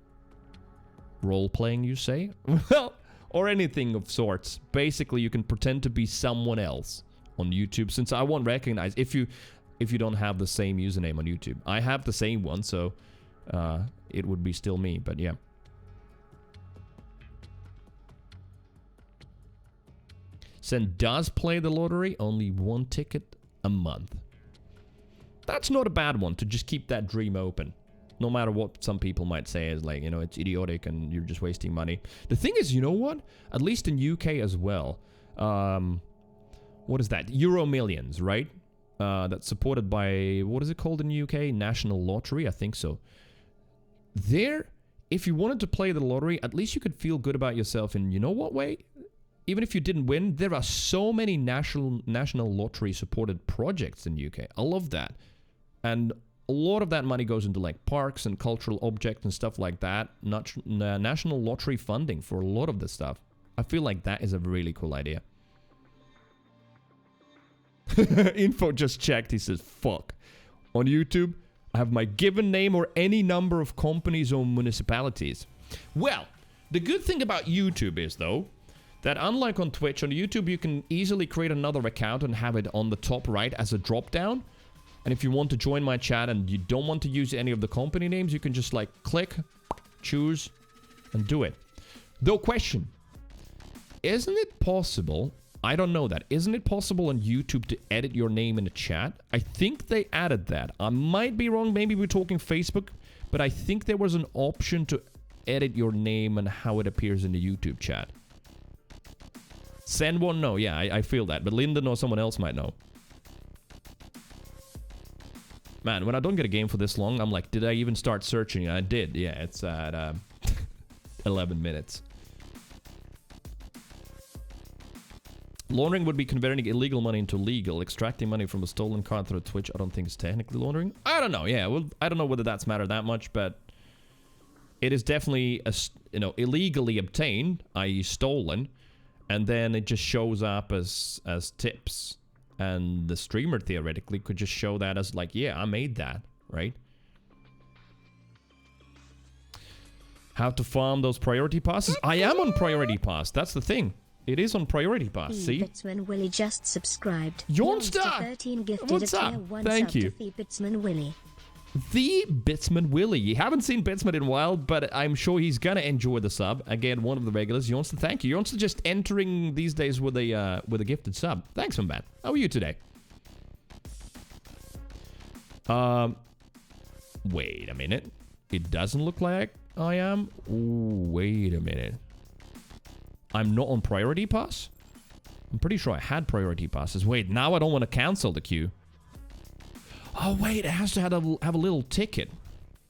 Role-playing, you say? Well, or anything of sorts. Basically, you can pretend to be someone else on YouTube, since I won't recognize if you don't have the same username on YouTube. I have the same one, so it would be still me, but yeah. Sen does play the lottery, only 1 ticket a month. That's not a bad one, to just keep that dream open. No matter what some people might say is like, you know, it's idiotic and you're just wasting money. The thing is, you know what? At least in UK as well. What is that? Euro Millions, right? That's supported by, what is it called in the UK? National Lottery, I think so. There, if you wanted to play the lottery, at least you could feel good about yourself in, you know what way? Even if you didn't win, there are so many national lottery supported projects in UK. I love that. And a lot of that money goes into like parks and cultural objects and stuff like that. National lottery funding for a lot of this stuff. I feel like that is a really cool idea. Info just checked. He says, fuck. On YouTube, I have my given name or any number of companies or municipalities. Well, the good thing about YouTube is, though, that unlike on Twitch, on YouTube you can easily create another account and have it on the top right as a drop-down. And if you want to join my chat and you don't want to use any of the company names, you can just like click, choose, and do it. Though question, isn't it possible, I don't know that, isn't it possible on YouTube to edit your name in the chat? I think they added that. I might be wrong, maybe we're talking Facebook, but I think there was an option to edit your name and how it appears in the YouTube chat. Send one, no, yeah, I feel that, but Lyndon or someone else might know. Man, when I don't get a game for this long, I'm like, did I even start searching? I did, yeah, it's at 11 minutes. Laundering would be converting illegal money into legal. Extracting money from a stolen card through Twitch, I don't think it's technically laundering. I don't know, yeah, well, I don't know whether that's mattered that much, but it is definitely, illegally obtained, i.e. stolen, and then it just shows up as tips. And the streamer theoretically could just show that as like, yeah, I made that, right? How to farm those priority passes? I am on priority pass. That's the thing. It is on priority pass. See? Bitsman Willie just subscribed. Yonstar! 13 gifted What's up? Thank you. Bitsman Willie. The Bitsman Willie. You haven't seen Bitsman in a while, but I'm sure he's gonna enjoy the sub. Again, one of the regulars. Yonstar, thank you. Yonstar just entering these days with a gifted sub. Thanks, man. How are you today? Wait a minute. It doesn't look like I am. Ooh, wait a minute. I'm not on priority pass? I'm pretty sure I had priority passes. Wait, now I don't want to cancel the queue. Oh, wait, it has to have a little ticket.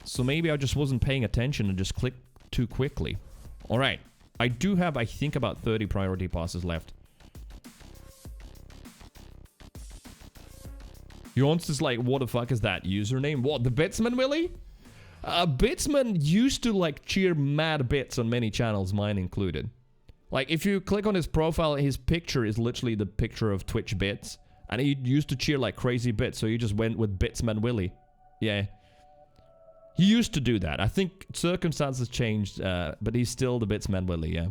So maybe I just wasn't paying attention and just clicked too quickly. All right. I do have, I think, about 30 priority passes left. Yawns like, what the fuck is that username? What, the Bitsman Willy? Bitsman used to like cheer mad bits on many channels, mine included. Like, if you click on his profile, his picture is literally the picture of Twitch bits. And he used to cheer like crazy bits, so he just went with Bitsman Willy. Yeah. He used to do that. I think circumstances changed, but he's still the Bitsman Willy, yeah.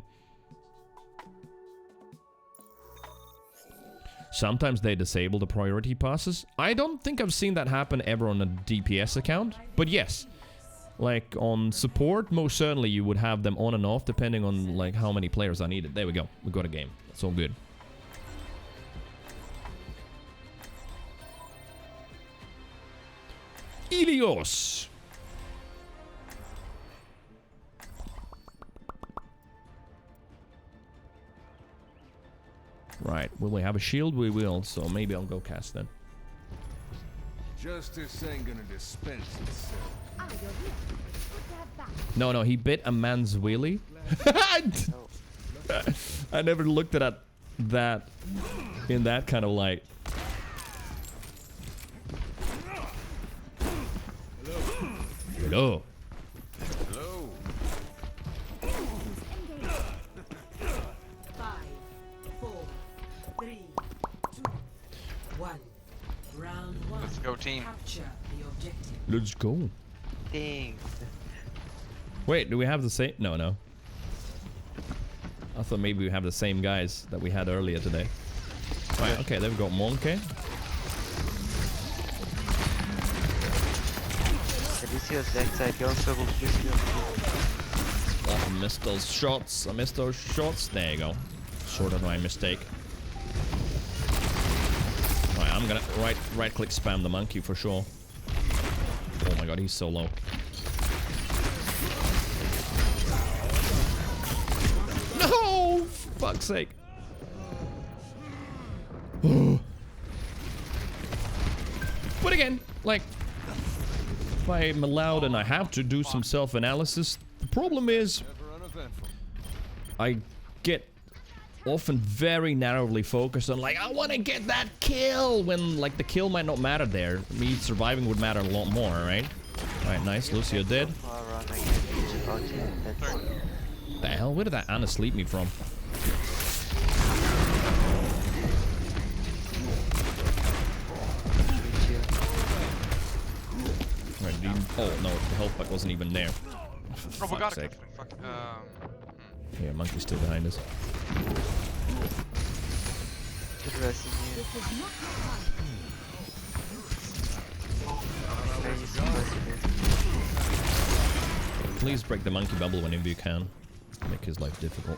Sometimes they disable the priority passes. I don't think I've seen that happen ever on a DPS account, but yes. Like, on support, most certainly you would have them on and off, depending on, like, how many players are needed. There we go. We got a game. That's all good. Ilios! Right, will we have a shield? We will, so maybe I'll go cast then. Justice ain't gonna dispense itself. No, he bit a man's wheelie. I never looked at that in that kind of light. Hello. Hello. 5, 4, 3, 2, 1. Round 1. Let's go, team. Capture the objective. Let's go. Thanks. Wait, do we have the same? No. I thought maybe we have the same guys that we had earlier today. Right, okay, then we've got Monkey. Alicia's backside, he also will push you. Oh, I missed those shots. There you go. Sort of my mistake. Right, I'm gonna right click spam the monkey for sure. Oh my god, he's so low. No! Fuck's sake. But again, like, if I'm allowed and I have to do some self-analysis, the problem is I get often very narrowly focused on, like, I want to get that kill, when, like, the kill might not matter there. Me surviving would matter a lot more, right? Alright, nice. Lucio dead. The hell? Where did that Anna sleep me from? Right, dude. Oh, no. The health pack wasn't even there. For fuck's sake. Yeah, monkey's still behind us. Please break the monkey bubble whenever you can. Make his life difficult.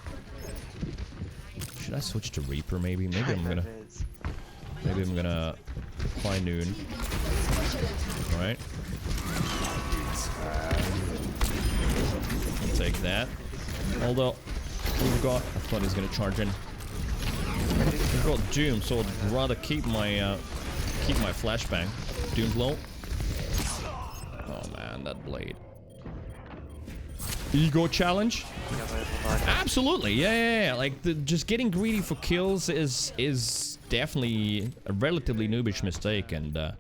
Should I switch to Reaper maybe? Maybe I'm gonna apply Noon. Alright. I'll take that. Although we've got, I thought he was gonna charge in. We've got Doom, so I'd rather keep my flashbang. Doom's low. Oh man, that blade. Ego challenge? Absolutely, yeah. Like, just getting greedy for kills is definitely a relatively noobish mistake, and I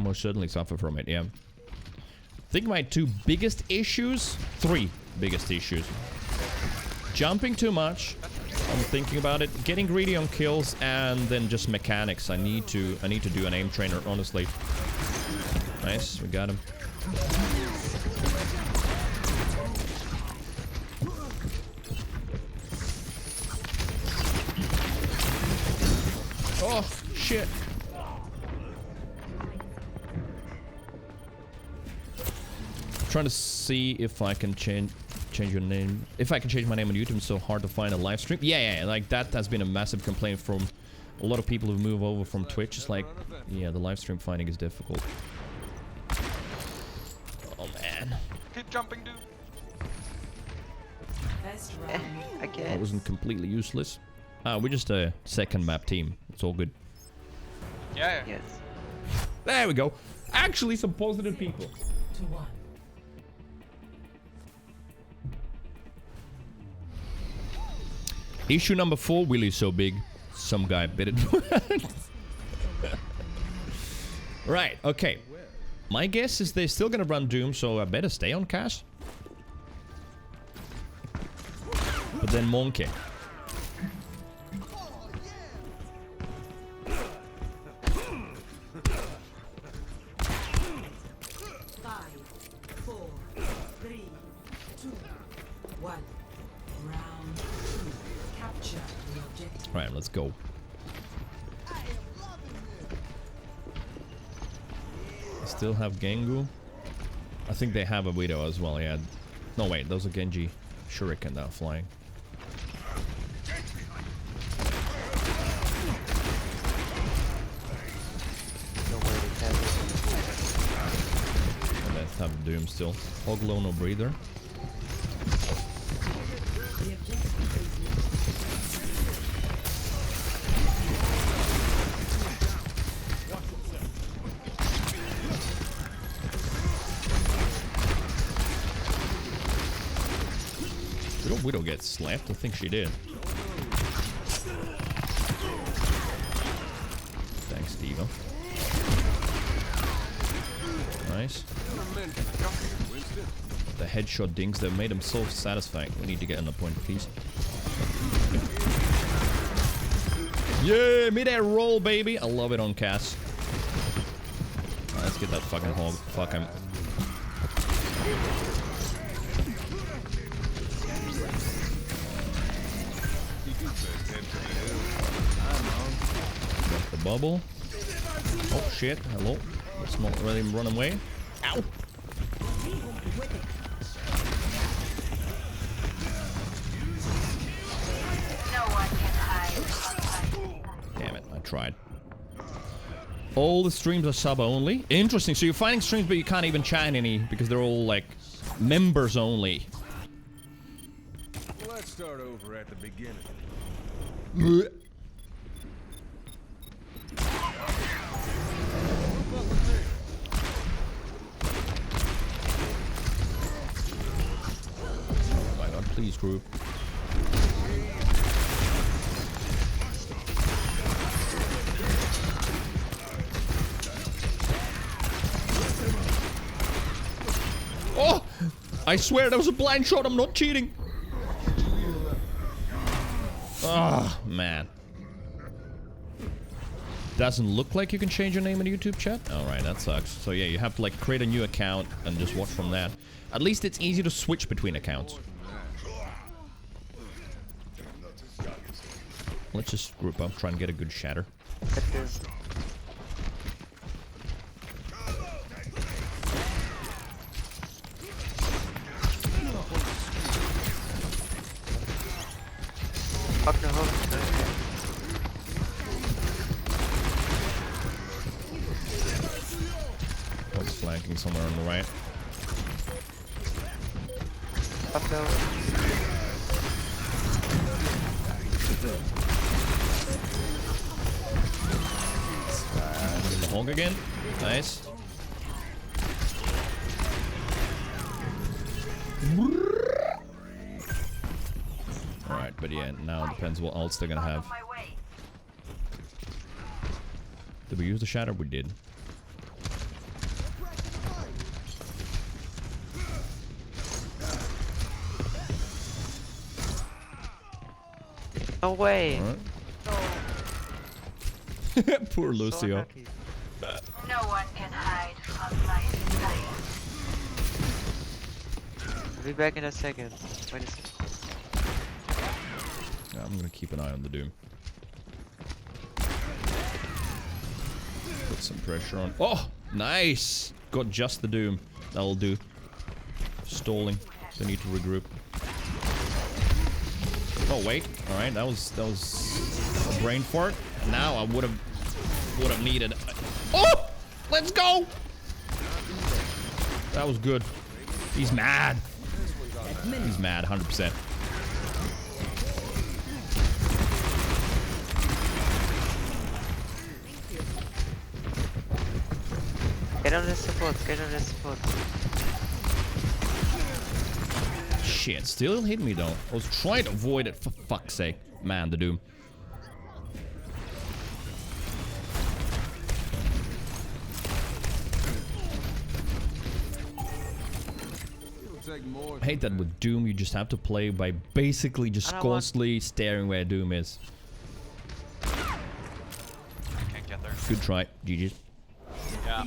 most certainly suffer from it, yeah. I think my three biggest issues. Jumping too much. I'm thinking about it. Getting greedy on kills, and then just mechanics. I need to do an aim trainer, honestly. Nice, we got him. Oh, shit. Trying to see if I can change your name. If I can change my name on YouTube, it's so hard to find a live stream. Yeah, like that has been a massive complaint from a lot of people who move over from Twitch. It's like, yeah, the live stream finding is difficult. Oh man. Keep jumping, dude. I guess. That wasn't completely useless. We're just a second map team. It's all good. Yeah. Yes. There we go. Actually, some positive people. 2-1. Issue number 4, Willy's so big. Some guy bit it. Right, okay. My guess is they're still gonna run Doom, so I better stay on Cass. But then Monkey. 5, 4, 3, 2, 1. Round 2. Capture the objective. Alright, let's go. Still have Gengu. I think they have a Widow as well, yeah. No, wait, those are Genji Shuriken that are flying. And let's have Doom still. Hoglow, no breather. Widow gets slapped? I think she did. Thanks, Diva. Nice. The headshot dings that made him so satisfying. We need to get on the point, please. Yeah, mid-air roll, baby. I love it on Cass. Right, let's get that fucking hog. Fuck him. Got the bubble. Oh shit, hello. Let's not let him run away. Ow! Damn it, I tried. All the streams are sub only. Interesting, so you're finding streams but you can't even chat any because they're all like members only. Let's start over at the beginning. Why not, please, group? Oh! I swear that was a blind shot. I'm not cheating. Oh, man. Doesn't look like you can change your name in YouTube chat. Alright, that sucks. So yeah, you have to like create a new account and just watch from that. At least it's easy to switch between accounts. Let's just group up, try and get a good shatter. Fuck the hook. One's flanking somewhere on the right. Fuck no. The hog again. Nice. Alright, but yeah, now it depends what ults they're gonna have. Did we use the shatter? We did. No way. Right. Poor Lucio. No one can hide from my sight. I'll be back in a second. Wait a second. Yeah, I'm gonna keep an eye on the Doom. Put some pressure on. Oh, nice! Got just the Doom. That'll do. Stalling. They need to regroup. Oh wait. All right, that was a brain fart. Now I would have needed. Oh, let's go! That was good. He's mad. He's mad, 100%. Get on the support, get on the support. Shit, still hit me though. I was trying to avoid it, for fuck's sake. Man, the Doom. I hate that with Doom, you just have to play by basically just constantly staring where Doom is. Can't get there. Good try, GG's. Yeah.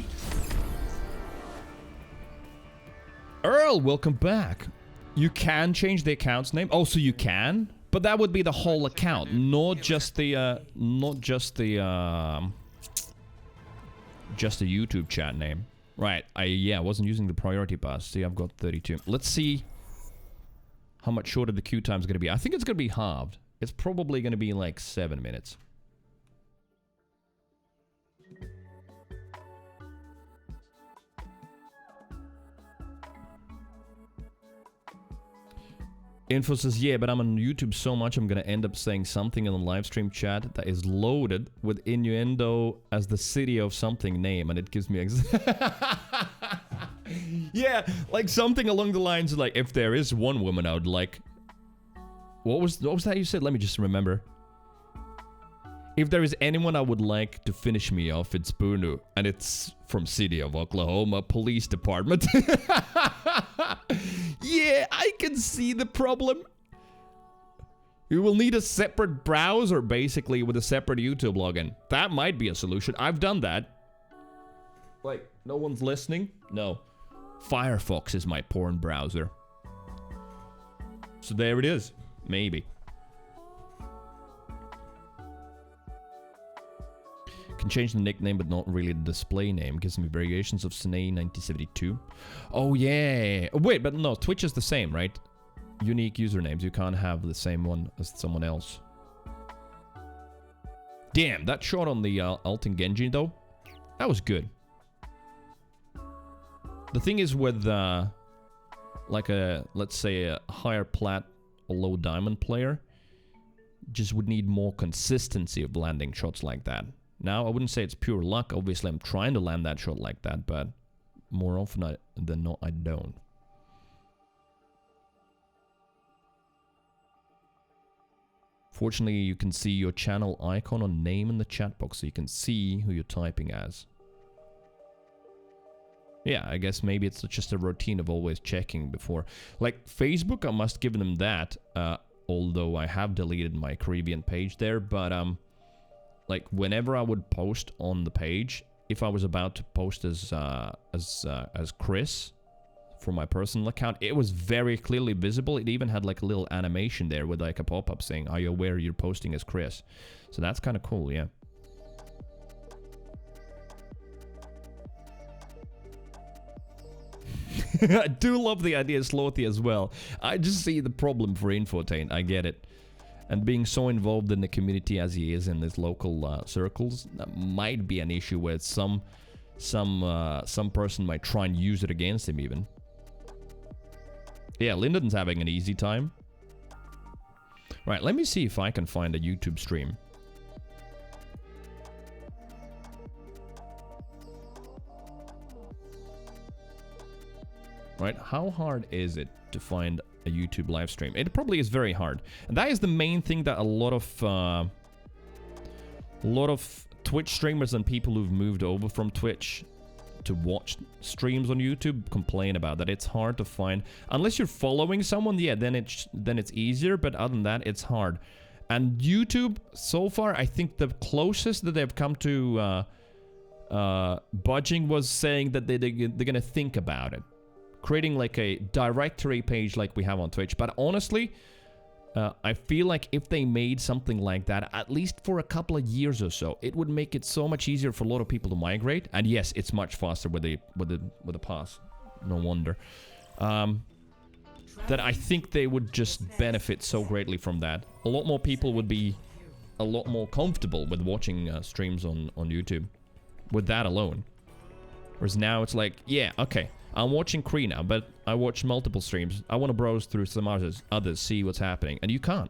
Earl, welcome back. You can change the account's name. Oh, so you can? But that would be the whole account, not just the YouTube chat name. Right, I wasn't using the priority pass. See, I've got 32. Let's see how much shorter the queue time is going to be. I think it's going to be halved. It's probably going to be like 7 minutes. Info says, yeah, but I'm on YouTube so much I'm gonna end up saying something in the live stream chat that is loaded with innuendo as the city of something name, and it gives me yeah, like something along the lines of like, if there is one woman I would like... What was that you said? Let me just remember. If there is anyone I would like to finish me off, it's Bunu, and it's from City of Oklahoma Police Department. Yeah, I can see the problem. You will need a separate browser, basically, with a separate YouTube login. That might be a solution. I've done that. Like, no one's listening? No. Firefox is my porn browser. So there it is. Maybe. Can change the nickname, but not really the display name. Gives me variations of Sine 1972. Oh, yeah. Wait, but no, Twitch is the same, right? Unique usernames. You can't have the same one as someone else. Damn, that shot on the Alten Genji, though, that was good. The thing is with, like let's say a higher plat or low diamond player, just would need more consistency of landing shots like that. Now, I wouldn't say it's pure luck. Obviously, I'm trying to land that shot like that, but more often than not, I don't. Fortunately, you can see your channel icon or name in the chat box, so you can see who you're typing as. Yeah, I guess maybe it's just a routine of always checking before. Like, Facebook, I must give them that, although I have deleted my Creeviant page there, but, like, whenever I would post on the page, if I was about to post as Chris for my personal account, it was very clearly visible. It even had like a little animation there with like a pop-up saying, "Are you aware you're posting as Chris?" So that's kind of cool, yeah. I do love the idea of Slothy as well. I just see the problem for Infotained. I get it. And being so involved in the community as he is in his local circles, that might be an issue where some person might try and use it against him even. Yeah, Lyndon's having an easy time. Right, let me see if I can find a YouTube stream. Right, how hard is it to find a YouTube live stream? It probably is very hard, and that is the main thing that a lot of Twitch streamers and people who've moved over from Twitch to watch streams on YouTube complain about, that it's hard to find. Unless you're following someone, yeah, then it's easier, but other than that, it's hard. And YouTube, so far, I think the closest that they've come to budging was saying that they're gonna think about it, creating like a directory page like we have on Twitch. But honestly, I feel like if they made something like that, at least for a couple of years or so, it would make it so much easier for a lot of people to migrate. And yes, it's much faster with the pass. No wonder. That I think they would just benefit so greatly from that. A lot more people would be a lot more comfortable with watching streams on YouTube with that alone. Whereas now it's like, yeah, okay, I'm watching Cree now, but I watch multiple streams. I want to browse through some others, see what's happening, and you can't.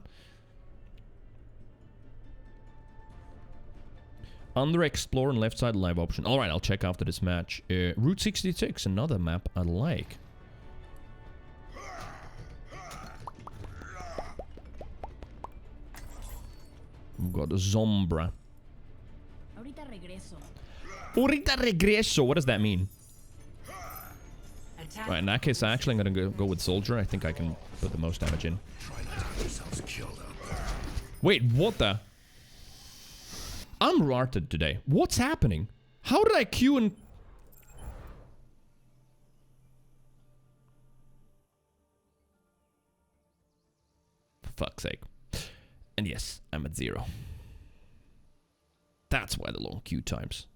Under Explore and left side live option. Alright, I'll check after this match. Route 66, another map I like. We've got Zombra. Ahorita regreso. Ahorita regreso. What does that mean? Right, in that case, actually, I'm gonna go with Soldier. I think I can put the most damage in. Wait, what the? I'm rarted today. What's happening? How did I queue and... For fuck's sake. And yes, I'm at 0. That's why the long queue times.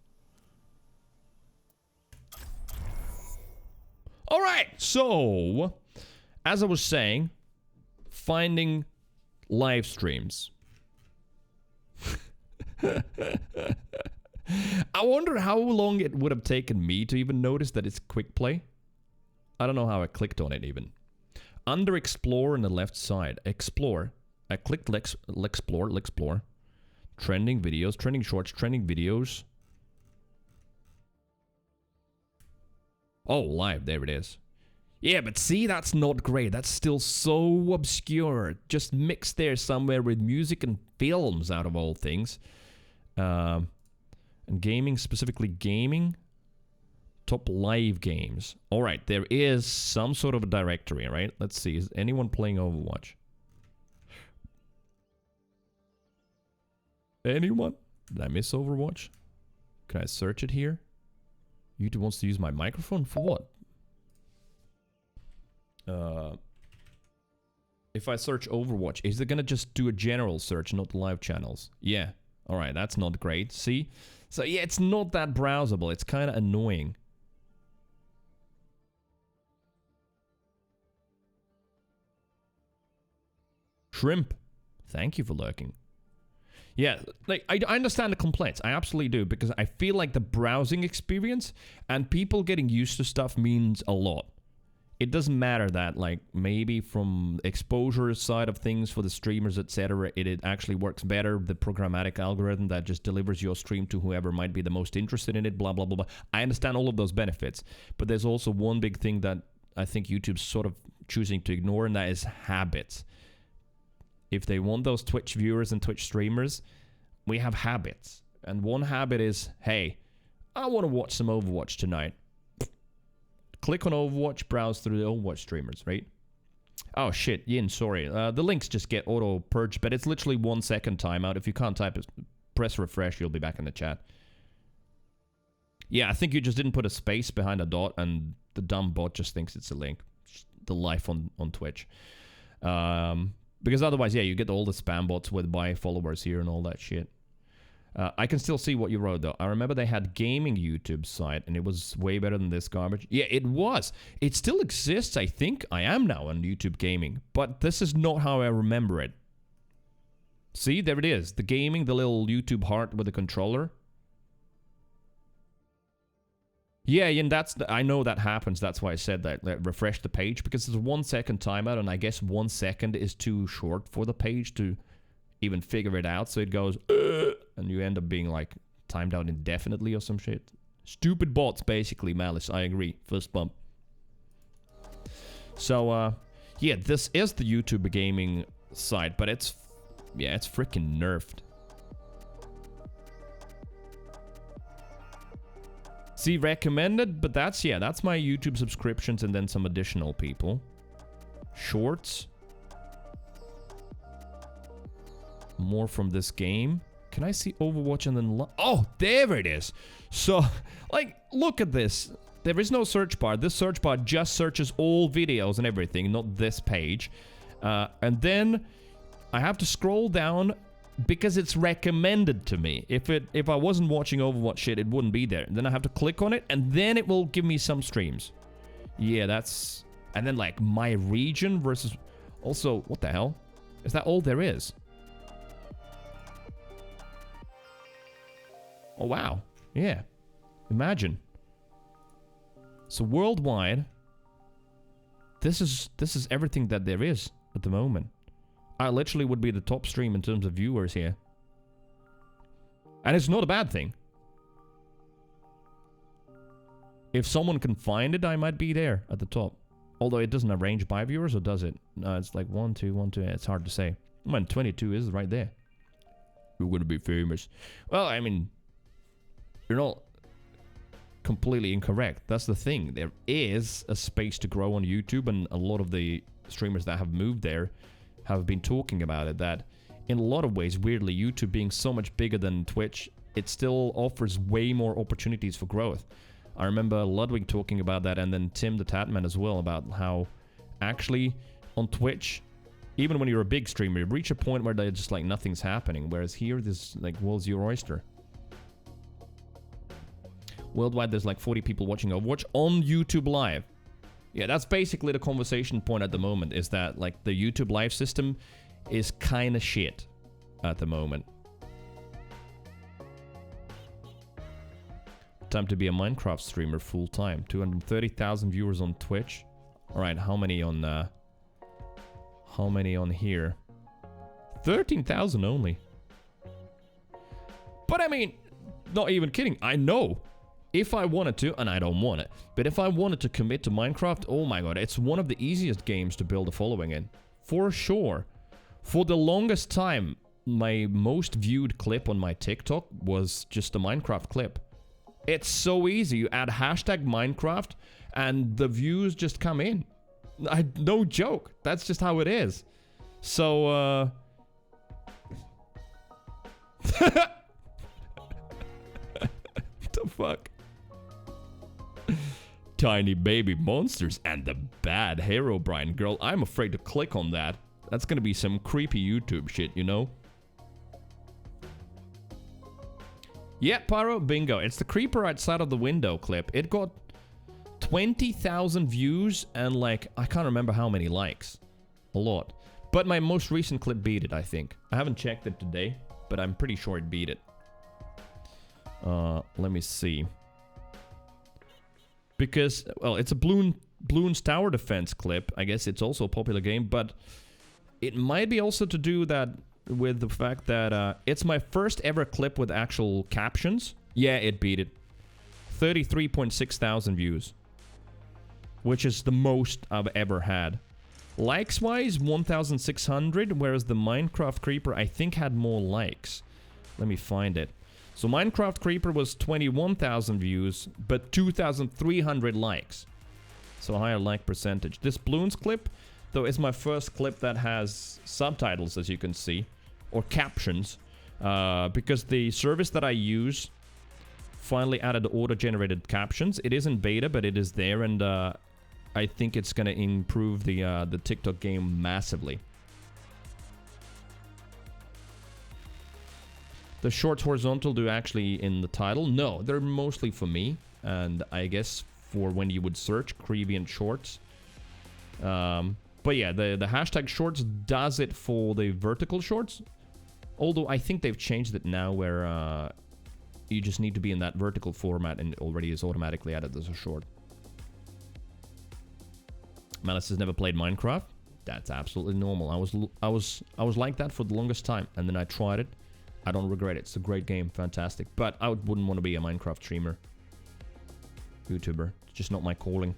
Alright, so... As I was saying, finding live streams. I wonder how long it would have taken me to even notice that it's quick play. I don't know how I clicked on it even. Under Explore on the left side. Explore. I clicked Explore. Trending videos, trending shorts, trending videos. Oh, live. There it is. Yeah, but see, that's not great. That's still so obscure. Just mixed there somewhere with music and films, out of all things. And gaming, specifically gaming. Top live games. Alright, there is some sort of a directory, right? Let's see. Is anyone playing Overwatch? Anyone? Did I miss Overwatch? Can I search it here? YouTube wants to use my microphone? For what? If I search Overwatch, is it gonna just do a general search, not live channels? Yeah. Alright, that's not great. See? So yeah, it's not that browsable. It's kind of annoying. Shrimp. Thank you for lurking. Yeah, like, I understand the complaints. I absolutely do, because I feel like the browsing experience and people getting used to stuff means a lot. It doesn't matter that, like, maybe from exposure side of things for the streamers, etc., it actually works better, the programmatic algorithm that just delivers your stream to whoever might be the most interested in it, blah, blah, blah, blah. I understand all of those benefits, but there's also one big thing that I think YouTube's sort of choosing to ignore, and that is habits. If they want those Twitch viewers and Twitch streamers, we have habits. And one habit is, hey, I want to watch some Overwatch tonight. Click on Overwatch, browse through the Overwatch streamers, right? Oh shit, Yin, sorry. The links just get auto-purged, but it's literally 1 second timeout. If you can't type it, press refresh, you'll be back in the chat. Yeah, I think you just didn't put a space behind a dot, and the dumb bot just thinks it's a link. The life on Twitch. Because otherwise, yeah, you get all the spam bots with buy followers here and all that shit. I can still see what you wrote, though. I remember they had gaming YouTube site, and it was way better than this garbage. Yeah, it was. It still exists, I think. I am now on YouTube Gaming. But this is not how I remember it. See, there it is. The gaming, the little YouTube heart with the controller. Yeah, and I know that happens. That's why I said that. Refresh the page, because there's a 1 second timeout, and I guess 1 second is too short for the page to even figure it out. So it goes, and you end up being like timed out indefinitely or some shit. Stupid bots, basically, Malice. I agree. First bump. So, yeah, this is the YouTube gaming site, but it's freaking nerfed. See, recommended, but that's my YouTube subscriptions and then some additional people. Shorts. More from this game. Can I see Overwatch and then... Oh, there it is! So, like, look at this. There is no search bar. This search bar just searches all videos and everything, not this page. And then I have to scroll down because it's recommended to me. If I wasn't watching Overwatch shit, it wouldn't be there. Then I have to click on it, and then it will give me some streams. Yeah, that's... And then, like, my region versus... Also, what the hell? Is that all there is? Oh, wow. Yeah. Imagine. So, worldwide, this is everything that there is at the moment. I literally would be the top stream in terms of viewers here. And it's not a bad thing. If someone can find it, I might be there at the top. Although it doesn't arrange by viewers, or does it? No, it's like 1, 2, 1, 2. It's hard to say. Man, 22 is right there. You're gonna be famous. Well, I mean... You're not... completely incorrect. That's the thing. There is a space to grow on YouTube, and a lot of the streamers that have moved there have been talking about it, that in a lot of ways, weirdly, YouTube being so much bigger than Twitch, it still offers way more opportunities for growth. I remember Ludwig talking about that, and then Tim the Tatman as well, about how actually on Twitch, even when you're a big streamer, you reach a point where they're just like nothing's happening, whereas here, this like world's your oyster. Worldwide, there's like 40 people watching Overwatch on YouTube Live. Yeah, that's basically the conversation point at the moment, is that like the YouTube Live system is kind of shit at the moment. Time to be a Minecraft streamer full time. 230,000 viewers on Twitch. All right, how many on here? 13,000 only. But I mean, not even kidding. I know if I wanted to, and I don't want it, but if I wanted to commit to Minecraft, oh my god, it's one of the easiest games to build a following in. For sure. For the longest time, my most viewed clip on my TikTok was just a Minecraft clip. It's so easy. You add hashtag Minecraft and the views just come in. No joke. That's just how it is. So, what the fuck? Tiny baby monsters and the bad Herobrine girl. I'm afraid to click on that. That's gonna be some creepy YouTube shit, you know? Yeah, Pyro, bingo. It's the creeper outside of the window clip. It got 20,000 views and like, I can't remember how many likes. A lot. But my most recent clip beat it, I think. I haven't checked it today, but I'm pretty sure it beat it. Let me see. Because, well, it's a Bloons Tower Defense clip. I guess it's also a popular game, but it might be also to do that with the fact that it's my first ever clip with actual captions. Yeah, it beat it. 33.6 thousand views. Which is the most I've ever had. Likes-wise, 1,600, whereas the Minecraft Creeper, I think, had more likes. Let me find it. So Minecraft Creeper was 21,000 views, but 2,300 likes. So a higher like percentage. This Bloons clip, though, is my first clip that has subtitles, as you can see. Or captions. Because the service that I use finally added auto-generated captions. It is in beta, but it is there, and I think it's going to improve the TikTok game massively. The shorts horizontal do actually in the title? No, they're mostly for me. And I guess for when you would search Creeviant shorts. But yeah, the hashtag shorts does it for the vertical shorts. Although I think they've changed it now where you just need to be in that vertical format and it already is automatically added as a short. Malice has never played Minecraft. That's absolutely normal. I was like that for the longest time, and then I tried it. I don't regret it. It's a great game, fantastic. But I wouldn't want to be a Minecraft streamer, YouTuber. It's just not my calling.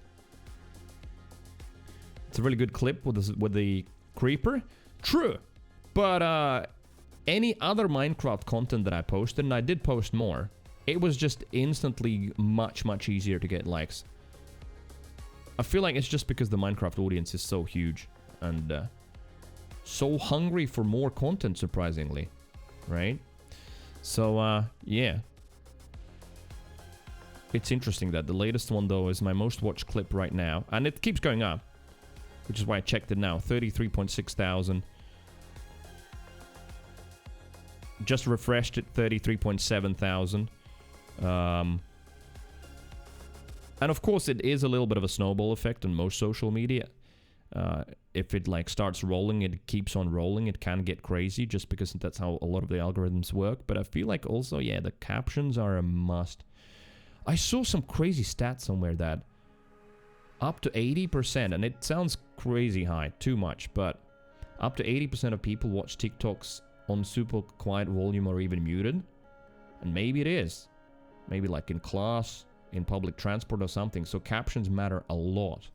It's a really good clip with the creeper. True, but any other Minecraft content that I posted, and I did post more, it was just instantly much easier to get likes. I feel like it's just because the Minecraft audience is so huge and so hungry for more content, surprisingly, right? So yeah, it's interesting that the latest one though is my most watched clip right now, and it keeps going up, which is why I checked it now. 33.6 thousand. Just refreshed it, 33.7 thousand. And of course, it is a little bit of a snowball effect on most social media. If it like starts rolling, it keeps on rolling. It can get crazy just because that's how a lot of the algorithms work. But I feel like also, yeah, the captions are a must. I saw some crazy stats somewhere that up to 80%, and it sounds crazy high, too much, but up to 80% of people watch TikToks on super quiet volume or even muted. And maybe it is. Maybe like in class, in public transport or something. So captions matter a lot.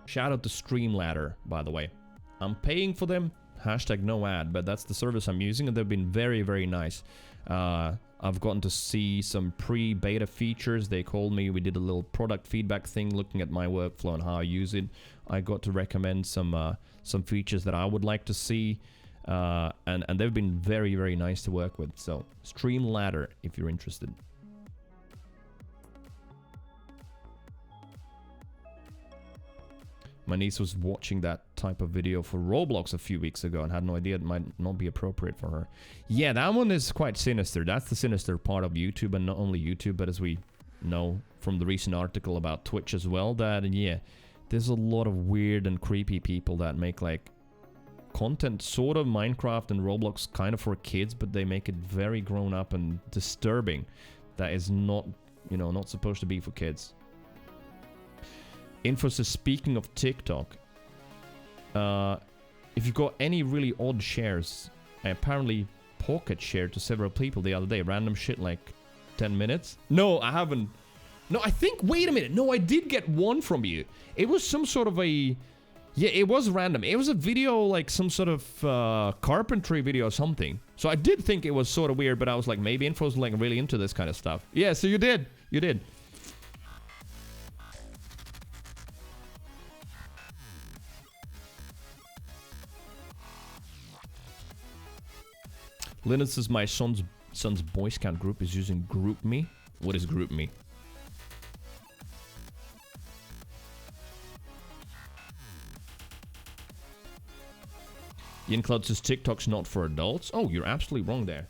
Shout out to Streamladder, by the way. I'm paying for them. Hashtag no ad, but that's the service I'm using, and they've been very, very nice. I've gotten to see some pre-beta features. They called me, we did a little product feedback thing looking at my workflow and how I use it. I got to recommend some features that I would like to see, and they've been very, very nice to work with. So Streamladder if you're interested. My niece was watching that type of video for Roblox a few weeks ago and had no idea it might not be appropriate for her. Yeah, that one is quite sinister. That's the sinister part of YouTube, and not only YouTube, but as we know from the recent article about Twitch as well, that, yeah, there's a lot of weird and creepy people that make, like, content sort of Minecraft and Roblox kind of for kids, but they make it very grown up and disturbing. That is not, you know, not supposed to be for kids. Info says, speaking of TikTok, if you got any really odd shares, I apparently pocket shared to several people the other day. Random shit like 10 minutes. No, I haven't. No, I think, wait a minute. No, I did get one from you. It was some sort of a, yeah, it was random. It was a video, like some sort of carpentry video or something. So I did think it was sort of weird, but I was like, maybe Info's like really into this kind of stuff. Yeah, so you did. You did. Linus says my son's Boy Scout group is using GroupMe. What is GroupMe? Cloud says TikTok's not for adults. Oh, you're absolutely wrong there.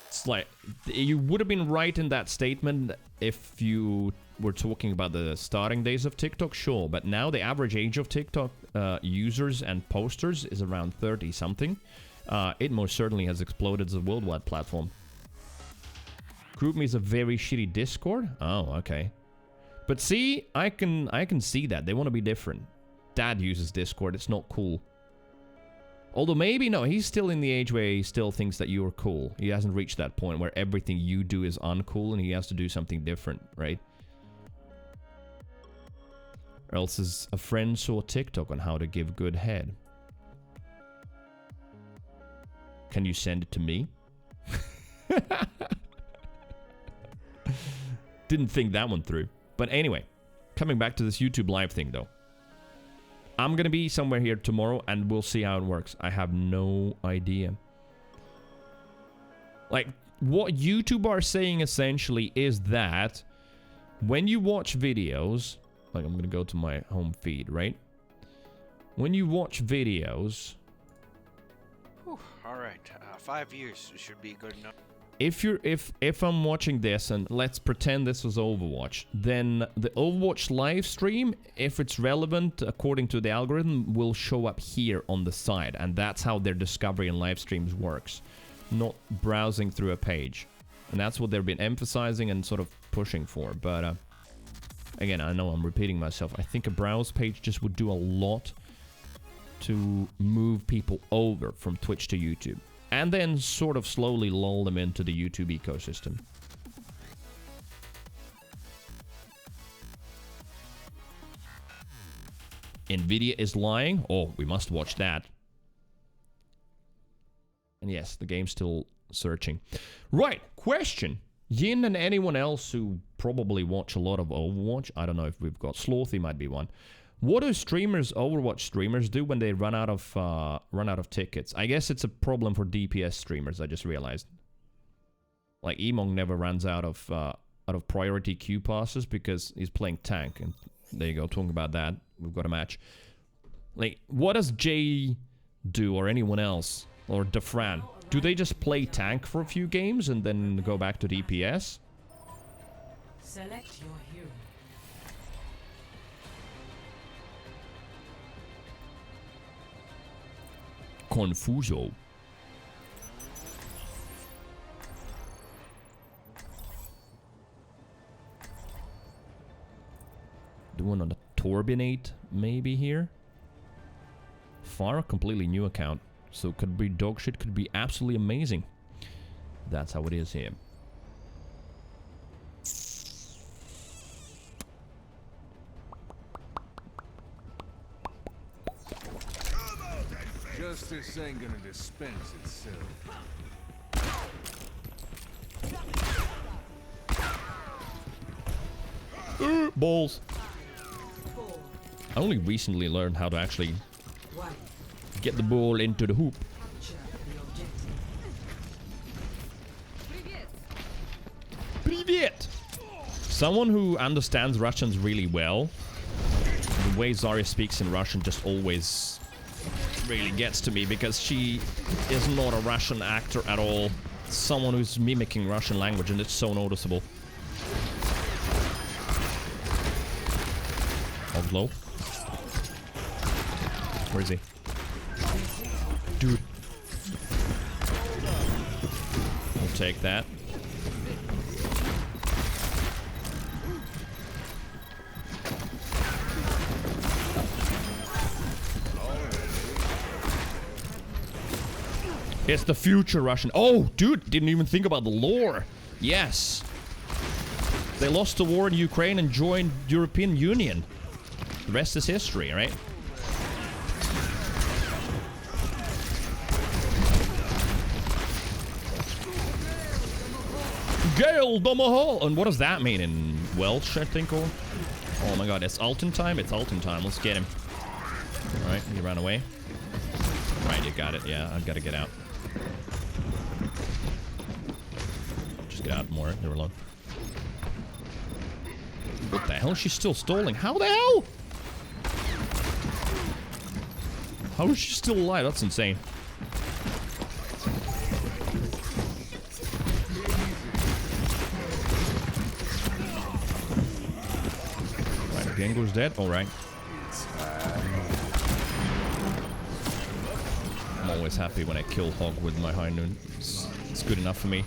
It's like, you would have been right in that statement if you were talking about the starting days of TikTok, sure. But now the average age of TikTok users and posters is around 30 something. It most certainly has exploded as a worldwide platform. GroupMe is a very shitty Discord. Oh, okay. But see, I can see that they want to be different. Dad uses Discord. It's not cool. Although maybe no, he's still in the age where he still thinks that you're cool. He hasn't reached that point where everything you do is uncool and he has to do something different, right? Or else a friend saw TikTok on how to give good head. Can you send it to me? Didn't think that one through. But anyway, coming back to this YouTube live thing though. I'm gonna be somewhere here tomorrow and we'll see how it works. I have no idea. Like, what YouTube are saying essentially is that when you watch videos, like I'm gonna go to my home feed, right? When you watch videos... Alright, 5 years should be good enough. If I'm watching this, and let's pretend this was Overwatch, then the Overwatch live stream, if it's relevant according to the algorithm, will show up here on the side, and that's how their discovery and live streams works, not browsing through a page. And that's what they've been emphasizing and sort of pushing for. But again, I know I'm repeating myself. I think a browse page just would do a lot to move people over from Twitch to YouTube. And then sort of slowly lull them into the YouTube ecosystem. Nvidia is lying? Oh, we must watch that. And yes, the game's still searching. Right, question. Yin and anyone else who probably watch a lot of Overwatch. I don't know if we've got Slothy might be one. What do streamers, Overwatch streamers, do when they run out of tickets? I guess it's a problem for DPS streamers. I just realized. Like Emong never runs out of priority queue passes because he's playing tank. And there you go, talking about that, we've got a match. Like, what does Jay do, or anyone else, or Defran? Do they just play tank for a few games and then go back to DPS? Select your hero. Confuso. Doing on a Turbinate maybe here. Far, completely new account. So could be dog shit, could be absolutely amazing. That's how it is here. This ain't gonna dispense itself. Balls. I only recently learned how to actually get the ball into the hoop. Creeviant! Someone who understands Russians really well. The way Zarya speaks in Russian just always really gets to me because she is not a Russian actor at all. Someone who's mimicking Russian language, and it's so noticeable. Hog's low. Where is he? Dude. We'll take that. It's the future Russian. Oh, dude, didn't even think about the lore. Yes. They lost the war in Ukraine and joined European Union. The rest is history, right? Gale Domahal! And what does that mean in Welsh, I think? Or oh my god, it's Alton time? It's Alton time. Let's get him. Alright, he ran away. Right, you got it. Yeah, I've got to get out. Just get out more. Leave her alone. What the hell? She's still stalling. How the hell? How is she still alive? That's insane. Right, Gengo's dead. Alright. I'm always happy when I kill Hog with my high noon. It's good enough for me.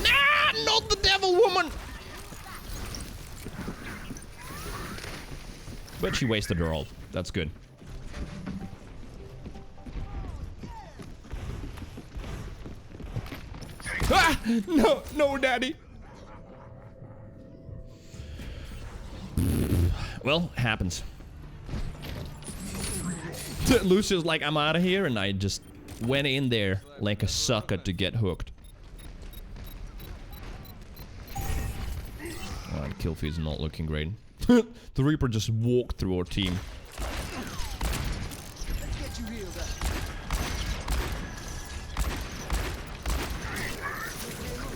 Nah, not the devil woman! But she wasted her ult. That's good. Ah! No, no, daddy! Well, happens. Lucia's like, I'm out of here, and I just went in there like a sucker to get hooked. Alright, kill feed's not looking great. The Reaper just walked through our team.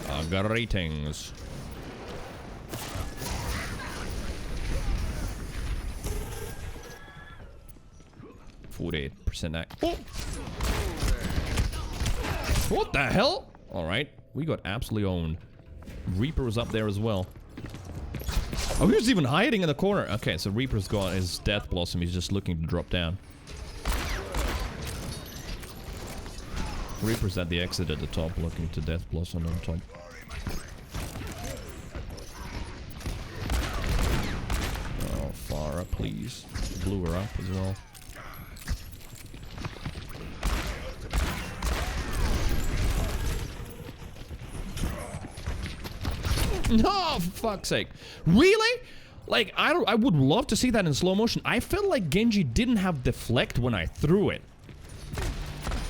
I got ratings. 48% act. Oh! What the hell? Alright, we got absolutely owned. Reaper was up there as well. Oh, he was even hiding in the corner. Okay, so Reaper's got his Death Blossom. He's just looking to drop down. Reaper's at the exit at the top, looking to Death Blossom on top. Oh, far up, please. Blew her up as well. No, for fuck's sake. Really? Like, I would love to see that in slow motion. I felt like Genji didn't have deflect when I threw it.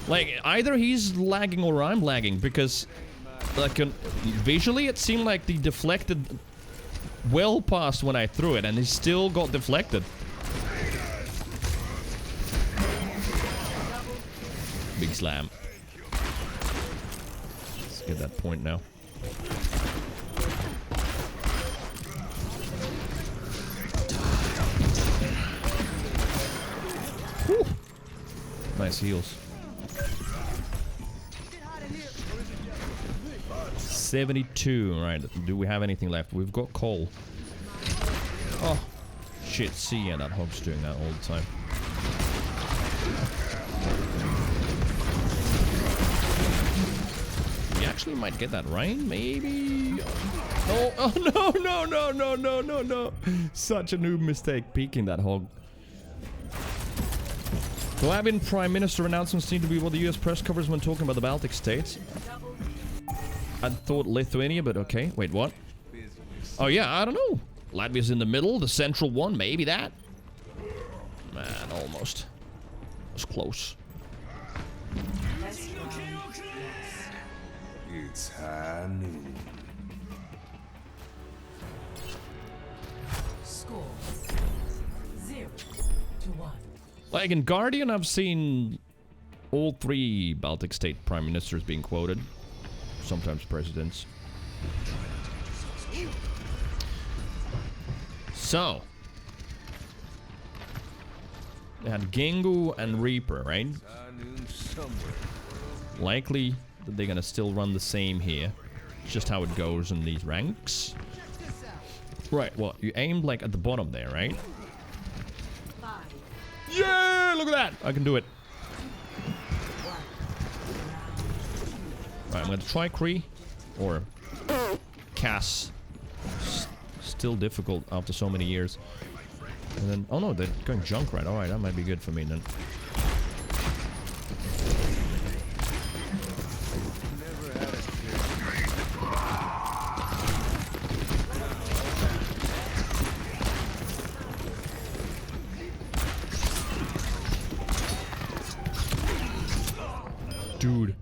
Like, either he's lagging or I'm lagging, because like visually it seemed like the deflected well past when I threw it, and he still got deflected. Big slam. Let's get that point now. Whew. Nice heals. 72. Right, do we have anything left? We've got coal. Oh, shit. See, yeah, that Hog's doing that all the time. We actually might get that Rhine, maybe? Oh, oh no, no, no, no, no, no, no. Such a noob mistake, peeking that Hog. Collabing Prime Minister announcements need to be what the US press covers when talking about the Baltic states. I thought Lithuania, but okay. Wait, what? Oh yeah, I don't know. Latvia's in the middle, the central one, maybe that? Almost. It was close. It's high noon. Score 0-1. Like in Guardian, I've seen all 3 Baltic state prime ministers being quoted. Sometimes presidents. So. They had Gengu and Reaper, right? Likely that they're gonna still run the same here. It's just how it goes in these ranks. Right, well, you aimed like at the bottom there, right? Yeah, look at that! I can do it. Right, I'm gonna try Cree or Cass. Still difficult after so many years. And then, oh no, they're going junk right. Alright, that might be good for me then. Dude.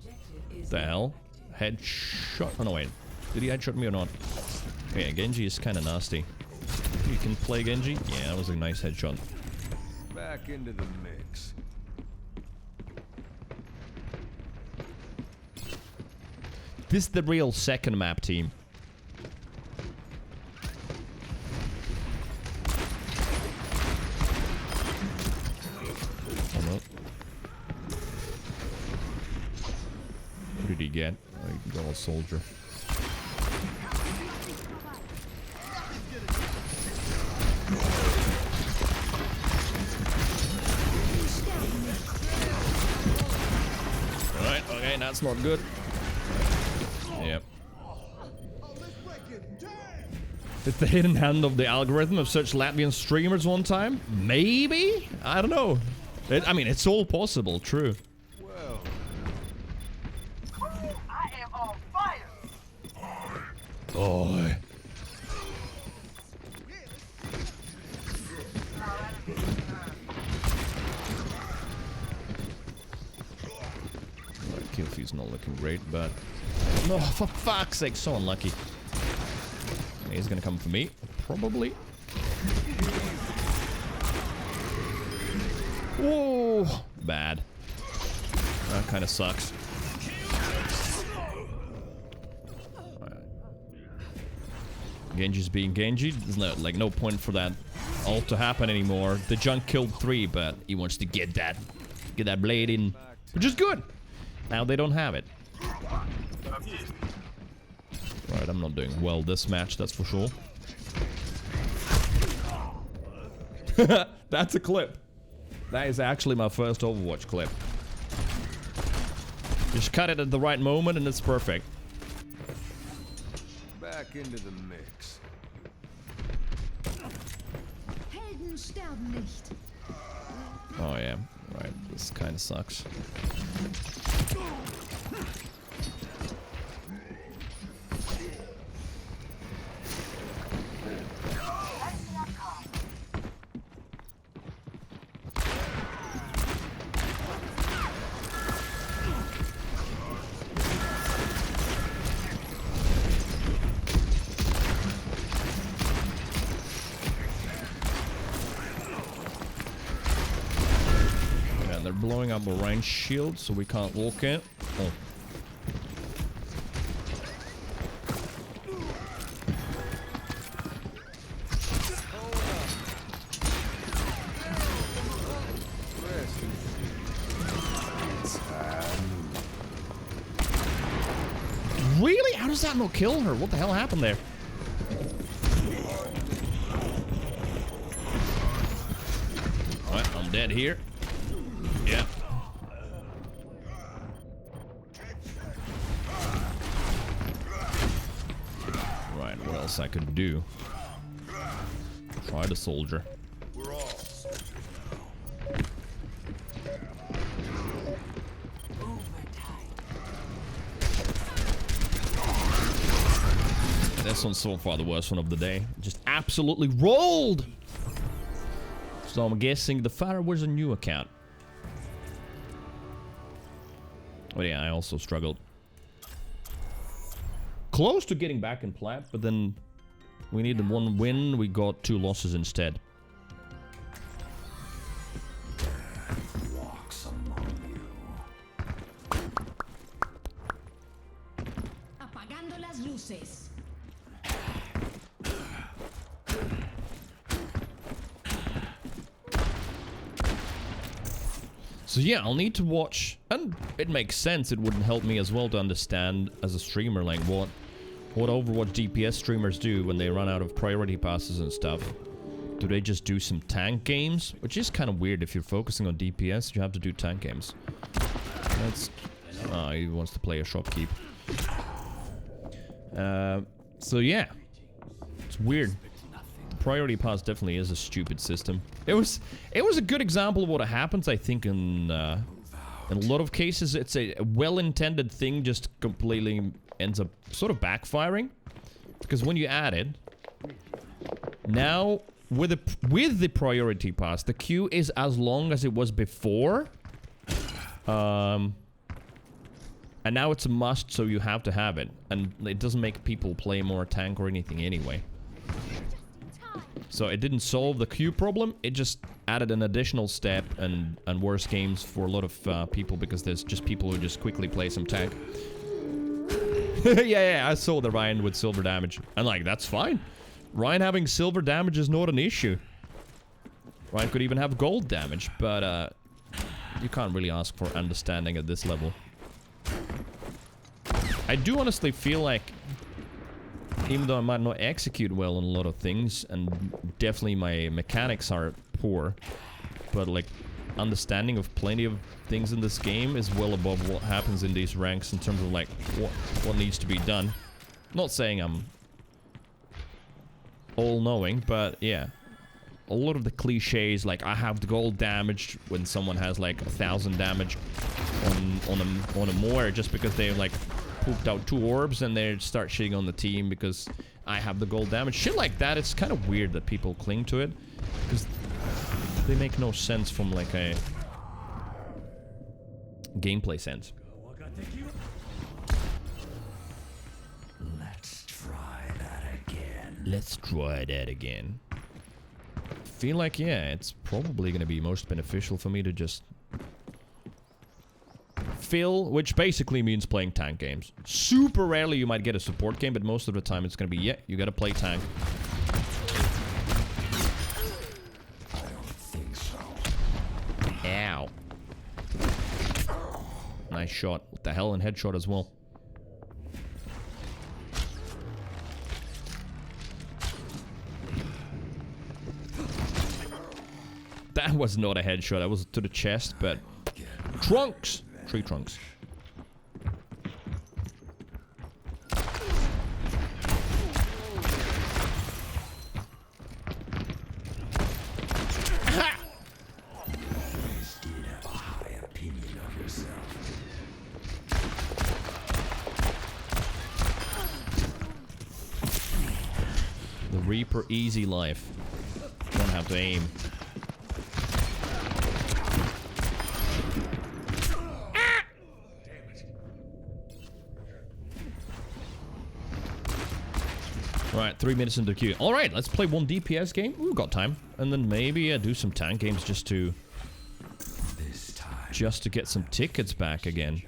The hell? Headshot? Oh no, wait. Did he headshot me or not? Yeah, Genji is kind of nasty. You can play Genji? Yeah, that was a nice headshot. Back into the mix. This is the real second map team. Oh no. What did he get? Oh, he got a soldier. Alright, okay, that's not good. Yep. It's the hidden hand of the algorithm of such Latvian streamers one time? Maybe? I don't know. I mean, it's all possible, true. Well. I am on fire. Oh. Kill feed's not looking great, but no, for fuck's sake, so unlucky. He's gonna come for me, probably. Oh, bad. That kind of sucks. Genji's being Genji. There's no point for that ult to happen anymore. The junk killed 3, but he wants to get that blade in, which is good. Now they don't have it. Right, I'm not doing well this match, that's for sure. That's a clip. That is actually my first Overwatch clip. Just cut it at the right moment and it's perfect. Back into the mix. Oh yeah, right, this kind of sucks. They're blowing up Orion's shield, so we can't walk in. Oh. Really? How does that not kill her? What the hell happened there? Alright, I'm dead here. Yeah. Right, what else I could do? Try the soldier. This one's so far the worst one of the day. Just absolutely rolled! So I'm guessing the Pharaoh was a new account. Oh yeah, I also struggled. Close to getting back in plat, but then we needed 1 win. We got 2 losses instead. Walks among you. Apagando las luces. So yeah, I'll need to watch, and it makes sense. It wouldn't help me as well to understand as a streamer like what Overwatch DPS streamers do when they run out of priority passes and stuff. Do they just do some tank games? Which is kind of weird. If you're focusing on DPS, you have to do tank games. That's... Oh, he wants to play a shopkeep. So yeah. It's weird. The priority pass definitely is a stupid system. It was a good example of what happens, I think, in a lot of cases. It's a well-intended thing, just completely ends up sort of backfiring. Because when you add it, now with the priority pass, the queue is as long as it was before. And now it's a must, so you have to have it. And it doesn't make people play more tank or anything anyway. So it didn't solve the queue problem, it just added an additional step and worse games for a lot of people, because there's just people who just quickly play some tank. yeah, I saw the Ryan with silver damage. And like, that's fine. Ryan having silver damage is not an issue. Ryan could even have gold damage, but you can't really ask for understanding at this level. I do honestly feel like, even though I might not execute well on a lot of things, and definitely my mechanics are poor, but like, understanding of plenty of things in this game is well above what happens in these ranks in terms of like what needs to be done. Not saying I'm all-knowing, but yeah, a lot of the cliches, like I have the gold damage when someone has like 1,000 damage on a Moor, just because they like pooped out 2 orbs and they start shitting on the team because I have the gold damage. Shit like that, it's kind of weird that people cling to it, because they make no sense from like a gameplay sense. Let's try that again. Let's try that again. Feel like, yeah, it's probably going to be most beneficial for me to just fill, which basically means playing tank games. Super rarely you might get a support game, but most of the time it's going to be, yeah, you got to play tank. I don't think so. Ow. Nice shot. What the hell, and headshot as well. That was not a headshot. That was to the chest, but... Trunks! Tree trunks. The Reaper easy life. Don't have to aim. Right, 3 minutes into the queue. Alright, let's play 1 DPS game. We've got time. And then maybe do some tank games just to get some tickets back again.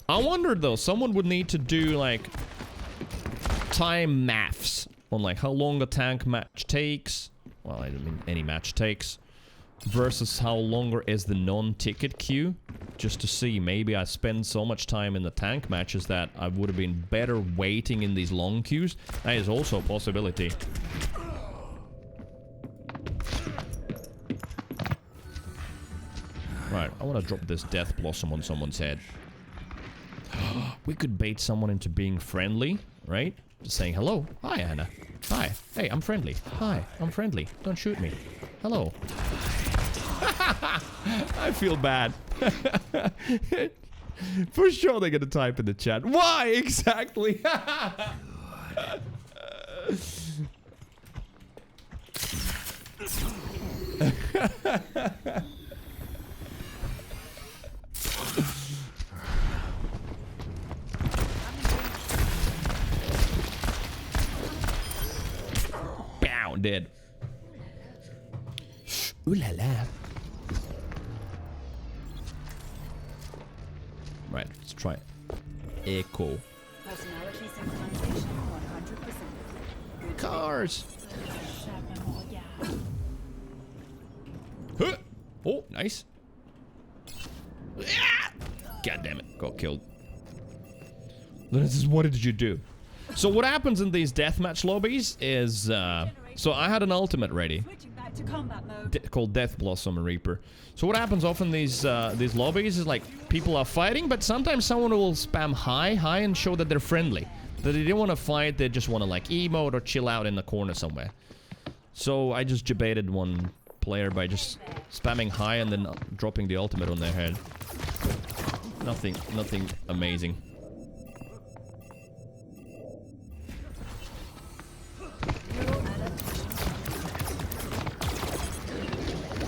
I wondered though, someone would need to do like time maths on like how long a tank match takes. Well, I don't mean any match takes. Versus how longer is the non-ticket queue. Just to see, maybe I spend so much time in the tank matches that I would have been better waiting in these long queues. That is also a possibility. Right, I want to drop this Death Blossom on someone's head. We could bait someone into being friendly, right? Just saying, hello. Hi, Anna. Hi. Hey, I'm friendly. Hi, I'm friendly. Don't shoot me. Hello. I feel bad. For sure they're gonna type in the chat. Why exactly? Bow, dead. Ooh la la. Right, let's try it. Echo. Personality synchronization 100%. Cars. Huh. Oh, nice. God damn it, got killed. What did you do? So what happens in these deathmatch lobbies is, so I had an ultimate ready called Death Blossom Reaper. So what happens often these lobbies is like people are fighting, but sometimes someone will spam high and show that they're friendly. That they don't want to fight, they just want to like emote or chill out in the corner somewhere. So I just debated one player by just spamming high and then dropping the ultimate on their head. Nothing amazing.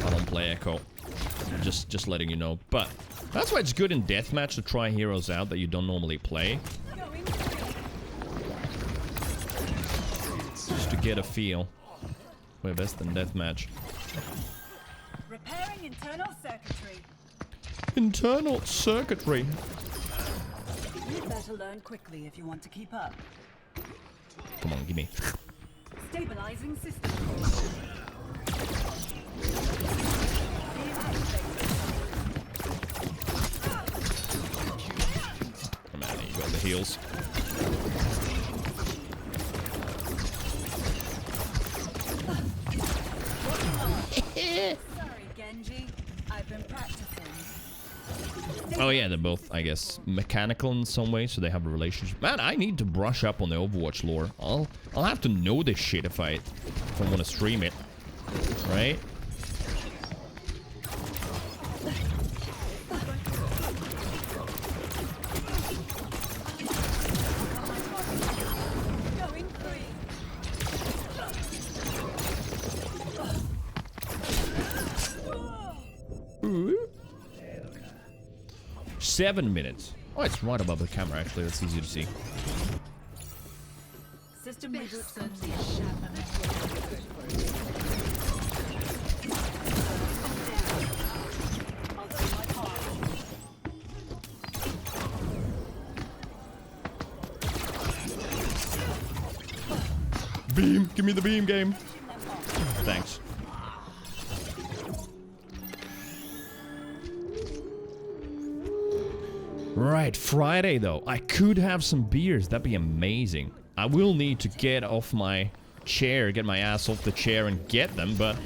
I don't play Echo. Just letting you know. But that's why it's good in deathmatch to try heroes out that you don't normally play. Just to get a feel. Way best in deathmatch. Repairing internal circuitry. Internal circuitry. You'd better learn quickly if you want to keep up. Come on, give me. Stabilizing system. Come on, you got the heals. Sorry, Genji. I've been practicing. Oh yeah, they're both, I guess, mechanical in some way, so they have a relationship. Man, I need to brush up on the Overwatch lore. I'll have to know this shit if I want to stream it, right? Ooh. 7 minutes. Oh, it's right above the camera, actually. That's easy to see. System reboot. Beam! Give me the beam game! Thanks. Right, Friday though. I could have some beers. That'd be amazing. I will need to get off my chair, get my ass off the chair and get them, but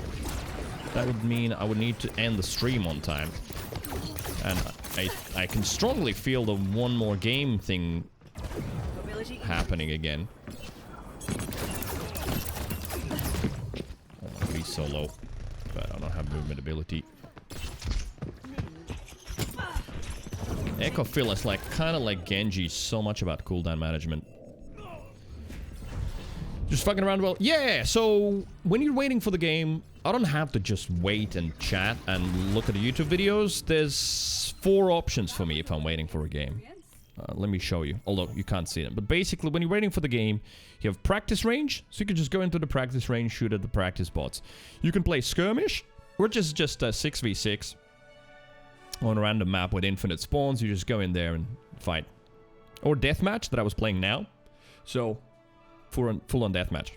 that would mean I would need to end the stream on time. And I can strongly feel the one more game thing happening again. Oh, my be so low, but I don't have movement ability. Echo feel is like kind of like Genji, so much about cooldown management. Just fucking around well. Yeah, so when you're waiting for the game, I don't have to just wait and chat and look at the YouTube videos. There's 4 options for me if I'm waiting for a game. Let me show you, although you can't see them. But basically, when you're waiting for the game, you have practice range, so you can just go into the practice range, shoot at the practice bots. You can play skirmish, which is just a 6v6 on a random map with infinite spawns. You just go in there and fight. Or deathmatch that I was playing now. So, full-on deathmatch.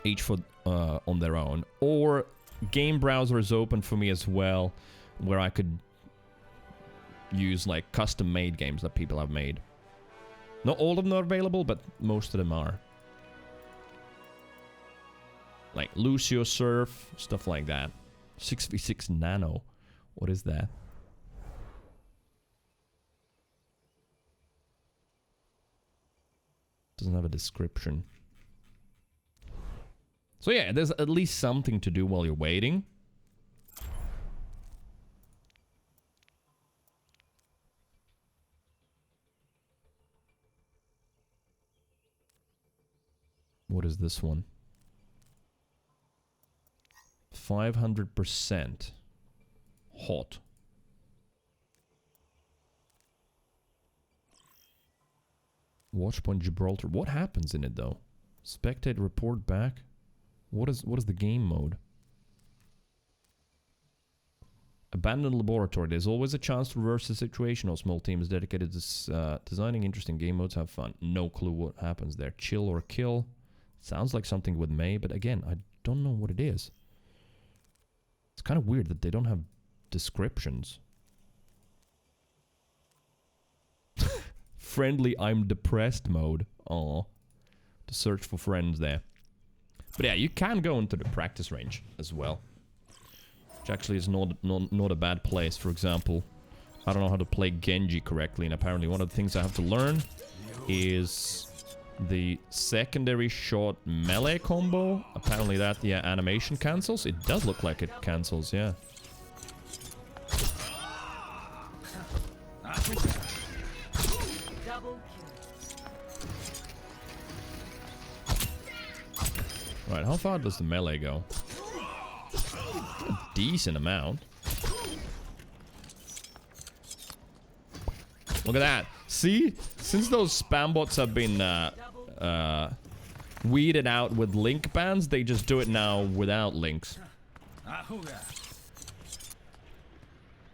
Each for on their own. Or game browser is open for me as well, where I could use like custom-made games that people have made. Not all of them are available, but most of them are. Like Lucio Surf, stuff like that. 6v6 Nano. What is that? Doesn't have a description. So yeah, there's at least something to do while you're waiting. What is this one? 500%. Hot. Watchpoint Gibraltar. What happens in it though? Spectate, report back. What is the game mode? Abandoned laboratory. There's always a chance to reverse the situation. Or small teams dedicated to designing interesting game modes. Have fun. No clue what happens there. Chill or kill. Sounds like something with May, but again, I don't know what it is. It's kind of weird that they don't have descriptions. Friendly, I'm depressed mode. Aw. To search for friends there. But yeah, you can go into the practice range as well. Which actually is not a bad place. For example, I don't know how to play Genji correctly, and apparently one of the things I have to learn is the secondary shot melee combo. Apparently that, yeah, animation cancels. It does look like it cancels, yeah. Right, how far does the melee go? A decent amount. Look at that. See? Since those spam bots have been weeded out with link bans, they just do it now without links.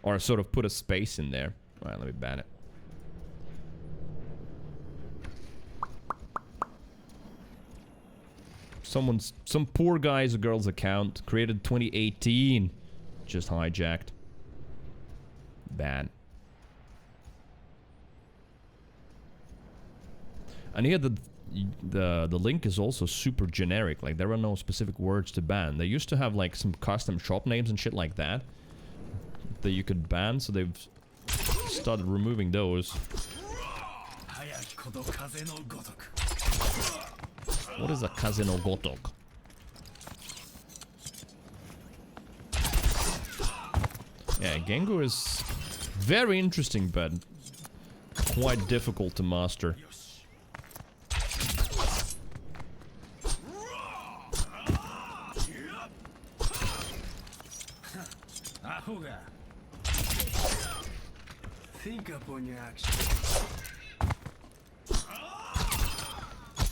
Or sort of put a space in there. Alright, let me ban it. Some poor guy's or girl's account created 2018. Just hijacked. Ban. And here the link is also super generic. Like there are no specific words to ban. They used to have like some custom shop names and shit like that you could ban, so they've started removing those. What is a Kazeno Gotok? Yeah, Gengu is very interesting, but quite difficult to master. Think upon your actions.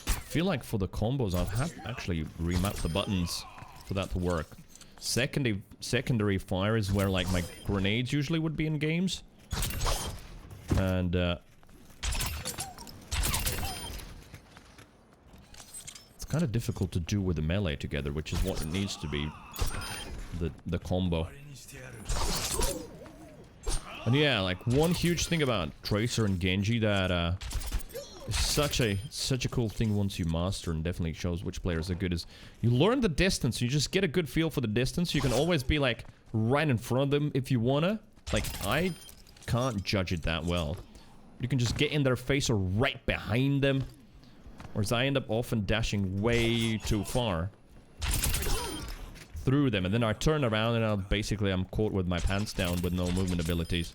I feel like for the combos I've had actually remapped the buttons for that to work. Secondary fire is where like my grenades usually would be in games. And it's kind of difficult to do with the melee together, which is what it needs to be. The combo. And yeah, like one huge thing about Tracer and Genji that is such a cool thing once you master, and definitely shows which players are good, is you learn the distance. You just get a good feel for the distance. You can always be like right in front of them if you wanna. Like I can't judge it that well. You can just get in their face or right behind them. Whereas I end up often dashing way too far through them, and then I turn around and I'm caught with my pants down with no movement abilities.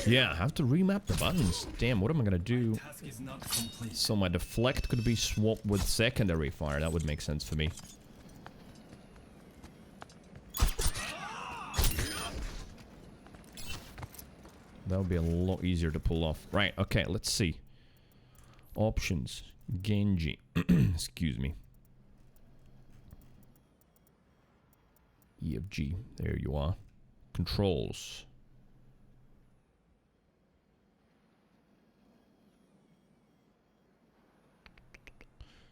Yeah, I have to remap the buttons. Damn, what am I gonna do? So my deflect could be swapped with secondary fire. That would make sense for me. That would be a lot easier to pull off. Right, okay, let's see. Options. Genji. Excuse me. EFG. There you are. Controls.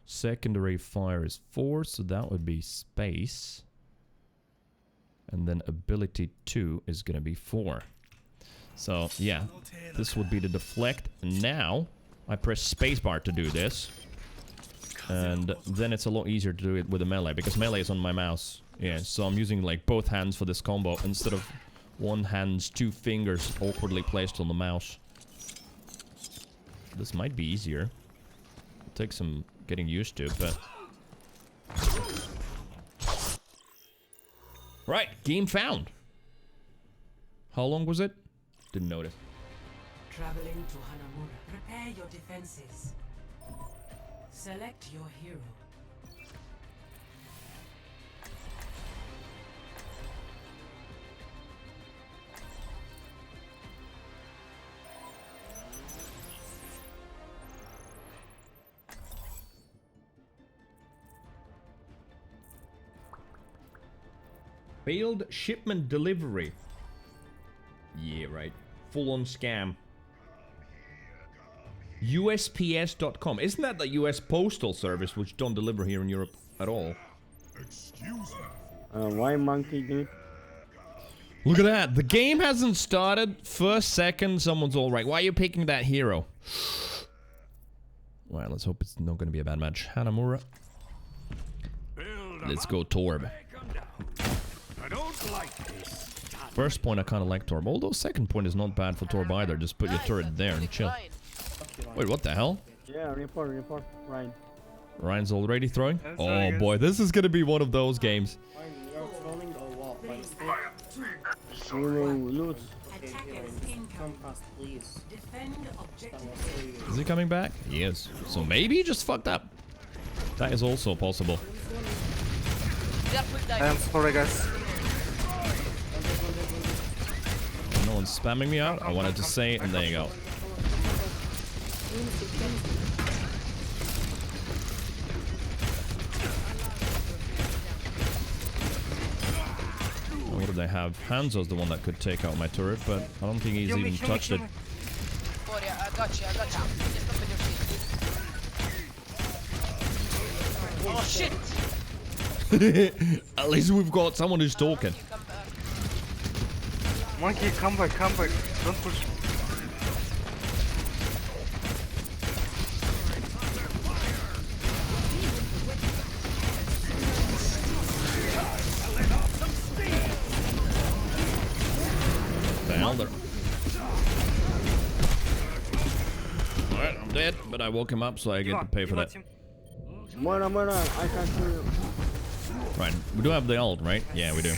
Secondary fire is 4, so that would be space. And then ability 2 is going to be 4. So, yeah, this would be the deflect. Now, I press spacebar to do this. And then it's a lot easier to do it with a melee, because melee is on my mouse. Yeah, so I'm using like both hands for this combo instead of one hand's 2 fingers awkwardly placed on the mouse. This might be easier. It'll take some getting used to, but Right, game found. How long was it? Didn't notice. Traveling to Hanamura. Prepare your defenses. Select your hero. Failed shipment delivery. Yeah, right. Full-on scam. USPS.com. Isn't that the US Postal Service, which don't deliver here in Europe at all? Why monkey, dude? Look at that. The game hasn't started. First second, someone's all right. Why are you picking that hero? Well, let's hope it's not going to be a bad match. Hanamura. Let's go Torb. I don't like this. First point, I kind of like Torb. Although second point is not bad for Torb either. Just put your turret there and chill. Wait, what the hell? Yeah, report, Ryan. Ryan's already throwing? Oh boy, this is going to be one of those games. You're trolling or what? We will lose. Come fast, please. Is he coming back? He is. So maybe he just fucked up. That is also possible. I am sorry, guys. No one's spamming me out. I wanted to say it, and there you go. What do they have? Hanzo's the one that could take out my turret, but I don't think he's even touched it. I got you. Just up with your feet. Oh shit! At least we've got someone who's talking. Monkey, come back. Don't push. Alright, I'm dead, but I woke him up, so I get to pay for that. Mora, I can't hear you. Right, we do have the ult, right? Yeah, we do.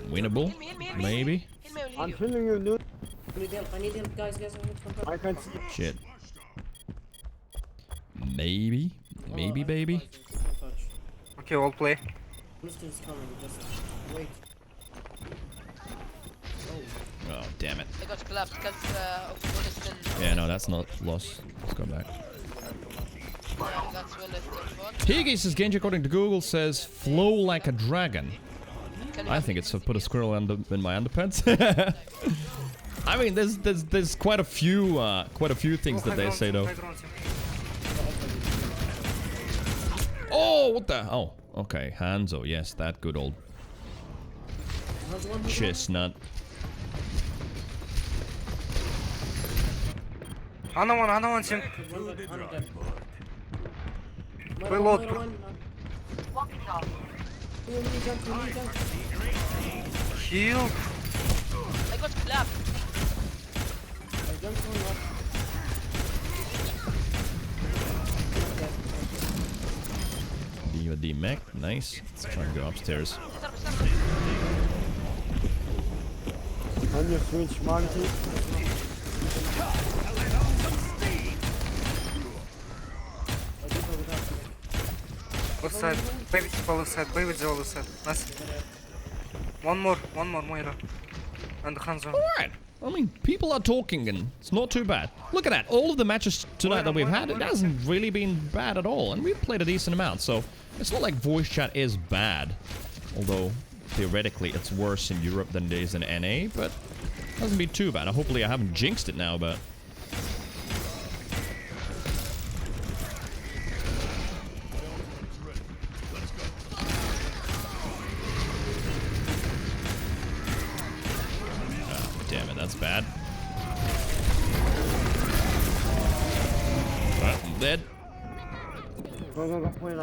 Winnable? Maybe? I'm killing you, dude. I need help, guys. I can't see. Shit. Maybe? Maybe, baby? Okay, we'll play. Mister's coming, just wait. Oh, damn it. I got clapped because of Williston. Yeah, no, that's not lost. Let's go back. That's Williston. Higgy says, Genji according to Google says, flow like a dragon. I think it's put a squirrel in my underpants. I mean, there's quite a few things that they say though. Oh, what the? Oh, okay, Hanzo. Yes, that good old chestnut. Ana one team. Reload. Heal. I got clapped. VOD mech, nice. Let's try and go upstairs. On your switch, monkey. Left side. Baby left side. Baby left side. Nice. One more Moira. And Hanzo. Alright. I mean, people are talking and it's not too bad. Look at that. All of the matches tonight that we've had, it hasn't really been bad at all. And we've played a decent amount, so it's not like voice chat is bad. Although, theoretically, it's worse in Europe than it is in NA, but it hasn't been too bad. Hopefully I haven't jinxed it now, but... Damn it, that's bad. Alright, I'm dead. Go, wait,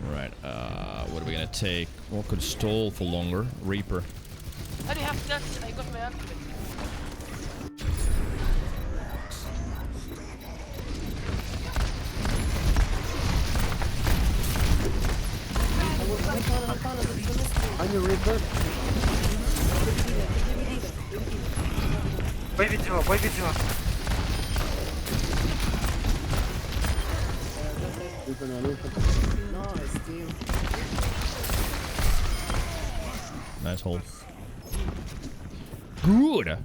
Right, what are we gonna take? What could stall for longer? Reaper. I do have that. I got my ultimate. On your reverse. Бой видео, бой видео. Nice, team. Nice hold. Good.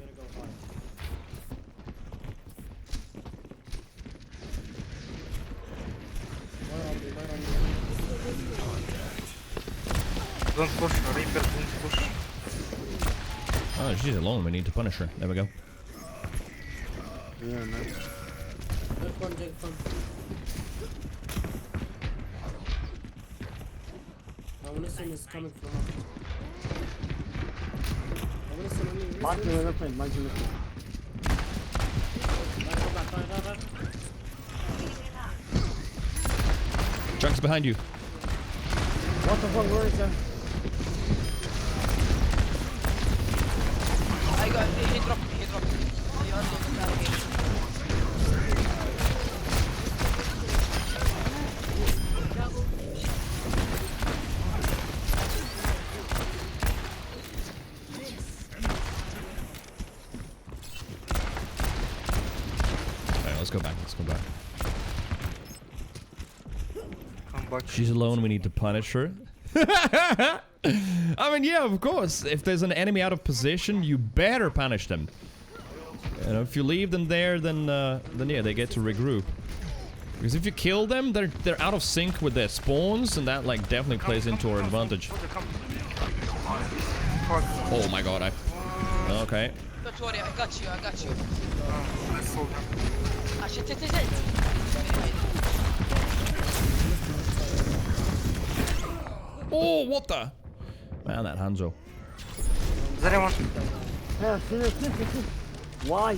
Don't push, Reaper, don't push. Oh, she's alone. We need to punish her. There we go. Yeah, nice. Take one. I wanna see this coming from up. I wanna see me. Mark me with a friend, mark me with a friend. Back. Junk's behind you. What the fuck, where is that? I got he dropped me. He also got me. Alright, let's go back. Come back. She's alone. We need to punish her. I mean, yeah, of course. If there's an enemy out of position, you better punish them. You know, if you leave them there, then yeah, they get to regroup. Because if you kill them, they're out of sync with their spawns, and that like definitely plays into our advantage. Oh my god, okay. Don't worry, I got you. I sold him. Ah, shit. Oh, what the? Man, that Hanzo. Is anyone? Yeah, see. Why?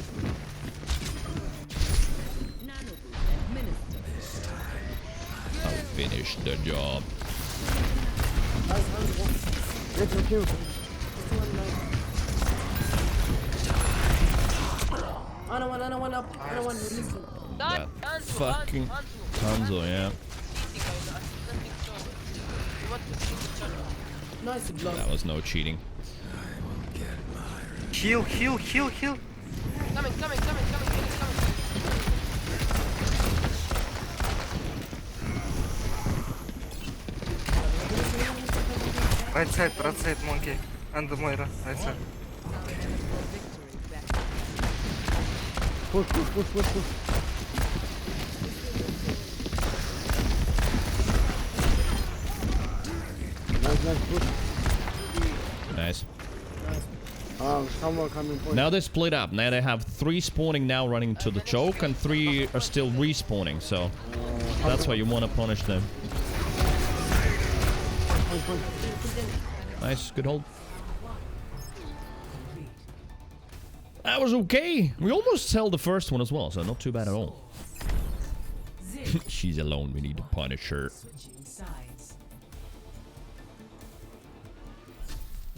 I'll finish the job. I don't want up. I don't want release him. That fucking Hanzo, yeah. Nice block. That was no cheating. Heal. Coming. Right side, monkey. And the Moira, right side. Push. Nice push. Nice. Someone coming point. Now they're split up. Now they have 3 spawning now running to the choke, and 3 are still respawning, so that's why you want to punish them. Nice, good hold. That was okay. We almost held the first one as well, so not too bad at all. She's alone, we need to punish her.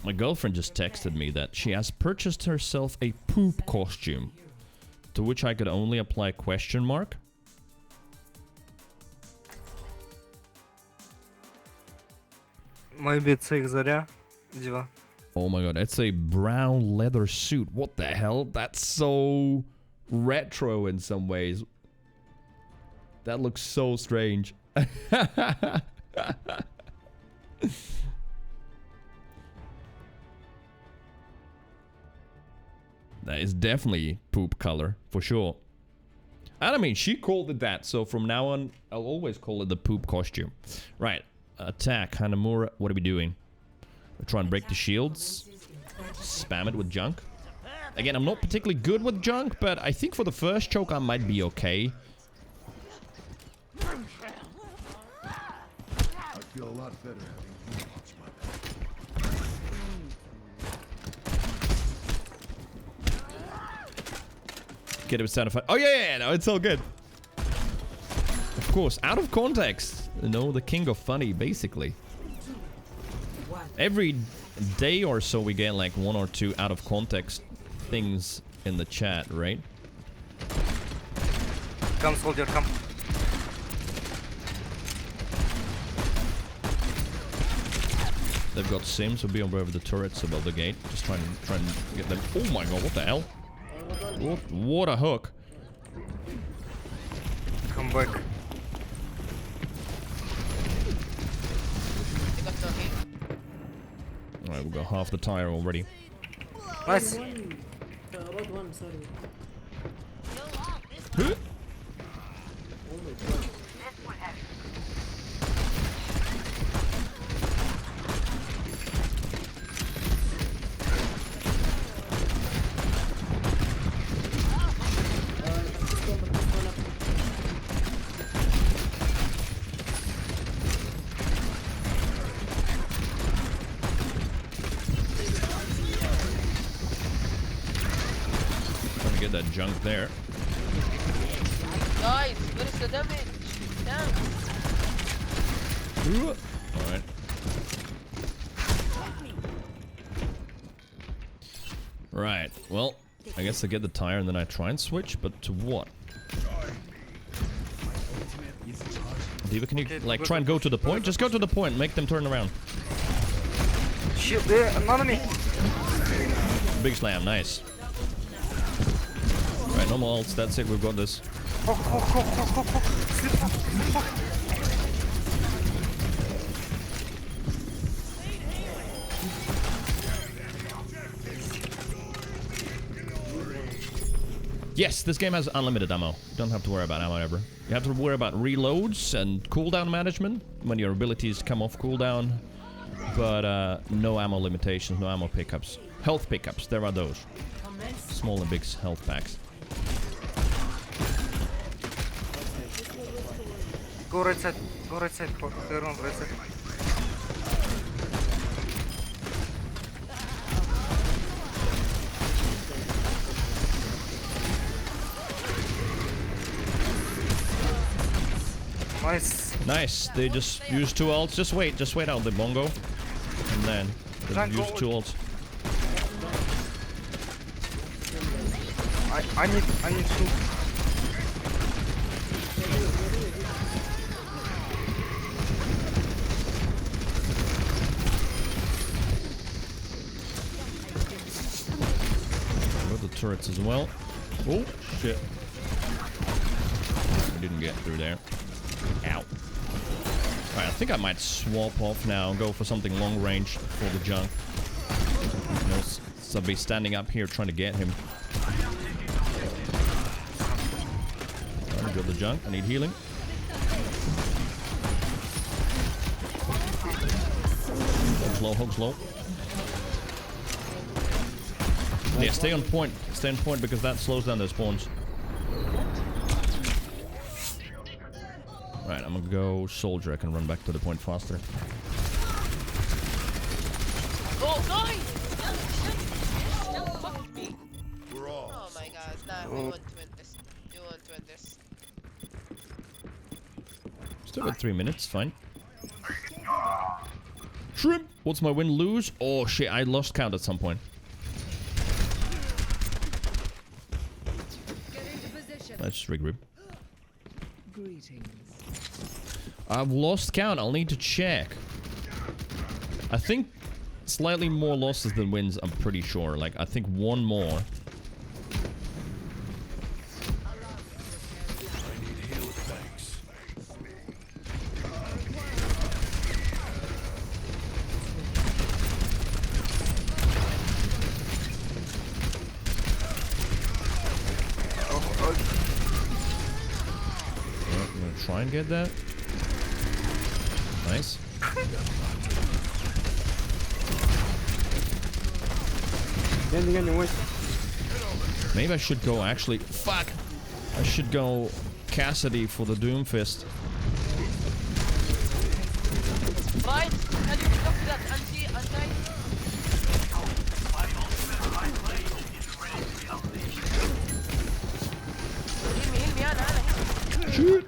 My girlfriend just texted me that she has purchased herself a poop costume, to which I could only apply question mark. Maybe it's Zarya. Diva. Oh my god, it's a brown leather suit. What the hell? That's so retro in some ways. That looks so strange. That is definitely poop color, for sure. And I mean, she called it that, so from now on, I'll always call it the poop costume. Right, attack, Hanamura, what are we doing? We're trying to break the shields. Spam it with junk. Again, I'm not particularly good with junk, but I think for the first choke I might be okay. I feel a lot better having you watch my back. Get him satisfied. Oh yeah, no, it's all good. Of course, out of context. You know, the king of funny, basically. Every day or so we get like 1 or 2 out of context things in the chat, right? Come, soldier, come. They've got sims, so be aware of the turrets above the gate. Just try and get them. Oh my god, what the hell? What a hook. Come back. Alright, we got half the tire already. Nice. Road one, sorry. Huh? Get that junk there. Guys, where is the damage? Damn. Alright. Right, well, I guess I get the tire and then I try and switch, but to what? Diva, can you, like, try and go to the point? Just go to the point, make them turn around. Shit, there, another me. Big slam, nice. Right, normal ults, that's it, we've got this. Yes, this game has unlimited ammo. Don't have to worry about ammo ever. You have to worry about reloads and cooldown management when your abilities come off cooldown. But no ammo limitations, no ammo pickups. Health pickups, there are those. Small and big health packs. Go right side, turn on right side. Nice. Nice, they just use 2 ults. Just wait out the bongo. And then just use 2 ults. I need 2. Turrets as well. Oh shit! I didn't get through there. Ow! Alright, I think I might swap off now and go for something long range for the junk. You know, so I'll be standing up here trying to get him. I got the junk. I need healing. Hold slow. Yeah, stay on point. Stay on point because that slows down their spawns. Right, I'm gonna go soldier. I can run back to the point faster. Oh, guys! Fuck me. Oh my god, nah, we want to win this. We want to win this. Still got 3 minutes, fine. Shrimp! What's my win lose? Oh shit, I lost count at some point. Let's just regroup. Greetings. I've lost count. I'll need to check. I think slightly more losses than wins, I'm pretty sure. Like, I think 1 more. Try and get that. Nice. Maybe I should go actually. Fuck! I should go Cassidy for the Doomfist. Right? Can you stop that anti? Heal me, Anna. Shoot!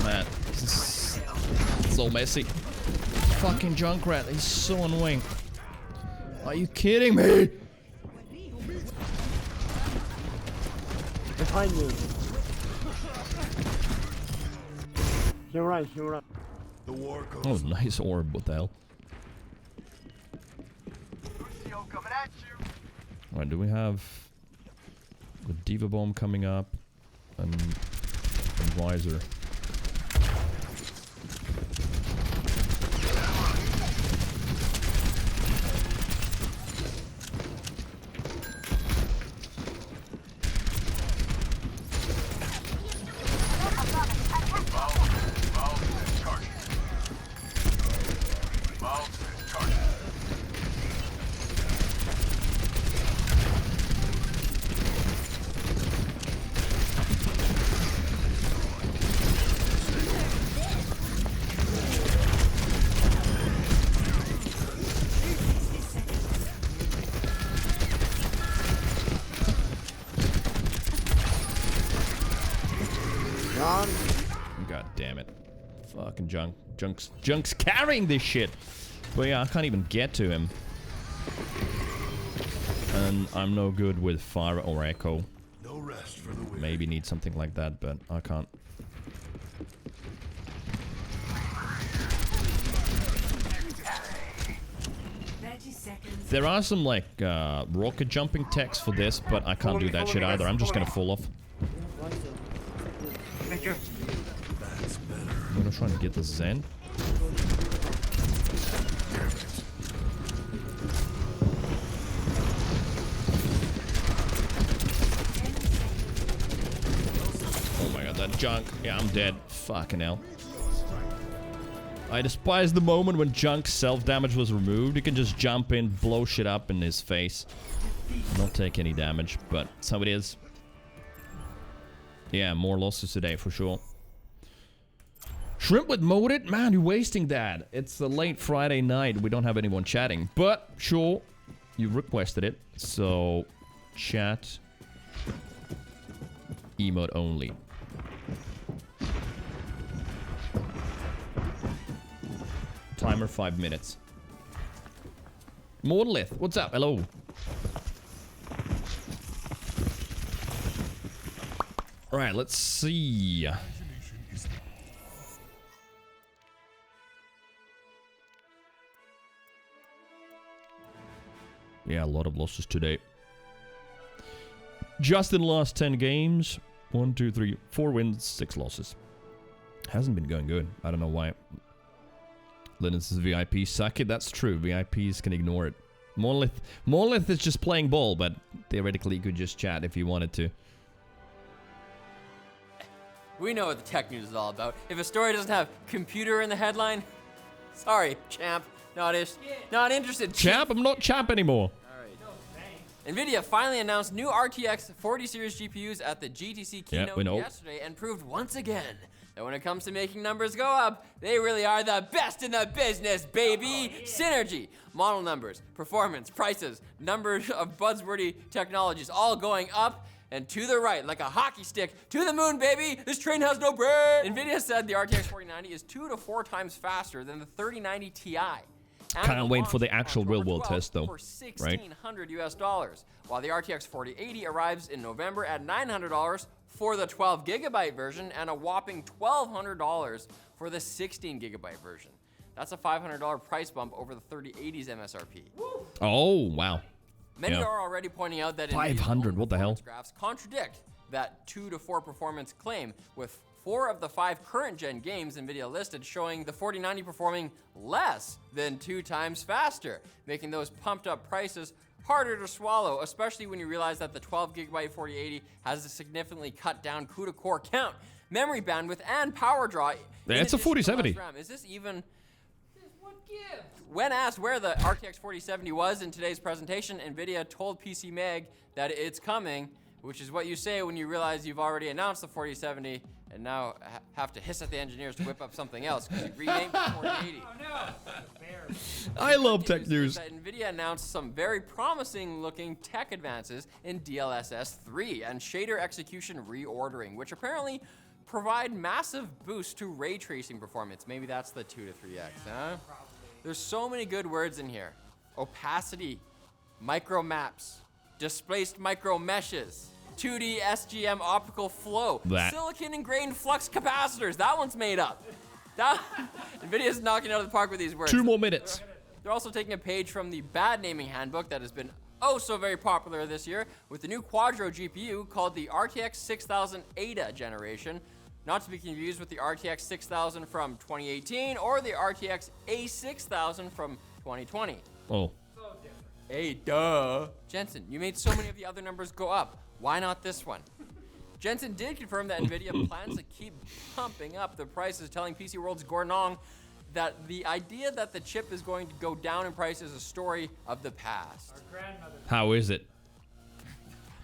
Man, this is so messy. Fucking Junkrat, he's so annoying. Are you kidding me? Behind you. You're right. The war goes. Oh, nice orb, what the hell? Alright, do we have the Diva Bomb coming up and Visor? God damn it. Fucking Junk's carrying this shit. But yeah, I can't even get to him. And I'm no good with fire or echo. No rest for the wicked. Maybe need something like that, but I can't. There are some like rocket jumping techs for this, but I can't do that shit either. I'm just gonna fall off. Thank you. I'm gonna try and get the Zen. Oh my god, that Junk. Yeah, I'm dead. Fucking hell. I despise the moment when Junk's self-damage was removed. You can just jump in, blow shit up in his face. Not take any damage, but so it is. Yeah, more losses today for sure. Shrimp with moded? Man, you're wasting that. It's a late Friday night. We don't have anyone chatting. But, sure, you requested it. So, chat. Emote only. Timer 5 minutes. Mortalith, what's up? Hello. Alright, let's see. Yeah, a lot of losses today. Just in the last 10 games. 1, 2, 3, 4 wins, 6 losses. Hasn't been going good. I don't know why. Linus's VIP suck it. That's true. VIPs can ignore it. Monolith is just playing ball, but theoretically you could just chat if you wanted to. We know what the tech news is all about. If a story doesn't have computer in the headline, sorry, champ. Not interested. Champ? I'm not champ anymore. NVIDIA finally announced new RTX 40 series GPUs at the GTC keynote yesterday and proved once again that when it comes to making numbers go up, they really are the best in the business, baby! Synergy, model numbers, performance, prices, numbers of buzzworthy technologies all going up and to the right like a hockey stick to the moon, baby! This train has no brake! NVIDIA said the RTX 4090 is 2 to 4 times faster than the 3090 Ti. Can't wait for the actual real-world test, though. For $1,600 US, while the RTX 4080 arrives in November at $900 for the 12 gigabyte version and a whopping $1,200 for the 16 gigabyte version. That's a $500 price bump over the 3080's MSRP. Oh, wow. Many are already pointing out that 500, what the hell? Graphs contradict that 2 to 4 performance claim, with 4 of the 5 current gen games NVIDIA listed showing the 4090 performing less than 2 times faster, making those pumped up prices harder to swallow, especially when you realize that the 12 gigabyte 4080 has a significantly cut down CUDA core count, memory bandwidth, and power draw. It's a 4070. Is this even... What gives? When asked where the RTX 4070 was in today's presentation, NVIDIA told PC Mag that it's coming, which is what you say when you realize you've already announced the 4070 and now have to hiss at the engineers to whip up something else because you renamed it 4080. Oh no! I love tech news. NVIDIA announced some very promising looking tech advances in DLSS 3 and shader execution reordering, which apparently provide massive boost to ray tracing performance. Maybe that's the 2 to 3x, huh? There's so many good words in here. Opacity, micro maps, displaced micro meshes, 2D SGM optical flow, silicon ingrained flux capacitors. That one's made up. NVIDIA's knocking it out of the park with these words. 2 more minutes. They're also taking a page from the bad naming handbook that has been oh so very popular this year with the new Quadro GPU called the RTX 6000 Ada generation, not to be confused with the RTX 6000 from 2018 or the RTX A6000 from 2020. Oh. Hey, duh. Jensen, you made so many of the other numbers go up. Why not this one? Jensen did confirm that NVIDIA plans to keep pumping up the prices, telling PC World's Gordon Ong that the idea that the chip is going to go down in price is a story of the past. How is it?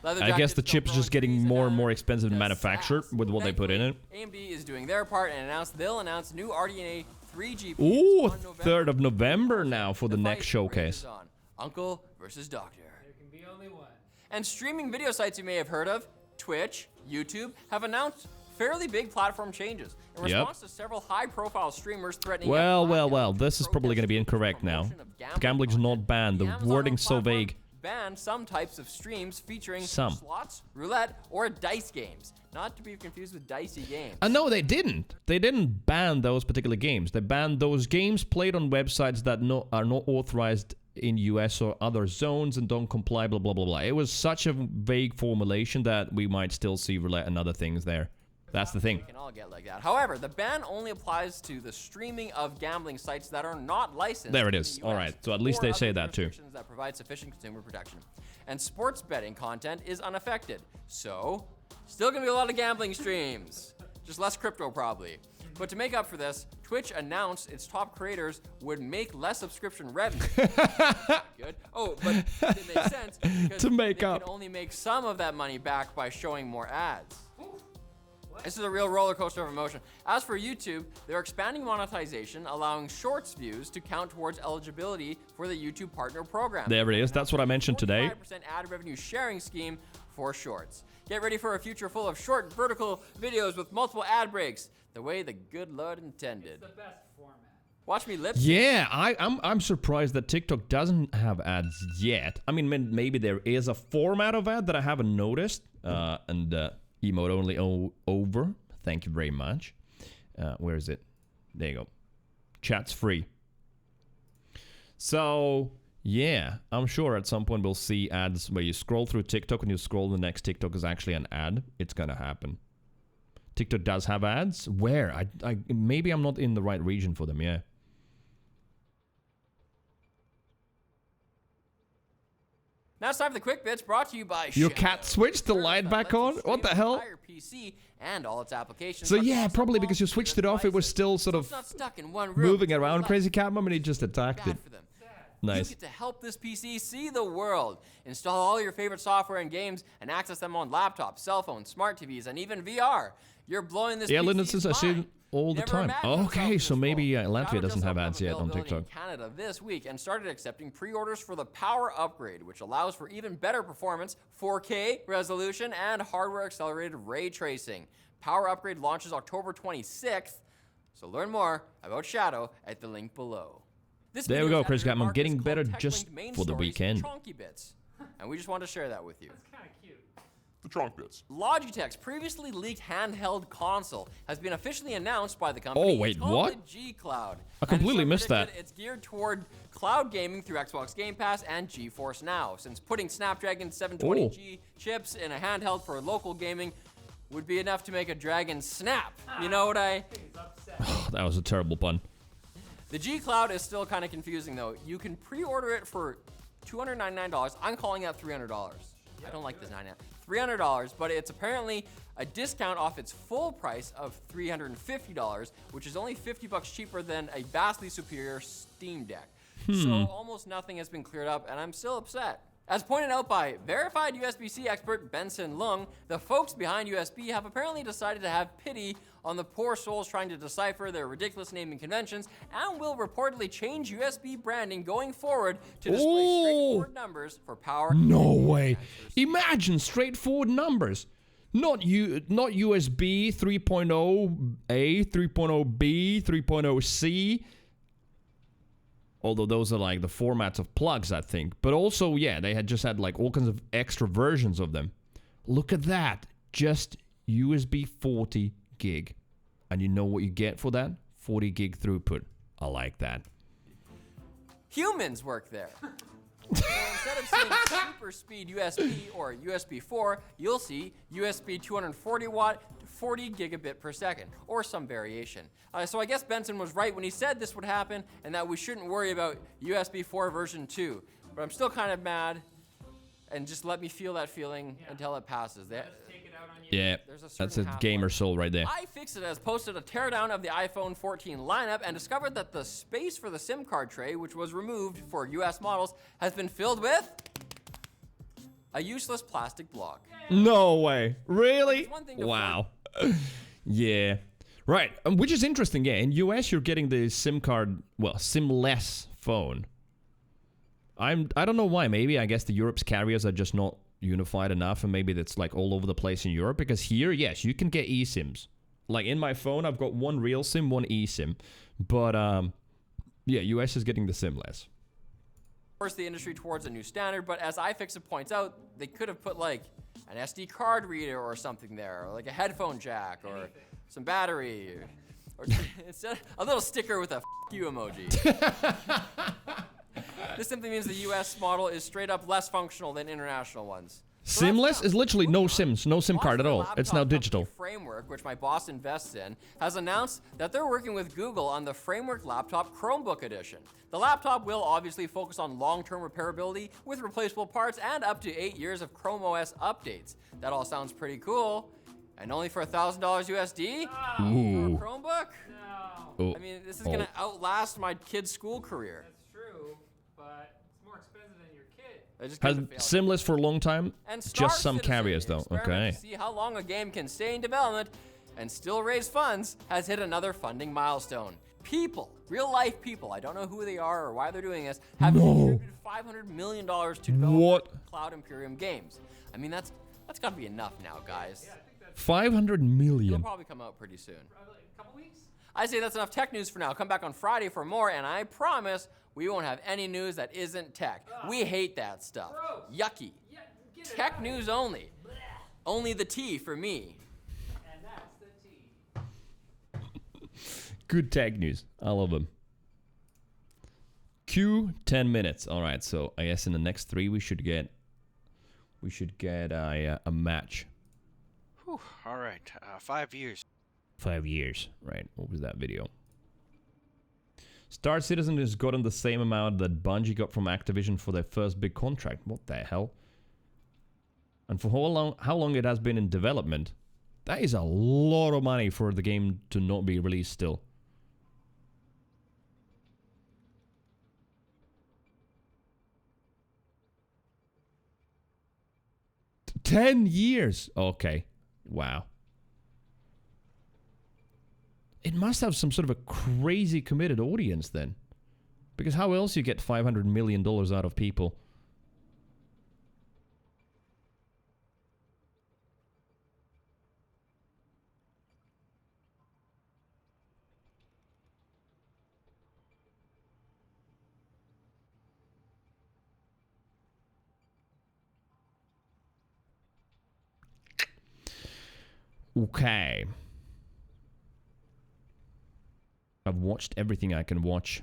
I guess the chip is just getting more and more expensive to manufacture with what they put in it. AMD is doing their part and they'll announce new RDNA 3 GPUs Ooh, on November 3rd of November now for the next showcase. on Uncle versus Doctor. There can be only one. And streaming video sites you may have heard of, Twitch, YouTube, have announced fairly big platform changes in response to several high-profile streamers threatening. Well, this is probably going to be incorrect now. Gambling's not banned. The wording's so vague. Ban some types of streams featuring slots, roulette, or dice games. Not to be confused with dicey games. No, they didn't. They didn't ban those particular games. They banned those games played on websites that are not authorized in US or other zones and don't comply, blah, blah, blah, blah. It was such a vague formulation that we might still see roulette and other things there. That's the thing. We can all get like that. However, the ban only applies to the streaming of gambling sites that are not licensed. There it is. All right. So at least they say that too. That provide sufficient consumer protection. And sports betting content is unaffected. So, still gonna be a lot of gambling streams. Just less crypto probably. But to make up for this, Twitch announced its top creators would make less subscription revenue. Good. Oh, but it didn't make sense because they can only make some of that money back by showing more ads. This is a real roller coaster of emotion. As for YouTube, they're expanding monetization, allowing shorts views to count towards eligibility for the YouTube Partner Program. There it is. That's what I mentioned today. 5% ad revenue sharing scheme for shorts. Get ready for a future full of short vertical videos with multiple ad breaks, the way the good Lord intended. It's the best format. Watch me lip sync. Yeah, I'm surprised that TikTok doesn't have ads yet. I mean, maybe there is a format of ad that I haven't noticed, emote only over. Thank you very much. Where is it? There you go. Chat's free. So, yeah, I'm sure at some point we'll see ads where you scroll through TikTok and you scroll the next TikTok is actually an ad. It's gonna happen. TikTok does have ads. Where? I maybe I'm not in the right region for them, yeah. Now it's time for the quick bits brought to you by Your cat switched the light back on? What the hell? PC and all its applications. So yeah, probably because you switched it off, it was still sort of moving around. Crazy Cat Mom, and he just attacked it. Nice. You get to help this PC see the world. Install all your favorite software and games and access them on laptops, cell phones, smart TVs, and even VR. You're blowing this PC's I see it all the time. Okay, so maybe Latvia doesn't have ads yet on TikTok. In Canada this week and started accepting pre-orders for the Power Upgrade, which allows for even better performance, 4K resolution, and hardware-accelerated ray tracing. Power Upgrade launches October 26th, so learn more about Shadow at the link below. There we go, Chris Gatman, getting better just for the weekend. Bits. And we just want to share that with you. That's kind of cute. The trunk bits. Logitech's previously leaked handheld console has been officially announced by the company. Oh, wait, it's called what? The G Cloud. I completely missed that. It's geared toward cloud gaming through Xbox Game Pass and GeForce Now, since putting Snapdragon 720G chips in a handheld for local gaming would be enough to make a dragon snap. You know what I... That was a terrible pun. The G Cloud is still kind of confusing though. You can pre-order it for $299. I'm calling that $300. I don't like this $99. $300, but it's apparently a discount off its full price of $350, which is only $50 cheaper than a vastly superior Steam Deck. So almost nothing has been cleared up, and I'm still upset. As pointed out by verified USB-C expert Benson Lung, the folks behind USB have apparently decided to have pity on the poor souls trying to decipher their ridiculous naming conventions and will reportedly change USB branding going forward to display straightforward numbers for power. No way. Imagine straightforward numbers. Not USB 3.0A, 3.0B, 3.0C. Although those are like the formats of plugs, I think. But also, yeah, they had just had like all kinds of extra versions of them. Look at that. Just USB 40 gig. And you know what you get for that? 40 gig throughput. I like that. Humans work there. So instead of seeing super speed USB or USB 4, you'll see USB 240 watt, 40 gigabit per second, or some variation. So I guess Benson was right when he said this would happen and that we shouldn't worry about USB 4 version 2. But I'm still kind of mad, and just let me feel that feeling until it passes. Yeah, that's a gamer soul right there. iFixit has posted a teardown of the iPhone 14 lineup and discovered that the space for the SIM card tray, which was removed for US models, has been filled with a useless plastic block. No way. Really? It's one thing to Wow. Yeah. Right. Which is interesting. Yeah. In US, you're getting the SIM card, well, SIM-less phone. I don't know why. Maybe I guess the Europe's carriers are just not unified enough, and maybe that's like all over the place in Europe. Because here, yes, you can get eSIMs. Like in my phone, I've got one real SIM, one eSIM. But yeah, US is getting the SIM-less. Force the industry towards a new standard, but as iFixit points out, they could have put like an SD card reader or something there, or like a headphone jack, or some battery, or instead a little sticker with a "f you" emoji. This simply means the US model is straight up less functional than international ones. SIM-less is literally no SIMs, no SIM card at all. It's now digital. Framework, which my boss invests in, has announced that they're working with Google on the Framework Laptop Chromebook Edition. The laptop will obviously focus on long-term repairability with replaceable parts and up to 8 years of Chrome OS updates. That all sounds pretty cool. And only for $1,000 USD? For a Ooh. Chromebook? Oh. I mean, this is gonna outlast my kid's school career. True, but it's more expensive than your kid. Has SIM-less for a long time? And Star Just some Citizen carriers though. experiment Okay. to see how long a game can stay in development and still raise funds has hit another funding milestone. People, real life people, I don't know who they are or why they're doing this, have contributed $500 million to develop Cloud Imperium games. I mean, that's got to be enough now, guys. 500 million. It'll probably come out pretty soon. A couple weeks? I say that's enough tech news for now. Come back on Friday for more, and I promise we won't have any news that isn't tech. We hate that stuff. Yucky. Tech news only. Only the tea for me. And that's the tea. Good tech news. I love them. Q 10 minutes. All right, so I guess in the next 3 we should get a match. Whew, all right, 5 years. 5 years, right? What was that video? Star Citizen has gotten the same amount that Bungie got from Activision for their first big contract. What the hell? And for how long it has been in development? That is a lot of money for the game to not be released still. 10 years. Okay. Wow. It must have some sort of a crazy committed audience then. Because how else you get $500 million out of people? Okay. I've watched everything I can watch.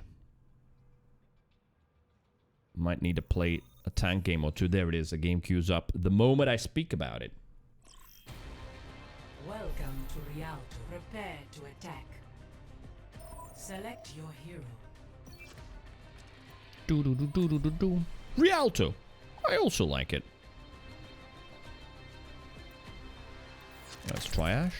Might need to play a tank game or two. There it is. The game queues up the moment I speak about it. Welcome to Rialto. Prepare to attack. Select your hero. Do do do do do do do. Rialto. I also like it. Let's try Ash.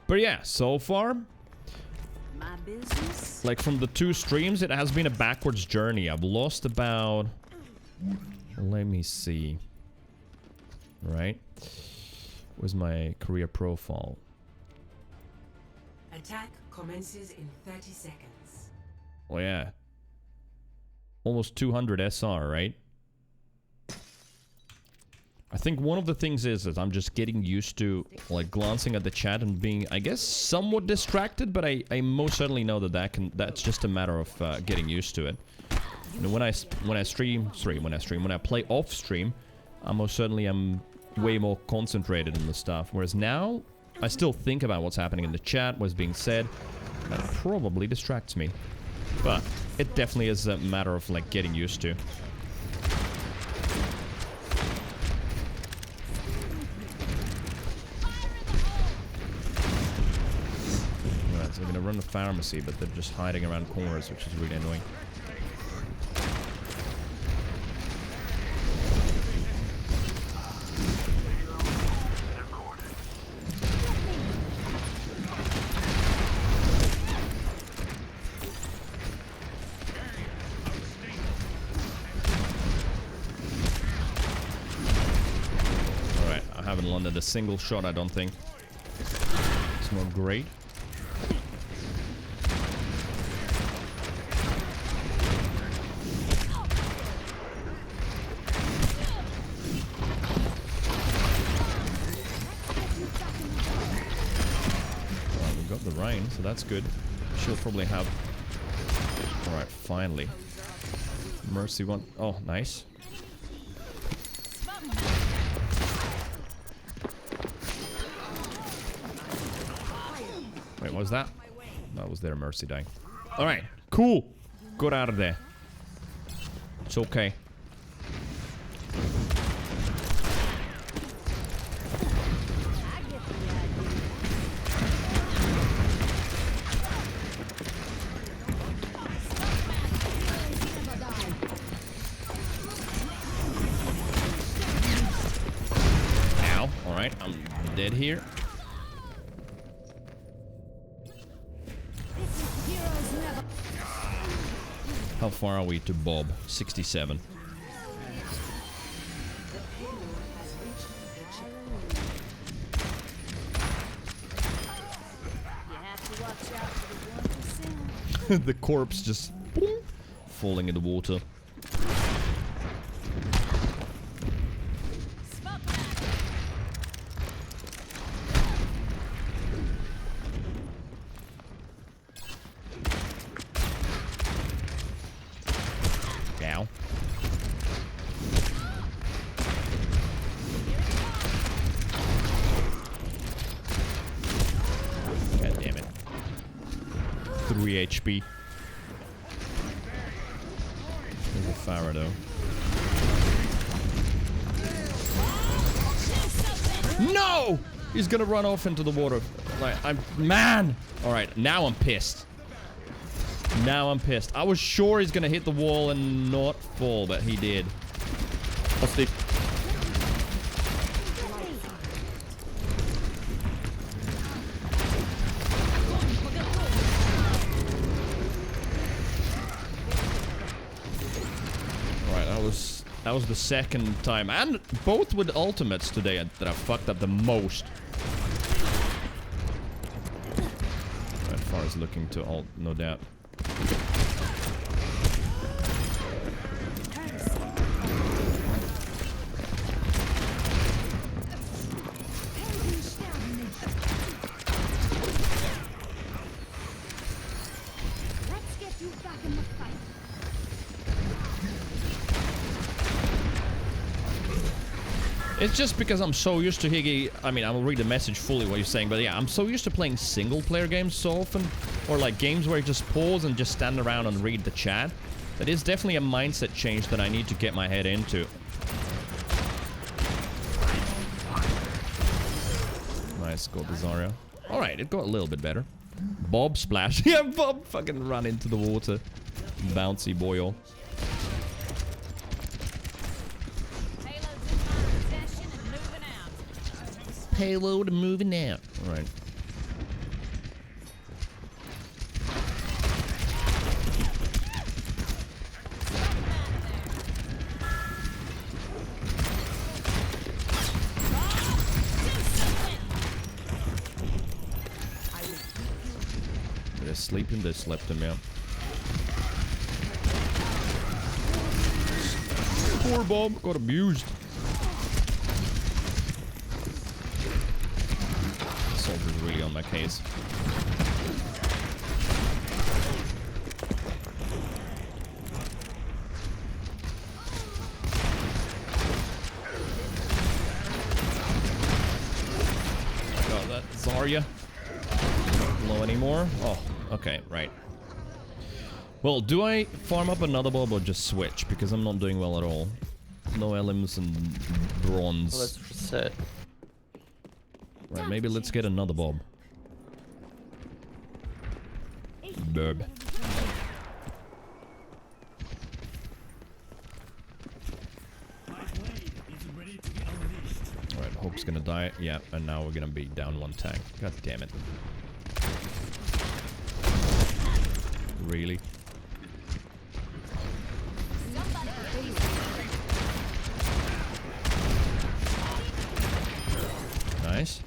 But yeah, so far, My business. like from the 2 streams, it has been a backwards journey. I've lost about, let me see, right? Where's my career profile? Attack commences in 30 seconds. Oh yeah, almost 200 SR, right? I think one of the things is that I'm just getting used to like glancing at the chat and being, I guess, somewhat distracted, but I most certainly know that that's just a matter of getting used to it. You know, when I play off stream, I most certainly am way more concentrated on the stuff. Whereas now, I still think about what's happening in the chat, what's being said. That probably distracts me. But it definitely is a matter of like getting used to. Alright, so we're gonna run the pharmacy, but they're just hiding around corners, which is really annoying. Landed a single shot, I don't think. It's not great. Well, we got the rain, so that's good. She'll probably have... Alright, finally. Mercy one. Oh, nice. Wait, what was that? That was their Mercy dying. Alright, cool. Got out of there. It's okay. Ow. Alright, I'm dead here. How far are we to Bob? 67. The corpse just falling in the water. HP. There's a Faraday. No! He's gonna run off into the water. Like, man! Alright, now I'm pissed. Now I'm pissed. I was sure he's gonna hit the wall and not fall, but he did. What's the... That was the second time, and both with ultimates today that I fucked up the most. As far as looking to ult, no doubt. It's just because I'm so used to Higgy. I mean, I will read the message fully what you're saying, but yeah, I'm so used to playing single-player games so often, or like games where you just pause and just stand around and read the chat. That is definitely a mindset change that I need to get my head into. Nice, got the Zarya. Alright, it got a little bit better. Bob splash. Yeah, Bob fucking run into the water. Bouncy boy. Payload moving out. Alright. They're sleeping, they slept him out. Poor Bob got abused. Soldier's really on my case. you? Low anymore? Oh, okay, right. Well, do I farm up another bulb or just switch? Because I'm not doing well at all. No elims and bronze. Let's reset. Right, maybe let's get another bulb. Burb. Alright, Hope's gonna die. Yeah, and now we're gonna be down one tank. God damn it. Really? Nice.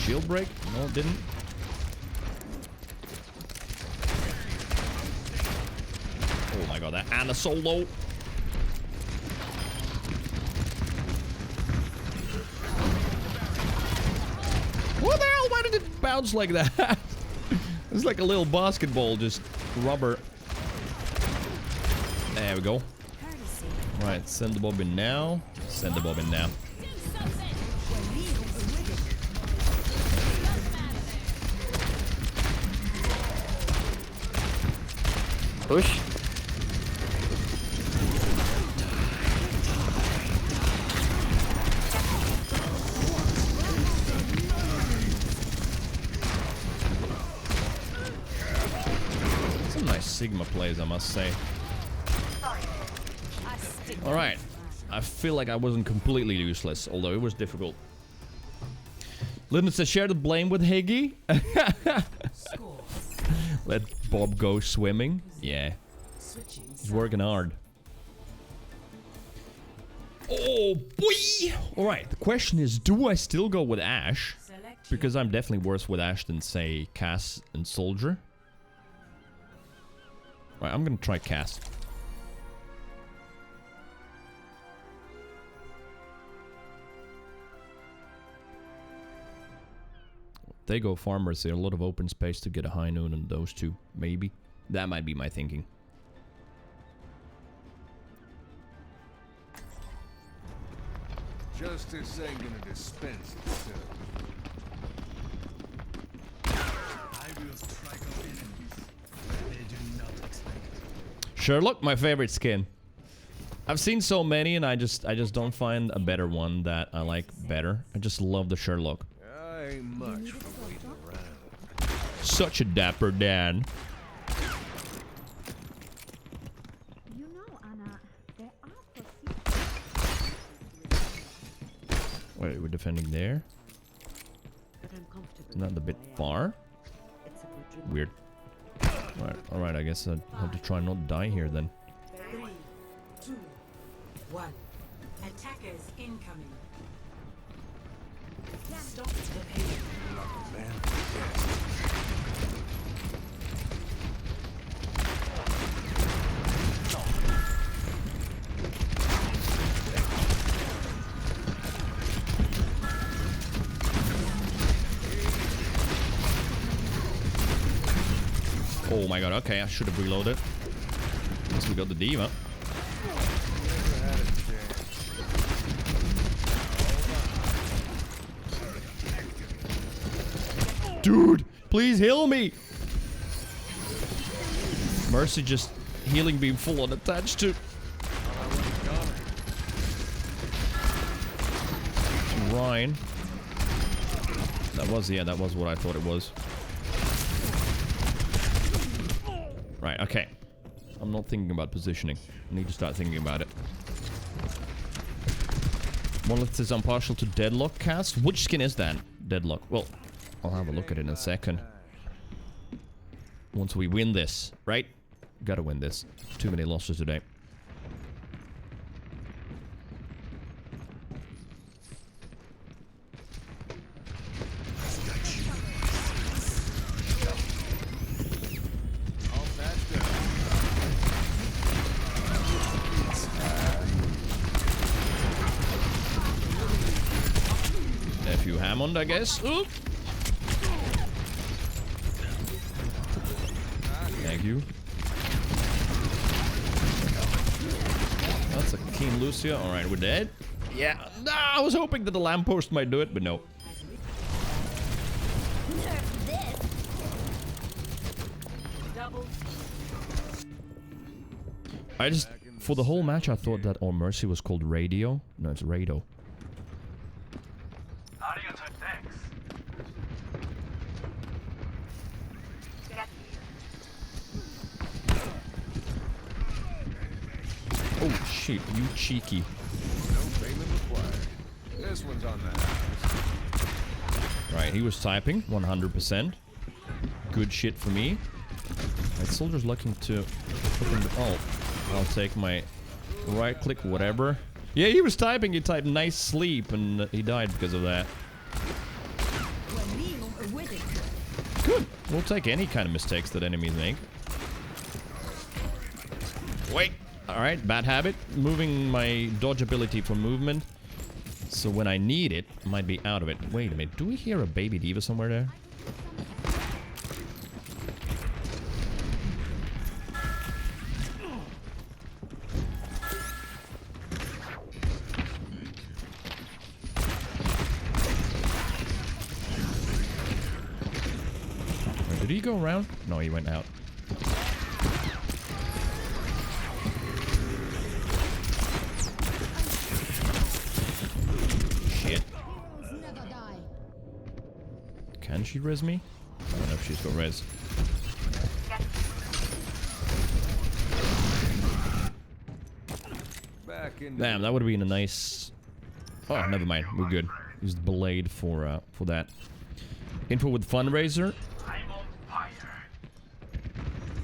Shield break? No, it didn't. Oh my god, that and a solo. What the hell? Why did it bounce like that? It's like a little basketball, just rubber. There we go. Right, send the bob in now. Send the bob in now. Push. Some nice Sigma plays, I must say. Alright. I feel like I wasn't completely useless, although it was difficult. Lyndon says, share the blame with Higgy. Let Bob go swimming. Yeah. He's working hard. Oh, boy! Alright, the question is, do I still go with Ashe? Because I'm definitely worse with Ashe than, say, Cass and Soldier. Right, I'm gonna try Cass. They go farmers, there's a lot of open space to get a high noon on those two. Maybe. That might be my thinking. Justice ain't gonna dispense itself. I will strike our enemies where they do not expect. Sherlock, my favorite skin. I've seen so many and I just don't find a better one that I like better. I just love the Sherlock. I ain't much for waiting around. Such a dapper dad. You know, Anna, there are Wait, we're defending there? Isn't that a bit far? Weird. Alright, I guess I have to try not die here then. 3, 2, 1. Attackers incoming. Stop the pain. Oh my god, okay, I should have reloaded. Guess we got the diva. Dude, please heal me! Mercy just healing beam full on attached to. Ryan. That was what I thought it was. Right, okay. I'm not thinking about positioning. I need to start thinking about it. Monolith says I'm partial to Deadlock cast. Which skin is that? Deadlock. Well, I'll have a look at it in a second. Once we win this, right? Gotta win this. Too many losses today. few Hammond, I guess. Oop. Thank you. That's a keen Lucio. Alright, we're dead. Yeah, nah, I was hoping that the lamppost might do it, but no. I just, for the whole match, I thought that All Mercy was called Radio. No, it's Rado. Oh shit, you cheeky. No payment required. This one's on that house. Right, he was typing 100%. Good shit for me. Right, soldier's looking to open the ult. I'll take my right click, whatever. Yeah, he was typing. He typed nice sleep, and he died because of that. Good. We'll take any kind of mistakes that enemies make. Wait. Alright, bad habit. Moving my dodge ability for movement. So when I need it, I might be out of it. Wait a minute. Do we hear a baby diva somewhere there? Did he go around? No, he went out. Shit. Can she res me? I don't know if she's got res. Damn, that would have been a nice... Oh, never mind. We're good. Use the blade for that. Info with fundraiser.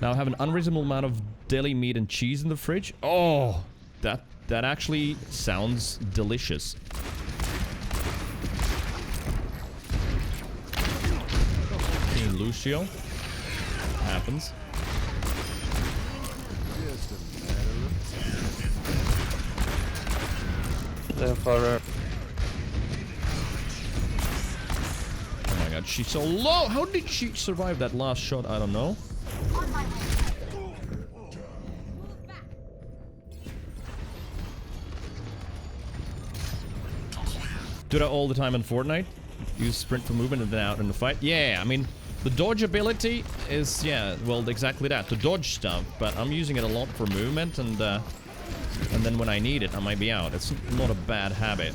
Now I have an unreasonable amount of deli meat and cheese in the fridge. Oh, that actually sounds delicious. King Lucio. Happens. Therefore, oh my god, she's so low. How did she survive that last shot? I don't know. Do that all the time in Fortnite. Use sprint for movement and then out in the fight. Yeah, I mean, the dodge ability is, yeah, well, exactly that. To dodge stuff, but I'm using it a lot for movement, and then when I need it, I might be out. It's not a bad habit.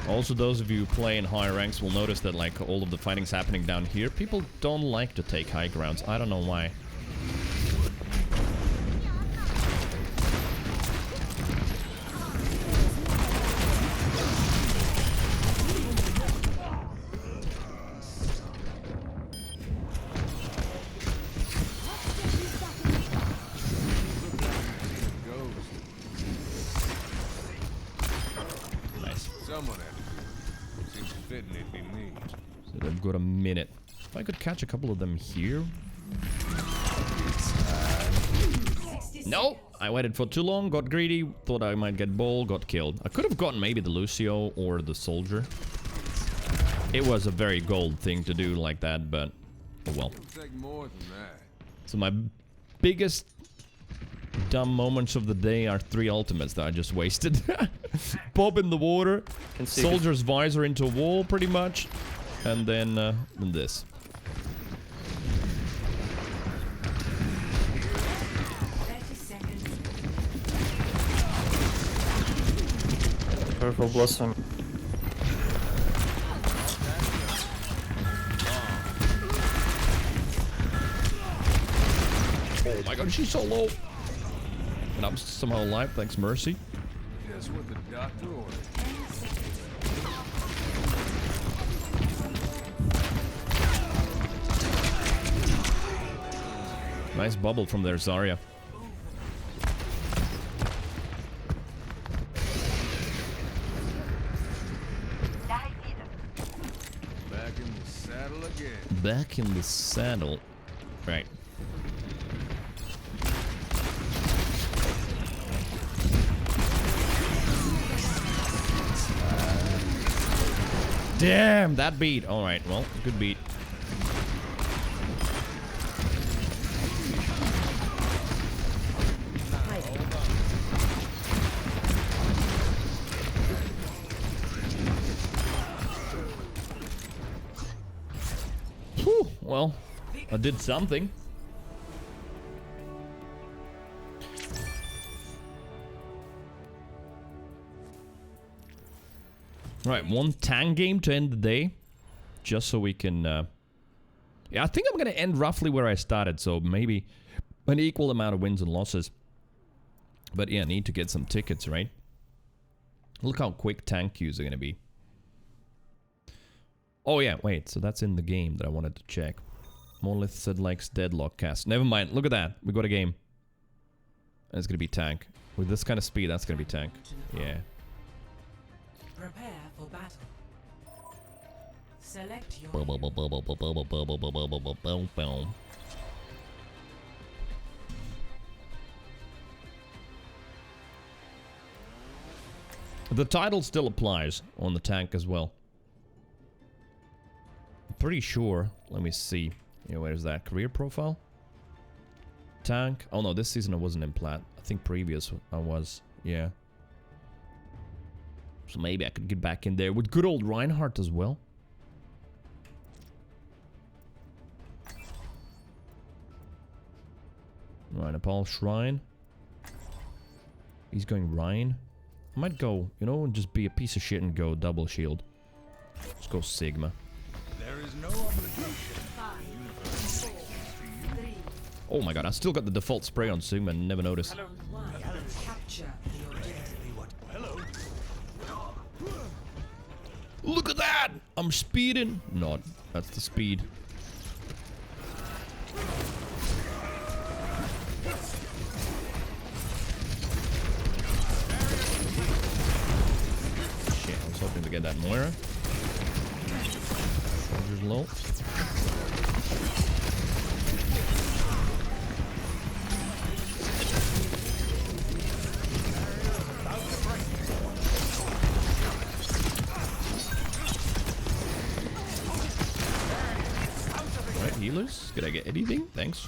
Also, those of you who play in higher ranks will notice that, like, all of the fighting's happening down here. People don't like to take high grounds. I don't know why. So they've got a minute. If I could catch a couple of them here. No! I waited for too long, got greedy, thought I might get ball, got killed. I could have gotten maybe the Lucio or the soldier. It was a very gold thing to do like that, but oh well. So my biggest dumb moments of the day are 3 ultimates that I just wasted. Bob in the water, soldier's visor into a wall pretty much, and then this. Purple Blossom. Oh my god, she's so low. And I'm somehow alive, thanks Mercy. Just what the doctor ordered. Nice bubble from there, Zarya. Back in the saddle. Right. Damn, that beat. Alright, well, good beat. Whew, well, I did something. Right, one tank game to end the day. Just so we can... yeah, I think I'm going to end roughly where I started. So maybe an equal amount of wins and losses. But yeah, need to get some tickets, right? Look how quick tank queues are going to be. Oh yeah, wait. So that's in the game that I wanted to check. Monolith said likes deadlock cast. Never mind. Look at that. We got a game. And it's going to be tank. With this kind of speed, that's going to be tank. Yeah. Prepare for battle. Select your The title still applies on the tank as well. I'm pretty sure. Let me see. Yeah, where's that? Career profile? Tank. Oh no, this season I wasn't in plat. I think previous I was. Yeah. So maybe I could get back in there with good old Reinhardt as well. Right, Nepal Shrine. He's going Rhine. I might go, you know, and just be a piece of shit and go double shield. Let's go Sigma. There is no obligation. Oh my god, I still got the default spray on Sigma and never noticed. Hello. Capture the objective. Hello. Look at that! I'm speeding. Not. That's the speed. Shit, I was hoping to get that Moira. Soldier's low. Right, healers. Could I get anything? Thanks.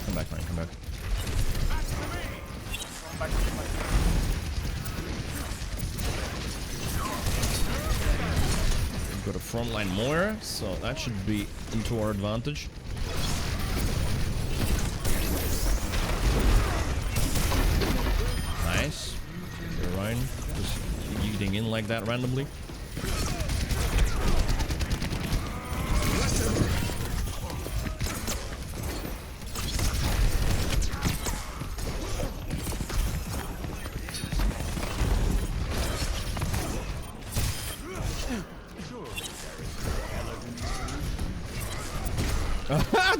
Come back, Ryan, come back. We've got a frontline Moira, so that should be into our advantage. Nice. Ryan just eating in like that randomly.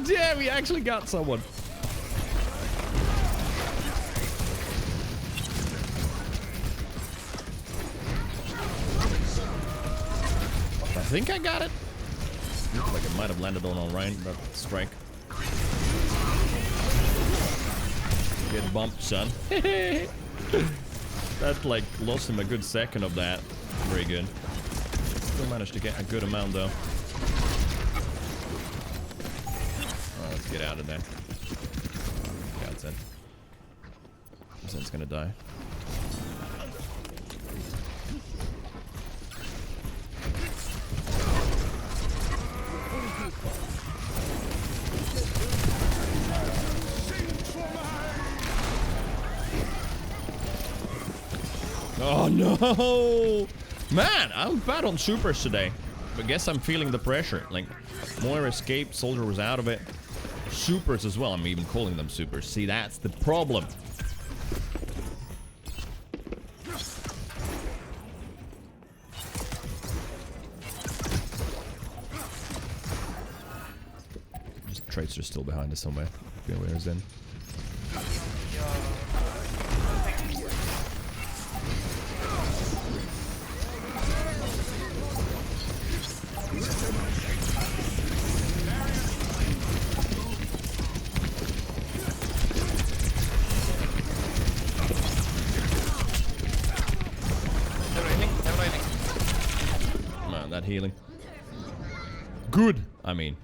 Damn, we actually got someone. I think I got it. Looks like it might have landed on Ryan, that strike. Get bumped, son. That like lost him a good second of that. Very good. Still managed to get a good amount though. Let's get out of there. Godsend. Godsend's gonna die. Oh no! Man, I'm bad on supers today. But guess I'm feeling the pressure. Like, Moira escaped, Soldier was out of it. Supers as well. I'm even calling them supers. See, that's the problem. Just Tracer's still behind us somewhere. Be aware then. Man, that healing. Good! I mean,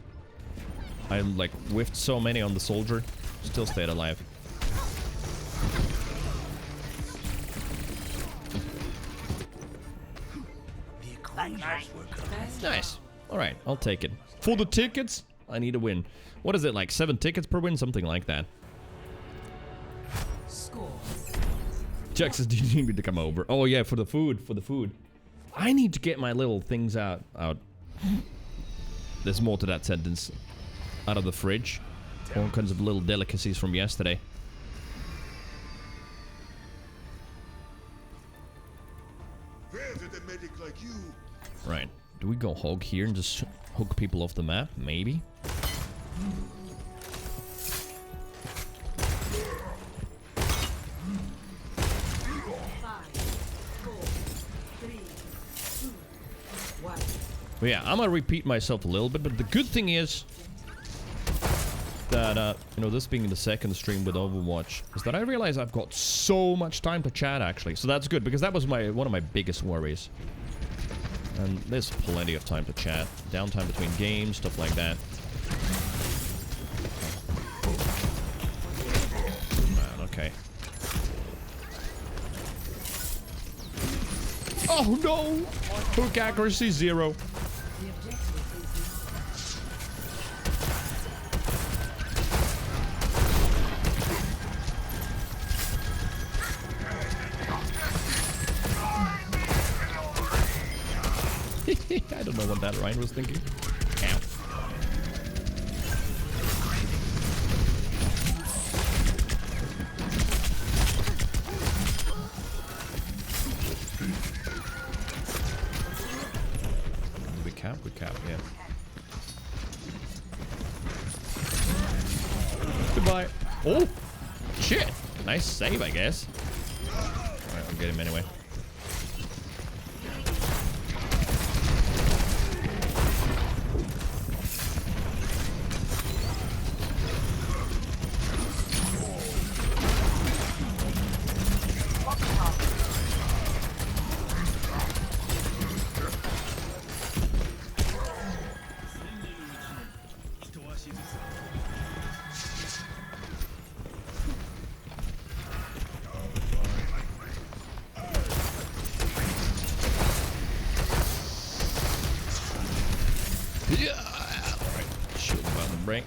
I like whiffed so many on the soldier, still stayed alive. Nice. Alright, I'll take it. For the tickets, I need a win. What is it, like 7 tickets per win? Something like that. Jack says, do you need me to come over? Oh yeah, for the food, I need to get my little things out. There's more to that sentence. Out of the fridge. All kinds of little delicacies from yesterday. Where did a medic like you? Right. Do we go hog here and just hook people off the map? Maybe. But yeah, I'm gonna repeat myself a little bit, but the good thing is that, you know, this being the second stream with Overwatch, is that I realize I've got so much time to chat, actually. So that's good, because that was one of my biggest worries. And there's plenty of time to chat. Downtime between games, stuff like that. Man, okay. Oh no! Hook accuracy 0. I don't know what that Ryan was thinking. Ow. We cap, yeah. Goodbye. Oh! Shit! Nice save, I guess. Alright, I'll get him anyway. Yeah. Alright, shield about the break.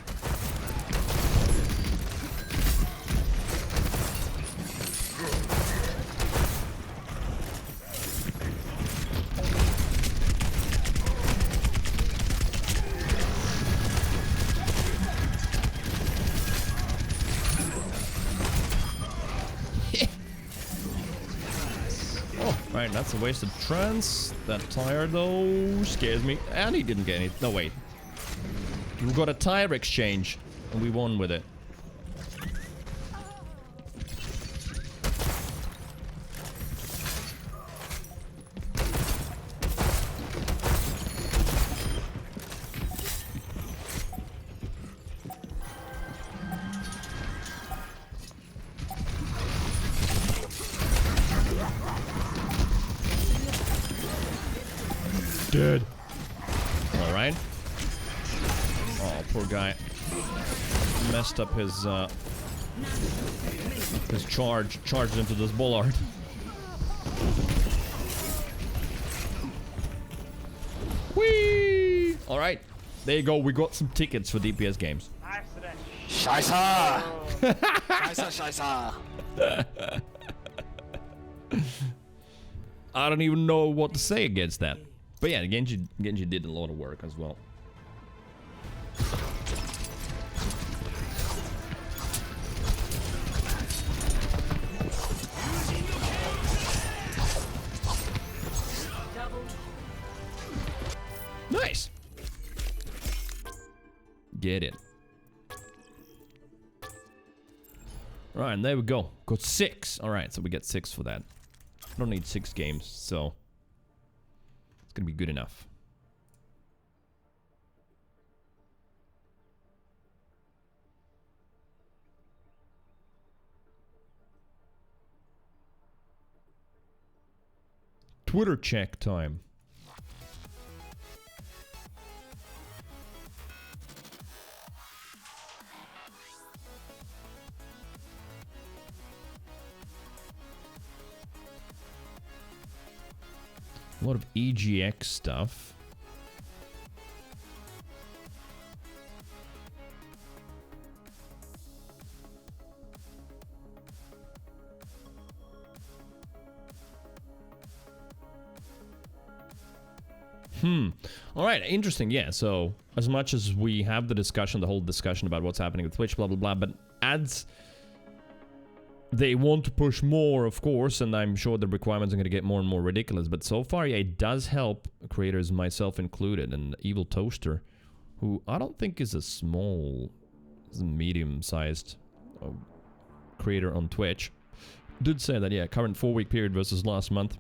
Right, that's a wasted trance. That tire, though, scares me. And he didn't get any. No, wait. We got a tire exchange, and we won with it. Dead. Alright. Oh, poor guy. Messed up his charge. Charged into this bollard. Whee! Alright. There you go. We got some tickets for DPS games. Scheiße! Scheiße! I don't even know what to say against that. But yeah, Genji did a lot of work as well. Nice. Get it. Right, and there we go. Got 6. Alright, so we get 6 for that. Don't need 6 games, so it's gonna be good enough. Twitter check time. A lot of EGX stuff. All right, interesting. Yeah, so as much as we have the discussion, the whole discussion about what's happening with Twitch, blah, blah, blah, but ads, they want to push more, of course, and I'm sure the requirements are going to get more and more ridiculous. But so far, yeah, it does help creators, myself included, and Evil Toaster, who I don't think is a small, medium-sized creator on Twitch, did say that, yeah, current 4-week period versus last month,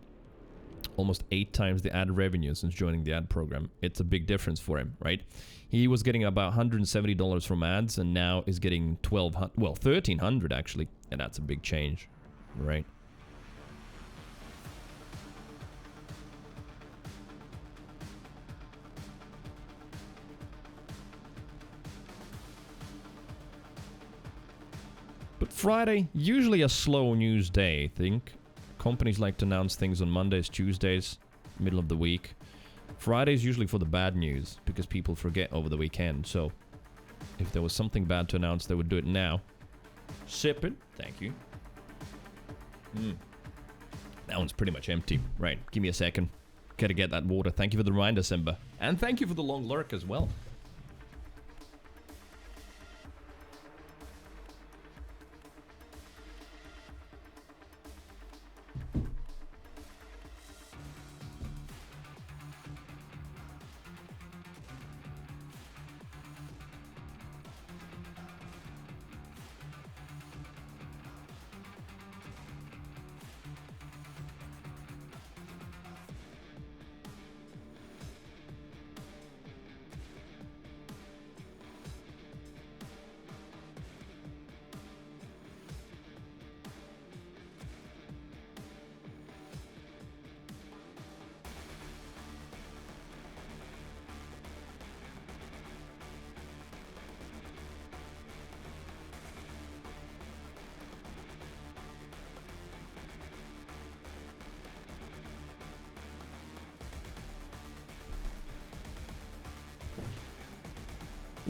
almost 8 times the ad revenue since joining the ad program. It's a big difference for him, right? He was getting about $170 from ads, and now is getting $1,300 actually, and that's a big change, right? But Friday, usually a slow news day, I think. Companies like to announce things on Mondays, Tuesdays, middle of the week. Friday's usually for the bad news, because people forget over the weekend. So, if there was something bad to announce, they would do it now. Sip it. Thank you. That one's pretty much empty. Right, give me a second. Gotta get that water. Thank you for the reminder, Simba. And thank you for the long lurk as well.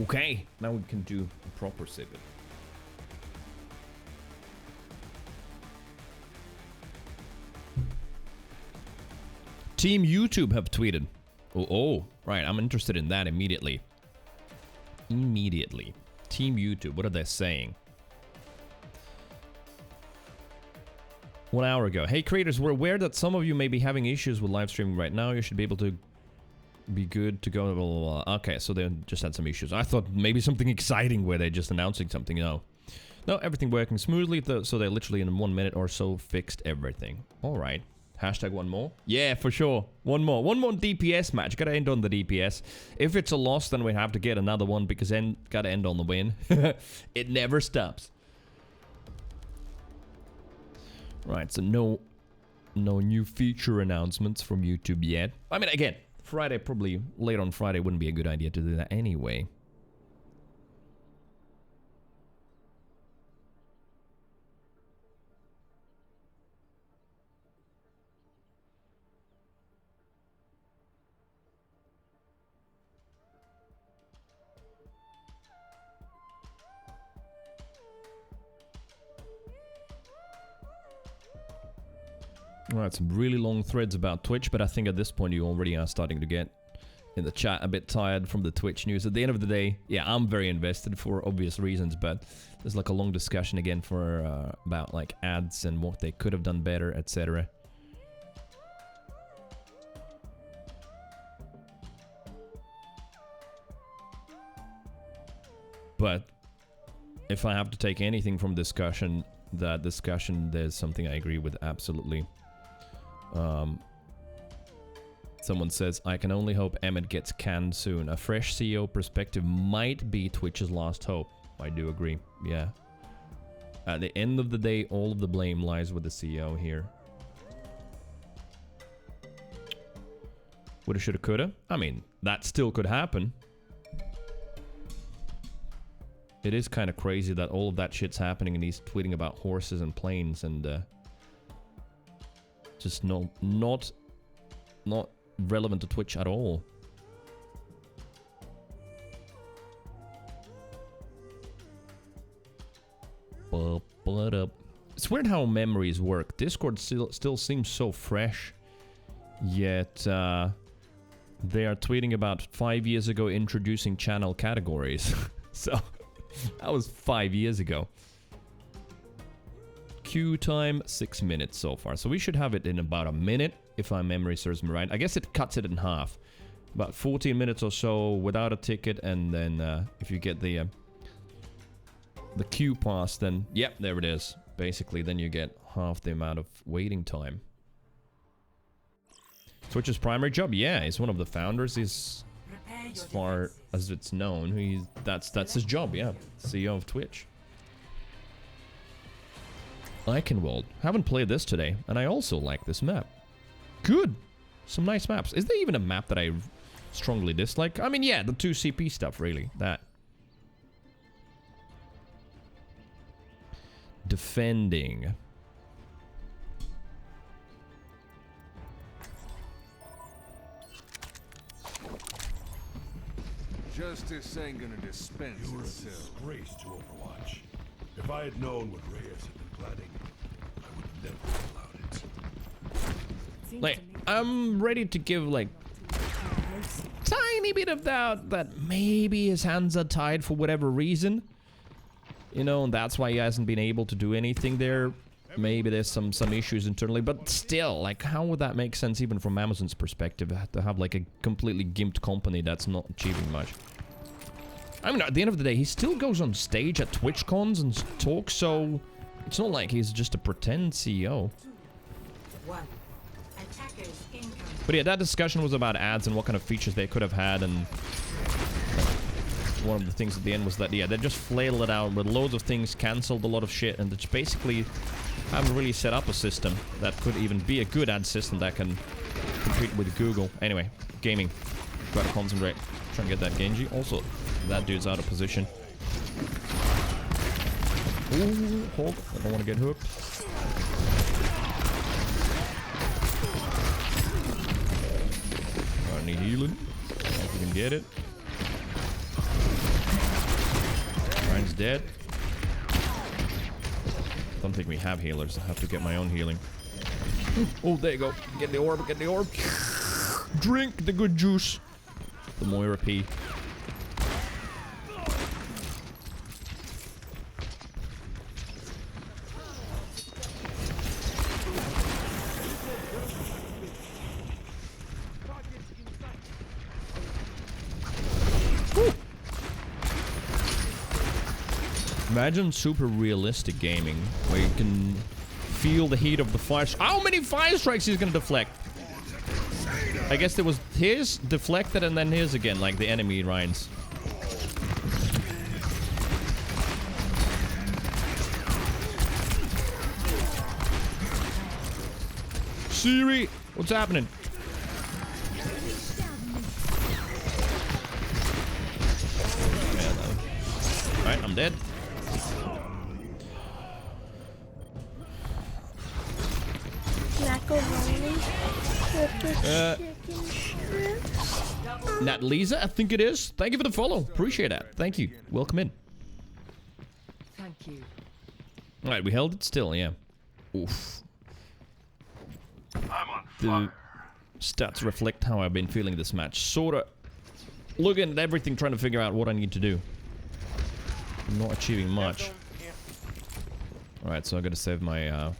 Okay, now we can do a proper sip it. Team YouTube have tweeted. Oh, right, I'm interested in that immediately. Immediately. Team YouTube, what are they saying? 1 hour ago. Hey creators, we're aware that some of you may be having issues with live streaming right now. You should be able to be good to go, blah, blah, blah. Okay, so they just had some issues. I thought maybe something exciting where they're just announcing something. No, everything working smoothly, so they literally in 1 minute or so fixed everything. All right. Hashtag one more. Yeah, for sure. One more DPS match. Gotta end on the DPS. If it's a loss, then we have to get another one, because then gotta end on the win. It never stops. Right, so no new feature announcements from YouTube yet. I mean, again, Friday, probably late on Friday wouldn't be a good idea to do that anyway. Alright, some really long threads about Twitch, but I think at this point you already are starting to get in the chat a bit tired from the Twitch news. At the end of the day, yeah, I'm very invested for obvious reasons, but there's like a long discussion again for about like ads and what they could have done better, etc. But if I have to take anything from discussion, that discussion. There's something I agree with absolutely. Someone says, I can only hope Emmett gets canned soon. A fresh CEO perspective might be Twitch's last hope. I do agree, yeah. At the end of the day, all of the blame lies with the CEO here. Woulda, shoulda, coulda. I mean, that still could happen. It is kind of crazy that all of that shit's happening and he's tweeting about horses and planes and just not relevant to Twitch at all. It's weird how memories work. Discord still seems so fresh, yet they are tweeting about 5 years ago introducing channel categories. So that was 5 years ago. Queue time 6 minutes so far, so we should have it in about a minute if my memory serves me right. I guess it cuts it in half, about 14 minutes or so without a ticket, and then if you get the queue pass, then yep, there it is. Basically, then you get half the amount of waiting time. Twitch's primary job, yeah, he's one of the founders. He's, as far as it's known, that's his job, yeah, CEO of Twitch. Eichenwald. Haven't played this today, and I also like this map. Good. Some nice maps. Is there even a map that I strongly dislike? I mean, yeah, the 2CP stuff, really. That. Defending. Justice ain't gonna dispense itself. You're a disgrace to Overwatch. If I had known what Reyes had been planning, I would never have allowed it. Like, I'm ready to give, like, tiny bit of doubt that maybe his hands are tied for whatever reason. You know, and that's why he hasn't been able to do anything there. Maybe there's some issues internally, but still, like, how would that make sense even from Amazon's perspective to have, like, a completely gimped company that's not achieving much? I mean, at the end of the day, he still goes on stage at TwitchCons and talks, so it's not like he's just a pretend CEO. But yeah, that discussion was about ads and what kind of features they could have had, and one of the things at the end was that, yeah, they just flailed it out with loads of things, cancelled a lot of shit, and just basically haven't really set up a system that could even be a good ad system that can compete with Google. Anyway, gaming. Gotta concentrate. Trying to get that Genji. Also, that dude's out of position. Ooh, hold. I don't want to get hooked. I need healing. If we can get it. Ryan's dead. Don't think we have healers. I have to get my own healing. Oh, there you go. Get the orb, get the orb. Drink the good juice. The Moira P. Imagine super realistic gaming where you can feel the heat of the fire. How many fire strikes he's gonna deflect? I guess there was his deflected and then his again, like the enemy Ryan's. Siri, what's happening? Alright, I'm dead. Nat Lisa, I think it is. Thank you for the follow. Appreciate that. Thank you. Welcome in. Thank you. Alright, we held it still, yeah. Oof. The stats reflect how I've been feeling this match. Sorta looking at everything, trying to figure out what I need to do. I'm not achieving much. Alright, so I gotta save my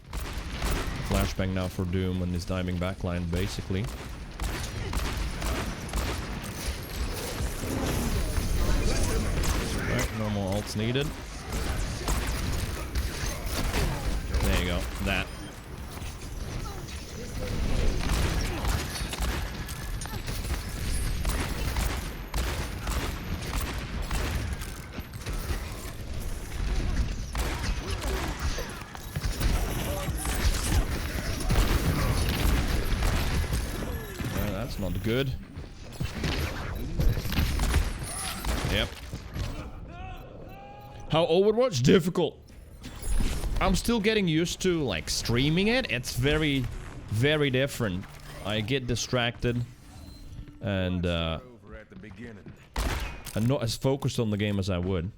flashbang now for Doom and his diving backline, basically. Alright, no more ults needed. There you go. That. That's not good. Yep. How Overwatch? Difficult. I'm still getting used to like streaming it. It's very, very different. I get distracted and I'm not as focused on the game as I would.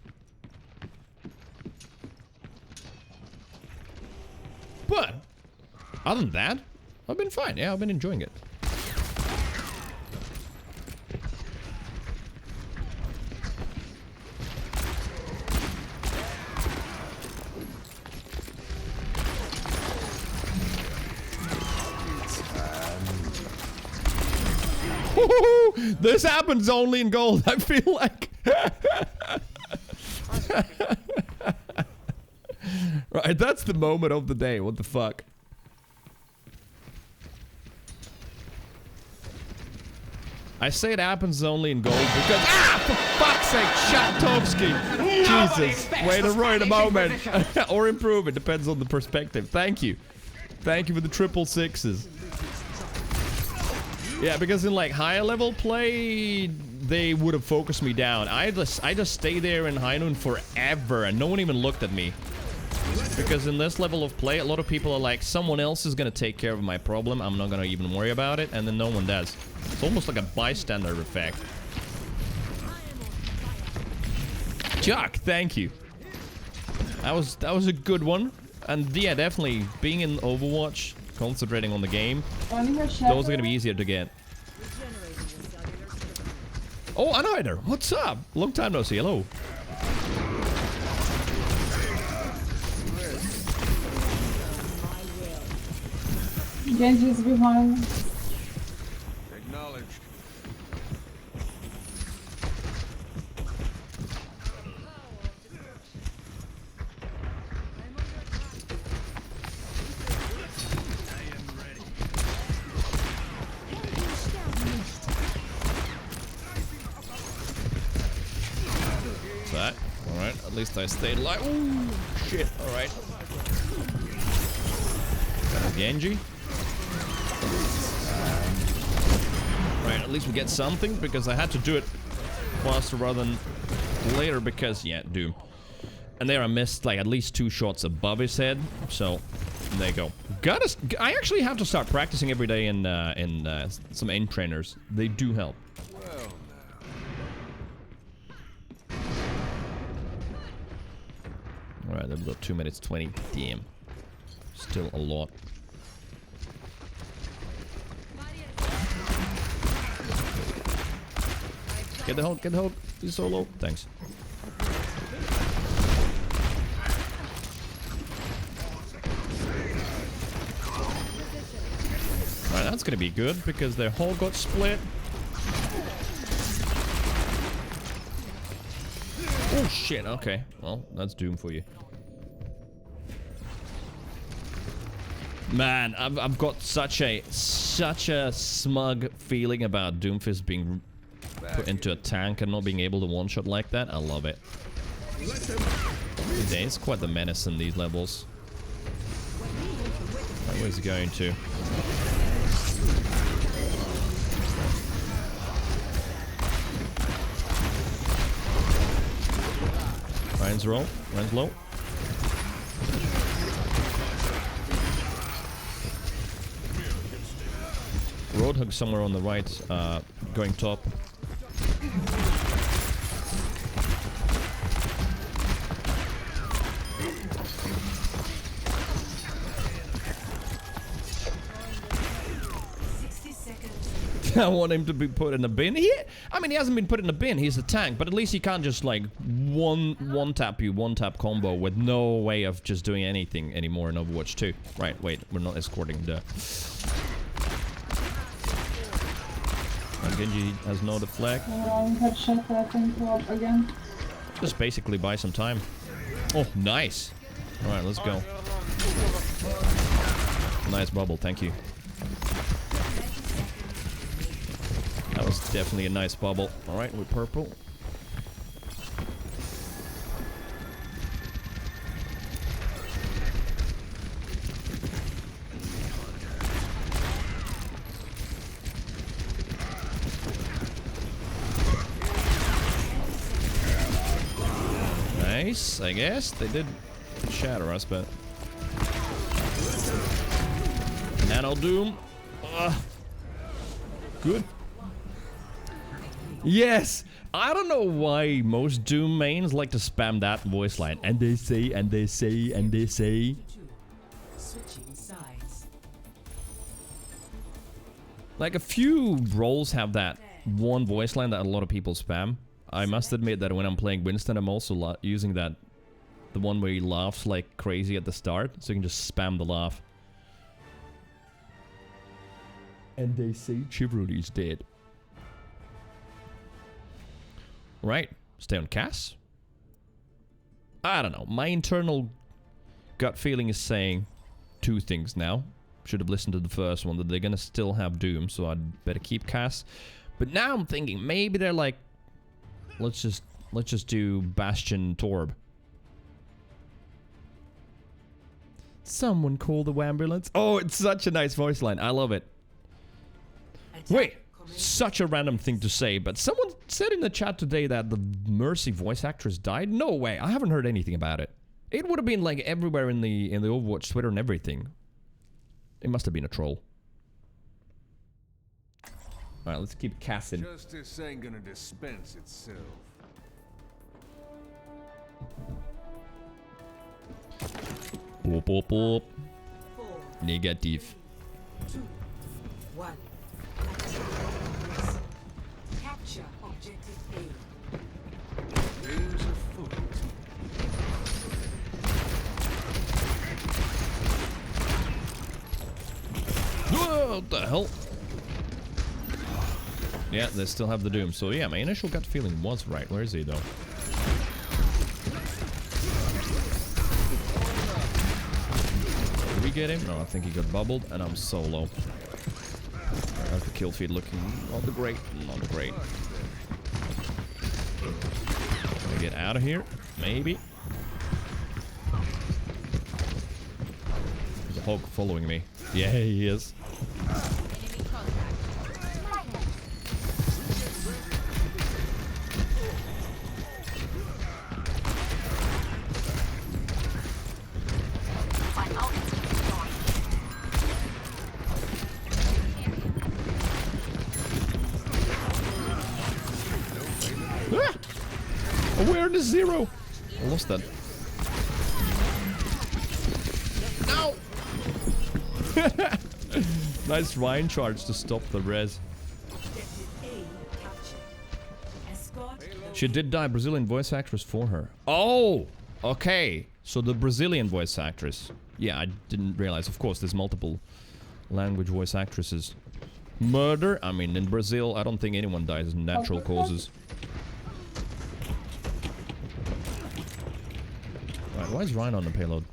But other than that, I've been fine. Yeah, I've been enjoying it. This happens only in gold, I feel like. Right, that's the moment of the day. What the fuck? I say it happens only in gold because... Ah! For fuck's sake, Shatovsky! Jesus, way to ruin a moment. Or improve it, depends on the perspective. Thank you. Thank you for the 666s. Yeah, because in like higher level play, they would have focused me down. I just stay there in high noon forever and no one even looked at me. Because in this level of play, a lot of people are like, someone else is gonna take care of my problem, I'm not gonna even worry about it, and then no one does. It's almost like a bystander effect. Jock, thank you. That was a good one. And yeah, definitely being in Overwatch, concentrating on the game, those are gonna be easier to get. Oh, Anhider, what's up? Long time no see, hello. Genji's behind. Acknowledged. That. Alright, at least I stayed alive. Ooh, shit, alright. Genji. Right, at least we get something, because I had to do it faster rather than later, because, yeah, Doom. And there I missed, like, at least 2 shots above his head, so there you go. I actually have to start practicing every day in some aim trainers. They do help. Alright, then we've got 2 minutes 20. Damn. Still a lot. Get the hold, get the hold. He's so low. Thanks. Alright, that's gonna be good because their hull got split. Oh shit, okay. Well, that's Doom for you. Man, I've got such a smug feeling about Doomfist being put into a tank and not being able to one-shot like that. I love it. It's quite the menace in these levels. Right, where's he going to? Ryan's roll. Ryan's low. Roadhog somewhere on the right, going top. I want him to be put in a bin. I mean, he hasn't been put in a bin. He's a tank, but at least he can't just like one tap combo with no way of just doing anything anymore in Overwatch 2. Right? Wait, we're not escorting the. Genji has no deflect. Headshot, I think, again. Just basically buy some time. Oh, nice. All right, let's go. Nice bubble, thank you. That was definitely a nice bubble. Alright, with purple. Nice, I guess. They did shatter us, but... Nano Doom. Good. Yes! I don't know why most Doom mains like to spam that voice line. And they say, and they say, and they say. Switching sides. Like a few roles have that one voice line that a lot of people spam. I must admit that when I'm playing Winston, I'm also using that, the one where he laughs like crazy at the start, so you can just spam the laugh. And they say Chivalry's dead. Right, stay on Cass. I don't know, my internal gut feeling is saying two things now. Should have listened to the first one, that they're gonna still have Doom, so I'd better keep Cass. But now I'm thinking maybe they're like, let's just do Bastion Torb. Someone call the ambulance. Oh, it's such a nice voice line. I love it. Wait, such a random thing to say, but someone said in the chat today that the Mercy voice actress died. No way. I haven't heard anything about it. It would have been like everywhere in the Overwatch Twitter and everything. It must have been a troll. All right, let's keep Cassin. Justice ain't gonna dispense itself. Boop, boop, boop. Negative. 2, 1. Capture objective A. There's a foot. What the hell? Yeah, they still have the Doom. So yeah, my initial gut feeling was right. Where is he though? Did we get him? No, I think he got bubbled, and I'm solo. How's the kill feed looking? Not the great. Not the great. Can I get out of here? Maybe. There's a Hulk following me. Yeah, he is. Awareness 0. I lost that. No. Nice Ryan charge to stop the res. She did die. Brazilian voice actress for her. Oh, okay. So the Brazilian voice actress. Yeah, I didn't realize. Of course, there's multiple language voice actresses. Murder. I mean, in Brazil, I don't think anyone dies in natural causes. Alright, why is Ryan on the payload?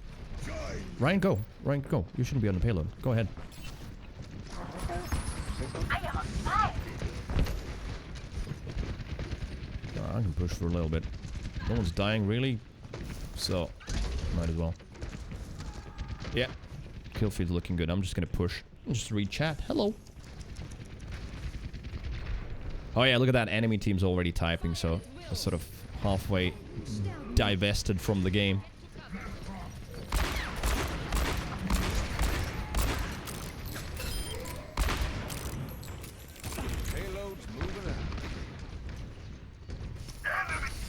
Ryan, go. Ryan, go. You shouldn't be on the payload. Go ahead. I can push for a little bit. No one's dying, really. So, might as well. Yeah. Kill feed's looking good. I'm just gonna push. I'll just read chat. Hello. Oh yeah, look at that. Enemy team's already typing, so it's sort of halfway divested from the game.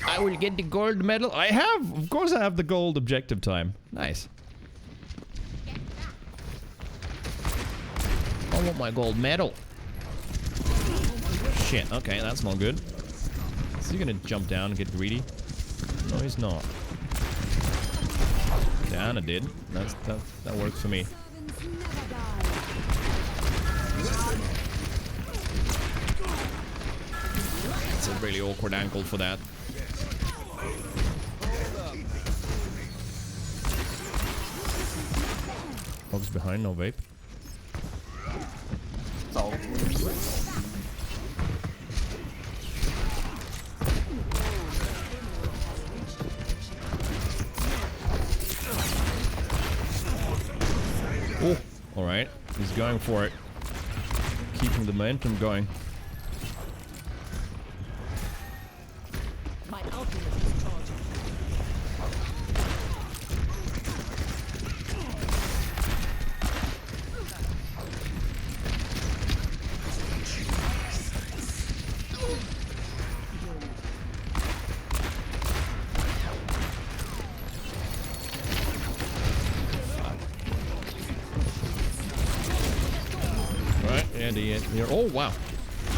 I will get the gold medal. I have! Of course I have the gold objective time. Nice. I want my gold medal. Shit, okay, that's not good. Is he gonna jump down and get greedy? No, he's not. Down, it did. That works for me. It's a really awkward angle for that. behind, no vape. Oh, alright. He's going for it. Keeping the momentum going. My ultimate is charging. Right, and here. Oh, wow.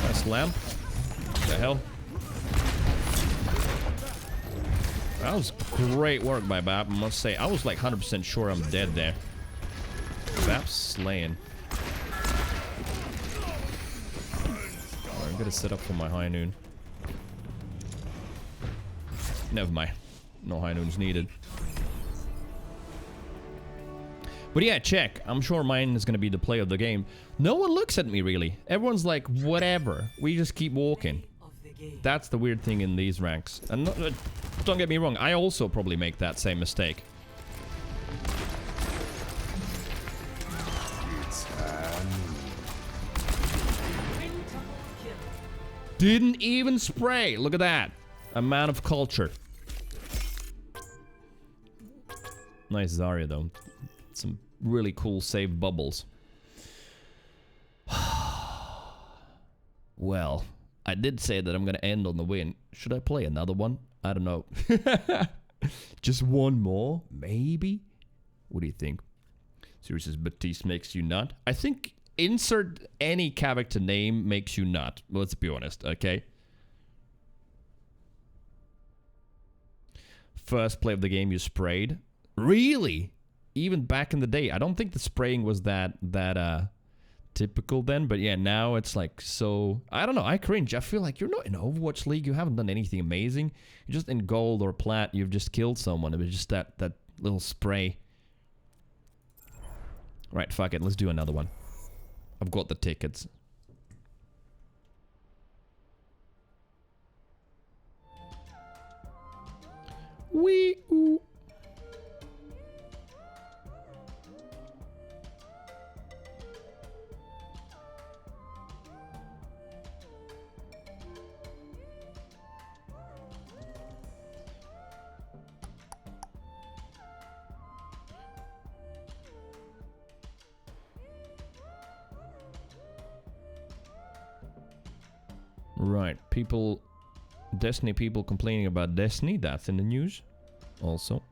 Nice lamp. What the hell? That was great work by Bap, I must say. I was like 100% sure I'm dead there. Bap's slaying. Alright, I'm gonna set up for my high noon. Never mind. No high noons needed. But yeah, check. I'm sure mine is gonna be the play of the game. No one looks at me, really. Everyone's like, whatever. We just keep walking. That's the weird thing in these ranks. And don't get me wrong, I also probably make that same mistake. Didn't even spray. Look at that. A man of culture. Nice Zarya, though. Some really cool save bubbles. Well, I did say that I'm gonna end on the win. Should I play another one? I don't know. Just one more? Maybe? What do you think? Sirius Batiste makes you nut? I think insert any character name makes you nut. Let's be honest, okay? First play of the game you sprayed? Really? Even back in the day. I don't think the spraying was that typical then, but yeah, now it's like so... I don't know, I cringe. I feel like you're not in Overwatch League, you haven't done anything amazing. You're just in gold or plat, you've just killed someone. It was just that little spray. Right, fuck it, let's do another one. I've got the tickets. Wee-oo. Right, people... Destiny people complaining about Destiny, that's in the news. Also.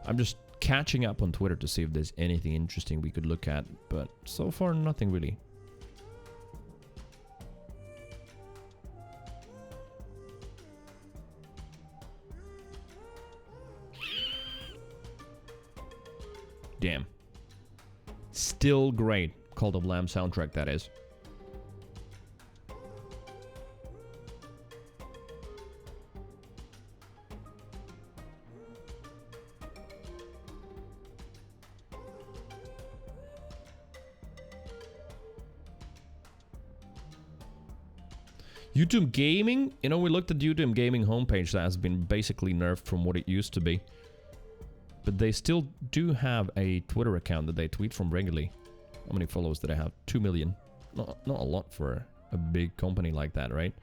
I'm just catching up on Twitter to see if there's anything interesting we could look at, but so far nothing really. Damn. Still great. Cult of Lamb soundtrack, that is. YouTube Gaming? You know, we looked at YouTube Gaming homepage that has been basically nerfed from what it used to be. But they still do have a Twitter account that they tweet from regularly. How many followers did I have? 2 million. Not a lot for a big company like that, right?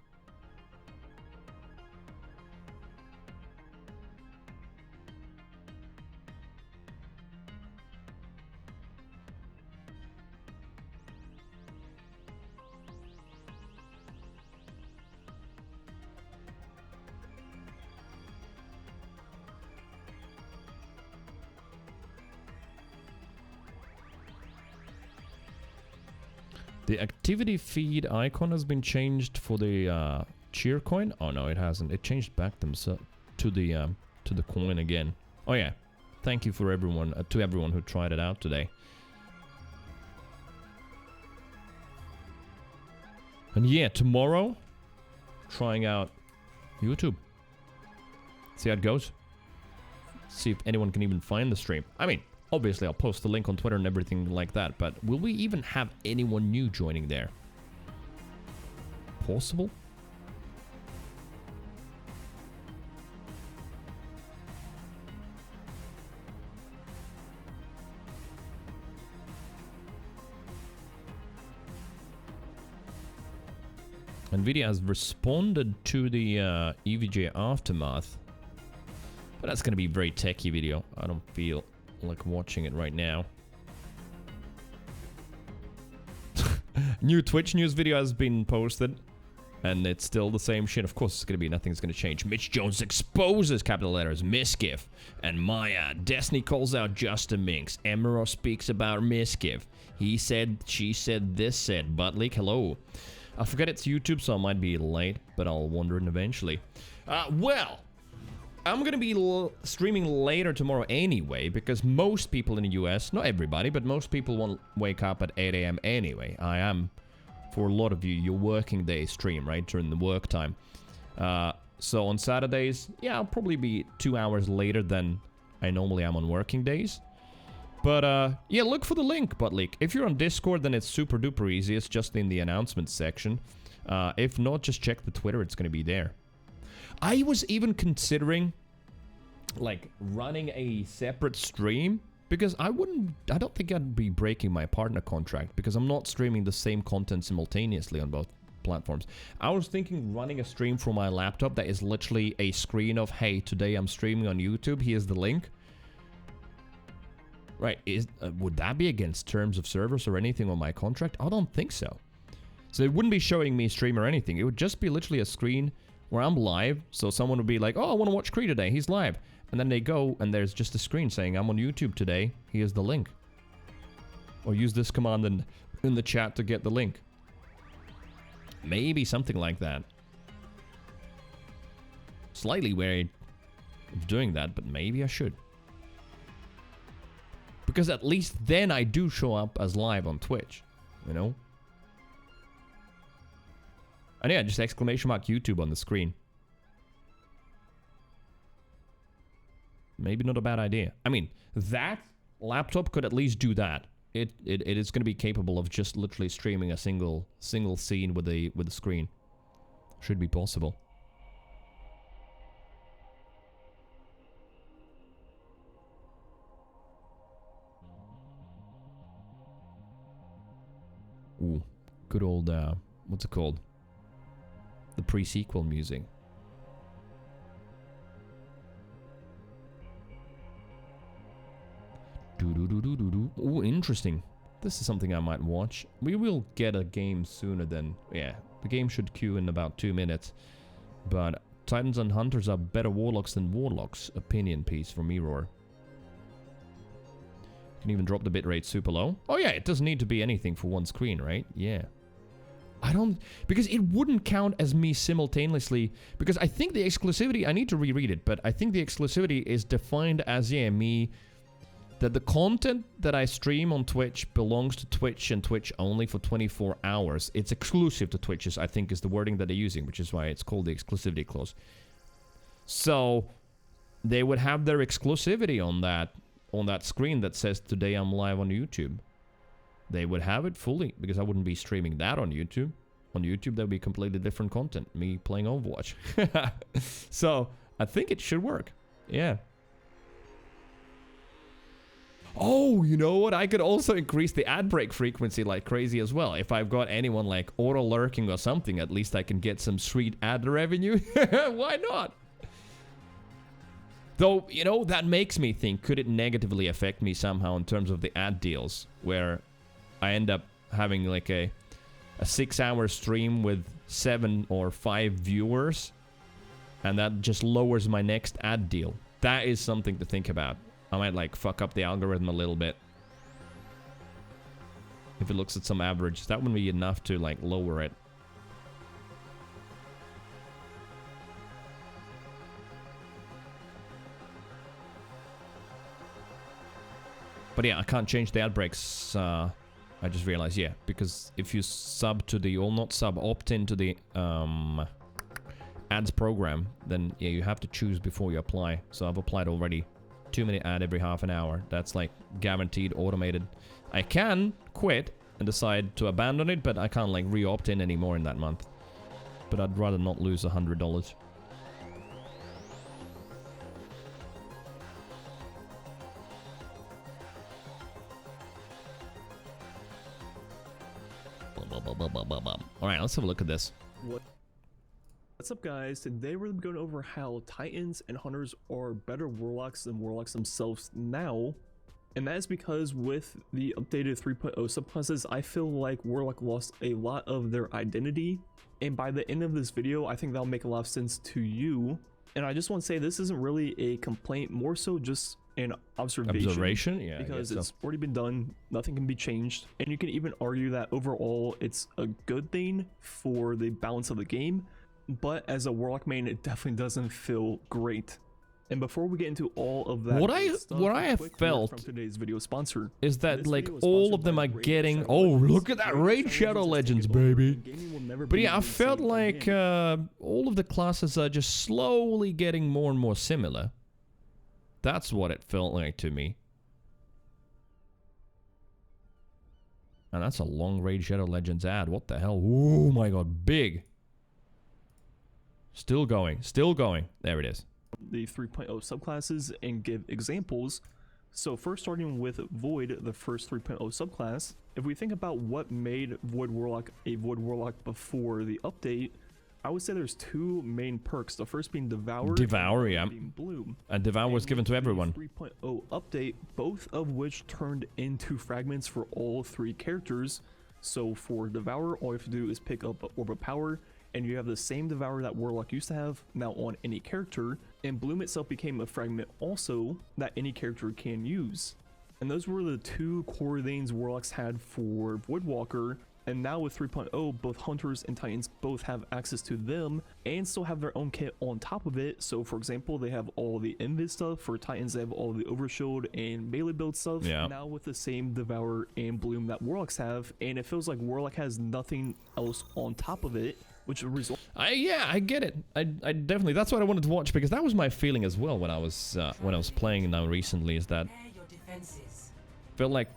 The activity feed icon has been changed for the cheer coin. Oh no, it hasn't. It changed back themselves to the coin again. Oh yeah, thank you for everyone to everyone who tried it out today. And yeah, tomorrow, trying out YouTube. See how it goes. See if anyone can even find the stream. I mean, obviously I'll post the link on Twitter and everything like that, but will we even have anyone new joining there? Possible? Nvidia has responded to the EVGA Aftermath. But that's going to be a very techy video. I don't feel like watching it right now. New Twitch news video has been posted. And it's still the same shit. Of course, it's going to be nothing's going to change. Mitch Jones exposes capital letters. Misgive. And Maya. Destiny calls out Justin Minks. Emerald speaks about Misgive. He said, she said, this said. Buttleak, hello. I forget it's YouTube, so I might be late, but I'll wonder it eventually. Well, I'm gonna be streaming later tomorrow anyway, because most people in the US, not everybody, but most people won't wake up at 8 AM anyway. I am, for a lot of you, your working day stream, right, during the work time. So on Saturdays, yeah, I'll probably be 2 hours later than I normally am on working days. But, yeah, look for the link, Buttleak. If you're on Discord, then it's super duper easy. It's just in the announcements section. If not, just check the Twitter. It's going to be there. I was even considering, like, running a separate stream. Because I don't think I'd be breaking my partner contract. Because I'm not streaming the same content simultaneously on both platforms. I was thinking running a stream from my laptop that is literally a screen of, hey, today I'm streaming on YouTube. Here's the link. Right, would that be against terms of service or anything on my contract? I don't think so. So it wouldn't be showing me stream or anything. It would just be literally a screen where I'm live. So someone would be like, oh, I want to watch Cree today. He's live. And then they go and there's just a screen saying, I'm on YouTube today. Here's the link. Or use this command in the chat to get the link. Maybe something like that. Slightly wary of doing that, but maybe I should. Because at least then I do show up as live on Twitch, you know? And yeah, just exclamation mark YouTube on the screen. Maybe not a bad idea. I mean, that laptop could at least do that. It is going to be capable of just literally streaming a single scene with a screen. Should be possible. Ooh, good old, what's it called? The pre-sequel music. Doo-doo-doo-doo-doo-doo. Ooh, interesting. This is something I might watch. We will get a game sooner than... Yeah, the game should queue in about 2 minutes. But Titans and Hunters are better Warlocks than Warlocks. Opinion piece from Mirror. Can even drop the bitrate super low. Oh yeah, it doesn't need to be anything for one screen, right? Yeah. I don't... Because it wouldn't count as me simultaneously... Because I think the exclusivity... I need to reread it, but I think the exclusivity is defined as, yeah, me... That the content that I stream on Twitch belongs to Twitch and Twitch only for 24 hours. It's exclusive to Twitch, I think is the wording that they're using, which is why it's called the exclusivity clause. So, they would have their exclusivity on that screen that says, today I'm live on YouTube. They would have it fully, because I wouldn't be streaming that on YouTube. On YouTube, there would be completely different content. Me playing Overwatch. So, I think it should work. Yeah. Oh, you know what? I could also increase the ad break frequency like crazy as well. If I've got anyone like auto lurking or something, at least I can get some sweet ad revenue. Why not? Though, you know, that makes me think, could it negatively affect me somehow in terms of the ad deals? Where I end up having like a 6-hour stream with 7 or 5 viewers. And that just lowers my next ad deal. That is something to think about. I might like fuck up the algorithm a little bit. If it looks at some average, that wouldn't be enough to like lower it. But yeah, I can't change the ad breaks. I just realized, yeah, because if you sub to the, or not sub, opt into the ads program, then yeah, you have to choose before you apply. So I've applied already 2-minute ad every half an hour. That's like guaranteed automated. I can quit and decide to abandon it, but I can't like re-opt in anymore in that month. But I'd rather not lose $100. Alright, let's have a look at this. What's up, guys? Today we're going over how Titans and Hunters are better Warlocks than Warlocks themselves now. And that is because with the updated 3.0 subclasses, I feel like Warlock lost a lot of their identity. And by the end of this video, I think that'll make a lot of sense to you. And I just want to say this isn't really a complaint, more so just an observation. Yeah, because so. It's already been done, nothing can be changed. And you can even argue that overall it's a good thing for the balance of the game. But as a Warlock main, it definitely doesn't feel great. And before we get into all of that, what I have felt from today's video sponsor is that like all of them are getting. Oh, look at that Raid Shadow Legends, baby! But yeah, I felt like all of the classes are just slowly getting more and more similar. That's what it felt like to me. And that's a long Raid Shadow Legends ad. What the hell? Oh my god, big. Still going, still going. There it is. The 3.0 subclasses and give examples. So first, starting with Void, the first 3.0 subclass. If we think about what made Void Warlock a Void Warlock before the update, I would say there's two main perks. The first being Devour. Devour, yeah. Being Bloom. And Devour was given to everyone. 3.0 update, both of which turned into fragments for all three characters. So for Devour, all you have to do is pick up Orb of Power, and you have the same Devour that Warlock used to have now on any character. And Bloom itself became a fragment also that any character can use. And those were the two core things Warlocks had for Voidwalker. And now with 3.0, both Hunters and Titans both have access to them and still have their own kit on top of it. So for example, they have all the Invis stuff. For Titans, they have all the Overshield and melee build stuff. Yeah. Now with the same Devour and Bloom that Warlocks have. And it feels like Warlock has nothing else on top of it, which results. Yeah, I get it. I definitely. That's what I wanted to watch, because that was my feeling as well when I was playing now recently. Is that felt like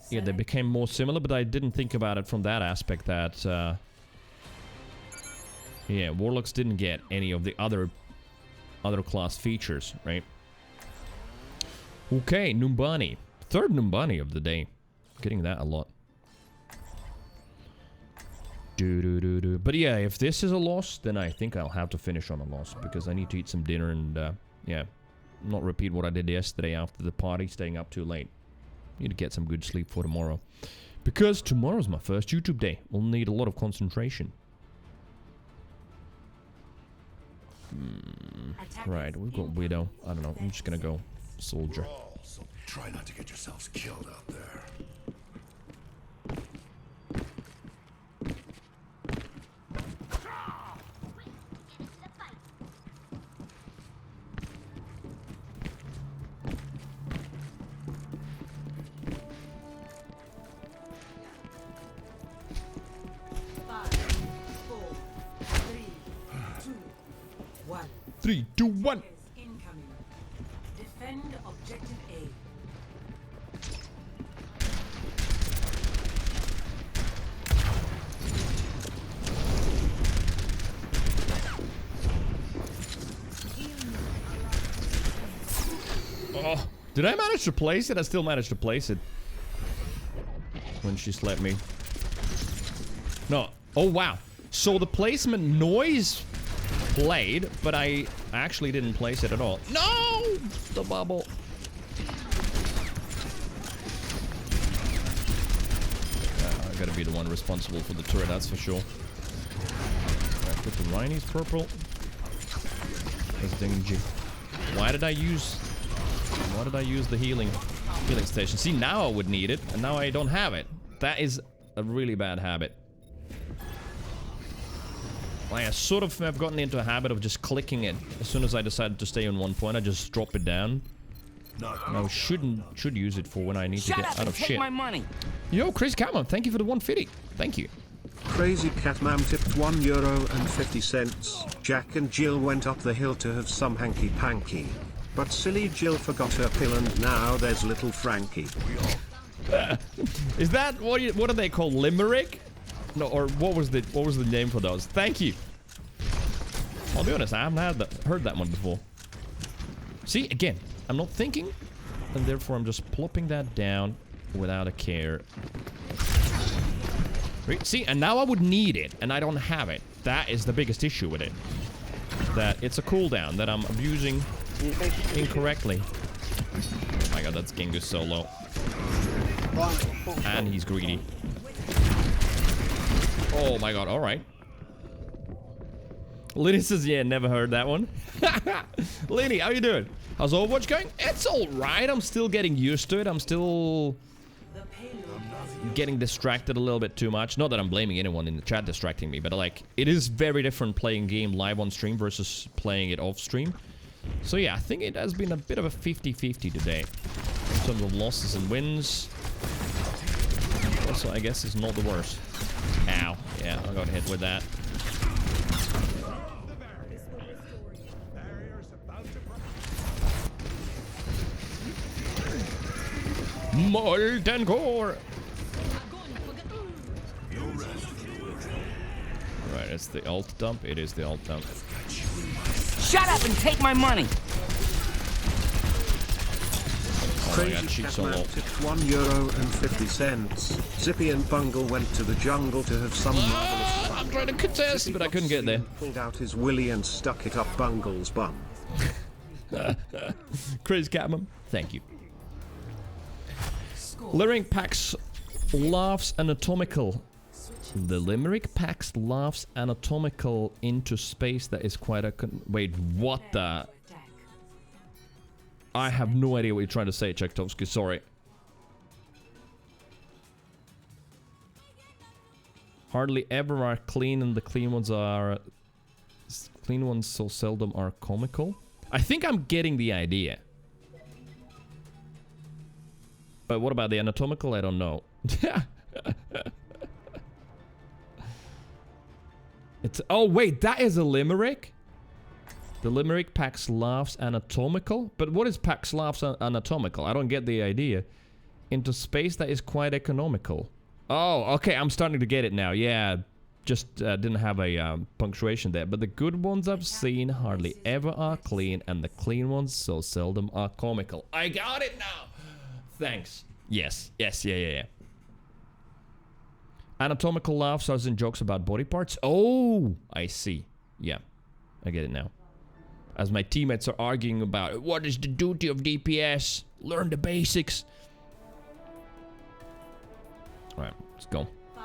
yeah they became more similar, but I didn't think about it from that aspect that yeah, Warlocks didn't get any of the other class features, right? Okay, Numbani, third Numbani of the day, getting that a lot. But yeah, if this is a loss, then I think I'll have to finish on a loss, because I need to eat some dinner and yeah, not repeat what I did yesterday after the party, staying up too late. Need to get some good sleep for tomorrow, because tomorrow's my first YouTube day. We'll need a lot of concentration. Right, we've got Widow. I don't know, I'm just gonna go Soldier. So try not to get yourselves killed out there. Three, two, one. Incoming. Defend objective A. Oh, did I manage to place it? I still managed to place it when she slapped me. No. Oh, wow. So the placement noise played, but I actually didn't place it at all. No! The bubble. I gotta be the one responsible for the turret, that's for sure. Right, put the Rhinies purple. That's dingy. Why did I use the healing station? See, now I would need it, and now I don't have it. That is a really bad habit. Like, I sort of have gotten into a habit of just clicking it. As soon as I decided to stay on one point, I just drop it down. And I should use it for when I need to get out of shit. My money. Yo, Chris Cameron, thank you for the 150. Thank you. Crazy Catman tipped €1.50. Jack and Jill went up the hill to have some hanky panky. But silly Jill forgot her pill and now there's little Frankie. Is that what do they call limerick? No, or what was the name for those? Thank you. I'll be honest, I haven't heard that one before. See, again, I'm not thinking, and therefore I'm just plopping that down without a care. See, and now I would need it, and I don't have it. That is the biggest issue with it. That it's a cooldown that I'm abusing incorrectly. Oh my god, that's Genghis so low. And he's greedy. Oh my god, alright. Linny says, yeah, never heard that one. Linny, how you doing? How's Overwatch going? It's alright, I'm still getting used to it. I'm still getting distracted a little bit too much. Not that I'm blaming anyone in the chat distracting me, but like, it is very different playing game live on stream versus playing it off stream. So yeah, I think it has been a bit of a 50-50 today. In terms of losses and wins. Also, I guess it's not the worst. Ow. Yeah, I got hit with that. Molten core. Alright, it's the alt dump. It is the alt dump. Shut up and take my money. Oh my god, she's so low. €1.50. Zippy and Bungle went to the jungle to have some marvelous fun. I'm trying to contest, but I couldn't get there. Pulled out his willy and stuck it up Bungle's bum. Chris Catman, thank you. Limerick packs laughs anatomical. The Limerick packs laughs anatomical into space that is quite a wait, what the? I have no idea what you're trying to say, Tchaikovsky, sorry. Hardly ever are clean, and the clean ones so seldom are comical. I think I'm getting the idea. But what about the anatomical? I don't know. It's oh wait, that is a limerick? The limerick packs laughs anatomical? But what is packs laughs anatomical? I don't get the idea. Into space that is quite economical. Oh, okay, I'm starting to get it now. Yeah, just didn't have a punctuation there. But the good ones I've seen hardly ever are clean, and the clean ones so seldom are comical. I got it now! Thanks. Yes, yeah. Anatomical laughs as in jokes about body parts. Oh, I see. Yeah, I get it now. As my teammates are arguing about what is the duty of DPS? Learn the basics. Alright, let's go. 5,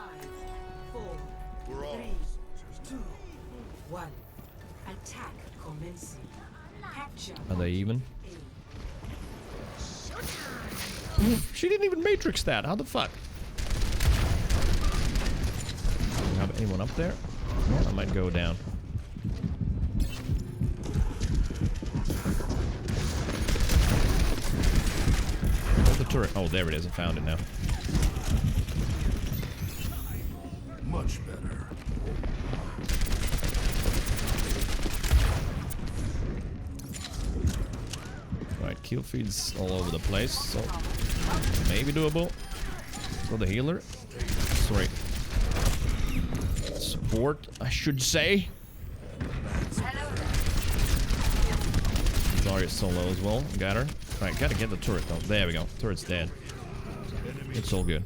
4, 3, 2, 1. Attack commencing. Capture. Are they even? She didn't even matrix that. How the fuck? Do you have anyone up there? Well, I might go down. Where's the turret? Oh, there it is. I found it now. Much better. Right, kill feeds all over the place, so maybe doable. For the healer. Sorry. Support, I should say. Zarya's so low as well. Got her. Alright, gotta get the turret though. There we go. Turret's dead. It's all good.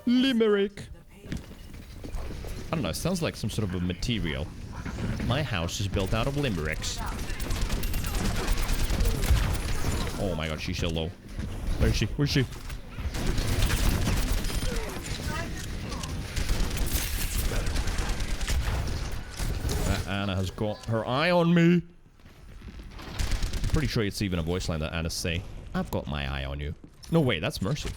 Limerick. I don't know, it sounds like some sort of a material. My house is built out of limericks. Oh my god, she's so low. Where is she? Where's she? Anna has got her eye on me. I'm pretty sure it's even a voice line that Anna's saying. I've got my eye on you. No, wait, that's Mercy.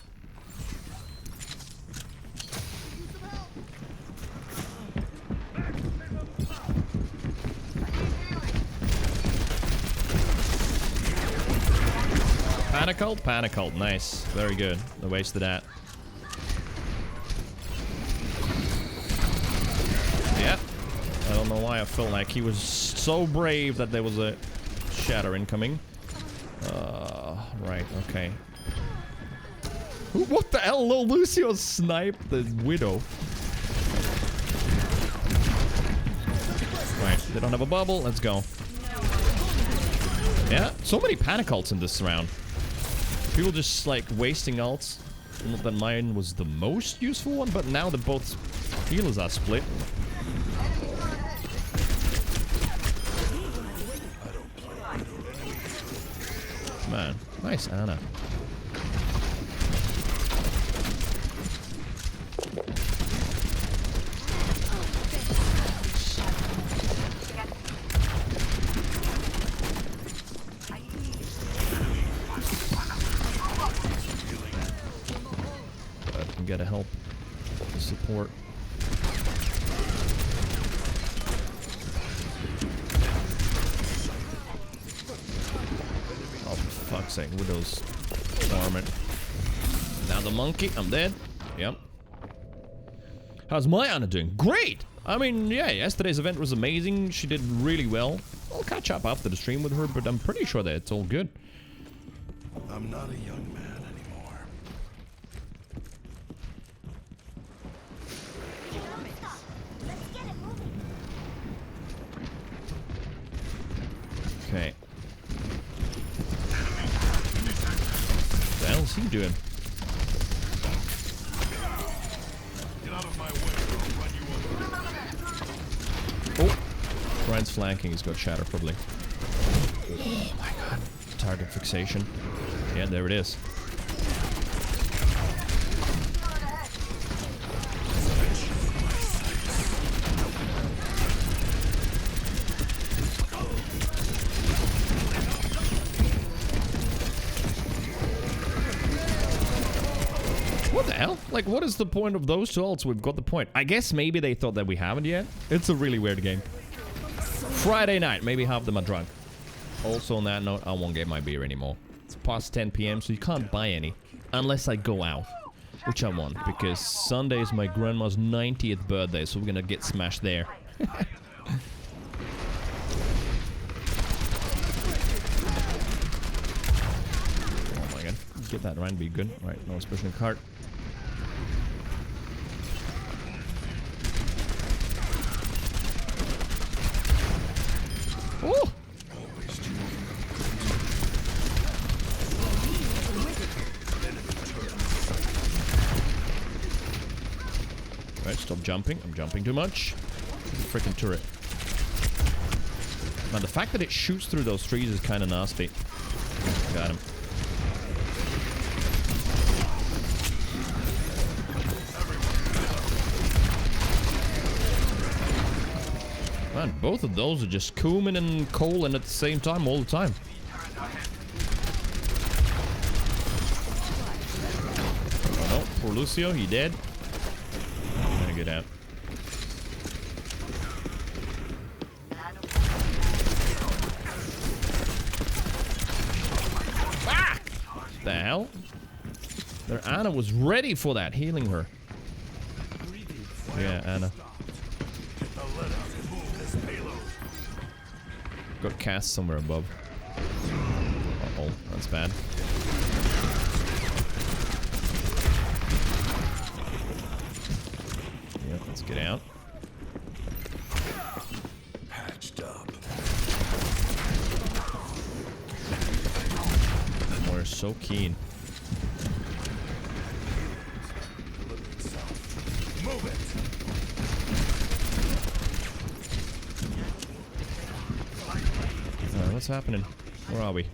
Panic ult? Panic ult. Nice. Very good. No waste of that. Yep. I don't know why I felt like he was so brave that there was a shatter incoming. Right, okay. What the hell? Lil Lucio sniped the Widow. Right, they don't have a bubble. Let's go. Yeah, so many panic ults in this round. People just like wasting ults. Not that mine was the most useful one, but now that both healers are split. Man, nice Ana. Gotta help the support. Oh, for fuck's sake, Widow's farming. Now the monkey, I'm dead. Yep. How's my Ana doing? Great! I mean, yeah, yesterday's event was amazing. She did really well. I'll catch up after the stream with her, but I'm pretty sure that it's all good. I'm not a young man anymore. Okay. What the hell's he doing? Get out of my way or I'll run you over. Oh! Brian's flanking, he's got shatter probably. Oh my god. Target fixation. Yeah, there it is. What the hell? Like, what is the point of those two ults? We've got the point. I guess maybe they thought that we haven't yet. It's a really weird game. Friday night, maybe half of them are drunk. Also on that note, I won't get my beer anymore. It's past 10 PM, so you can't buy any. Unless I go out. Which I won't, because Sunday is my grandma's 90th birthday, so we're gonna get smashed there. Oh my god. Get that Ryan, be good. Right, no special card. Oh! Right, stop jumping. I'm jumping too much. Freaking turret. Man, the fact that it shoots through those trees is kind of nasty. Got him. Man, both of those are just Kuman and Colin at the same time all the time. Oh no, poor Lucio, he dead. I'm gonna get out. Ah! The hell? Their Ana was ready for that, healing her. Yeah, Ana. Got cast somewhere above. Uh-oh, that's bad. Yeah, let's get out. Patched up. We're so keen. Move it. What's happening? Where are we?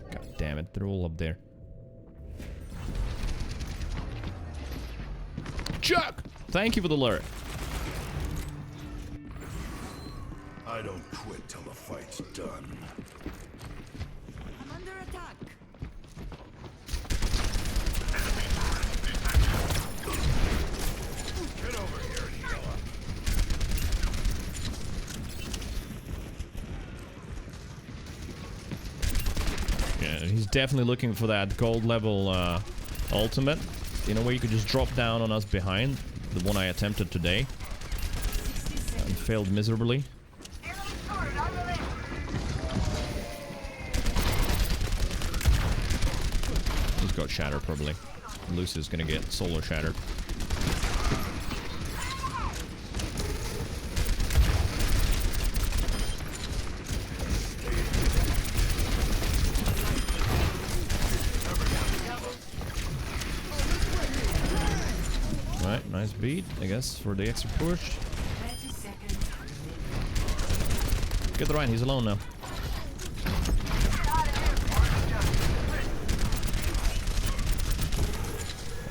God damn it, they're all up there. Chuck! Thank you for the alert. I don't quit till the fight's done. I'm under attack. Get over here and heal up. definitely looking for that gold level ultimate. You know, where you could just drop down on us behind. The one I attempted today. And failed miserably. He's got Shatter, probably. Lucy's gonna get Solar Shattered. Alright, nice beat, I guess, for the extra push. Get the Ryan, he's alone now.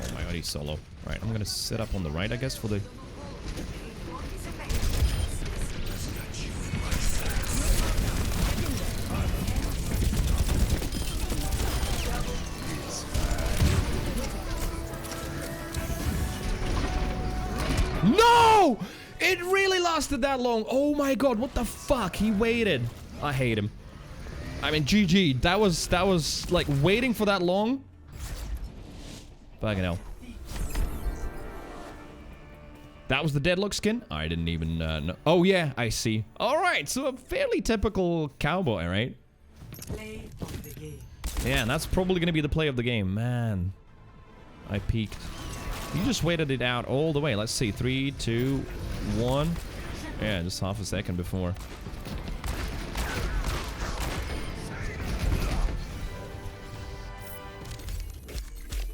Oh my god, he's solo. Alright, I'm gonna set up on the right, I guess, for the... No! It really lasted that long. Oh my god, what the fuck? He waited. I hate him. I mean, GG. That was like waiting for that long. Fucking hell. That was the Deadlock skin? I didn't even know. Oh yeah, I see. Alright, so a fairly typical cowboy, right? Play of the game. Yeah, and that's probably gonna be the play of the game. Man. I peaked. You just waited it out all the way. Let's see. 3, 2, 1. Yeah, just half a second before.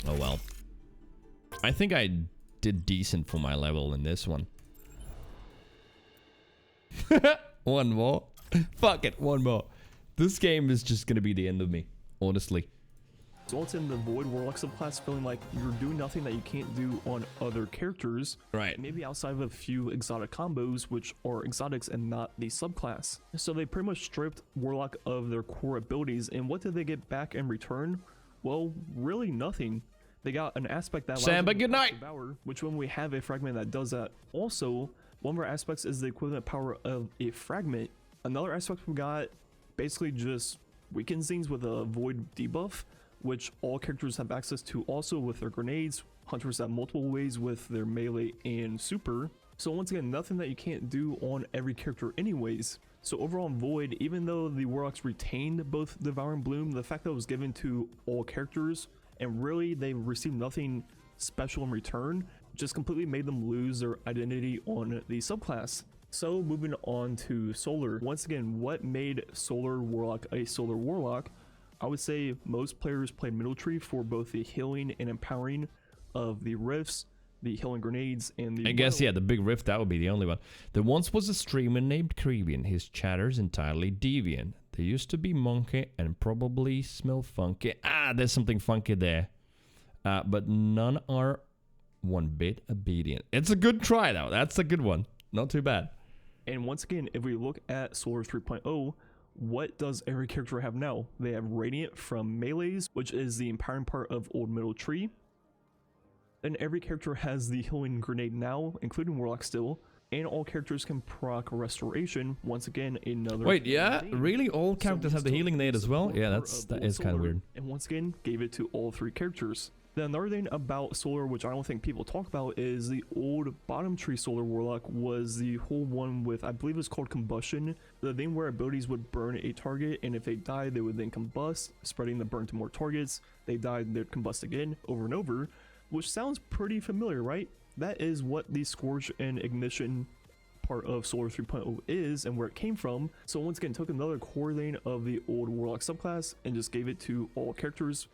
Oh well. I think I did decent for my level in this one. One more. Fuck it, one more. This game is just gonna be the end of me, honestly. Results in the Void Warlock subclass feeling like you're doing nothing that you can't do on other characters. Right. Maybe outside of a few exotic combos, which are exotics and not the subclass. So they pretty much stripped Warlock of their core abilities, and what did they get back in return? Well, really nothing. They got an aspect that Samba, good night. Devour, which when we have a fragment that does that. Also, one of our aspects is the equivalent power of a fragment. Another aspect we got basically just weakens things with a Void debuff, which all characters have access to also with their grenades. Hunters have multiple ways with their melee and super. So once again, nothing that you can't do on every character anyways. So overall in Void, even though the Warlocks retained both Devour and Bloom, the fact that it was given to all characters, and really they received nothing special in return, just completely made them lose their identity on the subclass. So moving on to Solar. Once again, what made Solar Warlock a Solar Warlock? I would say most players played Middle Tree for both the healing and empowering of the rifts, the healing grenades, and the... I guess, yeah, the big rift, that would be the only one. There once was a streamer named Creeviant. His chatter's entirely deviant. There used to be monkey and probably smell funky. Ah, there's something funky there. But none are one bit obedient. It's a good try, though. That's a good one. Not too bad. And once again, if we look at Solar 3.0, what does every character have now? They have Radiant from Melees, which is the empowering part of Old Middle Tree. And every character has the healing grenade now, including Warlock still. And all characters can proc Restoration. Once again, another... Wait, yeah? Really? All characters have the healing nade as well? Yeah, that is kind of weird. And once again, gave it to all 3 characters. Then another thing about Solar, which I don't think people talk about, is the old bottom tree Solar Warlock was the whole one with, I believe it's called Combustion. The thing where abilities would burn a target, and if they died, they would then combust, spreading the burn to more targets. They died, they'd combust again, over and over, which sounds pretty familiar, right? That is what the Scourge and Ignition part of Solar 3.0 is, and where it came from. So once again, took another core lane of the old Warlock subclass, and just gave it to all characters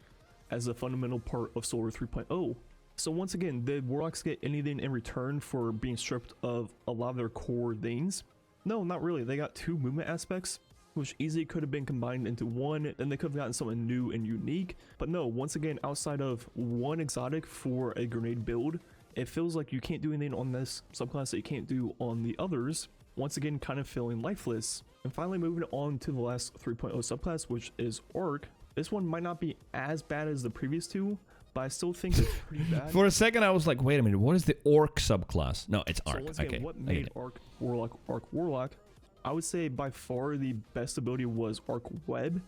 as a fundamental part of Solar 3.0. So once again, did Warlocks get anything in return for being stripped of a lot of their core things? No, not really. They got 2 movement aspects, which easily could have been combined into one, and they could have gotten something new and unique. But no, once again, outside of one exotic for a grenade build, it feels like you can't do anything on this subclass that you can't do on the others. Once again, kind of feeling lifeless. And finally, moving on to the last 3.0 subclass, which is Arc. This one might not be as bad as the previous 2, but I still think it's pretty bad. For a second, I was like, wait a minute, what is the Orc subclass? No, it's Arc. So once again, okay, what made Arc Warlock? I would say by far the best ability was Arc Web,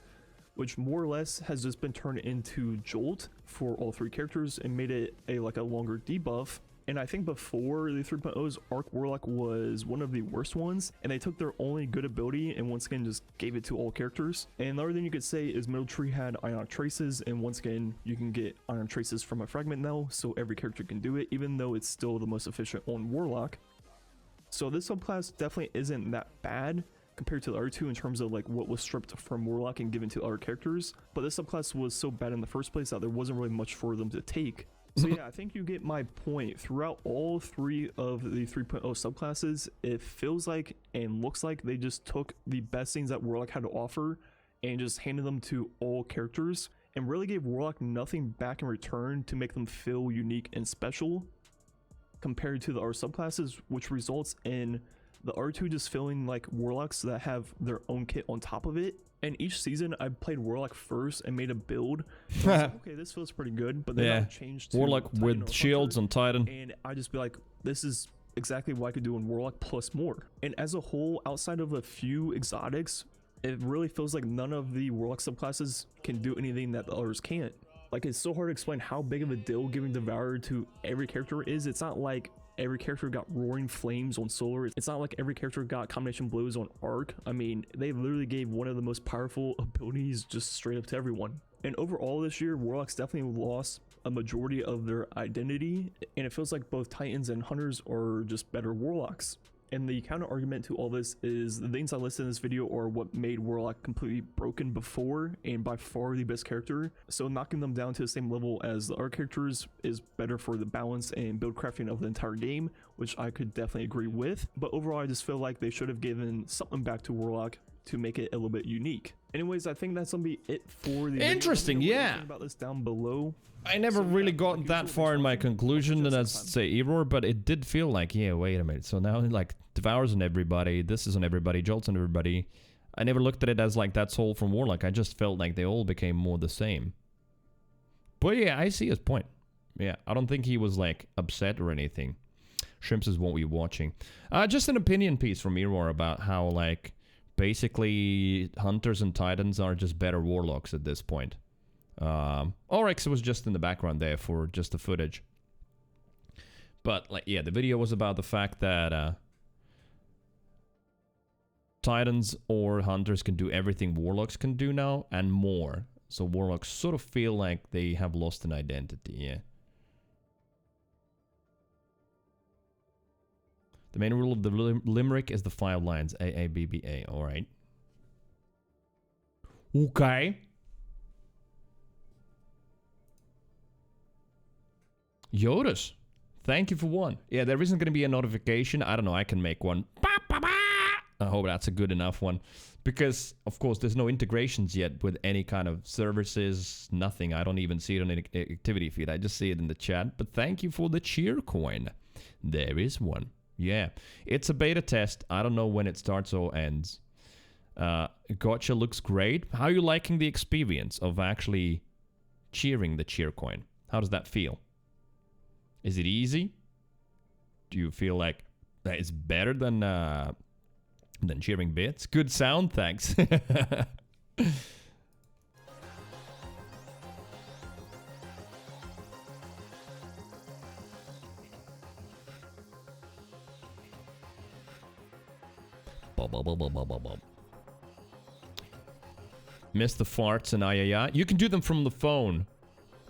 which more or less has just been turned into Jolt for all 3 characters and made it a longer debuff. And I think before the 3.0's Arc Warlock was one of the worst ones, and they took their only good ability and once again just gave it to all characters. And the other thing you could say is Middle Tree had Ionic Traces, and once again you can get Ionic Traces from a fragment now, so every character can do it, even though it's still the most efficient on Warlock. So this subclass definitely isn't that bad compared to the other 2 in terms of like what was stripped from Warlock and given to other characters, but this subclass was so bad in the first place that there wasn't really much for them to take. So yeah, I think you get my point. Throughout all 3 of the 3.0 subclasses, it feels like and looks like they just took the best things that Warlock had to offer and just handed them to all characters, and really gave Warlock nothing back in return to make them feel unique and special compared to the other subclasses, which results in the R2 just feeling like Warlocks that have their own kit on top of it. And each season I played Warlock first and made a build. And I was like, okay, this feels pretty good, but then I changed to Warlock with shields on Titan. And I just be like, this is exactly what I could do in Warlock plus more. And as a whole, outside of a few exotics, it really feels like none of the Warlock subclasses can do anything that the others can't. Like, it's so hard to explain how big of a deal giving Devourer to every character is. It's not like every character got Roaring Flames on Solar. It's not like every character got Combination Blows on Arc. I mean, they literally gave one of the most powerful abilities just straight up to everyone. And overall this year, Warlocks definitely lost a majority of their identity, and it feels like both Titans and Hunters are just better Warlocks. And the counter argument to all this is the things I listed in this video are what made Warlock completely broken before, and by far the best character. So knocking them down to the same level as the other characters is better for the balance and build crafting of the entire game, which I could definitely agree with. But overall, I just feel like they should have given something back to Warlock to make it a little bit unique. Anyways, I think that's gonna be it for the interesting video. Yeah, about this down below. I never really got that far in my conclusion than I'd say Error, but it did feel like, yeah, wait a minute. So now, like, Devours on everybody, this is on everybody, Jolts on everybody. I never looked at it as, like, that's all from Warlock. I just felt like they all became more the same. But yeah, I see his point. Yeah, I don't think he was, like, upset or anything. Shrimps is what we're watching. Just an opinion piece from Error about how, like, basically Hunters and Titans are just better Warlocks at this point. Oryx was just in the background there for just the footage. But, like, yeah, the video was about the fact that Titans or Hunters can do everything Warlocks can do now and more. So Warlocks sort of feel like they have lost an identity, yeah. The main rule of the limerick is the 5 lines. A, B, B, A. Alright. Okay. Yodis, thank you for one. Yeah, there isn't going to be a notification. I don't know, I can make one. I hope that's a good enough one. Because, of course, there's no integrations yet with any kind of services, nothing. I don't even see it on an activity feed. I just see it in the chat. But thank you for the cheer coin. There is one. Yeah, it's a beta test. I don't know when it starts or ends. Gotcha looks great. How are you liking the experience of actually cheering the cheer coin? How does that feel? Is it easy? Do you feel like that is better than cheering bits? Good sound, thanks. Miss the farts and ayaya. You can do them from the phone.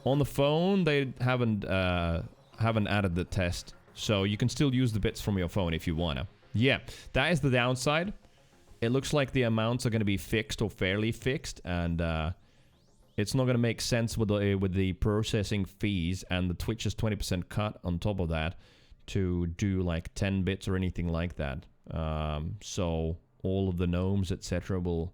On the phone, they haven't added the test, so you can still use the bits from your phone if you wanna. Yeah, that is the downside. It looks like the amounts are gonna be fixed or fairly fixed, and it's not gonna make sense with the processing fees and the Twitch's 20% cut on top of that to do like 10 bits or anything like that. So all of the gnomes, etc., will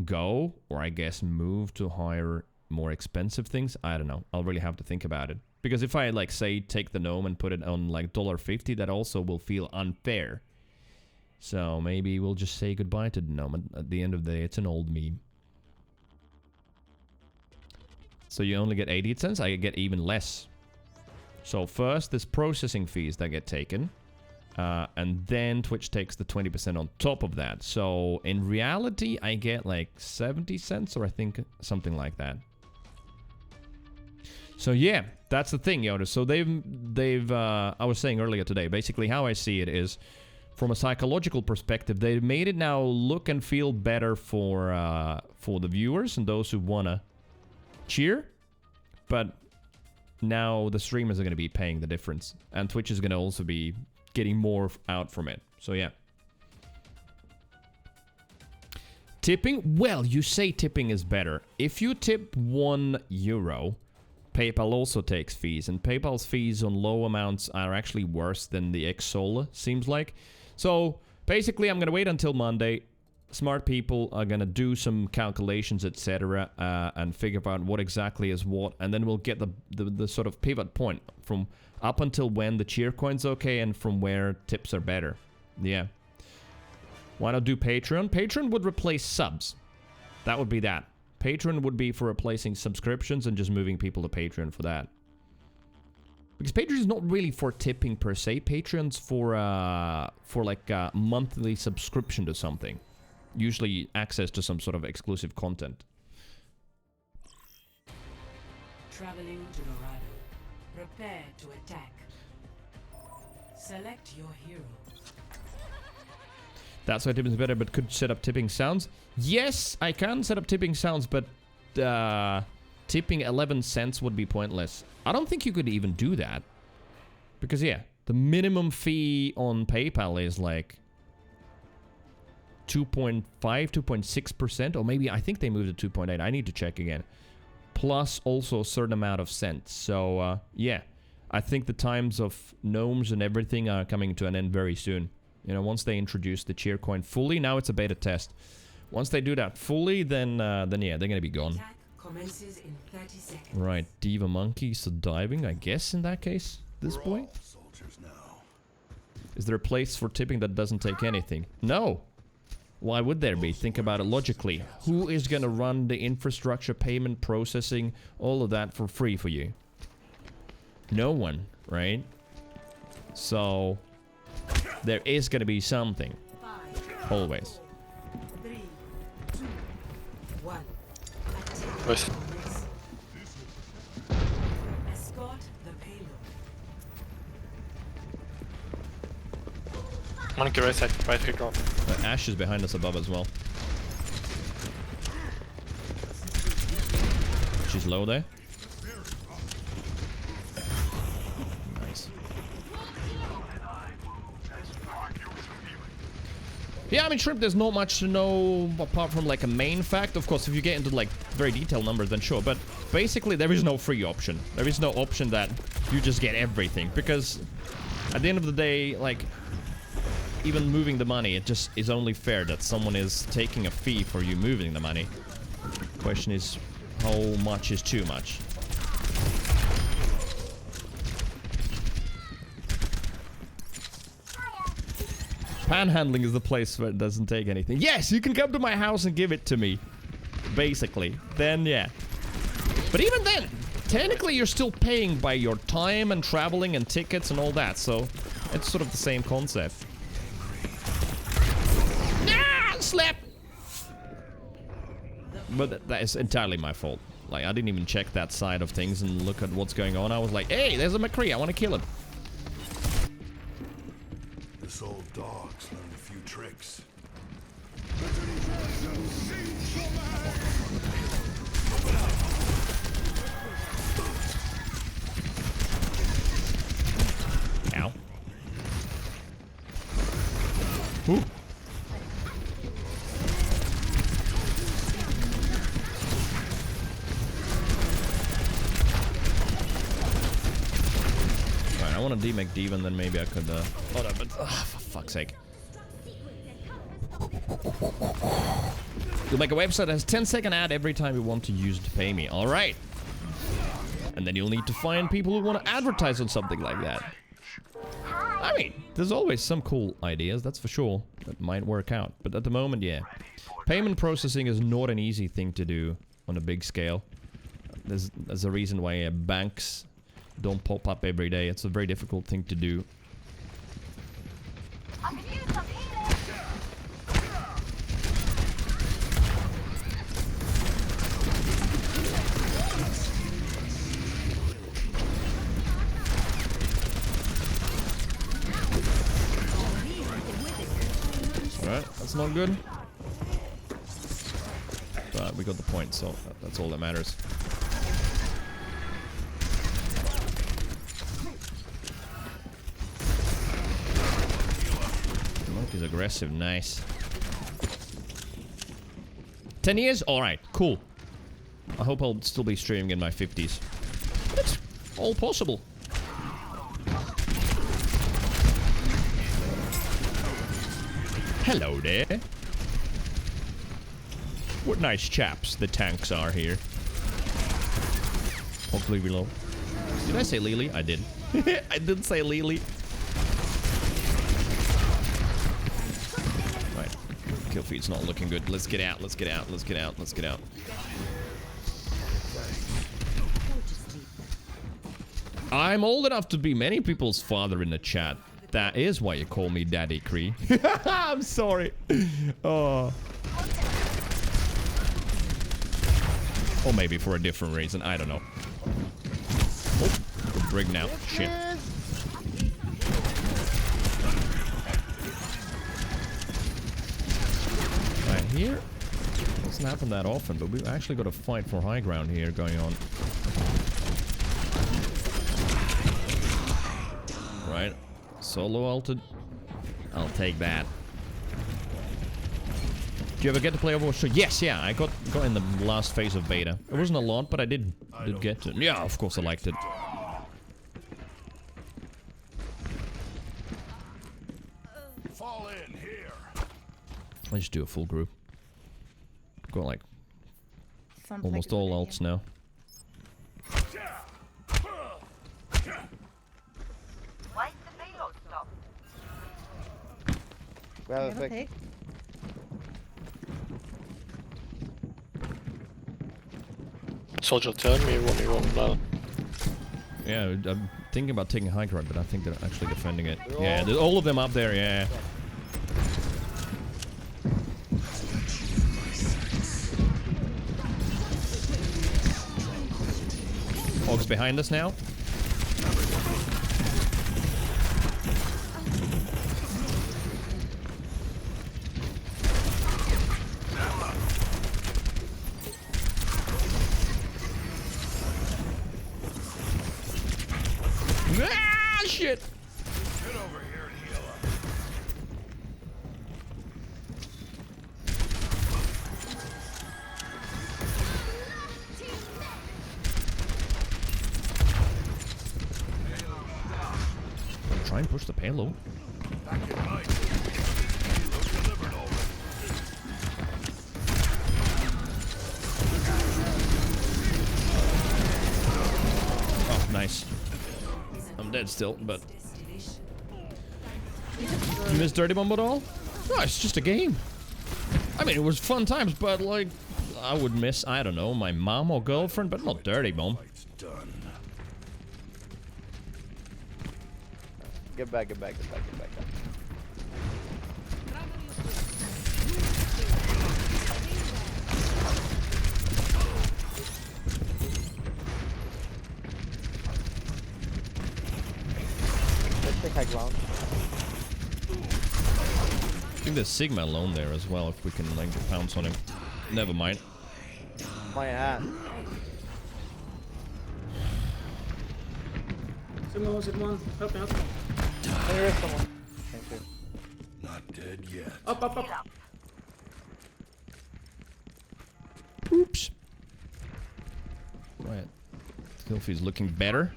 go, or I guess move to higher, more expensive things. I don't know. I'll really have to think about it. Because if I, like, say, take the gnome and put it on, like, $1.50, that also will feel unfair. So maybe we'll just say goodbye to the gnome. At the end of the day, it's an old meme. So you only get 80 cents? I get even less. So first, there's processing fees that get taken. And then Twitch takes the 20% on top of that. So in reality, I get like 70 cents, or I think something like that. So yeah, that's the thing, Yoda. So they've I was saying earlier today, basically how I see it is, from a psychological perspective, they made it now look and feel better for the viewers and those who wanna cheer. But now the streamers are gonna be paying the difference, and Twitch is gonna also be getting more out from it. So yeah. Tipping? Well, you say tipping is better. If you tip €1, PayPal also takes fees, and PayPal's fees on low amounts are actually worse than the XSOL, seems like. So basically, I'm gonna wait until Monday. Smart people are gonna do some calculations, etc., and figure out what exactly is what, and then we'll get the sort of pivot point from up until when the cheer coin's okay and from where tips are better. Yeah. Why not do Patreon? Patreon would replace subs. That would be that. Patreon would be for replacing subscriptions and just moving people to Patreon for that. Because Patreon is not really for tipping per se. Patreon's for like a monthly subscription to something. Usually access to some sort of exclusive content. Traveling to Dorado. Prepare to attack. Select your hero. That's why tipping is better, but could set up tipping sounds? Yes, I can set up tipping sounds, but tipping 11 cents would be pointless. I don't think you could even do that. Because yeah, the minimum fee on PayPal is like 2.5, 2.6%, or maybe I think they moved to 2.8. I need to check again. Plus also a certain amount of cents. So yeah, I think the times of gnomes and everything are coming to an end very soon. You know, once they introduce the cheer coin fully, now it's a beta test. Once they do that fully, then yeah, they're gonna be gone. Commences in 30 seconds. Right, Diva Monkey, so diving, I guess in that case, this boy. Is there a place for tipping that doesn't take anything? No. Why would there be? Think about it logically. Who is gonna run the infrastructure, payment, processing, all of that for free for you? No one, right? So there is gonna be something. Always. 3, 2, 1. Nice. Escort the payload. Monkey right side, right pick up. Ash is behind us above as well. She's low there. Nice. Yeah, I mean, Shrimp, there's not much to know apart from like a main fact. Of course, if you get into like very detailed numbers, then sure. But basically, there is no free option. There is no option that you just get everything. Because at the end of the day, like, even moving the money, it just is only fair that someone is taking a fee for you moving the money. Question is, how much is too much? Panhandling is the place where it doesn't take anything. Yes, you can come to my house and give it to me. Basically. Then, yeah. But even then, technically you're still paying by your time and traveling and tickets and all that. So, it's sort of the same concept. Ah! Slap! But that is entirely my fault. Like, I didn't even check that side of things and look at what's going on. I was like, hey, there's a McCree. I want to kill him. This old dog's learned a few tricks. Ow. Ooh. Alright, I want to demake Diva and then maybe I could, oh no, but, for fuck's sake. You'll make a website that has 10-second ad every time you want to use it to pay me. Alright. And then you'll need to find people who want to advertise on something like that. I mean, there's always some cool ideas, that's for sure, that might work out. But at the moment, yeah. Payment processing is not an easy thing to do on a big scale. There's a reason why banks don't pop up every day. It's a very difficult thing to do. Alright, that's not good. But we got the point, so that's all that matters. Monkey's aggressive, nice. 10 years? Alright, cool. I hope I'll still be streaming in my 50s. It's all possible. Hello there. What nice chaps the tanks are here. Hopefully below. Did I say Lily? I did. I did say Lily. Right. Kill feed's not looking good. Let's get out. Let's get out. Let's get out. Let's get out. I'm old enough to be many people's father in the chat. That is why you call me Daddy Cree. I'm sorry. Oh. Or maybe for a different reason. I don't know. Oh, good brig now. Shit. Right here. Doesn't happen that often, but we've actually got a fight for high ground here going on. Right. Solo ulted. I'll take that. Do you ever get to play Overwatch 2? Yes, yeah, I got in the last phase of beta. It wasn't a lot, but I did get to. Yeah, of course I liked it. Fall in here. Let's just do a full group. Got like almost all ults now. Why's the payload stop? Well, okay. Soldier, tell me what you want now. Yeah, I'm thinking about taking high ground, but I think they're actually defending it. Yeah, there's all of them up there, yeah. Hogs behind us now. Ah, shit! Get over here and heal up. Try and push the payload. Back in line. Payload delivered already. Oh, nice. I'm dead still, but... You missed Dirty Bomb at all? No, it's just a game. I mean, it was fun times, but like... I would miss, I don't know, my mom or girlfriend, but not Dirty Bomb. Get back, get back, get back, get back. Let's take high ground. I think there's Sigma alone there as well, if we can like pounce on him. Never mind. My ass. Sigma 1, Sigma 1. Help me out. There is someone. Thank you. Not dead yet. Up, up, up. Oops. Right. Kilfie's looking better.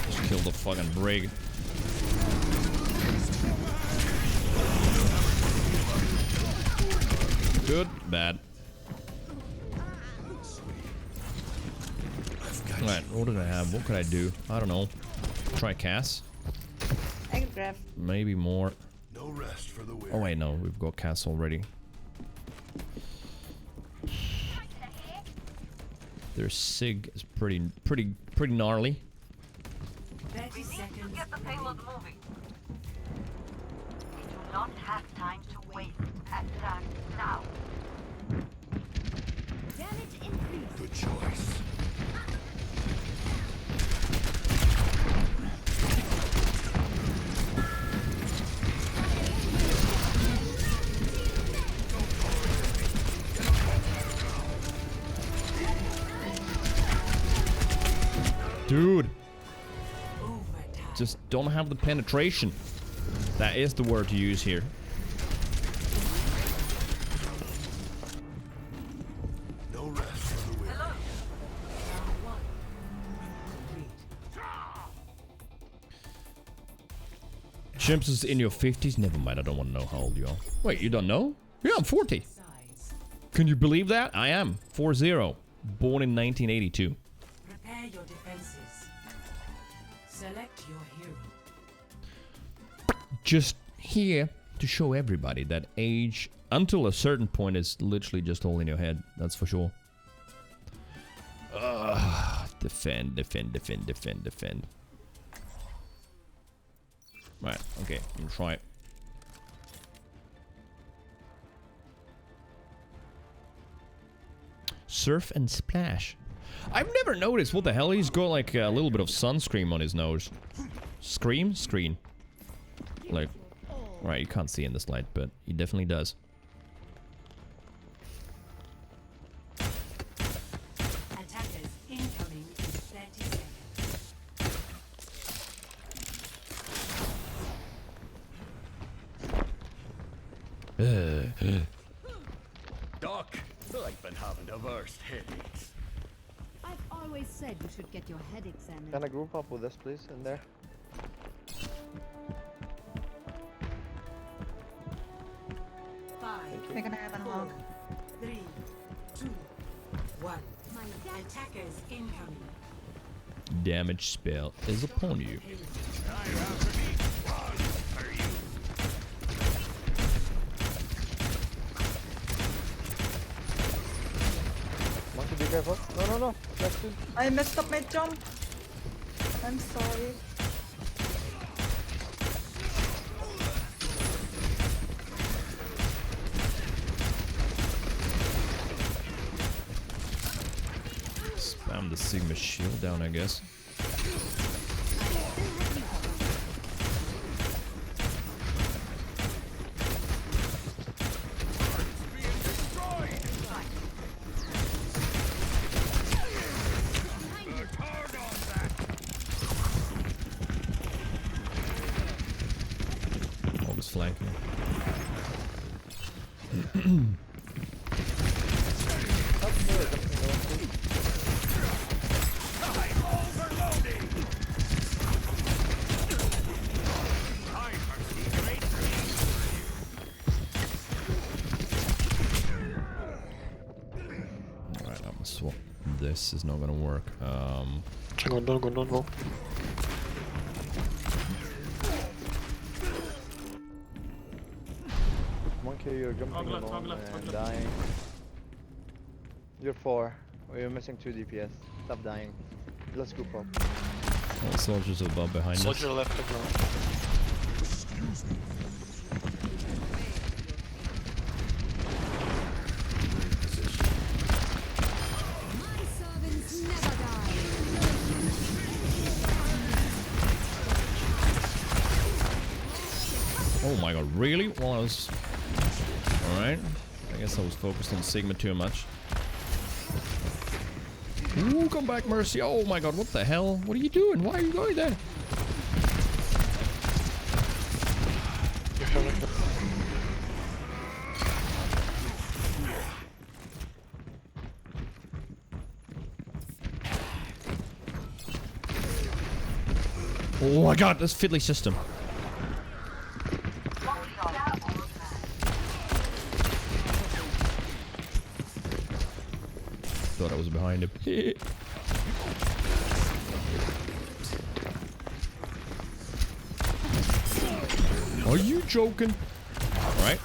Just killed the fucking brig. Good, bad. Alright, what did I have? What could I do? I don't know. Try Cass? I can grab. Maybe more. No rest for the weary. Oh wait, no, we've got Cass already. Their Sig is pretty gnarly. 30 seconds. Get the payload moving. We do not have time to waste. Attack now. Good choice. Dude. Just don't have the penetration. That is the word to use here. No rest for the wicked. Chimps is in your 50s? Never mind, I don't want to know how old you are. Wait, you don't know? Yeah, I'm 40. Can you believe that? I am. 40. Born in 1982. Prepare your defenses. Select your hero. Just here to show everybody that age, until a certain point, is literally just all in your head. That's for sure. Defend, defend, defend, defend, defend. Right, okay, I'm gonna try it. Surf and splash. I've never noticed. What the hell? He's got like a little bit of sunscreen on his nose. Scream? Screen. Like, right, you can't see in this light, but he definitely does. Attackers incoming in 30 seconds. Doc, I've been having the worst headaches. I've always said you should get your head examined. Can I group up with this, please, in there? They're gonna have an hog. 3, 2, 1. Attackers incoming. Damage spell is upon you. Monkey, be careful. No, no, no. That's good. I messed up my jump. I'm sorry. Spam the Sigma shield down, I guess. Always flanking. Alright, I'm gonna swap. This is not gonna work. Don't go. Monkey, you're jumping alone and dying. You're 4. Or you're missing 2 DPS. Stop dying. Let's group up. All soldiers above behind us. Soldier left the ground. Excuse me. My servants never die. Oh my god, really? Well, I was... Alright. I guess I was focused on Sigma too much. Ooh, come back, Mercy. Oh my god, what the hell? What are you doing? Why are you going there? Oh my god, this fiddly system. Thought I was behind him. Are you joking? Alright.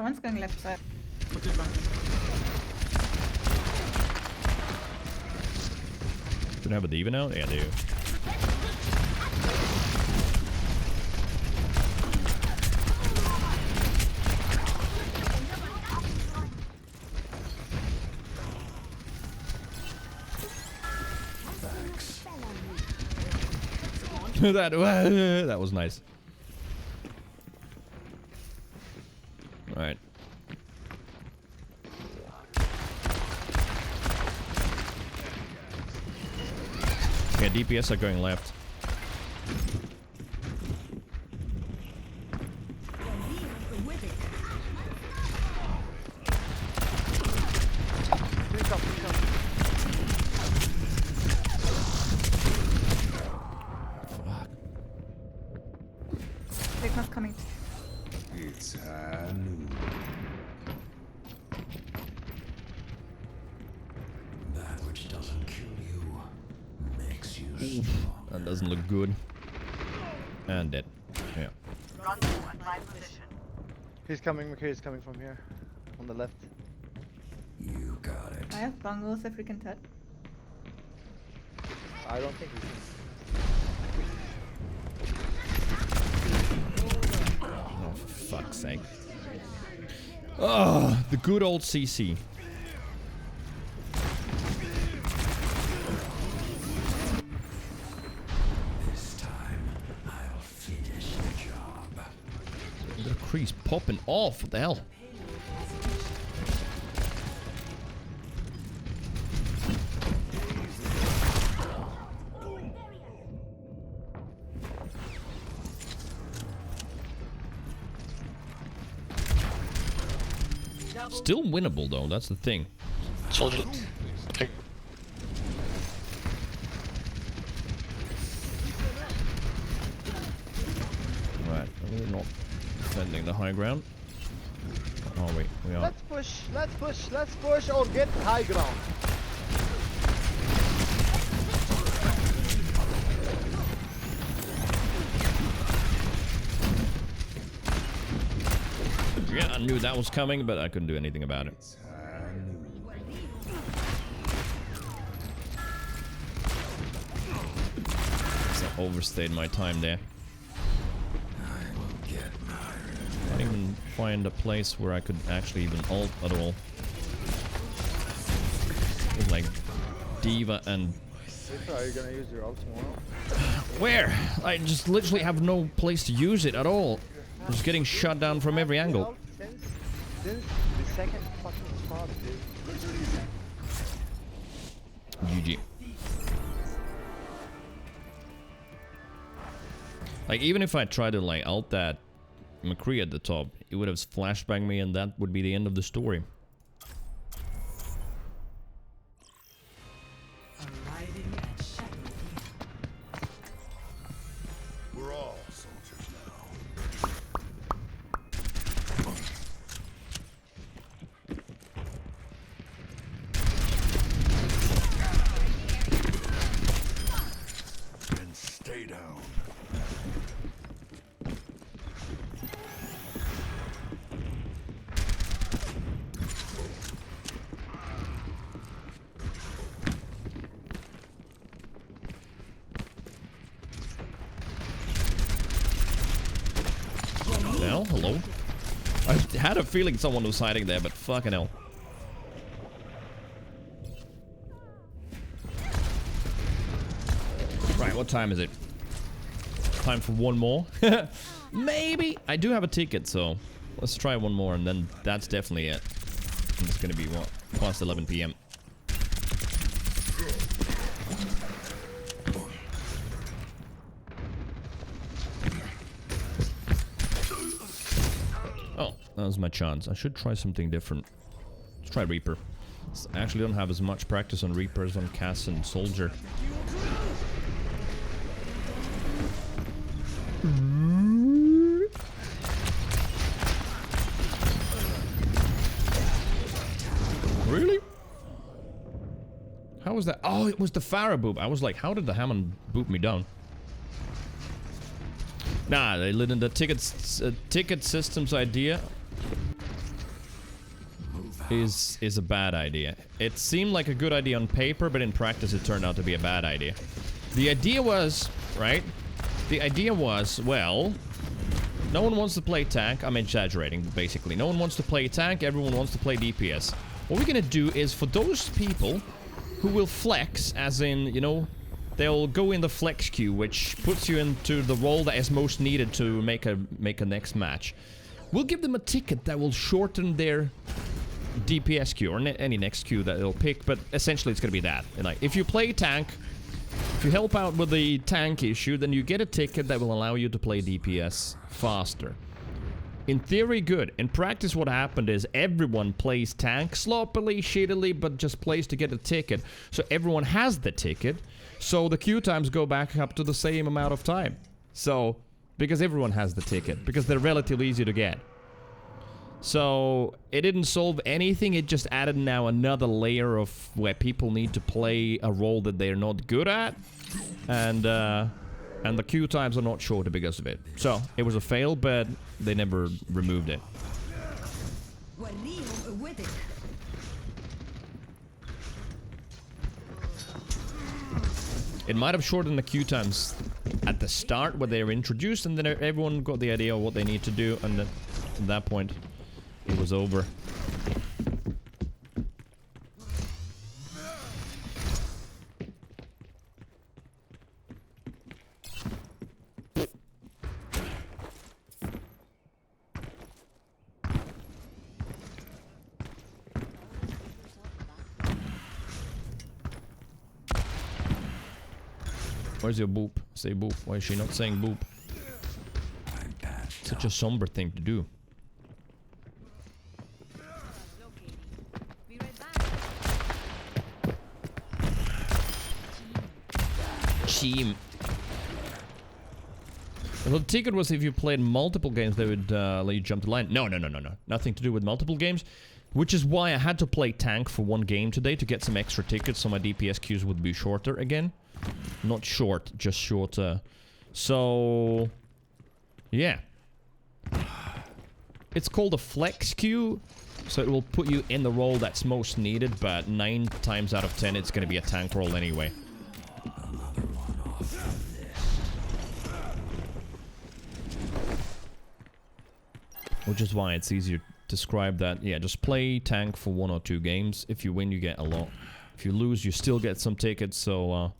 Someone's going left side. Do they have a diva now? Yeah, they do. that was nice. All right. Yeah, DPS are going left. Sigma's coming. It's Hanu. That which doesn't kill you makes you strong. That doesn't look good. And dead. Yeah. He's coming, McCree is coming from here. On the left. You got it. I have bungles if we can touch. I don't think we can. Oh, for fuck's sake. Oh, the good old CC. This time, I'll finish the job. The crease popping off. What the hell? Still winnable though, that's the thing. Soldier. Right, we're not defending the high ground. Oh wait, we are. Let's push or get high ground. Yeah, I knew that was coming, but I couldn't do anything about it. So I overstayed my time there. Can't even find a place where I could actually even ult at all. It's like Diva and... Are you gonna use your ult tomorrow? Where? I just literally have no place to use it at all. I'm just getting shot down from every angle. Since the second fucking spot, dude. GG. Like, even if I tried to, like, ult that McCree at the top, it would have flashbanged me and that would be the end of the story. We're all soldiers now. And stay down. Now, hello? I had a feeling someone was hiding there, but fucking hell. Right, what time is it? Time for one more? Maybe! I do have a ticket, so let's try one more, and then that's definitely it. And it's gonna be, what, past 11 PM. Oh, that was my chance. I should try something different. Let's try Reaper. I actually don't have as much practice on Reaper as on Cass and Soldier. Really? How was that? Oh, it was the Farah boop. I was like, how did the Hammond boop me down? Nah, they lit in the ticket systems idea. is a bad idea. It seemed like a good idea on paper, but in practice it turned out to be a bad idea. The idea was, right? The idea was, well, no one wants to play tank. I'm exaggerating, basically. No one wants to play tank, everyone wants to play DPS. What we're gonna do is, for those people who will flex, as in, you know, they'll go in the flex queue, which puts you into the role that is most needed to make a next match. We'll give them a ticket that will shorten their DPS queue, or any next queue that they'll pick, but essentially it's gonna be that. And like, if you play tank, if you help out with the tank issue, then you get a ticket that will allow you to play DPS faster. In theory, good. In practice, what happened is everyone plays tank sloppily, shittily, but just plays to get a ticket. So everyone has the ticket, so the queue times go back up to the same amount of time. So, because everyone has the ticket, because they're relatively easy to get. So, it didn't solve anything, it just added now another layer of where people need to play a role that they're not good at. And the queue times are not shorter because of it. So, it was a fail, but they never removed it. It might have shortened the queue times at the start where they were introduced, and then everyone got the idea of what they need to do, and then at that point, it was over. Where's your boop? Say boop. Why is she not saying boop? Such a somber thing to do. Team. Well, the ticket was if you played multiple games, they would let you jump the line. No. Nothing to do with multiple games. Which is why I had to play tank for one game today to get some extra tickets so my DPS queues would be shorter again. Not short, just shorter. So, yeah. It's called a flex queue, so it will put you in the role that's most needed, but 9 times out of 10 it's going to be a tank role anyway. Which is why it's easier to describe that. Yeah, just play tank for 1 or 2 games. If you win, you get a lot. If you lose, you still get some tickets, so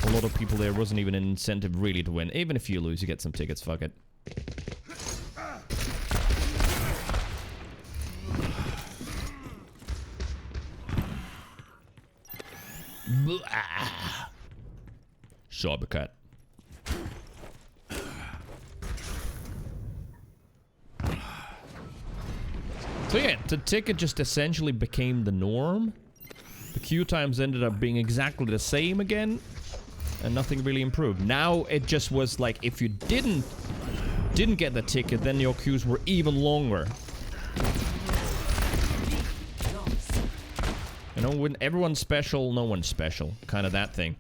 a lot of people there wasn't even an incentive really to win. Even if you lose, you get some tickets, fuck it. Cybercat. So yeah, the ticket just essentially became the norm. The queue times ended up being exactly the same again, and nothing really improved. Now it just was like, if you didn't get the ticket, then your queues were even longer. You know, when everyone's special, no one's special. Kind of that thing.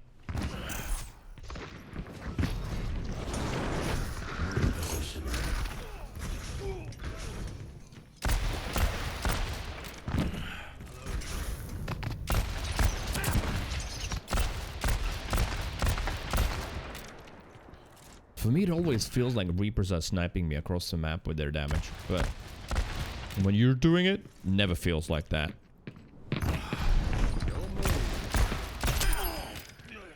For me, it always feels like Reapers are sniping me across the map with their damage, but when you're doing it, never feels like that.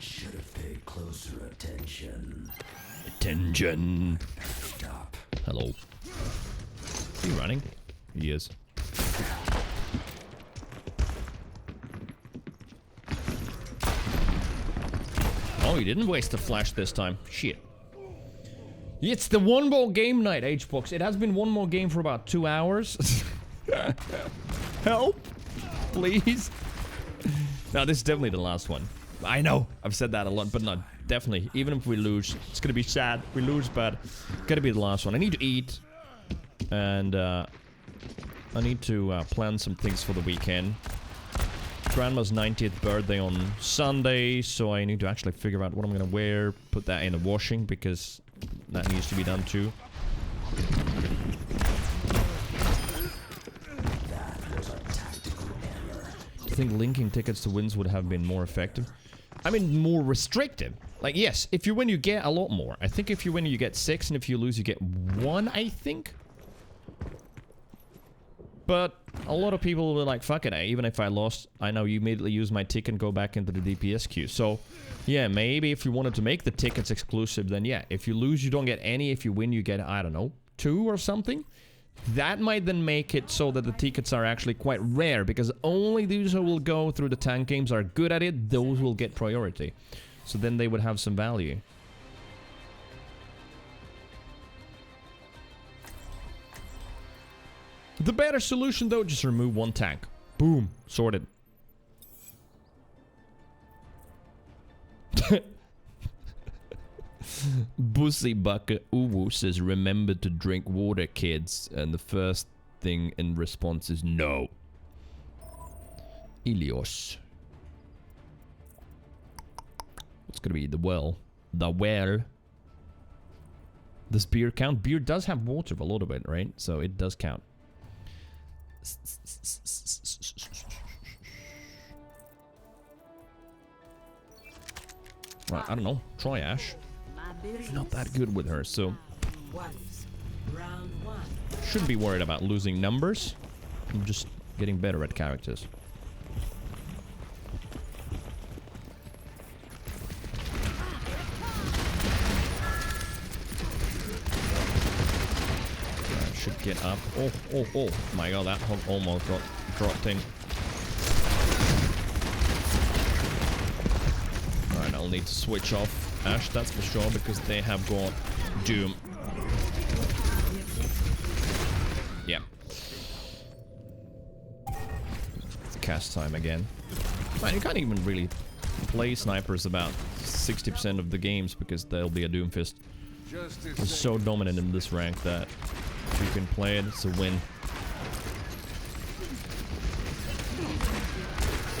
Should have paid closer attention. Attention. Stop. Hello. Is he running? He is. Oh, he didn't waste a flash this time. Shit. It's the one more game night, HBox. It has been one more game for about 2 hours. Help! Please. No, this is definitely the last one. I know, I've said that a lot, but no, definitely. Even if we lose, it's gonna be sad. We lose, but gotta be the last one. I need to eat. And, I need to plan some things for the weekend. Grandma's 90th birthday on Sunday, so I need to actually figure out what I'm gonna wear. Put that in the washing, because that needs to be done too. think linking tickets to wins would have been more effective. I mean, more restrictive. Like, yes, if you win, you get a lot more. I think if you win, you get 6, and if you lose, you get 1, I think. But a lot of people were like, fuck it, even if I lost, I know you immediately use my ticket and go back into the DPS queue. So, yeah, maybe if you wanted to make the tickets exclusive, then yeah. If you lose, you don't get any. If you win, you get, I don't know, 2 or something. That might then make it so that the tickets are actually quite rare, because only those who will go through the tank games are good at it, those will get priority. So then they would have some value. The better solution, though, just remove 1 tank. Boom. Sorted. Bussy Bucket Uwu says, remember to drink water, kids. And the first thing in response is no. Ilios. What's gonna be the well? The well. Does beer count? Beer does have water a little bit, right? So it does count. Right, I don't know. Try Ash. Not that good with her, so shouldn't be worried about losing numbers. I'm just getting better at characters. I should get up. Oh my god, that hog almost got dropped in. Alright, I'll need to switch off Ash, that's for sure, because they have got Doom. Yeah. It's cast time again. Man, you can't even really play snipers about 60% of the games because there'll be a Doomfist. It's so dominant in this rank that if you can play it, it's a win.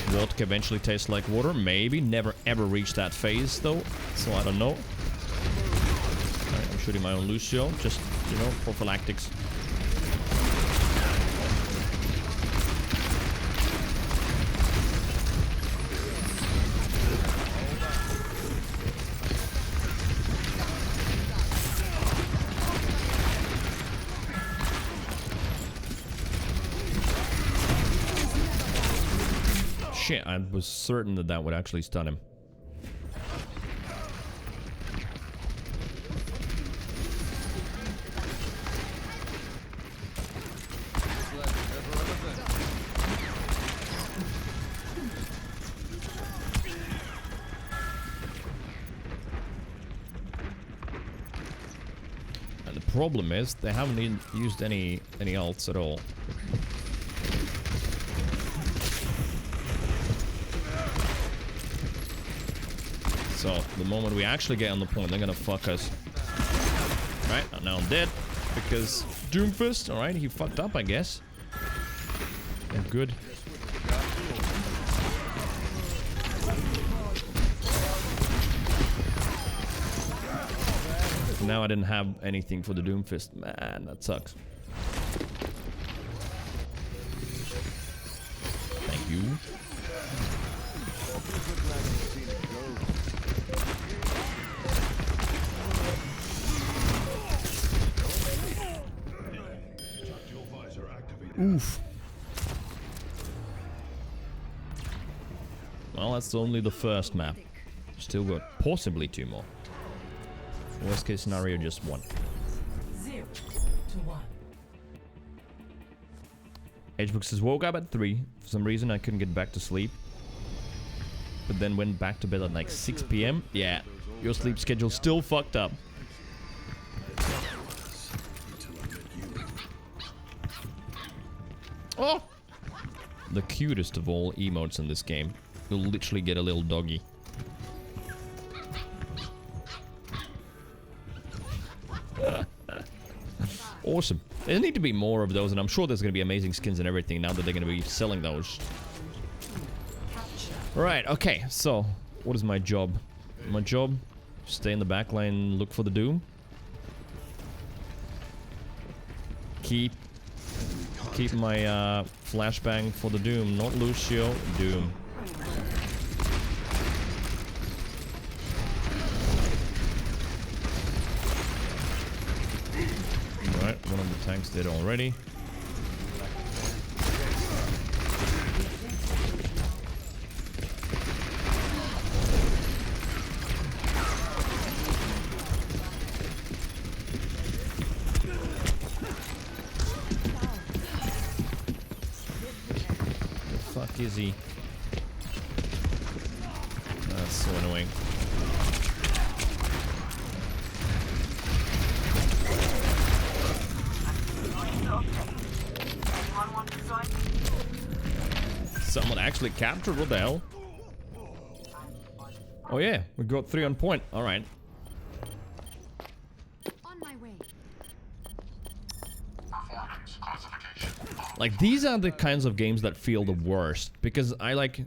Vodka eventually tastes like water. Maybe. Never ever reached that phase, though. So I don't know. Right, I'm shooting my own Lucio. Just, you know, prophylactics. Shit, I was certain that that would actually stun him. And the problem is, they haven't used any ults at all. So, the moment we actually get on the point, they're gonna fuck us. Right, now I'm dead. Because Doomfist, alright, he fucked up, I guess. Oh, good. Now I didn't have anything for the Doomfist. Man, that sucks. Thank you. Oof. Well, that's only the first map. Still got possibly 2 more. Worst case scenario, just 1. 0 to 1. HBook says, woke up at 3. For some reason, I couldn't get back to sleep. But then went back to bed at like 6 PM. Yeah, your sleep schedule's still fucked up. Oh! The cutest of all emotes in this game. You'll literally get a little doggy. Awesome. There need to be more of those, and I'm sure there's going to be amazing skins and everything now that they're going to be selling those. Right, okay, so what is my job? My job? Stay in the back line, look for the Doom. Keep my flashbang for the Doom, not Lucio, Doom. Alright, one of the tanks did already. Fuck is he? That's so annoying. Someone actually captured, what the hell? Oh yeah, we got 3 on point. Alright. On my way. Like, these are the kinds of games that feel the worst. Because I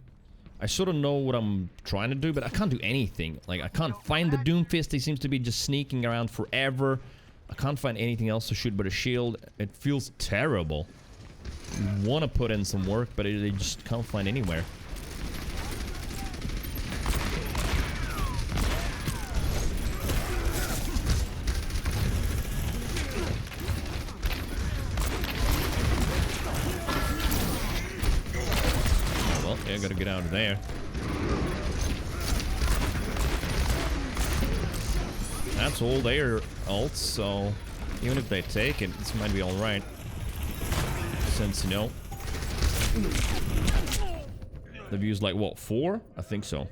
sort of know what I'm trying to do, but I can't do anything. Like, I can't find the Doomfist. He seems to be just sneaking around forever. I can't find anything else to shoot but a shield. It feels terrible. You want to put in some work, but they just can't find anywhere. Well, yeah, gotta get out of there. That's all their ults, so even if they take it, this might be alright. Since, you know, they've used like, what, 4? I think so.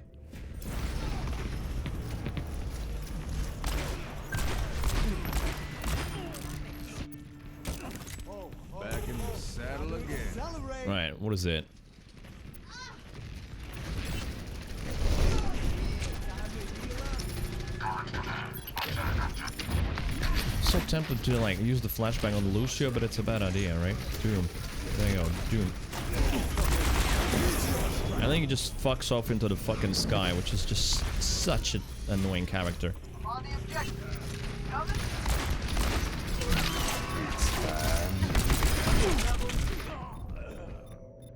Back in the saddle again. Right, what is it? So tempted to like use the flashbang on Lucio, but it's a bad idea, right? Doom. There you go, Doom. I think he just fucks off into the fucking sky, which is just such an annoying character.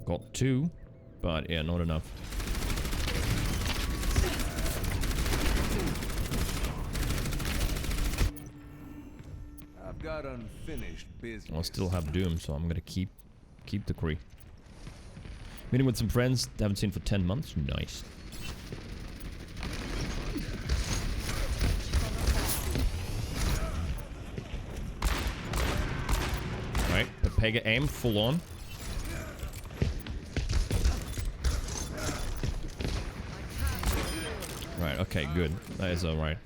Got 2, but yeah, not enough. Got unfinished business. I'll still have Doom, so I'm gonna keep the Cree. Meeting with some friends haven't seen for 10 months. Nice. Right, Pepega aim full on. Right, okay, good. That is alright.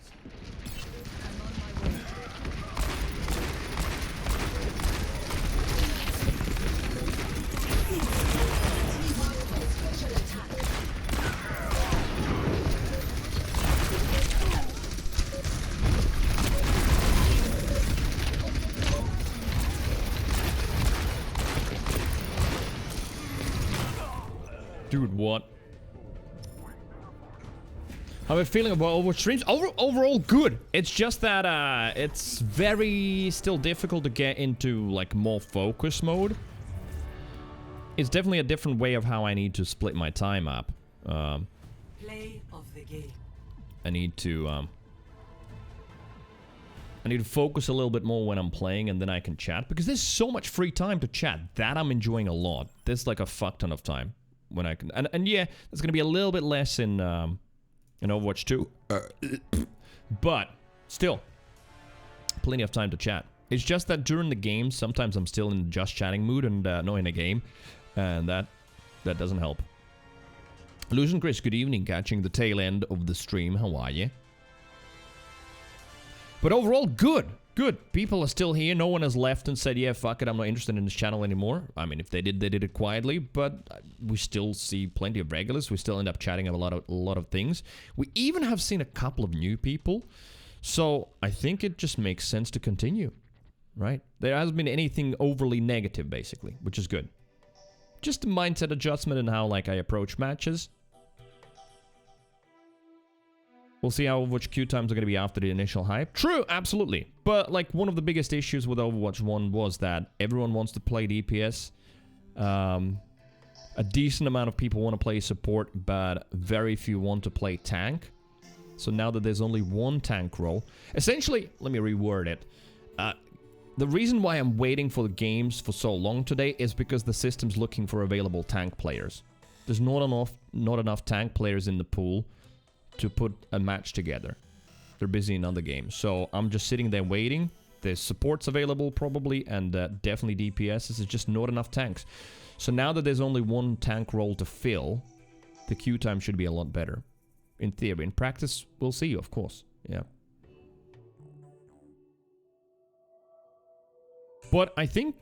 Dude, what? How am I feeling about Overwatch streams? Overall good. It's just that it's very still difficult to get into like more focus mode. It's definitely a different way of how I need to split my time up. Play of the game. I need to focus a little bit more when I'm playing, and then I can chat, because there's so much free time to chat. That I'm enjoying a lot. There's like a fuck ton of time when I can, and yeah, there's gonna be a little bit less in Overwatch 2, but still, plenty of time to chat. It's just that during the game, sometimes I'm still in just chatting mood and not in a game, and that doesn't help. Lucian Chris, good evening. Catching the tail end of the stream. How are you? But overall, good. Good. People are still here. No one has left and said, yeah, fuck it, I'm not interested in this channel anymore. I mean, if they did it quietly, but we still see plenty of regulars. We still end up chatting about a lot of things. We even have seen a couple of new people. So I think it just makes sense to continue, right? There hasn't been anything overly negative, basically, which is good. Just a mindset adjustment in how, like, I approach matches. We'll see how Overwatch queue times are going to be after the initial hype. True, absolutely. But, like, one of the biggest issues with Overwatch 1 was that everyone wants to play DPS. A decent amount of people want to play support, but very few want to play tank. So now that there's only one tank role, essentially, let me reword it. The reason why I'm waiting for the games for so long today is because the system's looking for available tank players. There's not enough tank players in the pool to put a match together. They're busy in other games. So I'm just sitting there waiting. There's supports available probably, and definitely DPS. There's just not enough tanks. So now that there's only one tank role to fill, the queue time should be a lot better. In theory. In practice, we'll see, of course. Yeah. But I think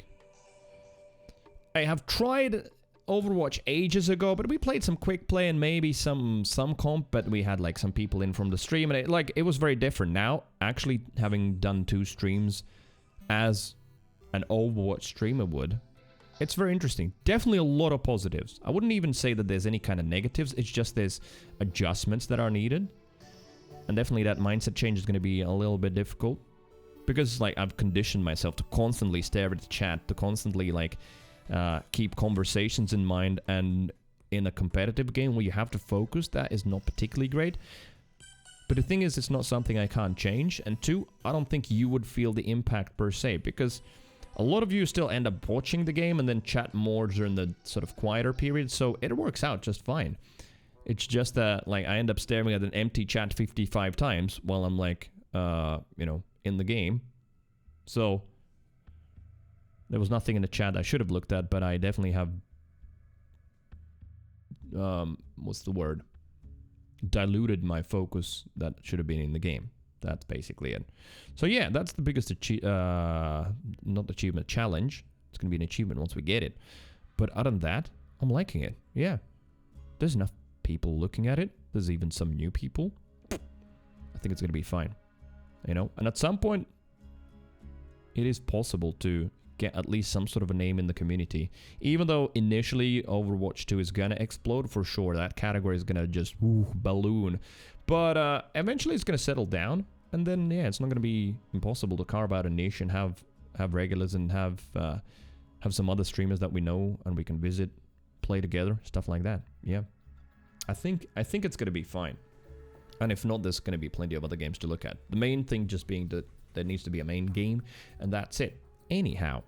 I have tried Overwatch ages ago, but we played some quick play and maybe some comp, but we had like some people in from the stream, and it was very different. Now, actually having done 2 streams as an Overwatch streamer would, it's very interesting. Definitely a lot of positives. I wouldn't even say that there's any kind of negatives. It's just there's adjustments that are needed. And definitely that mindset change is going to be a little bit difficult. Because, like, I've conditioned myself to constantly stare at the chat, to constantly, like, keep conversations in mind. And in a competitive game where you have to focus, that is not particularly great. But the thing is, it's not something I can't change. And 2, I don't think you would feel the impact per se. Because a lot of you still end up watching the game and then chat more during the sort of quieter period, so it works out just fine. It's just that, like, I end up staring at an empty chat 55 times while I'm, like, you know, in the game. So, there was nothing in the chat I should have looked at, but I definitely have, what's the word? Diluted my focus that should have been in the game. That's basically it. So yeah, that's the biggest not achievement, challenge. It's going to be an achievement once we get it. But other than that, I'm liking it. Yeah. There's enough people looking at it. There's even some new people. I think it's going to be fine. You know? And at some point, it is possible to get at least some sort of a name in the community. Even though initially Overwatch 2 is going to explode for sure. That category is going to just balloon. But eventually it's going to settle down. And then, yeah, it's not going to be impossible to carve out a niche and have regulars and have some other streamers that we know and we can visit, play together, stuff like that. Yeah. I think it's going to be fine. And if not, there's going to be plenty of other games to look at. The main thing just being that there needs to be a main game, and that's it. Anyhow,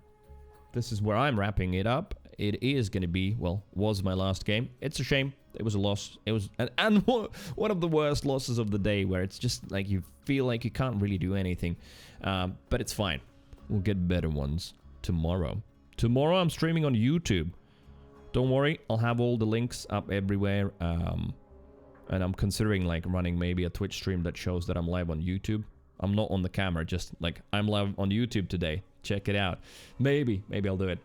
this is where I'm wrapping it up. It is going to be, well, was my last game. It's a shame. It was a loss. It was and one of the worst losses of the day, where it's just like you feel like you can't really do anything. But it's fine. We'll get better ones tomorrow. Tomorrow I'm streaming on YouTube. Don't worry, I'll have all the links up everywhere. And I'm considering like running maybe a Twitch stream that shows that I'm live on YouTube. I'm not on the camera, just like I'm live on YouTube today. Check it out. Maybe I'll do it.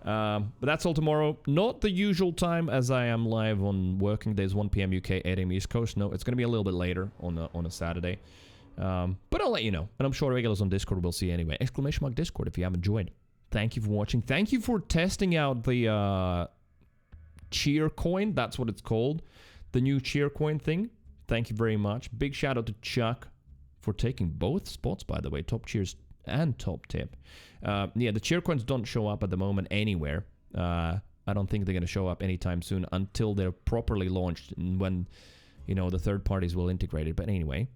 But that's all tomorrow. Not the usual time, as I am live on working days, 1 p.m. UK, 8 a.m. East Coast. No, it's going to be a little bit later on a Saturday. But I'll let you know. And I'm sure regulars on Discord will see anyway. !Discord if you haven't joined. Thank you for watching. Thank you for testing out the cheer coin. That's what it's called. The new cheer coin thing. Thank you very much. Big shout out to Chuck for taking both spots, by the way. Top cheers and top tip. Yeah, the cheer coins don't show up at the moment anywhere. I don't think they're going to show up anytime soon until they're properly launched and when, you know, the third parties will integrate it. But anyway,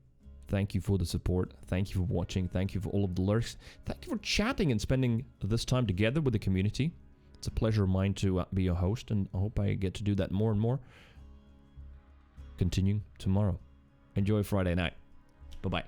thank you for the support. Thank you for watching. Thank you for all of the lurks. Thank you for chatting and spending this time together with the community. It's a pleasure of mine to be your host, and I hope I get to do that more and more. Continuing tomorrow. Enjoy Friday night. Bye-bye.